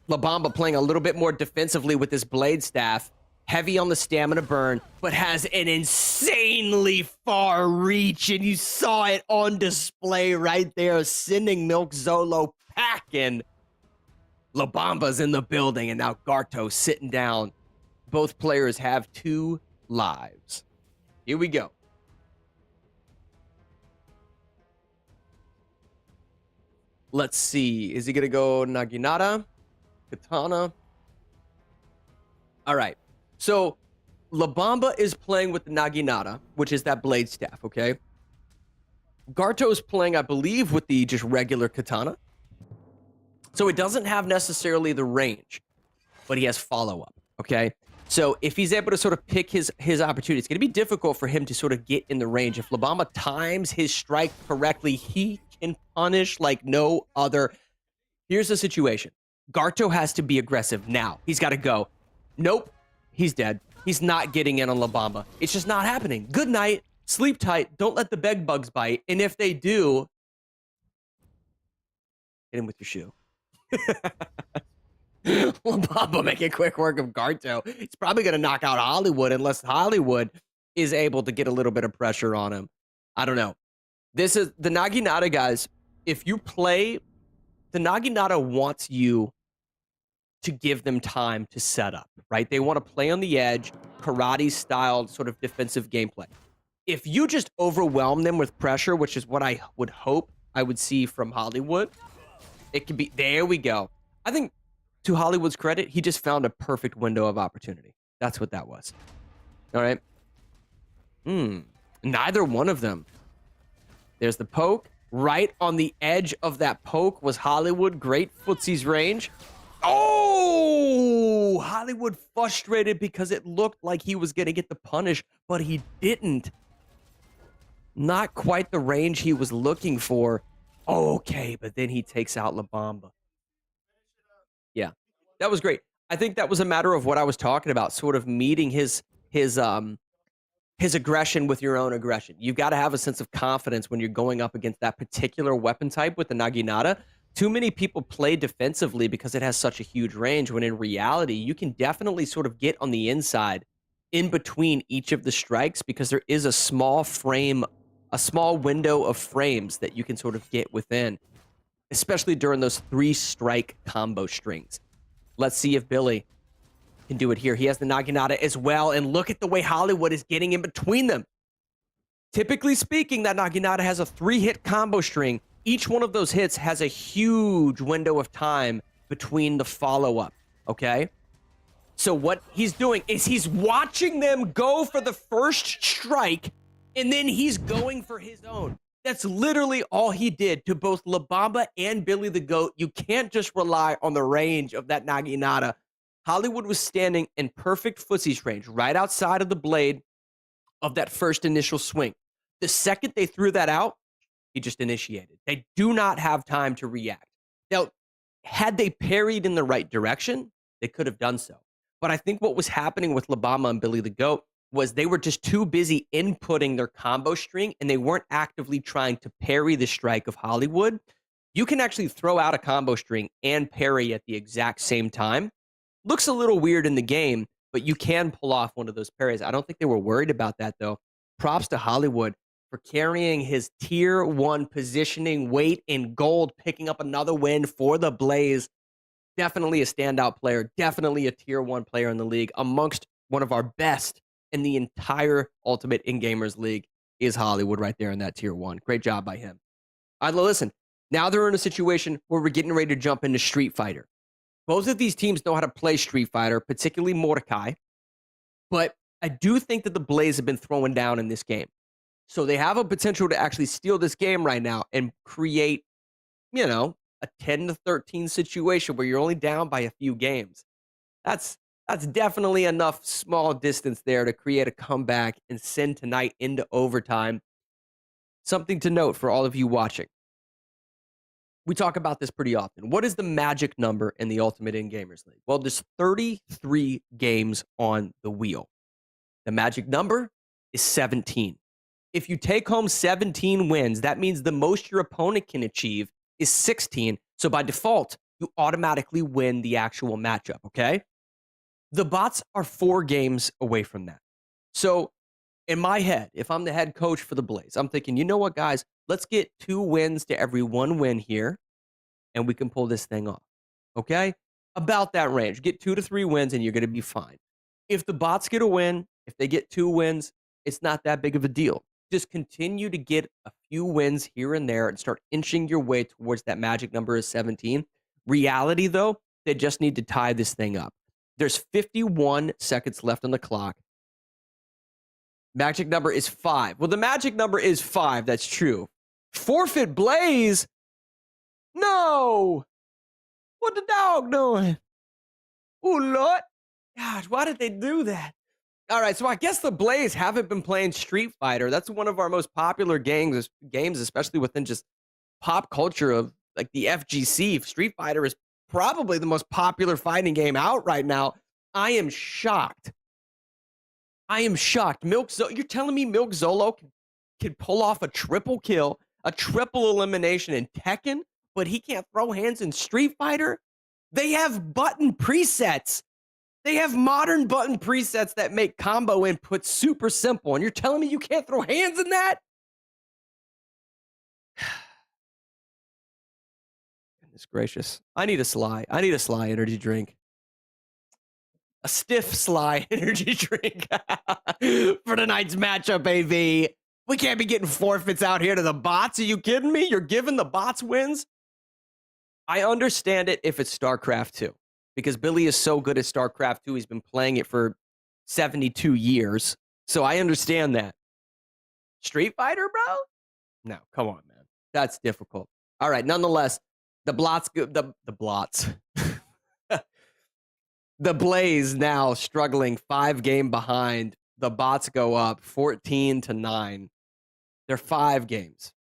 La Bamba playing a little bit more defensively with his blade staff. Heavy on the stamina burn, but has an insanely far reach, and you saw it on display right there, sending Milk Zolo packing. La Bamba's in the building, and now Garto sitting down. Both players have 2 lives. Here we go. Let's see. Is he going to go Naginata? Katana? All right. So, La Bamba is playing with the Naginata, which is that blade staff, okay? Garto's playing, I believe, with the just regular katana. So it doesn't have necessarily the range, but he has follow-up, okay? So if he's able to sort of pick his opportunity, it's going to be difficult for him to sort of get in the range. If La Bamba times his strike correctly, he can punish like no other. Here's the situation. Garto has to be aggressive now. He's got to go. Nope. He's dead. He's not getting in on La Bamba. It's just not happening. Good night. Sleep tight. Don't let the bed bugs bite. And if they do, hit him with your shoe. La Bamba making quick work of Garto. He's probably going to knock out Hollywood unless Hollywood is able to get a little bit of pressure on him. I don't know. This is the Naginata, guys. If you play, the Naginata wants you to give them time to set up, right? They want to play on the edge, karate-style sort of defensive gameplay. If you just overwhelm them with pressure, which is what I would hope I would see from Hollywood, it could be, there we go. I think, to Hollywood's credit, he just found a perfect window of opportunity. That's what that was. All right? Neither one of them. There's the poke. Right on the edge of that poke was Hollywood. Great footsie's range. Oh! Hollywood frustrated because it looked like he was going to get the punish, but he didn't. Not quite the range he was looking for. Okay, but then he takes out La Bamba. Yeah, that was great. I think that was a matter of what I was talking about, sort of meeting his aggression with your own aggression. You've got to have a sense of confidence when you're going up against that particular weapon type with the Naginata. Too many people play defensively because it has such a huge range, when in reality, you can definitely sort of get on the inside in between each of the strikes, because there is a small frame, a small window of frames that you can sort of get within, especially during those 3-strike combo strings. Let's see if Billy can do it here. He has the Naginata as well, and look at the way Hollywood is getting in between them. Typically speaking, that Naginata has a 3-hit combo string. Each one of those hits has a huge window of time between the follow-up, okay? So what he's doing is he's watching them go for the first strike, and then he's going for his own. That's literally all he did to both La Bamba and Billy the Goat. You can't just rely on the range of that Naginata. Hollywood was standing in perfect footsie's range, right outside of the blade, of that first initial swing. The second they threw that out, he just initiated. They do not have time to react. Now, had they parried in the right direction, they could have done so. But I think what was happening with Labama and Billy the Goat was they were just too busy inputting their combo string, and they weren't actively trying to parry the strike of Hollywood. You can actually throw out a combo string and parry at the exact same time. Looks a little weird in the game, but you can pull off one of those parries. I don't think they were worried about that, though. Props to Hollywood for carrying his tier 1 positioning, weight, and gold, picking up another win for the Blaze. Definitely a standout player, definitely a tier 1 player in the league. Amongst one of our best in the entire Ultimate In Gamers League is Hollywood right there in that tier 1. Great job by him. All right, listen, now they're in a situation where we're getting ready to jump into Street Fighter. Both of these teams know how to play Street Fighter, particularly Mordecai, but I do think that the Blaze have been throwing down in this game. So they have a potential to actually steal this game right now and create, a 10-13 situation where you're only down by a few games. That's definitely enough small distance there to create a comeback and send tonight into overtime. Something to note for all of you watching. We talk about this pretty often. What is the magic number in the Ultimate In Gamers League? Well, there's 33 games on the wheel. The magic number is 17. If you take home 17 wins, that means the most your opponent can achieve is 16. So by default, you automatically win the actual matchup, okay? The bots are 4 games away from that. So in my head, if I'm the head coach for the Blaze, I'm thinking, you know what, guys? Let's get 2 wins to every 1 win here, and we can pull this thing off, okay? About that range. Get 2 to 3 wins, and you're going to be fine. If the bots get a win, if they get 2 wins, it's not that big of a deal. Just continue to get a few wins here and there and start inching your way towards that magic number of 17. Reality, though, they just need to tie this thing up. There's 51 seconds left on the clock. Magic number is 5. Well, the magic number is 5. That's true. Forfeit Blaze? No! What the dog doing? Oh, Lord. Gosh, why did they do that? All right, so I guess the Blaze haven't been playing Street Fighter. That's one of our most popular games, especially within just pop culture of like the FGC. Street Fighter is probably the most popular fighting game out right now. I am shocked. You're telling me Milk Zolo can pull off a triple kill, a triple elimination in Tekken, but he can't throw hands in Street Fighter? They have button presets. They have modern button presets that make combo input super simple, and you're telling me you can't throw hands in that? Goodness gracious. I need a Sly energy drink. A stiff Sly energy drink for tonight's matchup, AV. We can't be getting forfeits out here to the bots. Are you kidding me? You're giving the bots wins? I understand it if it's StarCraft 2. Because Billy is so good at StarCraft 2. He's been playing it for 72 years. So I understand that. Street Fighter, bro? No, come on, man. That's difficult. All right, nonetheless, the Blaze now struggling 5 game behind. The bots go up 14-9. They're 5 games.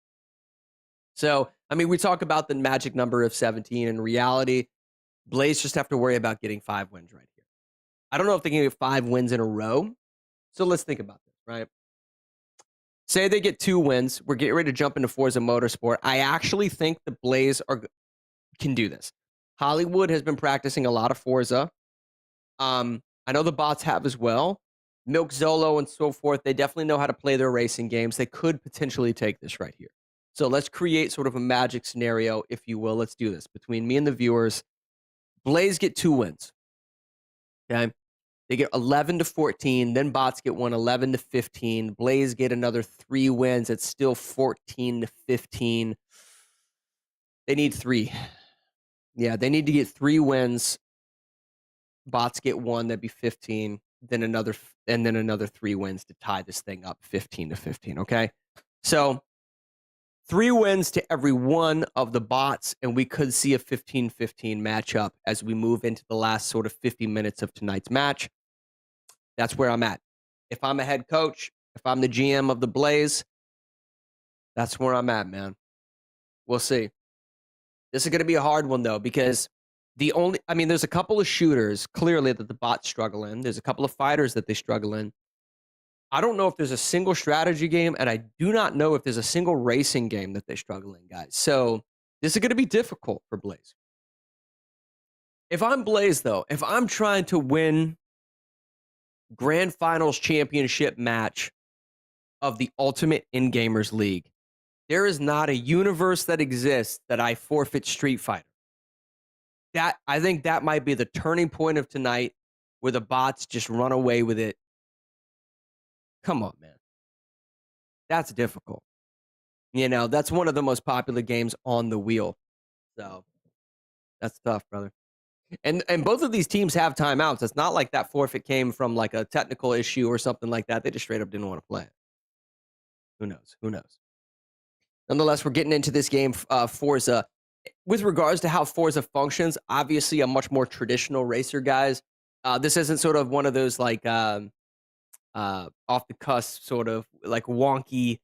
So, I mean, we talk about the magic number of 17. In reality, Blaze just have to worry about getting 5 wins right here. I don't know if they can get 5 wins in a row. So let's think about this, right? Say they get 2 wins. We're getting ready to jump into Forza Motorsport. I actually think the Blaze can do this. Hollywood has been practicing a lot of Forza. I know the bots have as well. Milk Zolo and so forth, they definitely know how to play their racing games. They could potentially take this right here. So let's create sort of a magic scenario, if you will. Let's do this. Between me and the viewers, Blaze get 2 wins. Okay? They get 11-14. Then bots get 11-15. Blaze get another 3 wins. It's still 14-15. They need 3. Yeah, they need to get 3 wins. Bots get 1. That'd be 15. Then another 3 wins to tie this thing up 15-15. Okay? So 3 wins to every one of the bots, and we could see a 15-15 matchup as we move into the last sort of 50 minutes of tonight's match. That's where I'm at. If I'm a head coach, If I'm the GM of the Blaze, that's where I'm at, man. We'll see. This is going to be a hard one, though, because there's a couple of shooters, clearly, that the bots struggle in. There's a couple of fighters that they struggle in. I don't know if there's a single strategy game, and I do not know if there's a single racing game that they struggle in, guys. So this is going to be difficult for Blaze. If I'm Blaze, though, if I'm trying to win Grand Finals championship match of the Ultimate In-Gamers League, there is not a universe that exists that I forfeit Street Fighter. I think that might be the turning point of tonight, where the bots just run away with it. Come on, man. That's difficult. That's one of the most popular games on the wheel. So that's tough, brother. And both of these teams have timeouts. It's not like that forfeit came from like a technical issue or something like that. They just straight up didn't want to play it. Who knows? Who knows? Nonetheless, we're getting into this game, Forza. With regards to how Forza functions, obviously a much more traditional racer, guys. This isn't sort of one of those like off the cusp sort of like wonky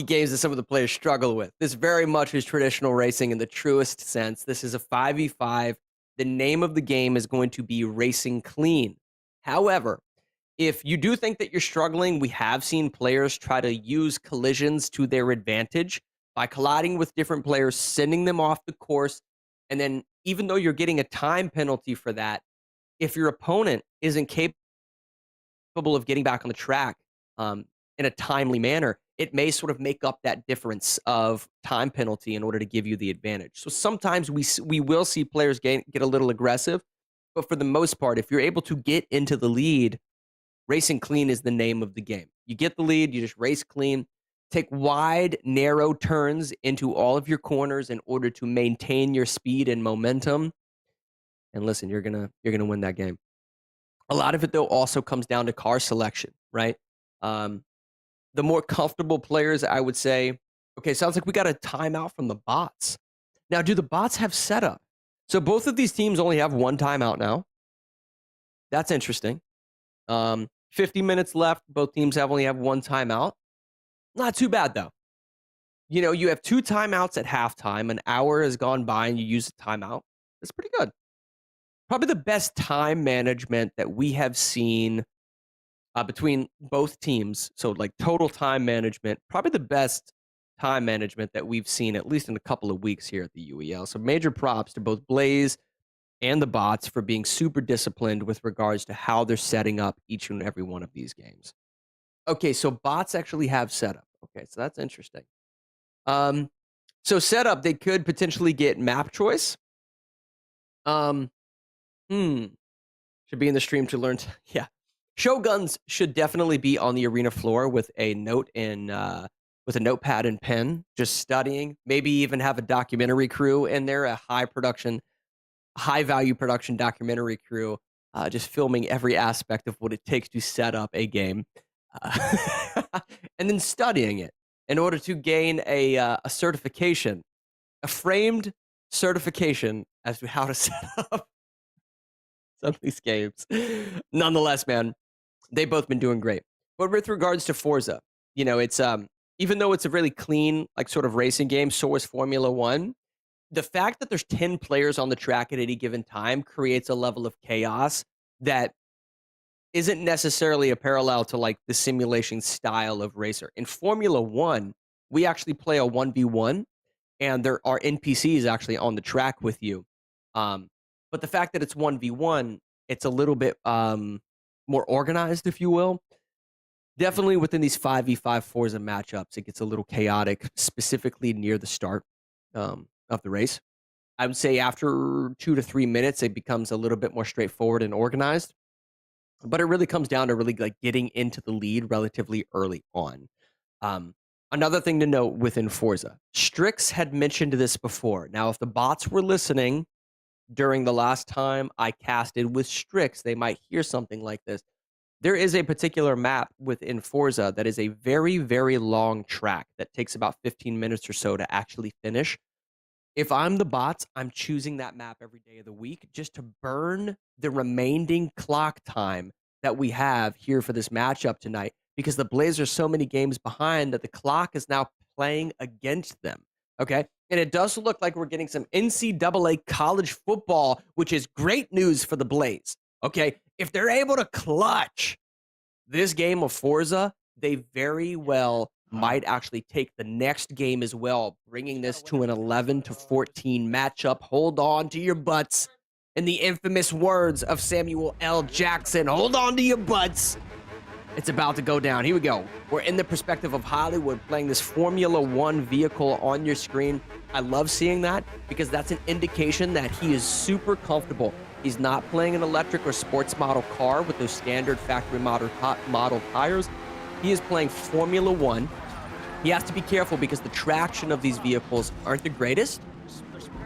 games that some of the players struggle with. This very much is traditional racing in the truest sense. This is a 5v5. The name of the game is going to be Racing Clean. However, if you do think that you're struggling, we have seen players try to use collisions to their advantage by colliding with different players, sending them off the course, and then even though you're getting a time penalty for that, if your opponent isn't capable of getting back on the track in a timely manner, it may sort of make up that difference of time penalty in order to give you the advantage. So sometimes we will see players get a little aggressive, but for the most part, if you're able to get into the lead, Racing Clean is the name of the game. You get the lead, you just race clean, take wide, narrow turns into all of your corners in order to maintain your speed and momentum. And listen, you're gonna win that game. A lot of it, though, also comes down to car selection, right? The more comfortable players, I would say, okay, sounds like we got a timeout from the bots. Now, do the bots have setup? So both of these teams only have one timeout now. That's interesting. 50 minutes left. Both teams only have one timeout. Not too bad, though. You have 2 timeouts at halftime. An hour has gone by and you use a timeout. That's pretty good. Probably the best time management that we have seen between both teams. So, like, total time management, probably the best time management that we've seen, at least in a couple of weeks here at the UEL. So major props to both Blaze and the bots for being super disciplined with regards to how they're setting up each and every one of these games. Okay, so bots actually have setup. Okay, so that's interesting. So setup, they could potentially get map choice. Should be in the stream to learn. Yeah. Shoguns should definitely be on the arena floor with a note and with a notepad and pen, just studying. Maybe even have a documentary crew in there, a high value production documentary crew, just filming every aspect of what it takes to set up a game, and then studying it in order to gain a certification, a framed certification as to how to set up some of these games. Nonetheless, man, they've both been doing great. But with regards to Forza, it's even though it's a really clean, like, sort of racing game, so is Formula One. The fact that there's 10 players on the track at any given time creates a level of chaos that isn't necessarily a parallel to, like, the simulation style of racer. In Formula One, we actually play a 1v1, and there are NPCs actually on the track with you. But the fact that it's 1v1, it's a little bit more organized, if you will. Definitely within these 5v5 Forza matchups, it gets a little chaotic, specifically near the start of the race. I would say after 2 to 3 minutes, it becomes a little bit more straightforward and organized. But it really comes down to really, like, getting into the lead relatively early on. Another thing to note within Forza, Strix had mentioned this before. Now, if the bots were listening during the last time I casted with Strix, they might hear something like this. There is a particular map within Forza that is a very, very long track that takes about 15 minutes or so to actually finish. If I'm the bots, I'm choosing that map every day of the week just to burn the remaining clock time that we have here for this matchup tonight because the Blazers are so many games behind that the clock is now playing against them. Okay. And it does look like we're getting some NCAA college football, which is great news for the Blaze. Okay. If they're able to clutch this game of Forza, they very well might actually take the next game as well, bringing this to an 11-14 matchup. Hold on to your butts. In the infamous words of Samuel L. Jackson, hold on to your butts. It's about to go down. Here we go. We're in the perspective of Hollywood playing this Formula One vehicle on your screen. I love seeing that because that's an indication that he is super comfortable. He's not playing an electric or sports model car with those standard factory model tires. He is playing Formula One. He has to be careful because the traction of these vehicles aren't the greatest.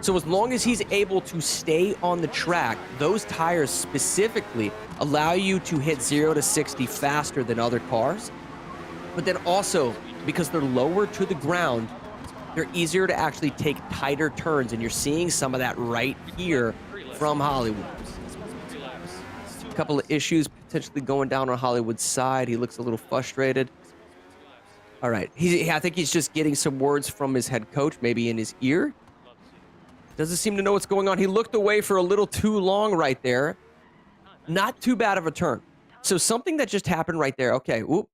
So as long as he's able to stay on the track, those tires specifically allow you to hit 0 to 60 faster than other cars. But then also, because they're lower to the ground, they're easier to actually take tighter turns. And you're seeing some of that right here from Hollywood. A couple of issues potentially going down on Hollywood's side. He looks a little frustrated. All right. I think he's just getting some words from his head coach, maybe in his ear. Doesn't seem to know what's going on. He looked away for a little too long right there. Not too bad of a turn. So something that just happened right there. Okay. Oop.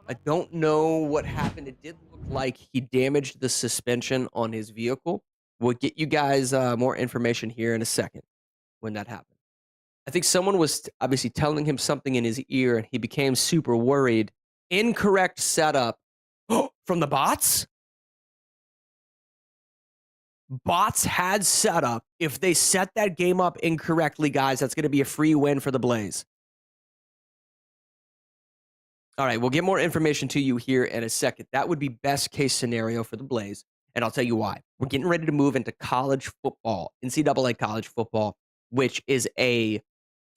I don't know what happened. It did look like he damaged the suspension on his vehicle. We'll get you guys more information here in a second when that happened. I think someone was obviously telling him something in his ear and he became super worried. Incorrect setup from the bots. Bots had setup. If they set that game up incorrectly, guys, that's going to be a free win for the Blaze. All right, we'll get more information to you here in a second. That would be best case scenario for the Blaze, and I'll tell you why. We're getting ready to move into college football, NCAA college football, which is a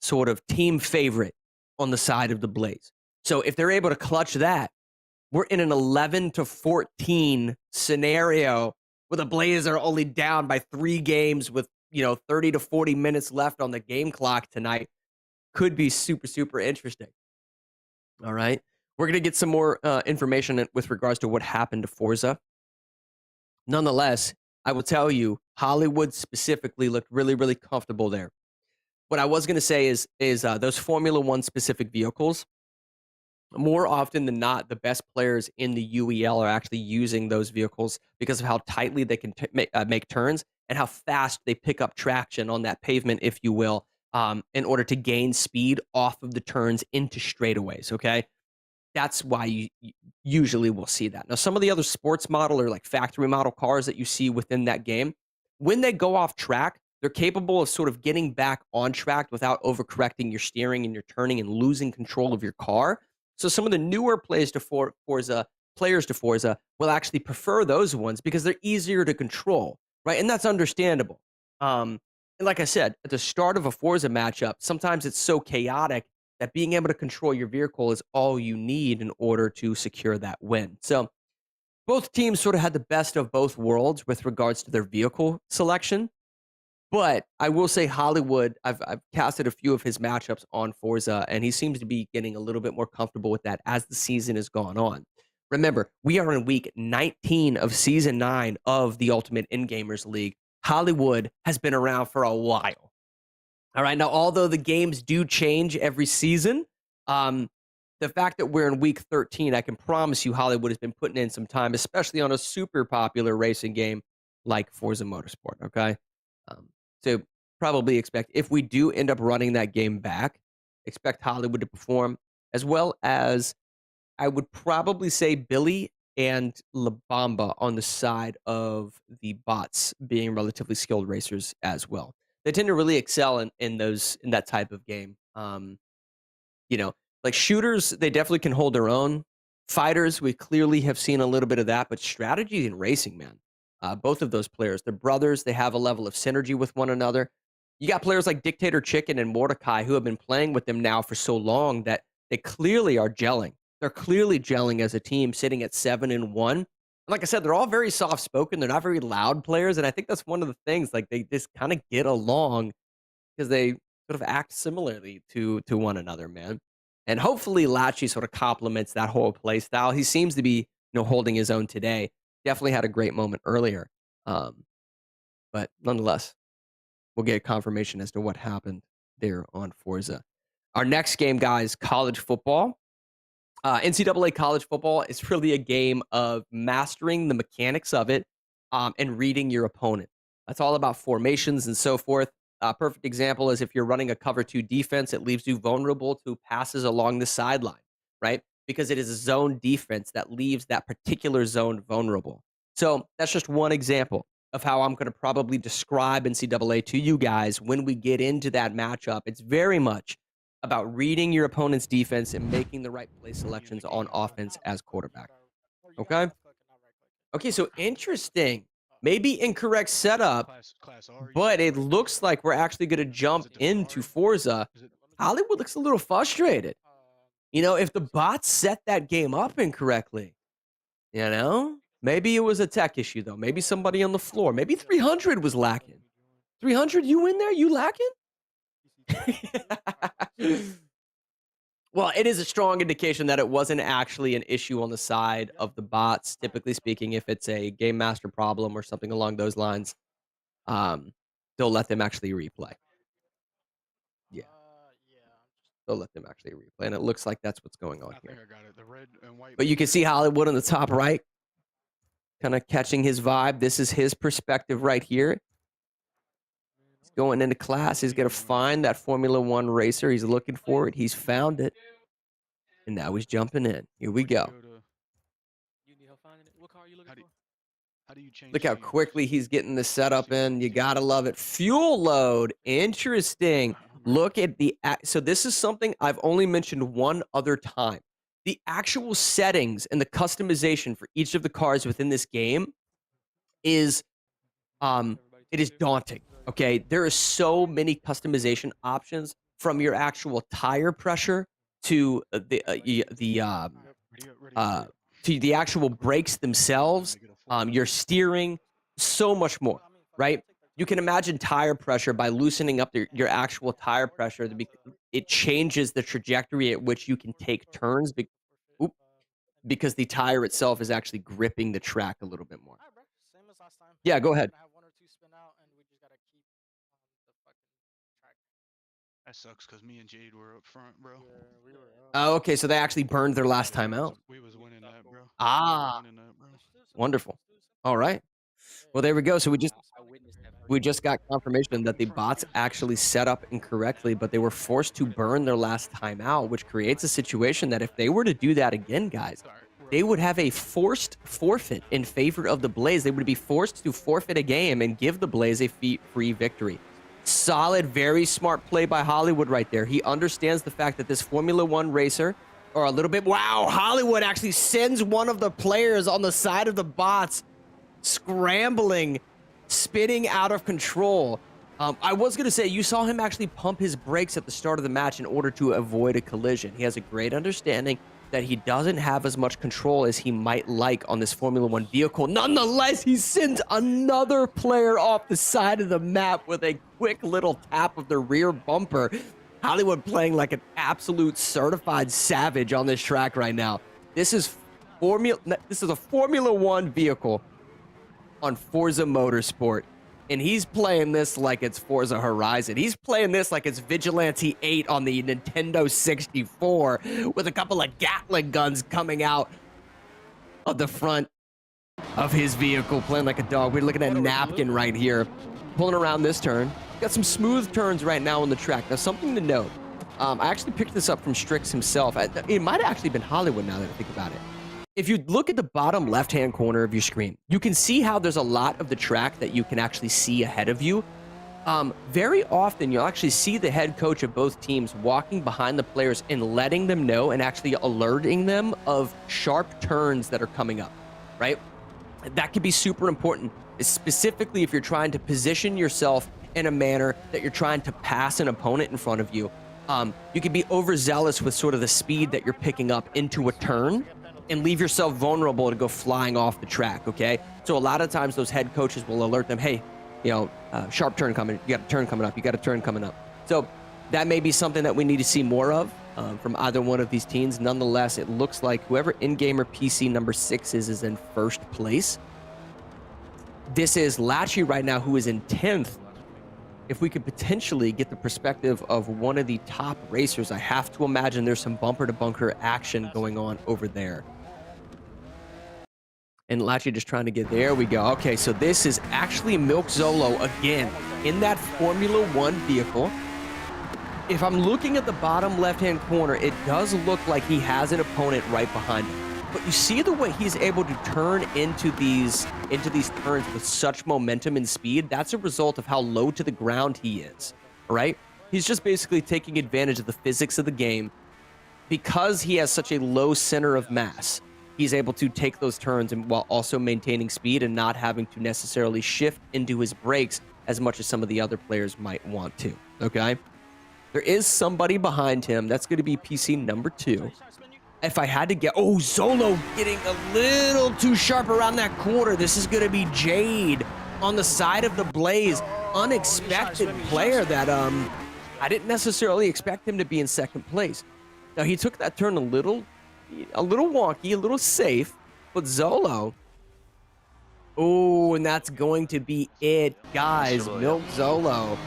sort of team favorite on the side of the Blaze. So if they're able to clutch that, we're in an 11-14 scenario where the Blazers are only down by 3 games with, 30 to 40 minutes left on the game clock tonight. Could be super, super interesting. All right. We're going to get some more information with regards to what happened to Forza. Nonetheless, I will tell you, Hollywood specifically looked really, really comfortable there. What I was going to say is those Formula One specific vehicles, more often than not, the best players in the UEL are actually using those vehicles because of how tightly they can make turns and how fast they pick up traction on that pavement, if you will, in order to gain speed off of the turns into straightaways, okay? That's why you usually will see that. Now, some of the other sports model or like factory model cars that you see within that game, when they go off track, they're capable of sort of getting back on track without overcorrecting your steering and your turning and losing control of your car. So some of the newer players to Forza will actually prefer those ones because they're easier to control, right? And that's understandable. And like I said, at the start of a Forza matchup, sometimes it's so chaotic that being able to control your vehicle is all you need in order to secure that win. So both teams sort of had the best of both worlds with regards to their vehicle selection. But I will say Hollywood, I've casted a few of his matchups on Forza, and he seems to be getting a little bit more comfortable with that as the season has gone on. Remember, we are in week 19 of season 9 of the Ultimate In-Gamers League. Hollywood has been around for a while. All right, now, although the games do change every season, the fact that we're in week 13, I can promise you Hollywood has been putting in some time, especially on a super popular racing game like Forza Motorsport, okay? So probably expect, if we do end up running that game back, expect Hollywood to perform, as well as I would probably say Billy and La Bamba on the side of the bots being relatively skilled racers as well. They tend to really excel in that type of game. Like shooters, they definitely can hold their own. Fighters, we clearly have seen a little bit of that, but strategy and racing, man. Both of those players, they're brothers. They have a level of synergy with one another. You got players like Dictator Chicken and Mordecai who have been playing with them now for so long that they clearly are gelling. They're clearly gelling as a team, sitting at 7-1. Like I said, they're all very soft-spoken. They're not very loud players, and I think that's one of the things. Like they just kind of get along because they sort of act similarly to one another, man. And hopefully Lachi sort of complements that whole play style. He seems to be, holding his own today. Definitely had a great moment earlier. But nonetheless, we'll get confirmation as to what happened there on Forza. Our next game, guys, college football. NCAA college football is really a game of mastering the mechanics of it and reading your opponent. That's all about formations and so forth. A perfect example is if you're running a cover 2 defense, it leaves you vulnerable to passes along the sideline, right? Because it is a zone defense that leaves that particular zone vulnerable. So that's just one example of how I'm going to probably describe NCAA to you guys when we get into that matchup. It's very much about reading your opponent's defense and making the right play selections on offense as quarterback. Okay? Okay, so interesting. Maybe incorrect setup, but it looks like we're actually going to jump into Forza. Hollywood looks a little frustrated. If the bots set that game up incorrectly, maybe it was a tech issue, though. Maybe somebody on the floor. Maybe 300 was lacking. 300, you in there? You lacking? Well, it is a strong indication that it wasn't actually an issue on the side of the bots. Typically speaking, if it's a game master problem or something along those lines, they'll let them actually replay. Yeah. They'll let them actually replay. And it looks like that's what's going on here. But you can see Hollywood on the top right, kind of catching his vibe. This is his perspective right here. Going into class, he's going to find that Formula One racer. He's looking for it. He's found it. And now he's jumping in. Here we go. Look how quickly he's getting the setup in. You got to love it. Fuel load. Interesting. Look at the... So this is something I've only mentioned one other time. The actual settings and the customization for each of the cars within this game is... it is daunting. Okay, there are so many customization options from your actual tire pressure to the actual brakes themselves, your steering, so much more, right? You can imagine tire pressure by loosening up your actual tire pressure. It changes the trajectory at which you can take turns because the tire itself is actually gripping the track a little bit more. Yeah, go ahead. That sucks because me and Jade were up front, bro. Oh, okay, so they actually burned their last time out. We was winning that, bro. Wonderful. All right. Well, there we go. So we just got confirmation that the bots actually set up incorrectly, but they were forced to burn their last time out, which creates a situation that if they were to do that again, guys, they would have a forced forfeit in favor of the Blaze. They would be forced to forfeit a game and give the Blaze a free victory. Solid, very smart play by Hollywood right there. He understands the fact that this Formula One racer, or a little bit... Wow, Hollywood actually sends one of the players on the side of the bots scrambling, spinning out of control. I was going to say, you saw him actually pump his brakes at the start of the match in order to avoid a collision. He has a great understanding that he doesn't have as much control as he might like on this Formula One vehicle. Nonetheless, he sends another player off the side of the map with a quick little tap of the rear bumper. Hollywood playing like an absolute certified savage on this track right now. This is a Formula One vehicle on Forza Motorsport. And he's playing this like it's Forza Horizon. He's playing this like it's Vigilante 8 on the Nintendo 64 with a couple of Gatling guns coming out of the front of his vehicle, playing like a dog. We're looking at a napkin right here, pulling around this turn. Got some smooth turns right now on the track. Now, something to note. I actually picked this up from Strix himself. It might have actually been Hollywood now that I think about it. If you look at the bottom left-hand corner of your screen, you can see how there's a lot of the track that you can actually see ahead of you. Very often, you'll actually see the head coach of both teams walking behind the players and letting them know and actually alerting them of sharp turns that are coming up, right? That could be super important, specifically if you're trying to position yourself in a manner that you're trying to pass an opponent in front of you. You can be overzealous with sort of the speed that you're picking up into a turn and leave yourself vulnerable to go flying off the track, okay? So a lot of times those head coaches will alert them, hey, sharp turn coming, you got a turn coming up, you got a turn coming up. So That may be something that we need to see more of from either one of these teams. Nonetheless, it looks like whoever in-gamer PC number 6 is in first place. This is Latchy right now, who is in 10th. If we could potentially get the perspective of one of the top racers, I have to imagine there's some bumper-to-bunker action going on over there. And Latchy just trying to get there. We go. Okay, so this is actually Milk Zolo again in that Formula 1 vehicle. If I'm looking at the bottom left-hand corner, it does look like he has an opponent right behind him. But you see the way he's able to turn into these turns with such momentum and speed? That's a result of how low to the ground he is, right? He's just basically taking advantage of the physics of the game. Because he has such a low center of mass, he's able to take those turns and while also maintaining speed and not having to necessarily shift into his brakes as much as some of the other players might want to, okay? There is somebody behind him. That's going to be PC number 2. If I had to get... Oh, Zolo getting a little too sharp around that corner. This is going to be Jade on the side of the Blaze. Unexpected player that I didn't necessarily expect him to be in second place. Now, he took that turn a little wonky, a little safe, but Zolo... Oh, and that's going to be it, guys. Milk Zolo.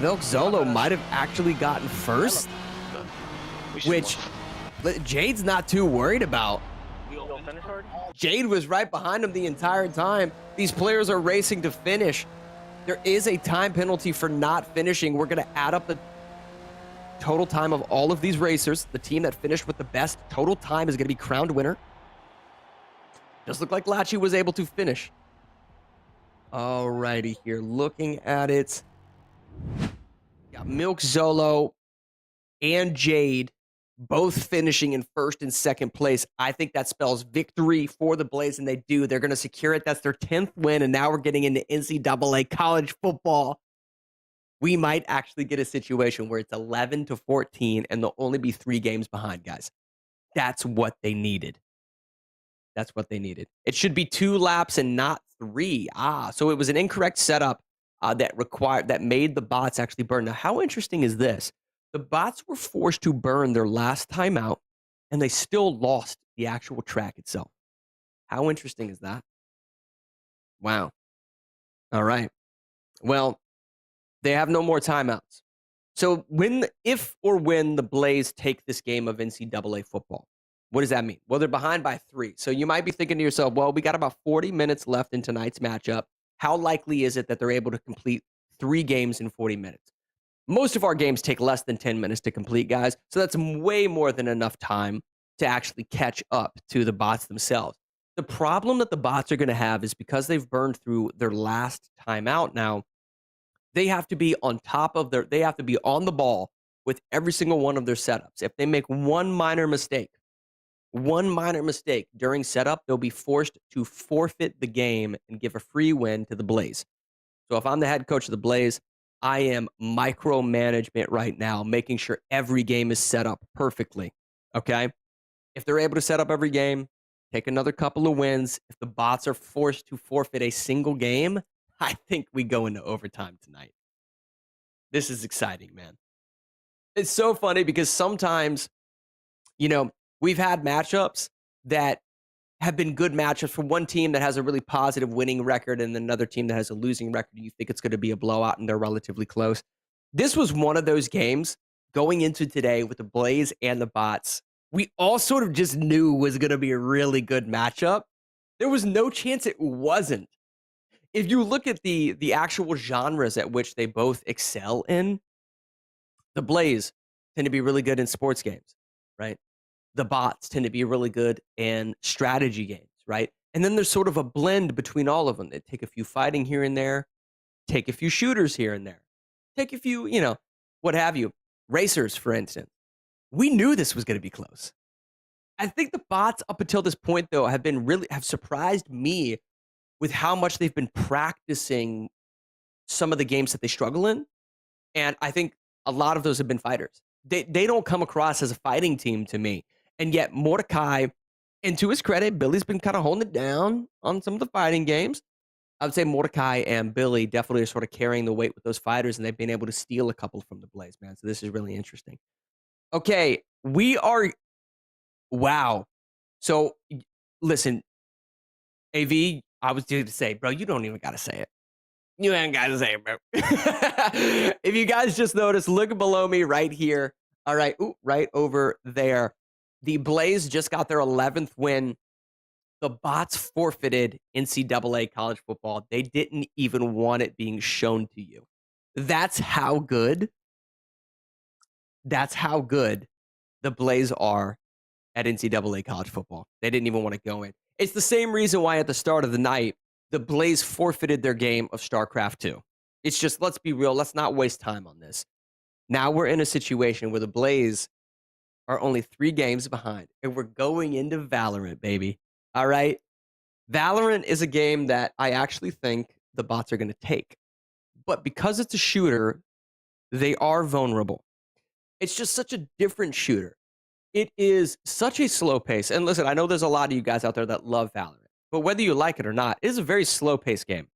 Milk Zolo might have actually gotten first, which Jade's not too worried about. Jade was right behind him the entire time. These players are racing to finish. There is a time penalty for not finishing. We're going to add up the total time of all of these racers. The team that finished with the best total time is going to be crowned winner. Does look like Latchy was able to finish. Alrighty here, looking at it. Got Milk Zolo and Jade both finishing in first and second place. I think that spells victory for the Blaze, and they do. They're going to secure it. That's their 10th win, and now we're getting into NCAA college football. We might actually get a situation where it's 11-14, and they'll only be 3 games behind, guys. That's what they needed. That's what they needed. It should be 2 laps and not 3. So it was an incorrect setup that made the bots actually burn. Now, how interesting is this? The bots were forced to burn their last time out, and they still lost the actual track itself. How interesting is that? Wow. All right. Well, they have no more timeouts. So if or when the Blaze take this game of NCAA football, what does that mean? Well, they're behind by 3. So you might be thinking to yourself, well, we got about 40 minutes left in tonight's matchup. How likely is it that they're able to complete 3 games in 40 minutes? Most of our games take less than 10 minutes to complete, guys. So that's way more than enough time to actually catch up to the bots themselves. The problem that the bots are going to have is because they've burned through their last timeout now, they have to be on they have to be on the ball with every single one of their setups. If they make one minor mistake during setup, they'll be forced to forfeit the game and give a free win to the Blaze. So if I'm the head coach of the Blaze, I am micromanagement right now, making sure every game is set up perfectly, okay? If they're able to set up every game, take another couple of wins. If the bots are forced to forfeit a single game, I think we go into overtime tonight. This is exciting, man. It's so funny because sometimes, we've had matchups that have been good matchups for one team that has a really positive winning record and another team that has a losing record. You think it's going to be a blowout and they're relatively close. This was one of those games going into today with the Blaze and the bots. We all sort of just knew was going to be a really good matchup. There was no chance it wasn't. If you look at the actual genres at which they both excel in, the Blaze tend to be really good in sports games, right? The bots tend to be really good in strategy games, right? And then there's sort of a blend between all of them. They take a few fighting here and there, take a few shooters here and there, take a few, what have you. Racers, for instance. We knew this was going to be close. I think the bots up until this point, though, have surprised me with how much they've been practicing some of the games that they struggle in. And I think a lot of those have been fighters. They don't come across as a fighting team to me. And yet Mordecai, and to his credit, Billy's been kind of holding it down on some of the fighting games. I would say Mordecai and Billy definitely are sort of carrying the weight with those fighters, and they've been able to steal a couple from the Blaze, man. So this is really interesting. Okay, we are. Wow. So listen, AV, I was due to say, bro, you don't even got to say it. You ain't got to say it, bro. If you guys just noticed, look below me right here. All right, right over there. The Blaze just got their 11th win. The bots forfeited NCAA college football. They didn't even want it being shown to you. That's how good. That's how good the Blaze are at NCAA college football. They didn't even want to go in. It's the same reason why at the start of the night, the Blaze forfeited their game of StarCraft 2. It's just, let's be real. Let's not waste time on this. Now we're in a situation where the Blaze are only 3 games behind, and we're going into Valorant, baby. All right? Valorant is a game that I actually think the bots are going to take. But because it's a shooter, they are vulnerable. It's just such a different shooter. It is such a slow pace. And listen, I know there's a lot of you guys out there that love Valorant. But whether you like it or not, it is a very slow-paced game.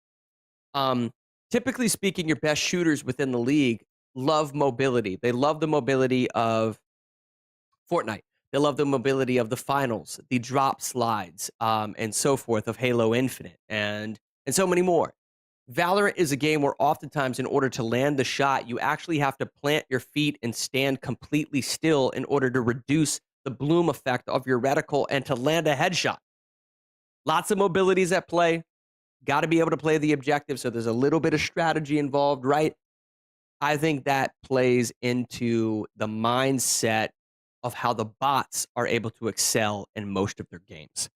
Typically speaking, your best shooters within the league love mobility. They love the mobility of Fortnite. They love the mobility of the finals, the drop slides, and so forth of Halo Infinite, and so many more. Valorant is a game where oftentimes in order to land the shot, you actually have to plant your feet and stand completely still in order to reduce the bloom effect of your reticle and to land a headshot. Lots of mobilities at play. Got to be able to play the objective, so there's a little bit of strategy involved, right? I think that plays into the mindset of how the bots are able to excel in most of their games.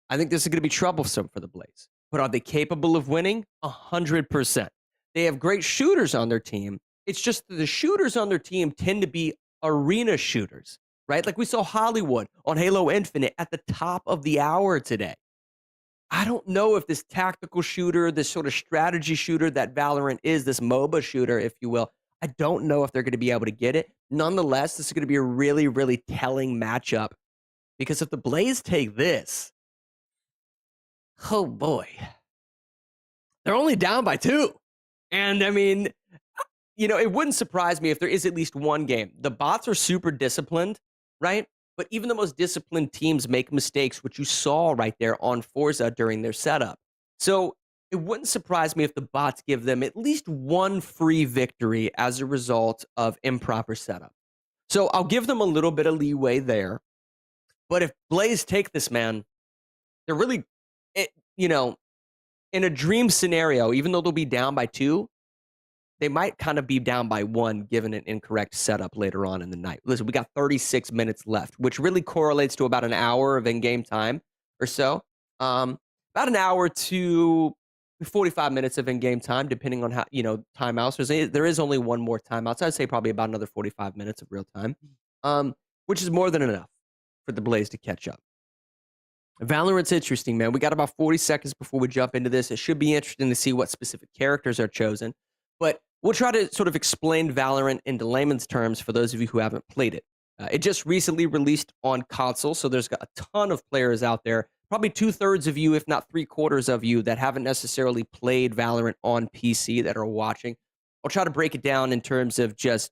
I think this is going to be troublesome for the Blaze. But are they capable of winning? 100%. They have great shooters on their team. It's just that the shooters on their team tend to be arena shooters, right? Like we saw Hollywood on Halo Infinite at the top of the hour today. I don't know if this tactical shooter, this sort of strategy shooter that Valorant is, this MOBA shooter, if you will, I don't know if they're going to be able to get it. Nonetheless, this is going to be a really, really telling matchup because if the Blaze take this, oh boy, they're only down by 2. And I mean, you know, it wouldn't surprise me if there is at least one game. The bots are super disciplined, right? But even the most disciplined teams make mistakes, which you saw right there on Forza during their setup. So it wouldn't surprise me if the bots give them at least one free victory as a result of improper setup. So I'll give them a little bit of leeway there. But if Blaze take this, man, they're really, you know, in a dream scenario, even though they'll be down by 2, they might kind of be down by 1 given an incorrect setup later on in the night. Listen, we got 36 minutes left, which really correlates to about an hour of in-game time or so. About an hour to 45 minutes of in-game time, depending on how, you know, timeouts. There is only one more timeout, so I'd say probably about another 45 minutes of real time, which is more than enough for the Blaze to catch up. Valorant's interesting, man. We got about 40 seconds before we jump into this. It should be interesting to see what specific characters are chosen. But we'll try to sort of explain Valorant into layman's terms for those of you who haven't played it. It just recently released on console, so there's got a ton of players out there. Probably 2/3 of you, if not 3/4 of you, that haven't necessarily played Valorant on PC that are watching. I'll try to break it down in terms of just,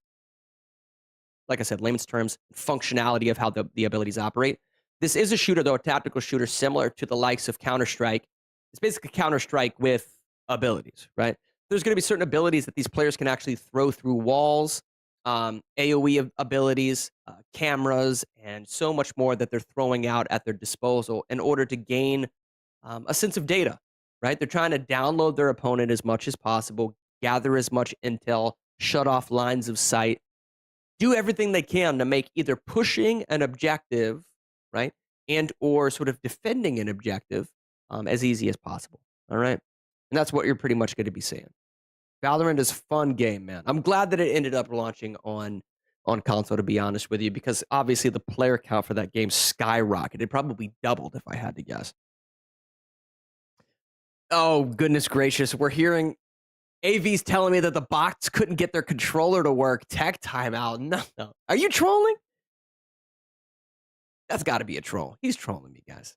like I said, layman's terms, functionality of how the abilities operate. This is a shooter, though, a tactical shooter similar to the likes of Counter-Strike. It's basically Counter-Strike with abilities, right? There's going to be certain abilities that these players can actually throw through walls, AoE abilities, cameras, and so much more that they're throwing out at their disposal in order to gain a sense of data, right? They're trying to download their opponent as much as possible, gather as much intel, shut off lines of sight, do everything they can to make either pushing an objective, right, and or sort of defending an objective as easy as possible, all right? And that's what you're pretty much going to be seeing. Valorant is a fun game, man. I'm glad that it ended up launching on console, to be honest with you, because obviously the player count for that game skyrocketed. It probably doubled if I had to guess. Oh, goodness gracious. We're hearing AV's telling me that the bots couldn't get their controller to work. Tech timeout. No. Are you trolling? That's got to be a troll. He's trolling me, guys.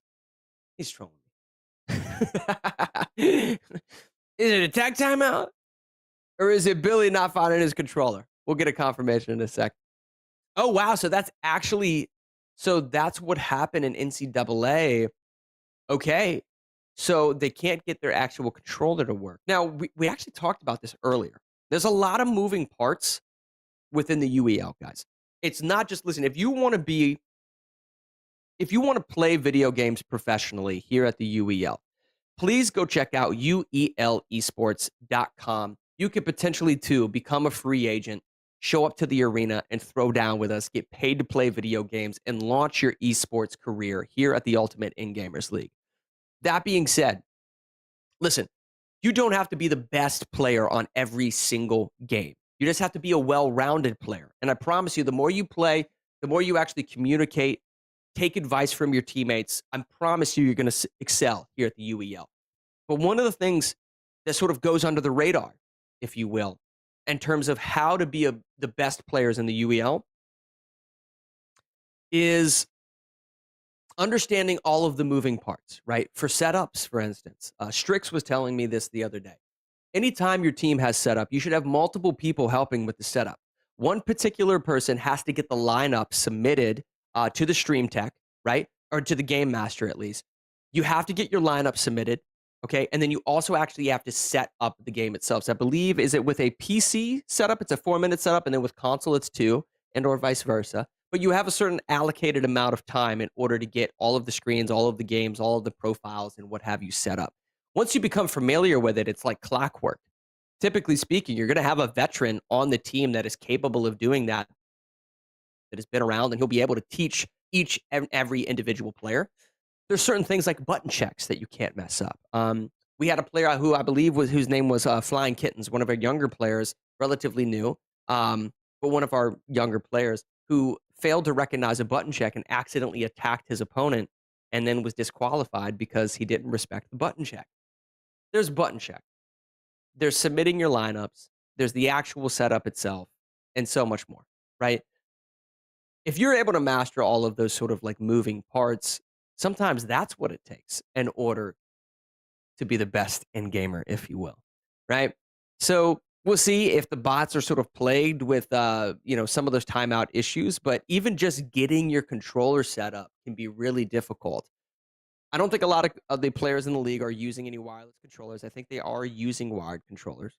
He's trolling me. Is it a tech timeout? Or is it Billy not finding his controller? We'll get a confirmation in a sec. Oh, wow. So that's what happened in NCAA. Okay. So they can't get their actual controller to work. Now, we actually talked about this earlier. There's a lot of moving parts within the UEL, guys. It's not just, listen, if you want to play video games professionally here at the UEL, please go check out uelesports.com. You could potentially, too, become a free agent, show up to the arena and throw down with us, get paid to play video games, and launch your esports career here at the Ultimate In-Gamers League. That being said, listen, you don't have to be the best player on every single game. You just have to be a well-rounded player. And I promise you, the more you play, the more you actually communicate, take advice from your teammates, I promise you're going to excel here at the UEL. But one of the things that sort of goes under the radar, if you will, in terms of how to be the best players in the UEL is understanding all of the moving parts, right? For setups, for instance, Strix was telling me this the other day. Anytime your team has setup, you should have multiple people helping with the setup. One particular person has to get the lineup submitted to the stream tech, right? Or to the game master, at least. You have to get your lineup submitted, okay? And then you also actually have to set up the game itself. So I believe, is it with a PC setup? It's a 4-minute setup, and then with console, it's 2, and or vice versa. But you have a certain allocated amount of time in order to get all of the screens, all of the games, all of the profiles, and what have you set up. Once you become familiar with it, it's like clockwork. Typically speaking, you're going to have a veteran on the team that is capable of doing that has been around, and he'll be able to teach each and every individual player. There's certain things like button checks that you can't mess up. We had a player who I believe whose name was Flying Kittens, one of our younger players, relatively new, but one of our younger players who failed to recognize a button check and accidentally attacked his opponent and then was disqualified because he didn't respect the button check. There's button check. There's submitting your lineups. There's the actual setup itself and so much more, right? If you're able to master all of those sort of like moving parts, sometimes that's what it takes in order to be the best in gamer, if you will, right? So we'll see if the bots are sort of plagued with, some of those timeout issues, but even just getting your controller set up can be really difficult. I don't think a lot of the players in the league are using any wireless controllers. I think they are using wired controllers.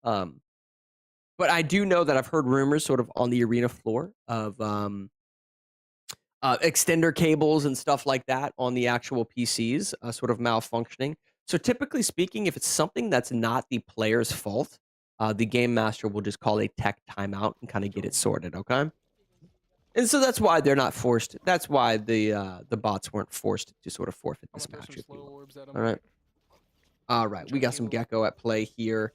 But I do know that I've heard rumors sort of on the arena floor of extender cables and stuff like that on the actual PCs sort of malfunctioning. So typically speaking, if it's something that's not the player's fault, the game master will just call a tech timeout and kind of get it sorted, okay? And so that's why they're not forced. That's why the bots weren't forced to sort of forfeit this match. If you will. All right. We got some Gecko at play here.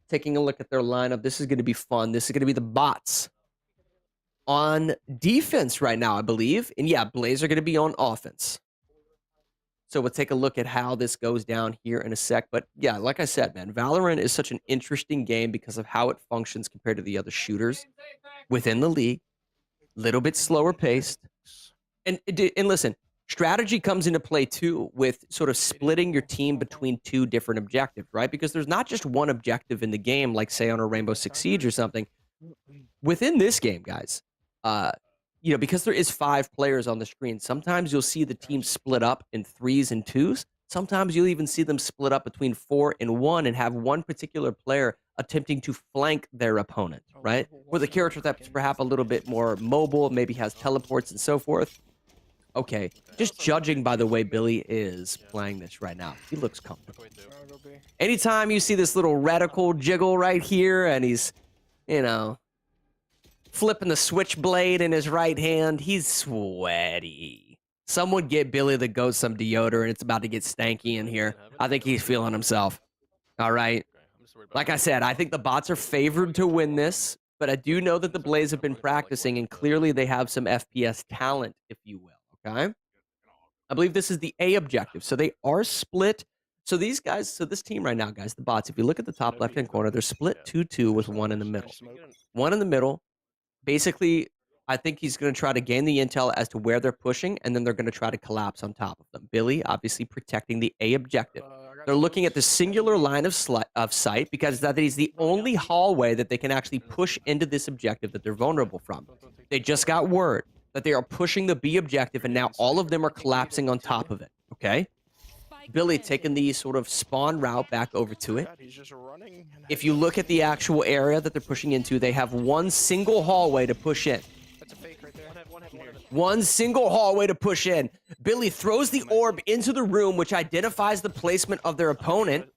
Taking a look at their lineup. This is going to be fun. This is going to be the bots on defense right now, I believe. And yeah, Blaze are going to be on offense. So we'll take a look at how this goes down here in a sec. But yeah, like I said, man, Valorant is such an interesting game because of how it functions compared to the other shooters within the league. Little bit slower paced. And listen, strategy comes into play too with sort of splitting your team between two different objectives, right? Because there's not just one objective in the game, like say on a Rainbow Six Siege or something. Within this game, guys, because there is 5 players on the screen, sometimes you'll see the team split up in 3s and 2s. Sometimes you'll even see them split up between 4 and 1 and have one particular player attempting to flank their opponent, right? With a character that's perhaps a little bit more mobile, maybe has teleports and so forth. Okay, just judging by the way Billy is playing this right now, he looks comfortable. Anytime you see this little reticle jiggle right here and he's, flipping the switchblade in his right hand, he's sweaty. Someone get Billy the Goat some deodorant. It's about to get stanky in here. I think he's feeling himself. All right. Like I said, I think the bots are favored to win this, but I do know that the Blaze have been practicing, and clearly they have some FPS talent, if you will. Okay. I believe this is the A objective. So they are split. So these guys, this team right now, guys, the bots, if you look at the top left-hand corner, they're split 2-2 with one in the middle. One in the middle. Basically, I think he's going to try to gain the intel as to where they're pushing, and then they're going to try to collapse on top of them. Billy, obviously protecting the A objective. They're looking at the singular line of sight because that is the only hallway that they can actually push into this objective that they're vulnerable from. They just got word that they are pushing the B objective, and now all of them are collapsing on top of it, okay? Billy taking the sort of spawn route back over to it. If you look at the actual area that they're pushing into, they have one single hallway to push in. One single hallway to push in. Billy throws the orb into the room, which identifies the placement of their opponent.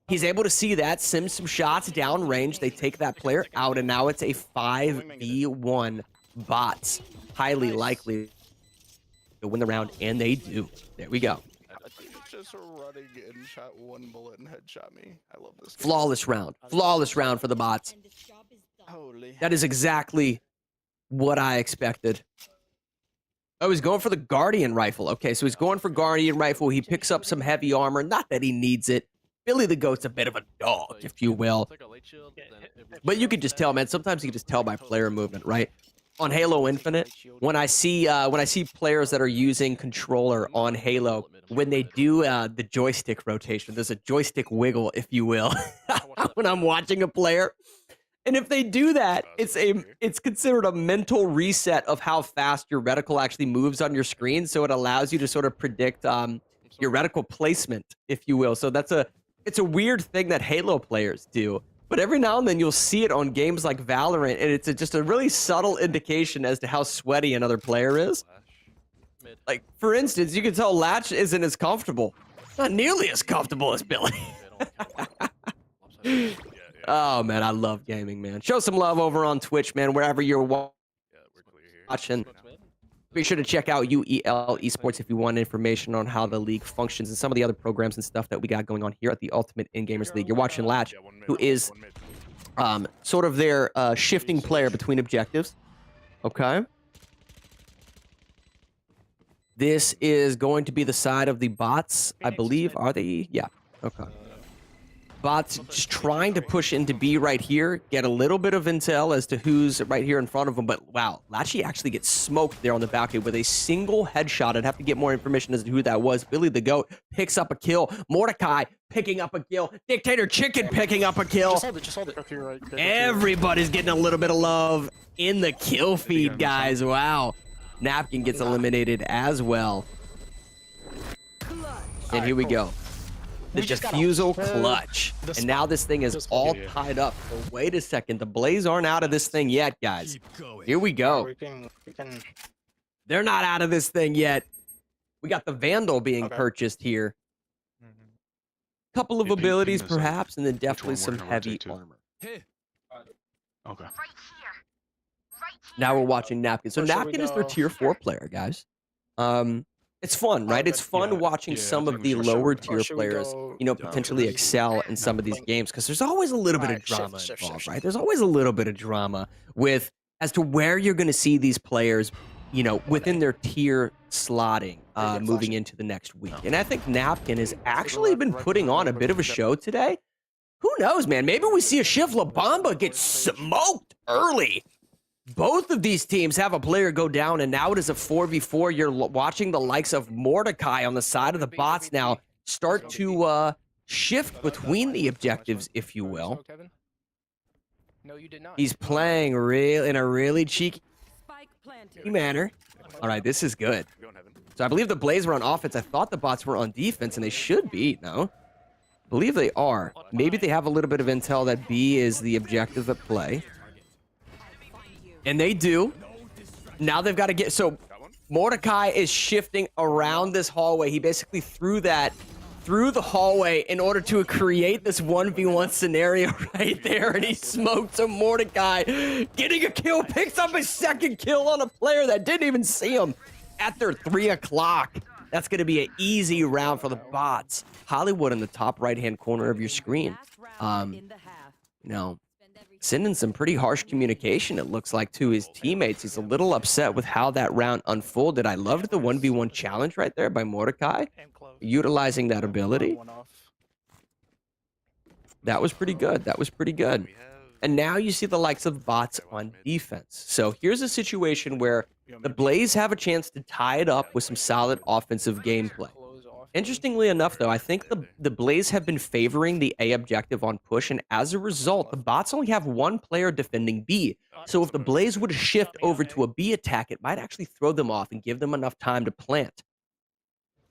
He's able to see that, sims some shots downrange. They take that player out, and now it's a 5v1 bots. Highly likely to win the round, and they do. There we go. Just running and shot one bullet and headshot me. I love this. Flawless round. Flawless round for the bots. Holy. That is exactly what I expected. Oh, he's going for the Guardian rifle. Okay, so he's going for Guardian rifle. He picks up some heavy armor. Not that he needs it. Billy the Goat's a bit of a dog, if you will. But you can just tell, man. Sometimes you can just tell by player movement, right? On Halo Infinite, when I see players that are using controller on Halo, when they do the joystick rotation, there's a joystick wiggle, if you will, when I'm watching a player. And if they do that, it's considered a mental reset of how fast your reticle actually moves on your screen. So it allows you to sort of predict your reticle placement, if you will. So it's a weird thing that Halo players do. But every now and then you'll see it on games like Valorant, and it's just a really subtle indication as to how sweaty another player is. Like, for instance, you can tell Latch isn't as comfortable. Not nearly as comfortable as Billy. Oh, man, I love gaming, man. Show some love over on Twitch, man, wherever you're watching. Be sure to check out UEL Esports if you want information on how the league functions and some of the other programs and stuff that we got going on here at the Ultimate In-Gamers League. You're watching Latch, who is sort of their shifting player between objectives. Okay. This is going to be the side of the bots, I believe. Are they? Yeah. Okay. Bots just trying to push into B right here, get a little bit of intel as to who's right here in front of them, but wow, Latchy actually gets smoked there on the balcony with a single headshot. I'd have to get more information as to who that was. Billy the Goat picks up a kill. Mordecai picking up a kill. Dictator Chicken picking up a kill. Just hold it. Everybody's getting a little bit of love in the kill feed, guys. Wow. Napkin gets eliminated as well. And here we go. The defusal clutch. And now this thing is all tied up. But wait a second. The Blaze aren't out of this thing yet, guys. Here we go. They're not out of this thing yet. We got the Vandal being purchased here. Couple of abilities, perhaps, and then definitely some heavy armor. Okay. Now we're watching Napkin. So Napkin is their tier 4 player, guys. It's fun, right? It's fun watching some of the lower tier players, you know, potentially excel in some of these games because there's always a little bit of drama involved, right? There's always a little bit of drama with as to where you're going to see these players, you know, within their tier slotting moving into the next week. And I think Napkin has actually been putting on a bit of a show today. Who knows, man? Maybe we see a Shiv Labamba get smoked early. Both of these teams have a player go down, and now it is a 4v4. You're watching the likes of Mordecai on the side of the bots now start to shift between the objectives, if you will. He's playing in a really cheeky manner. All right, this is good. So I believe the Blaze were on offense. I thought the bots were on defense, and they should be, no? I believe they are. Maybe they have a little bit of intel that B is the objective at play. And they do. Now they've got to get... So Mordecai is shifting around this hallway. He basically threw that through the hallway in order to create this 1v1 scenario right there. And he smoked some Mordecai. Getting a kill. Picks up his second kill on a player that didn't even see him at their 3 o'clock. That's going to be an easy round for the bots. Hollywood in the top right-hand corner of your screen. You know... Sending some pretty harsh communication, it looks like, to his teammates. He's a little upset with how that round unfolded. I loved the 1v1 challenge right there by Mordecai, utilizing that ability. That was pretty good. That was pretty good. And now you see the likes of bots on defense. So here's a situation where the Blaze have a chance to tie it up with some solid offensive gameplay. Interestingly enough, though, I think the Blaze have been favoring the A objective on push, and as a result, the bots only have one player defending B. So if the Blaze would shift over to a B attack, it might actually throw them off and give them enough time to plant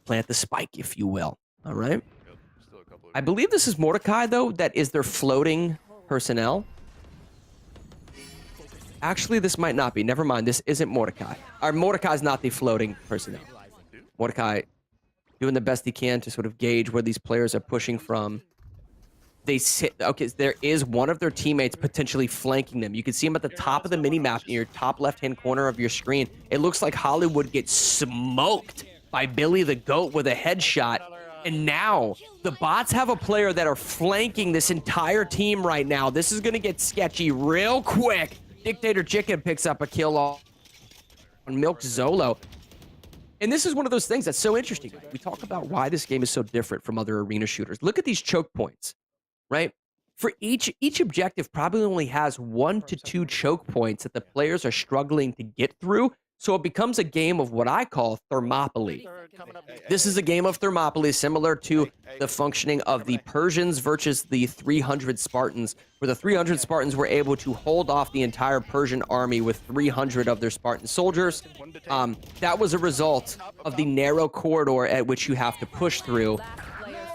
the spike, if you will. All right? I believe this is Mordecai, though, that is their floating personnel. Actually, this might not be. Never mind. This isn't Mordecai. Mordecai's not the floating personnel. Mordecai doing the best he can to sort of gauge where these players are pushing from. They sit. Okay, there is one of their teammates potentially flanking them. You can see him at the top of the mini-map in your top left-hand corner of your screen. It looks like Hollywood gets smoked by Billy the Goat with a headshot. And now the bots have a player that are flanking this entire team right now. This is going to get sketchy real quick. Dictator Chicken picks up a kill on Milk Zolo. And this is one of those things that's so interesting. We talk about why this game is so different from other arena shooters. Look at these choke points, right? For each objective probably only has 1 to 2 choke points that the players are struggling to get through. So it becomes a game of what I call Thermopylae. This is a game of Thermopylae similar to the functioning of the Persians versus the 300 Spartans, where the 300 Spartans were able to hold off the entire Persian army with 300 of their Spartan soldiers. That was a result of the narrow corridor at which you have to push through.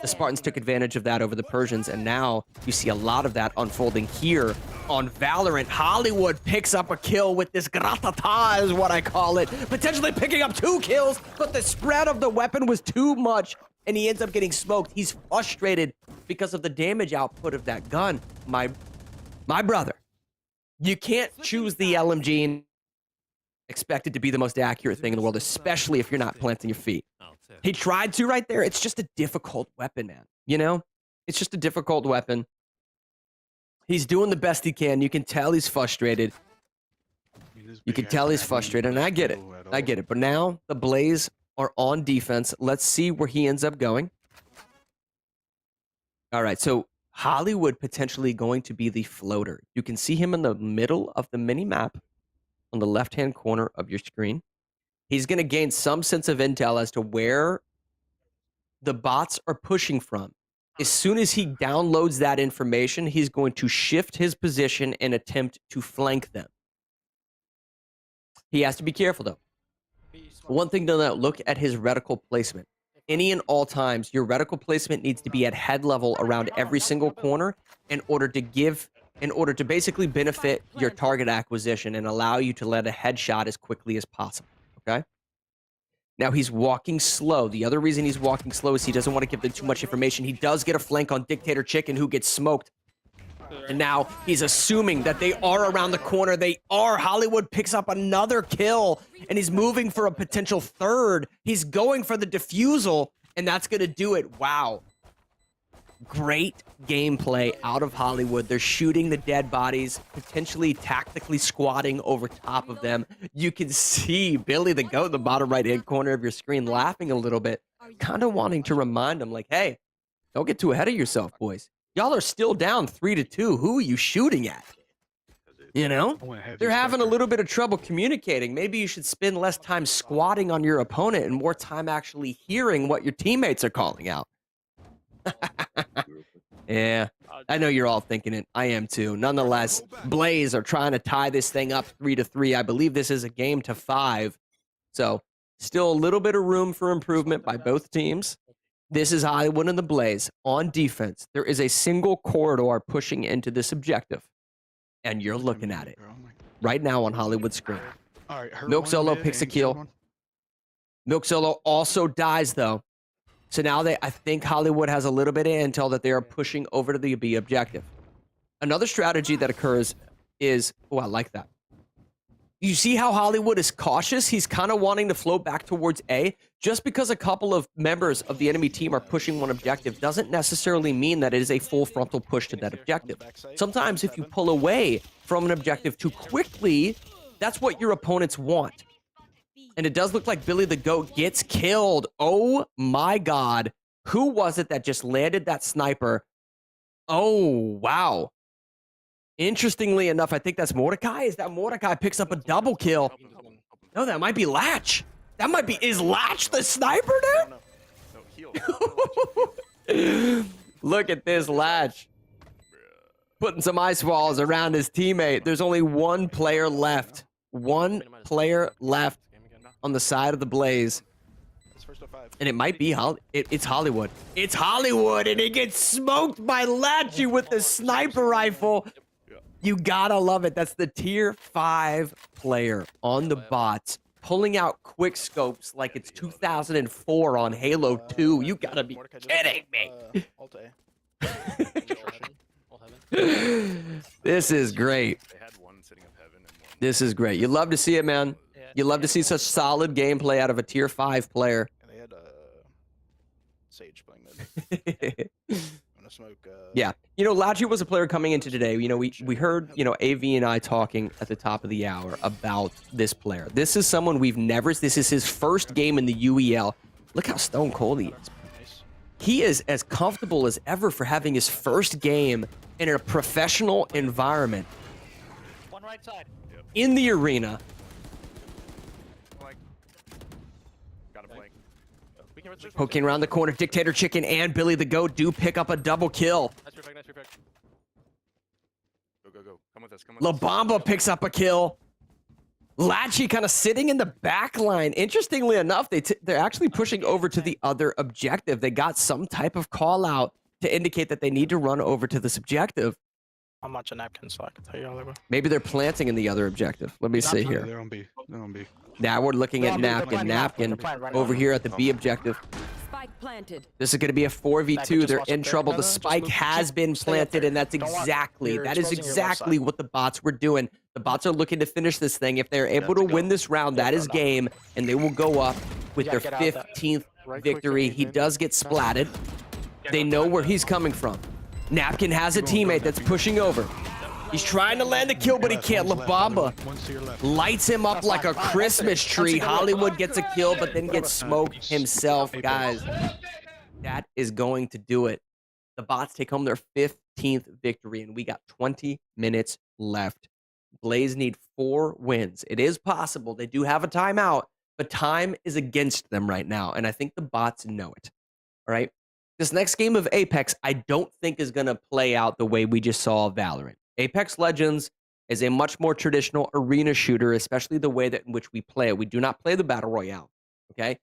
The Spartans took advantage of that over the Persians, and now you see a lot of that unfolding here on Valorant. Hollywood picks up a kill with this gratata is what I call it. Potentially picking up 2 kills, but the spread of the weapon was too much, and he ends up getting smoked. He's frustrated because of the damage output of that gun. My brother, you can't choose the LMG and expect it to be the most accurate thing in the world, especially if you're not planting your feet. He tried to right there. It's just a difficult weapon, man. You know? It's just a difficult weapon. He's doing the best he can. You can tell he's frustrated. You can tell he's frustrated, and I get it. I get it. But now the Blaze are on defense. Let's see where he ends up going. All right, so Hollywood potentially going to be the floater. You can see him in the middle of the mini-map on the left-hand corner of your screen. He's going to gain some sense of intel as to where the bots are pushing from. As soon as he downloads that information, he's going to shift his position and attempt to flank them. He has to be careful, though. One thing to note, look at his reticle placement. Any and all times, your reticle placement needs to be at head level around every single corner in order to basically benefit your target acquisition and allow you to let a headshot as quickly as possible. Okay. Now he's walking slow. The other reason he's walking slow is he doesn't want to give them too much information. He does get a flank on Dictator Chicken, who gets smoked. And now he's assuming that they are around the corner. They are. Hollywood picks up another kill, and he's moving for a potential third. He's going for the defusal, and that's going to do it. Wow. Great gameplay out of Hollywood. They're shooting the dead bodies, potentially tactically squatting over top of them. You can see Billy the Goat in the bottom right-hand corner of your screen laughing a little bit, kind of wanting to remind them, like, hey, don't get too ahead of yourself, boys. Y'all are still down 3-2. Who are you shooting at? You know? They're having a little bit of trouble communicating. Maybe you should spend less time squatting on your opponent and more time actually hearing what your teammates are calling out. Yeah, I know you're all thinking it. I am too. Nonetheless, Blaze are trying to tie this thing up 3-3. I believe this is a game to 5. So still a little bit of room for improvement by both teams. This is Hollywood and the Blaze on defense. There is a single corridor pushing into this objective, and you're looking at it right now on Hollywood's screen. Milk Solo picks a kill. Milk Solo also dies, though. So now I think Hollywood has a little bit of intel that they are pushing over to the B objective. Another strategy that occurs is, oh, I like that. You see how Hollywood is cautious? He's kind of wanting to float back towards A. Just because a couple of members of the enemy team are pushing one objective doesn't necessarily mean that it is a full frontal push to that objective. Sometimes if you pull away from an objective too quickly, that's what your opponents want. And it does look like Billy the Goat gets killed. Oh my God. Who was it that just landed that sniper? Oh, wow. Interestingly enough, I think that's Mordecai. Is that Mordecai picks up a double kill? No, that might be Latch. That might be. Is Latch the sniper, dude? Look at this Latch. Putting some ice walls around his teammate. There's only one player left. One player left on the side of the Blaze. And it might be it's Hollywood. It's Hollywood, and it gets smoked by Latchy with the sniper rifle. You gotta love it. That's the tier 5 player on the bots, pulling out quick scopes like it's 2004 on Halo 2. You gotta be kidding me. This is great. This is great. You love to see it, man. You love to see such solid gameplay out of a tier 5 player. And they had Sage playing mid. I'm gonna smoke. Yeah. You know, Latchy was a player coming into today. You know, we heard, you know, AV and I talking at the top of the hour about this player. This is someone this is his first game in the UEL. Look how stone cold he is. He is as comfortable as ever for having his first game in a professional environment. One right side. In the arena. Poking around the corner, Dictator Chicken and Billy the Goat do pick up a double kill. Nice reflect. Go. Come with us. La Bamba picks up a kill. Latchy kind of sitting in the back line. Interestingly enough, they're actually pushing over to the other objective. They got some type of call out to indicate that they need to run over to this objective. I'm watching Napkin, so I can tell you all about. Maybe they're planting in the other objective. Let me see here. They're on B. Now we're looking at Napkin over here at the B objective. Spike planted. This is going to be a 4v2. They're in trouble. The spike has been planted, and that's exactly what the bots were doing. The bots are looking to finish this thing. If they're able to win this round, that is game, and they will go up with their 15th victory. He does get splatted. They know where he's coming from. Napkin has a teammate that's pushing over. He's trying to land a kill, but he can't. La Bamba lights him up like a Christmas tree. Hollywood gets a kill, but then gets smoked himself, guys. That is going to do it. The bots take home their 15th victory, and we got 20 minutes left. Blaze need 4 wins. It is possible. They do have a timeout, but time is against them right now, and I think the bots know it. All right? This next game of Apex, I don't think is going to play out the way we just saw Valorant. Apex Legends is a much more traditional arena shooter, especially the way that in which we play it. We do not play the Battle Royale, okay?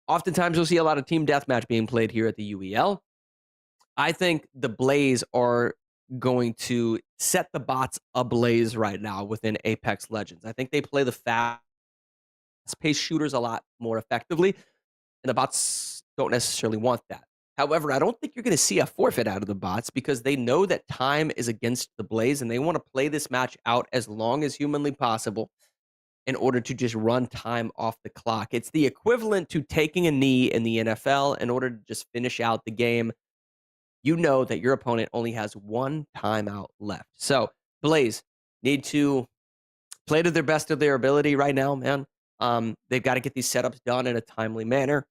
Oftentimes, you'll see a lot of team deathmatch being played here at the UEL. I think the Blaze are going to set the bots ablaze right now within Apex Legends. I think they play the fast-paced shooters a lot more effectively, and the bots don't necessarily want that. However, I don't think you're going to see a forfeit out of the bots because they know that time is against the Blaze and they want to play this match out as long as humanly possible in order to just run time off the clock. It's the equivalent to taking a knee in the NFL in order to just finish out the game. You know that your opponent only has 1 timeout left. So, Blaze need to play to their best of their ability right now, man. They've got to get these setups done in a timely manner.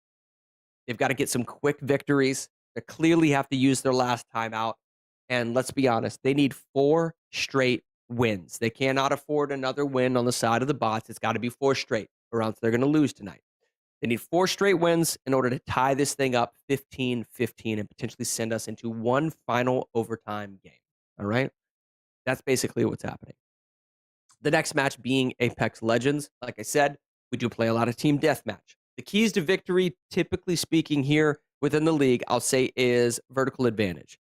They've got to get some quick victories. They clearly have to use their last timeout. And let's be honest, they need 4 straight wins. They cannot afford another win on the side of the bots. It's got to be 4 straight, or else they're going to lose tonight. They need 4 straight wins in order to tie this thing up 15-15 and potentially send us into one final overtime game. All right? That's basically what's happening. The next match being Apex Legends. Like I said, we do play a lot of team deathmatch. The keys to victory, typically speaking here within the league, I'll say is vertical advantage.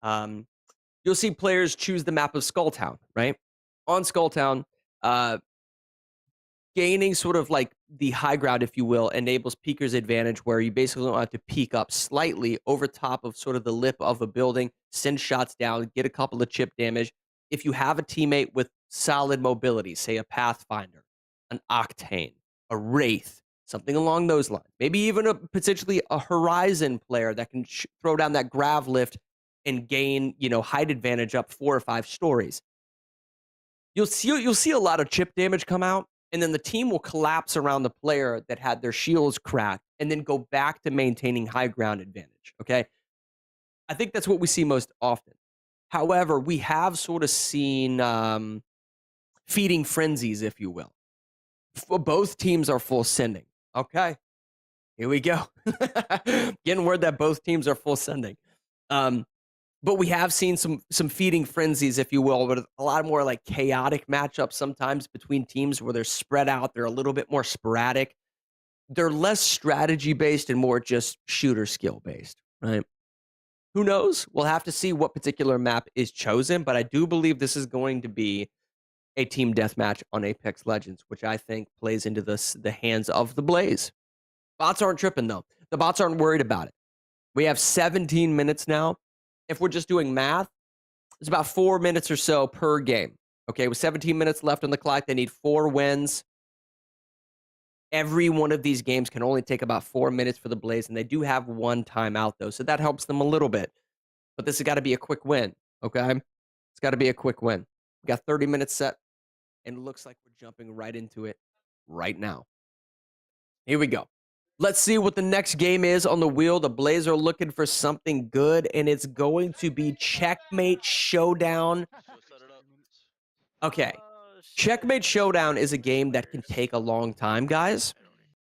You'll see players choose the map of Skulltown, right? On Skulltown, gaining sort of like the high ground, if you will, enables peeker's advantage where you basically don't have to peek up slightly over top of sort of the lip of a building, send shots down, get a couple of chip damage. If you have a teammate with solid mobility, say a Pathfinder, an Octane, a Wraith, something along those lines. Maybe even potentially a Horizon player that can throw down that grav lift and gain, height advantage up 4 or 5 stories. You'll see a lot of chip damage come out, and then the team will collapse around the player that had their shields cracked and then go back to maintaining high ground advantage, okay? I think that's what we see most often. However, we have sort of seen feeding frenzies, if you will. Both teams are full sending. Okay, here we go. Getting word that both teams are full sending. But we have seen some feeding frenzies, if you will, but a lot more like chaotic matchups sometimes between teams where they're spread out. They're a little bit more sporadic. They're less strategy based and more just shooter skill based, right? Who knows? We'll have to see what particular map is chosen, but I do believe this is going to be a team deathmatch on Apex Legends, which I think plays into the hands of the Blaze. Bots aren't tripping, though. The bots aren't worried about it. We have 17 minutes now. If we're just doing math, it's about 4 minutes or so per game. Okay, with 17 minutes left on the clock, they need 4 wins. Every one of these games can only take about 4 minutes for the Blaze, and they do have 1 timeout, though, so that helps them a little bit. But this has got to be a quick win, okay? It's got to be a quick win. We got 30 minutes set, and it looks like we're jumping right into it right now. Here we go. Let's see what the next game is on the wheel. The Blaze are looking for something good, and it's going to be Checkmate Showdown. Okay. Checkmate Showdown is a game that can take a long time, guys,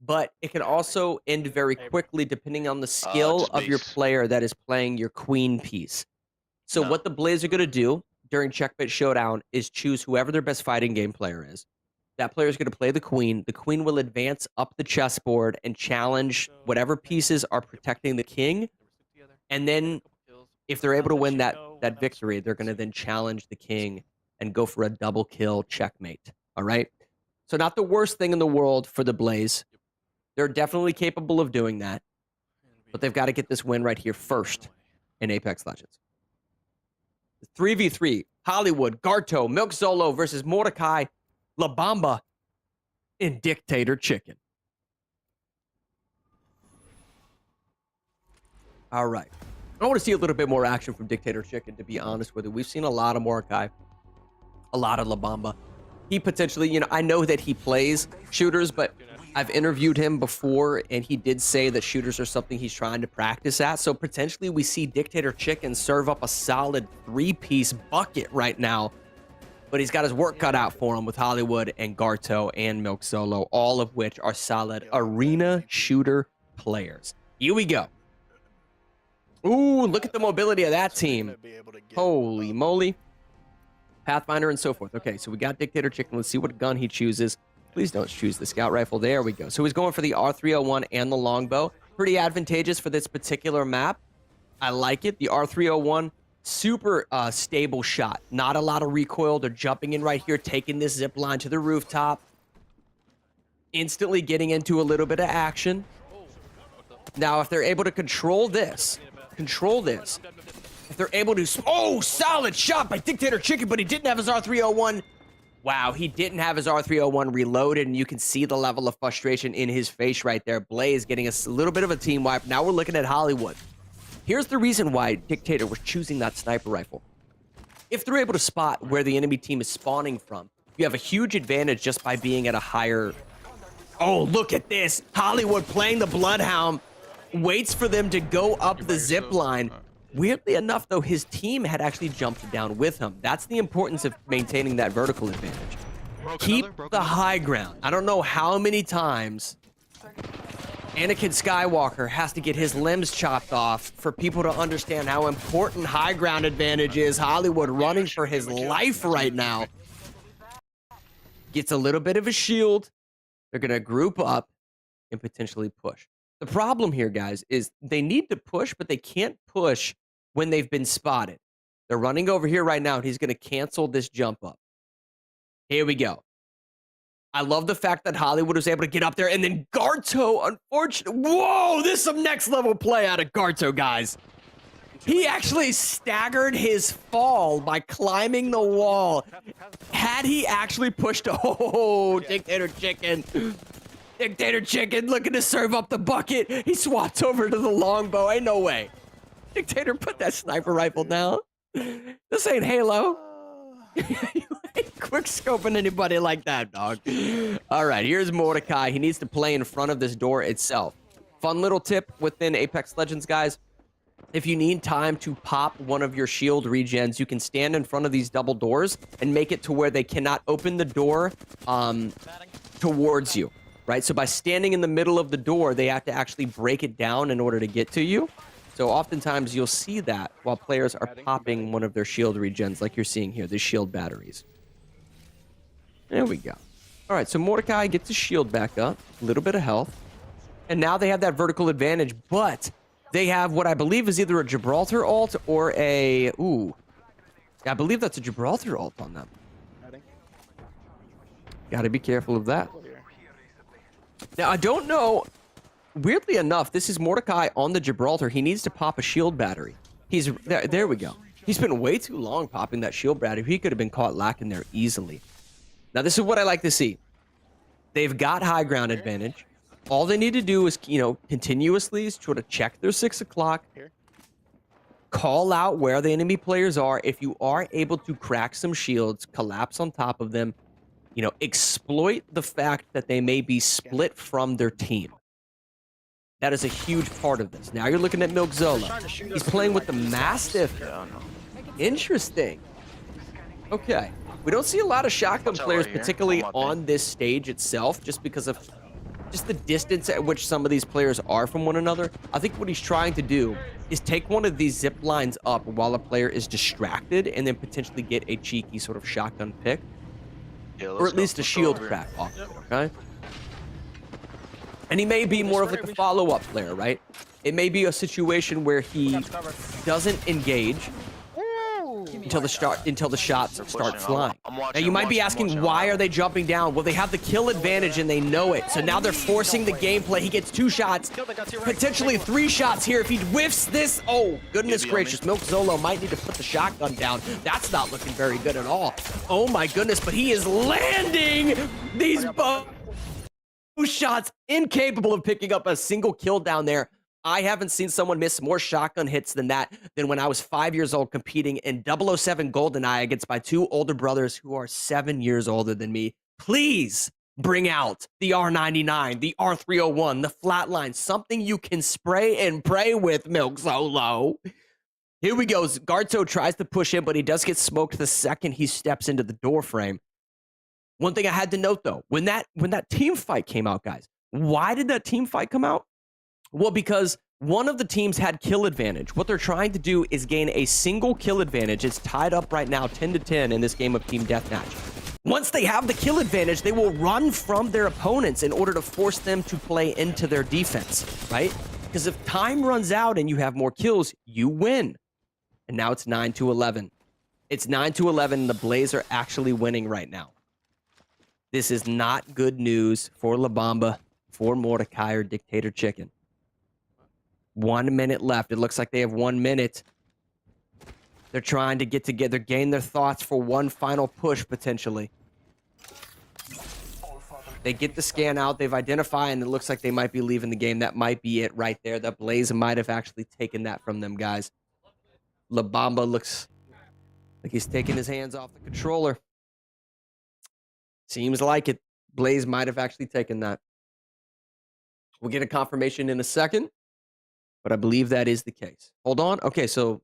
but it can also end very quickly depending on the skill of your player that is playing your queen piece. So what the Blaze are going to do during Checkmate Showdown is choose whoever their best fighting game player is. That player is going to play the queen. The queen will advance up the chessboard and challenge whatever pieces are protecting the king. And then if they're able to win that victory, they're going to then challenge the king and go for a double kill checkmate. All right? So not the worst thing in the world for the Blaze. They're definitely capable of doing that. But they've got to get this win right here first in Apex Legends. 3v3, Hollywood, Garto, Milk Zolo versus Mordecai, La Bamba, and Dictator Chicken. All right. I want to see a little bit more action from Dictator Chicken, to be honest with you. We've seen a lot of Mordecai, a lot of La Bamba. He potentially, I know that he plays shooters, but I've interviewed him before, and he did say that shooters are something he's trying to practice at. So potentially we see Dictator Chicken serve up a solid 3-piece bucket right now. But he's got his work cut out for him with Hollywood and Garto and Milk Solo, all of which are solid arena shooter players. Here we go. Ooh, look at the mobility of that team. Holy moly. Pathfinder and so forth. Okay, so we got Dictator Chicken. Let's see what gun he chooses. Please don't choose the scout rifle. There we go. So he's going for the R301 and the longbow. Pretty advantageous for this particular map. I like it. The R301, super stable shot. Not a lot of recoil. They're jumping in right here, taking this zip line to the rooftop. Instantly getting into a little bit of action. Now, if they're able to control this, if they're able to, oh, solid shot by Dictator Chicken, but he didn't have his R301. Wow, he didn't have his R301 reloaded, and you can see the level of frustration in his face right there. Blaze getting a little bit of a team wipe. Now we're looking at Hollywood. Here's the reason why Dictator was choosing that sniper rifle. If they're able to spot where the enemy team is spawning from, you have a huge advantage just by being at a higher... Oh, look at this. Hollywood playing the Bloodhound. Waits for them to go up the zip line. Weirdly enough, though, his team had actually jumped down with him. That's the importance of maintaining that vertical advantage. Keep the high ground. I don't know how many times Anakin Skywalker has to get his limbs chopped off for people to understand how important high ground advantage is. Hollywood running for his life right now. Gets a little bit of a shield. They're going to group up and potentially push. The problem here, guys, is they need to push, but they can't push when they've been spotted. They're running over here right now, and he's going to cancel this jump up. Here we go. I love the fact that Hollywood was able to get up there, and then Garto, unfortunately... Whoa, this is some next-level play out of Garto, guys. He actually staggered his fall by climbing the wall. Had he actually pushed... Oh, Dictator Chicken... Dictator Chicken looking to serve up the bucket. He swats over to the longbow. Ain't no way. Dictator, put that sniper rifle down. This ain't Halo. You ain't quick scoping anybody like that, dog. All right, here's Mordecai. He needs to play in front of this door itself. Fun little tip within Apex Legends, guys. if you need time to pop one of your shield regens, you can stand in front of these double doors and make it to where they cannot open the door towards you, right? So by standing in the middle of the door, they have to actually break it down in order to get to you. So oftentimes you'll see that while players are popping one of their shield regens, like you're seeing here, the shield batteries. There we go. All right, so Mordecai gets his shield back up, a little bit of health. And now they have that vertical advantage, but they have what I believe is either a Gibraltar ult or a... Ooh. I believe that's a Gibraltar ult on them. Gotta be careful of that. Now, I don't know... Weirdly enough, this is Mordecai on the Gibraltar. He needs to pop a shield battery. He's... There we go. He spent way too long popping that shield battery. He could have been caught lacking there easily. Now, this is what I like to see. They've got high ground advantage. All they need to do is, you know, continuously sort of check their 6 o'clock. Call out where the enemy players are. If you are able to crack some shields, collapse on top of them, you know, exploit the fact that they may be split from their team. That is a huge part of this. Now you're looking at Milk Zola. He's playing with the Mastiff. Interesting. Okay. We don't see a lot of shotgun players, particularly on this stage itself, just because of just the distance at which some of these players are from one another. I think what he's trying to do is take one of these zip lines up while a player is distracted and then potentially get a cheeky sort of shotgun pick. Yeah, or at least a shield crack off of it, okay? And he may be more of like a follow-up player, right? It may be a situation where he doesn't engage until the shots start flying. Now you might be asking, why are they jumping down? Well, they have the kill advantage and they know it. So now they're forcing the gameplay. He gets 2 shots, potentially 3 shots here. If he whiffs this, oh, goodness gracious. Milk Zolo might need to put the shotgun down. That's not looking very good at all. Oh my goodness, but he is landing these bow shots, incapable of picking up a single kill down there. I haven't seen someone miss more shotgun hits than that than when I was 5 years old competing in 007 GoldenEye against my 2 older brothers who are 7 years older than me. Please bring out the R99, the R301, the flatline, something you can spray and pray with, Milk Solo. Here we go. Garto tries to push in, but he does get smoked the second he steps into the door frame. One thing I had to note, though, when that team fight came out, guys, why did that team fight come out? Well, because one of the teams had kill advantage. What they're trying to do is gain a single kill advantage. It's tied up right now 10-10 in this game of Team Deathmatch. Once they have the kill advantage, they will run from their opponents in order to force them to play into their defense, right? Because if time runs out and you have more kills, you win. And now it's 9-11. It's 9-11, and the Blaze are actually winning right now. This is not good news for La Bamba, for Mordecai, or Dictator Chicken. 1 minute left. It looks like they have 1 minute. They're trying to get together, gain their thoughts for one final push, potentially. They get the scan out. They've identified, and it looks like they might be leaving the game. That might be it right there. The Blaze might have actually taken that from them, guys. La Bamba looks like he's taking his hands off the controller. Seems like it. Blaze might have actually taken that. We'll get a confirmation in a second, but I believe that is the case. Hold on. Okay, so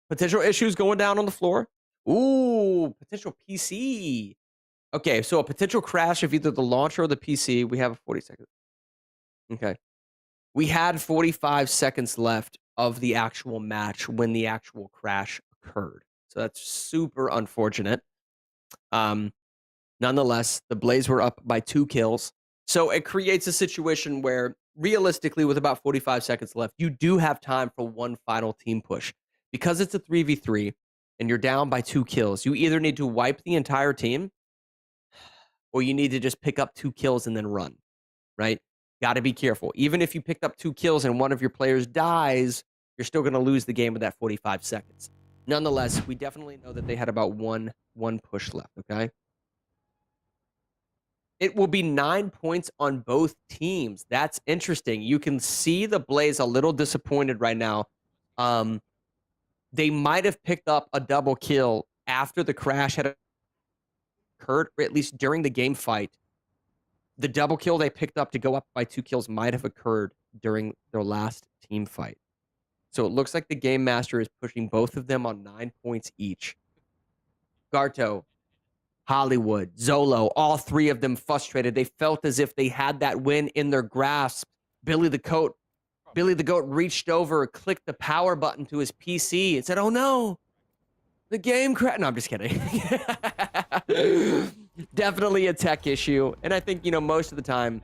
potential issues going down on the floor. Ooh, potential PC. Okay, so a potential crash of either the launcher or the PC. We have 40 seconds. Okay. We had 45 seconds left of the actual match when the actual crash occurred. So that's super unfortunate. Nonetheless, the Blaze were up by 2 kills. So it creates a situation where, realistically, with about 45 seconds left, you do have time for one final team push. Because it's a 3v3 and you're down by 2 kills, you either need to wipe the entire team or you need to just pick up 2 kills and then run, right? Got to be careful. Even if you picked up 2 kills and one of your players dies, you're still going to lose the game with that 45 seconds. Nonetheless, we definitely know that they had about one push left, okay? It will be 9 points on both teams. That's interesting. You can see the Blaze a little disappointed right now. They might have picked up a double kill after the crash had occurred, or at least during the game fight. The double kill they picked up to go up by 2 kills might have occurred during their last team fight. So it looks like the Game Master is pushing both of them on 9 points each. Garto, Hollywood, Zolo, all three of them frustrated. They felt as if they had that win in their grasp. Billy the Goat reached over, clicked the power button to his PC and said, "Oh no, the game crashed." No, I'm just kidding. Definitely a tech issue. And I think, most of the time,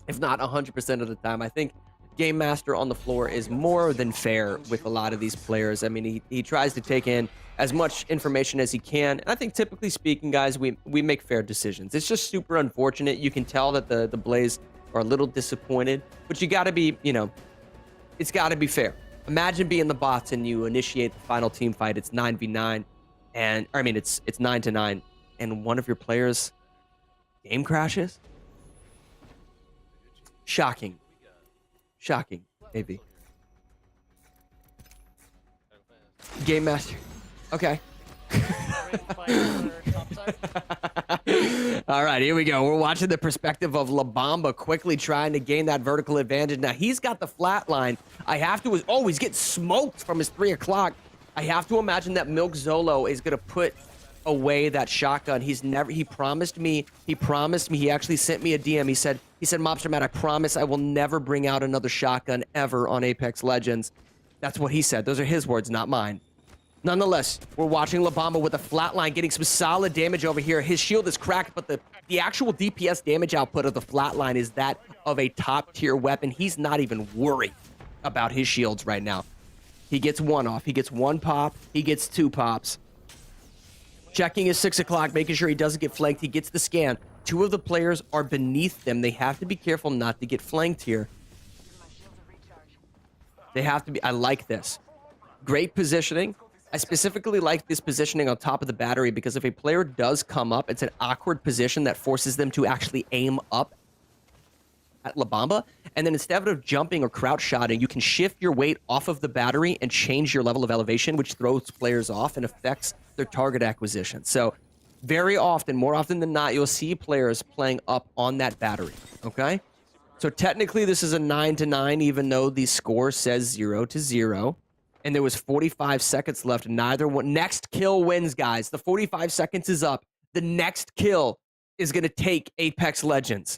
if not 100% of the time, I think Game Master on the floor is more than fair with a lot of these players. I mean, he tries to take in as much information as he can. And I think typically speaking, guys, we make fair decisions. It's just super unfortunate. You can tell that the Blaze are a little disappointed, but you got to be, it's got to be fair. Imagine being the bots and you initiate the final team fight. It's 9v9, and it's 9-9, and one of your players game crashes. Shocking, AV. Game Master. Okay. All right, here we go. We're watching the perspective of La Bamba quickly trying to gain that vertical advantage. Now, he's got the flat line. He's getting smoked from his 3 o'clock. I have to imagine that Milk Zolo is going to put away that shotgun. He promised me, he actually sent me a DM. He said, Mobster Matt, I promise I will never bring out another shotgun ever on Apex Legends. That's what he said. Those are his words, not mine. Nonetheless, we're watching La Bamba with a flatline getting some solid damage over here. His shield is cracked, but the actual DPS damage output of the flatline is that of a top-tier weapon. He's not even worried about his shields right now. He gets 1 off. He gets 1 pop. He gets 2 pops. Checking his 6 o'clock, making sure he doesn't get flanked. He gets the scan. 2 of the players are beneath them. They have to be careful not to get flanked here. They have to be. I like this. Great positioning. I specifically like this positioning on top of the battery because if a player does come up, it's an awkward position that forces them to actually aim up at La Bamba. And then instead of jumping or crouch shotting, you can shift your weight off of the battery and change your level of elevation, which throws players off and affects their target acquisition. So very often, more often than not, you'll see players playing up on that battery, okay? So technically this is a 9-9, even though the score says 0-0. And there was 45 seconds left. Neither one. Next kill wins, guys. The 45 seconds is up. The next kill is going to take Apex Legends.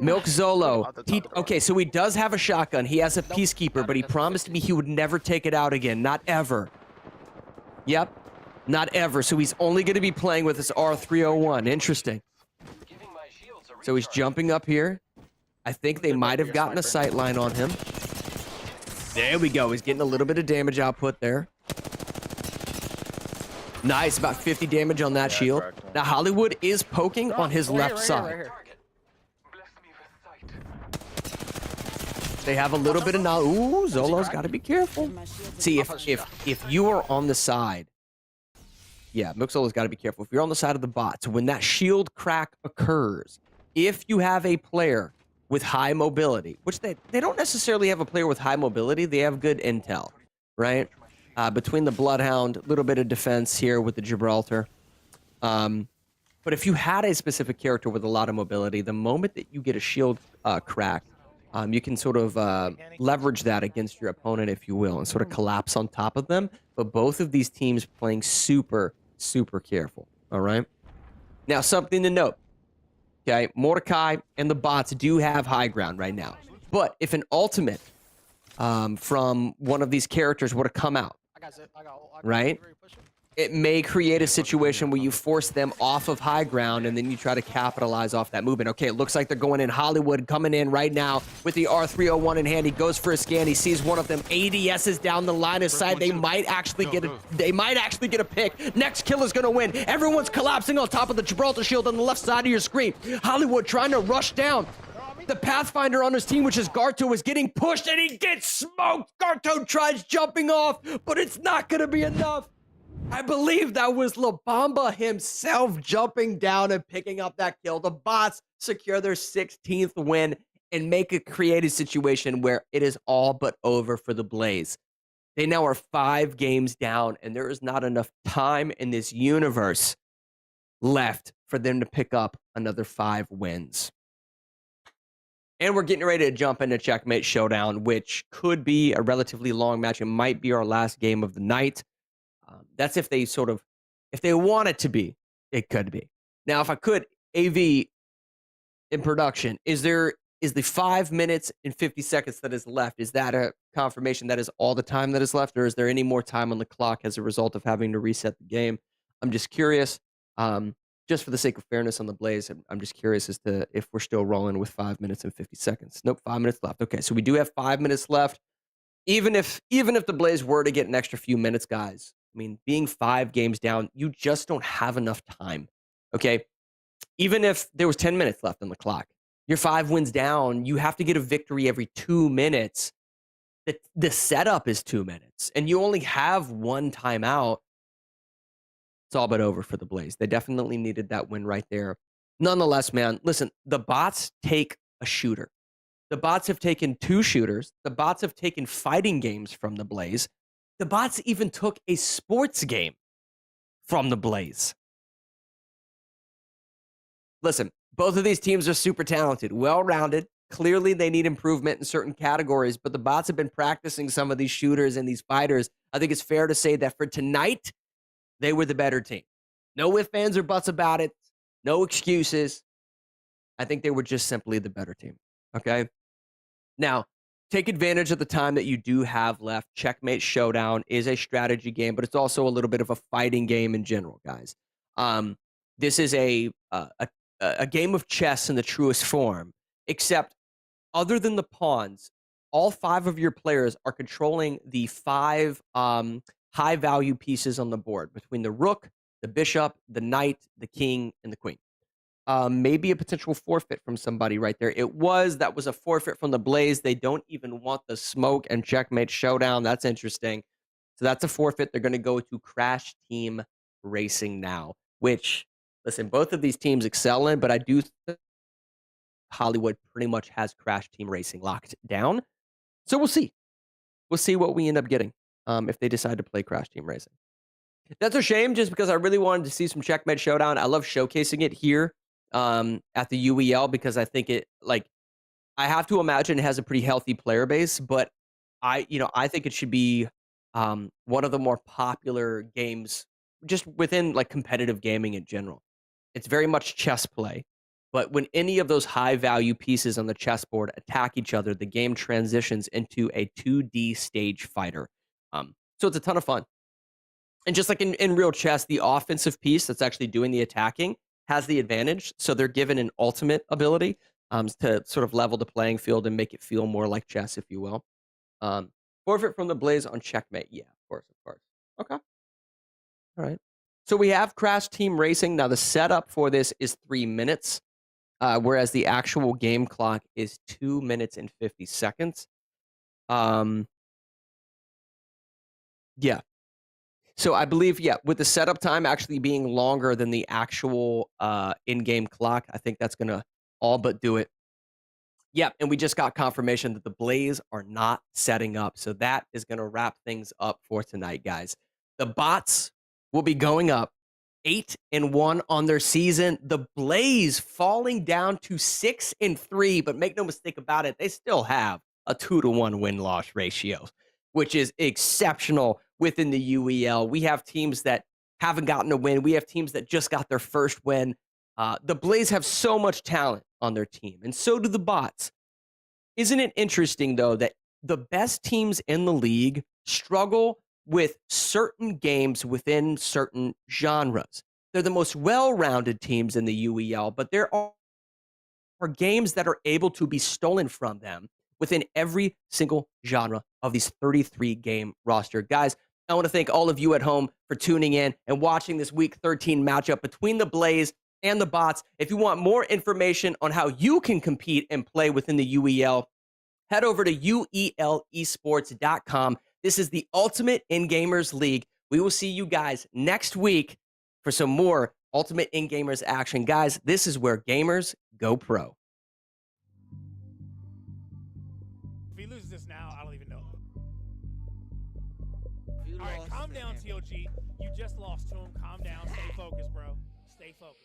Milk Zolo. Okay, so he does have a shotgun. He has a Peacekeeper, but he promised me he would never take it out again. Not ever. Yep. Not ever. So he's only going to be playing with his R301. Interesting. So he's jumping up here. I think they might have gotten a sight line on him. There we go. He's getting a little bit of damage output there. Nice. About 50 damage on that shield. Now, Hollywood is poking on his left side. They have a little bit of knowledge. Ooh, Zolo's got to be careful. See, if you are on the side, yeah, Milk Zolo's got to be careful. If you're on the side of the bot, so when that shield crack occurs, if you have a player with high mobility, which they don't necessarily have a player with high mobility, they have good intel, right? Between the Bloodhound, a little bit of defense here with the Gibraltar. But if you had a specific character with a lot of mobility, the moment that you get a shield crack, you can sort of leverage that against your opponent, if you will, and sort of collapse on top of them. But both of these teams playing super, super careful, all right? Now, something to note. Okay, Mordecai and the bots do have high ground right now. But if an ultimate from one of these characters were to come out, right, it may create a situation where you force them off of high ground and then you try to capitalize off that movement. Okay, it looks like they're going in. Hollywood coming in right now with the R301 in hand. He goes for a scan. He sees one of them. ADS is down the line of sight. They might actually get a pick. Next kill is going to win. Everyone's collapsing on top of the Gibraltar shield on the left side of your screen. Hollywood trying to rush down. The Pathfinder on his team, which is Garto, is getting pushed and he gets smoked. Garto tries jumping off, but it's not going to be enough. I believe that was La Bamba himself jumping down and picking up that kill. The bots secure their 16th win and make a creative situation where it is all but over for the Blaze. They now are 5 games down, and there is not enough time in this universe left for them to pick up another 5 wins. And we're getting ready to jump into Checkmate Showdown, which could be a relatively long match. It might be our last game of the night. That's if they want it to be, it could be. Now, if I could, AV in production, is the 5 minutes and 50 seconds that is left, is that a confirmation that is all the time that is left, or is there any more time on the clock as a result of having to reset the game? I'm just curious. Just for the sake of fairness on the Blaze, I'm just curious as to if we're still rolling with 5 minutes and 50 seconds. Nope, 5 minutes left. Okay, so we do have 5 minutes left. Even if the Blaze were to get an extra few minutes, guys, I mean, being 5 games down, you just don't have enough time. Okay, even if there was 10 minutes left on the clock, you're 5 wins down. You have to get a victory every 2 minutes. The setup is 2 minutes, and you only have 1 timeout. It's all but over for the Blaze. They definitely needed that win right there. Nonetheless, man, listen, the bots take a shooter. The bots have taken 2 shooters. The bots have taken fighting games from the Blaze. The bots even took a sports game from the Blaze. Listen, both of these teams are super talented, well-rounded. Clearly, they need improvement in certain categories, but the bots have been practicing some of these shooters and these fighters. I think it's fair to say that for tonight, they were the better team. No ifs, ands, or buts about it. No excuses. I think they were just simply the better team. Okay? Now, take advantage of the time that you do have left. Checkmate Showdown is a strategy game, but it's also a little bit of a fighting game in general, guys. This is a game of chess in the truest form, except other than the pawns, all 5 of your players are controlling the 5 high-value pieces on the board between the rook, the bishop, the knight, the king, and the queen. Maybe a potential forfeit from somebody right there. That was a forfeit from the Blaze. They don't even want the smoke and Checkmate Showdown. That's interesting. So that's a forfeit. They're going to go to Crash Team Racing now, which, listen, both of these teams excel in, but I do think Hollywood pretty much has Crash Team Racing locked down. So we'll see. We'll see what we end up getting if they decide to play Crash Team Racing. That's a shame just because I really wanted to see some Checkmate Showdown. I love showcasing it here at the UEL because I think I have to imagine it has a pretty healthy player base, but I think it should be one of the more popular games just within competitive gaming in general. It's very much chess play, but when any of those high value pieces on the chessboard attack each other, the game transitions into a 2D stage fighter. So it's a ton of fun. And just like in real chess, the offensive piece that's actually doing the attacking has the advantage. So they're given an ultimate ability to sort of level the playing field and make it feel more like chess, if you will. Forfeit from the Blaze on Checkmate. Yeah, of course. Okay. All right. So we have Crash Team Racing. Now the setup for this is 3 minutes, whereas the actual game clock is 2 minutes and 50 seconds. Yeah. So I believe, with the setup time actually being longer than the actual in-game clock, I think that's going to all but do it. Yeah, and we just got confirmation that the Blaze are not setting up. So that is going to wrap things up for tonight, guys. The bots will be going up 8-1 on their season. The Blaze falling down to 6-3, but make no mistake about it, they still have a 2-1 win-loss ratio, which is exceptional within the UEL. We have teams that haven't gotten a win. We have teams that just got their first win. The Blaze have so much talent on their team, and so do the bots. Isn't it interesting, though, that the best teams in the league struggle with certain games within certain genres? They're the most well-rounded teams in the UEL, but there are games that are able to be stolen from them within every single genre of these 33-game roster. Guys, I want to thank all of you at home for tuning in and watching this Week 13 matchup between the Blaze and the bots. If you want more information on how you can compete and play within the UEL, head over to uelesports.com. This is the Ultimate In-Gamers League. We will see you guys next week for some more Ultimate In-Gamers action. Guys, this is where gamers go pro. If he loses this now, I don't even know. All right, calm down, TOG. You just lost to him. Calm down. Stay focused, bro. Stay focused.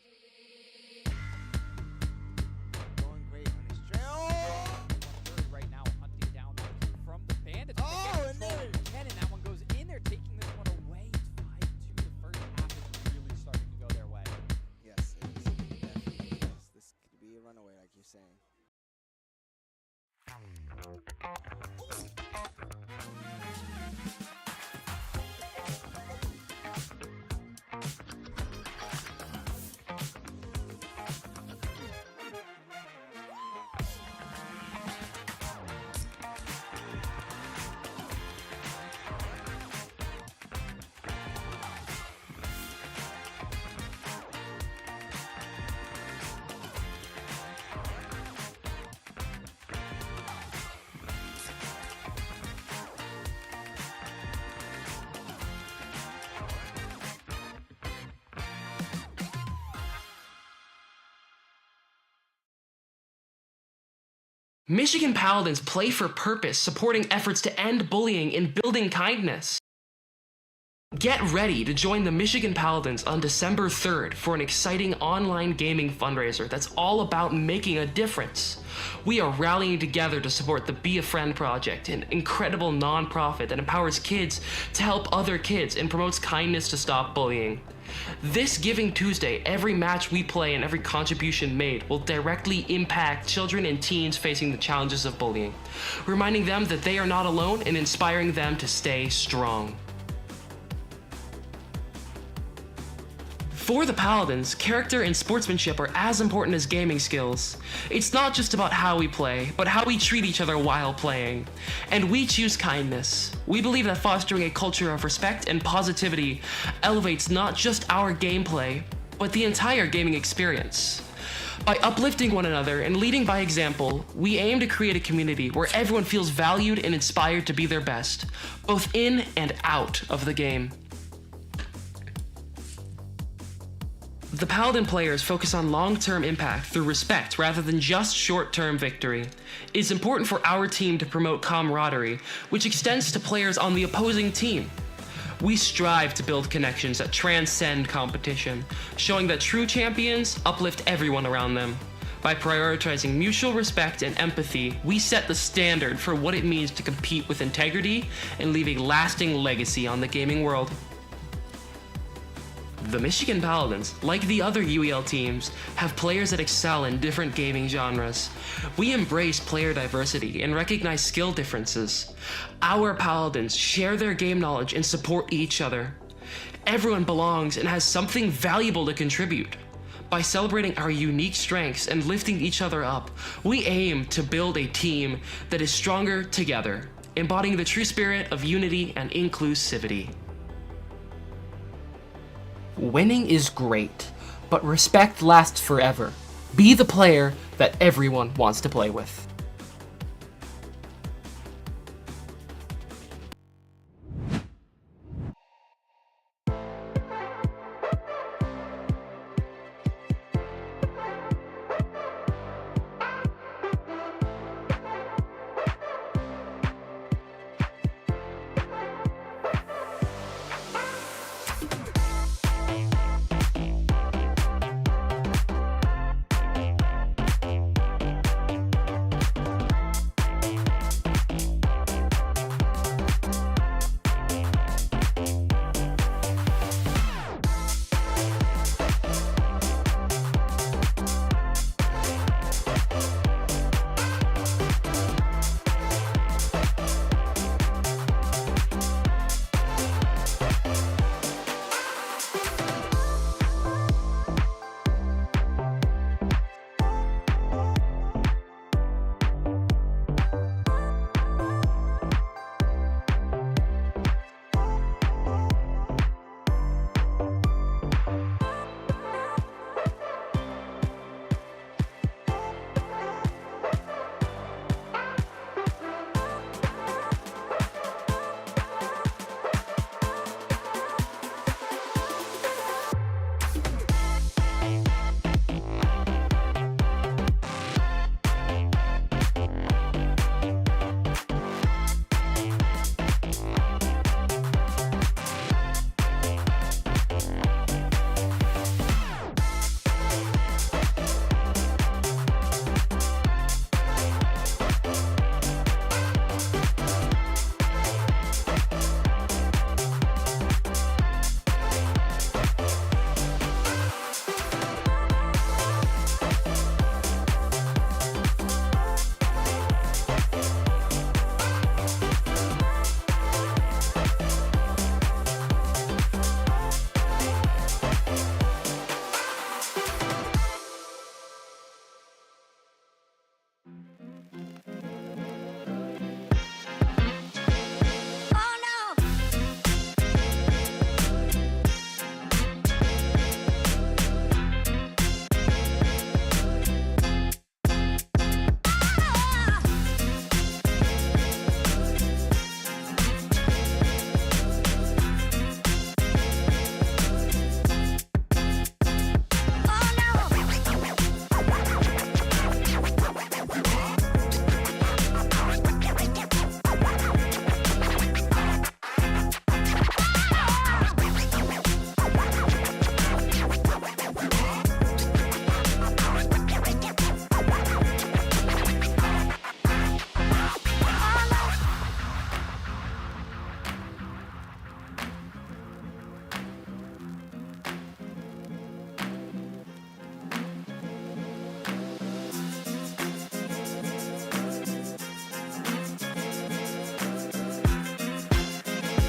Going great on his trail. saying. Michigan Paladins play for purpose, supporting efforts to end bullying and building kindness. Get ready to join the Michigan Paladins on December 3rd for an exciting online gaming fundraiser that's all about making a difference. We are rallying together to support the Be a Friend Project, an incredible nonprofit that empowers kids to help other kids and promotes kindness to stop bullying. This Giving Tuesday, every match we play and every contribution made will directly impact children and teens facing the challenges of bullying, reminding them that they are not alone and inspiring them to stay strong. For the Paladins, character and sportsmanship are as important as gaming skills. It's not just about how we play, but how we treat each other while playing. And we choose kindness. We believe that fostering a culture of respect and positivity elevates not just our gameplay, but the entire gaming experience. By uplifting one another and leading by example, we aim to create a community where everyone feels valued and inspired to be their best, both in and out of the game. The Paladin players focus on long-term impact through respect rather than just short-term victory. It's important for our team to promote camaraderie, which extends to players on the opposing team. We strive to build connections that transcend competition, showing that true champions uplift everyone around them. By prioritizing mutual respect and empathy, we set the standard for what it means to compete with integrity and leave a lasting legacy on the gaming world. The Michigan Paladins, like the other UEL teams, have players that excel in different gaming genres. We embrace player diversity and recognize skill differences. Our Paladins share their game knowledge and support each other. Everyone belongs and has something valuable to contribute. By celebrating our unique strengths and lifting each other up, we aim to build a team that is stronger together, embodying the true spirit of unity and inclusivity. Winning is great, but respect lasts forever. Be the player that everyone wants to play with.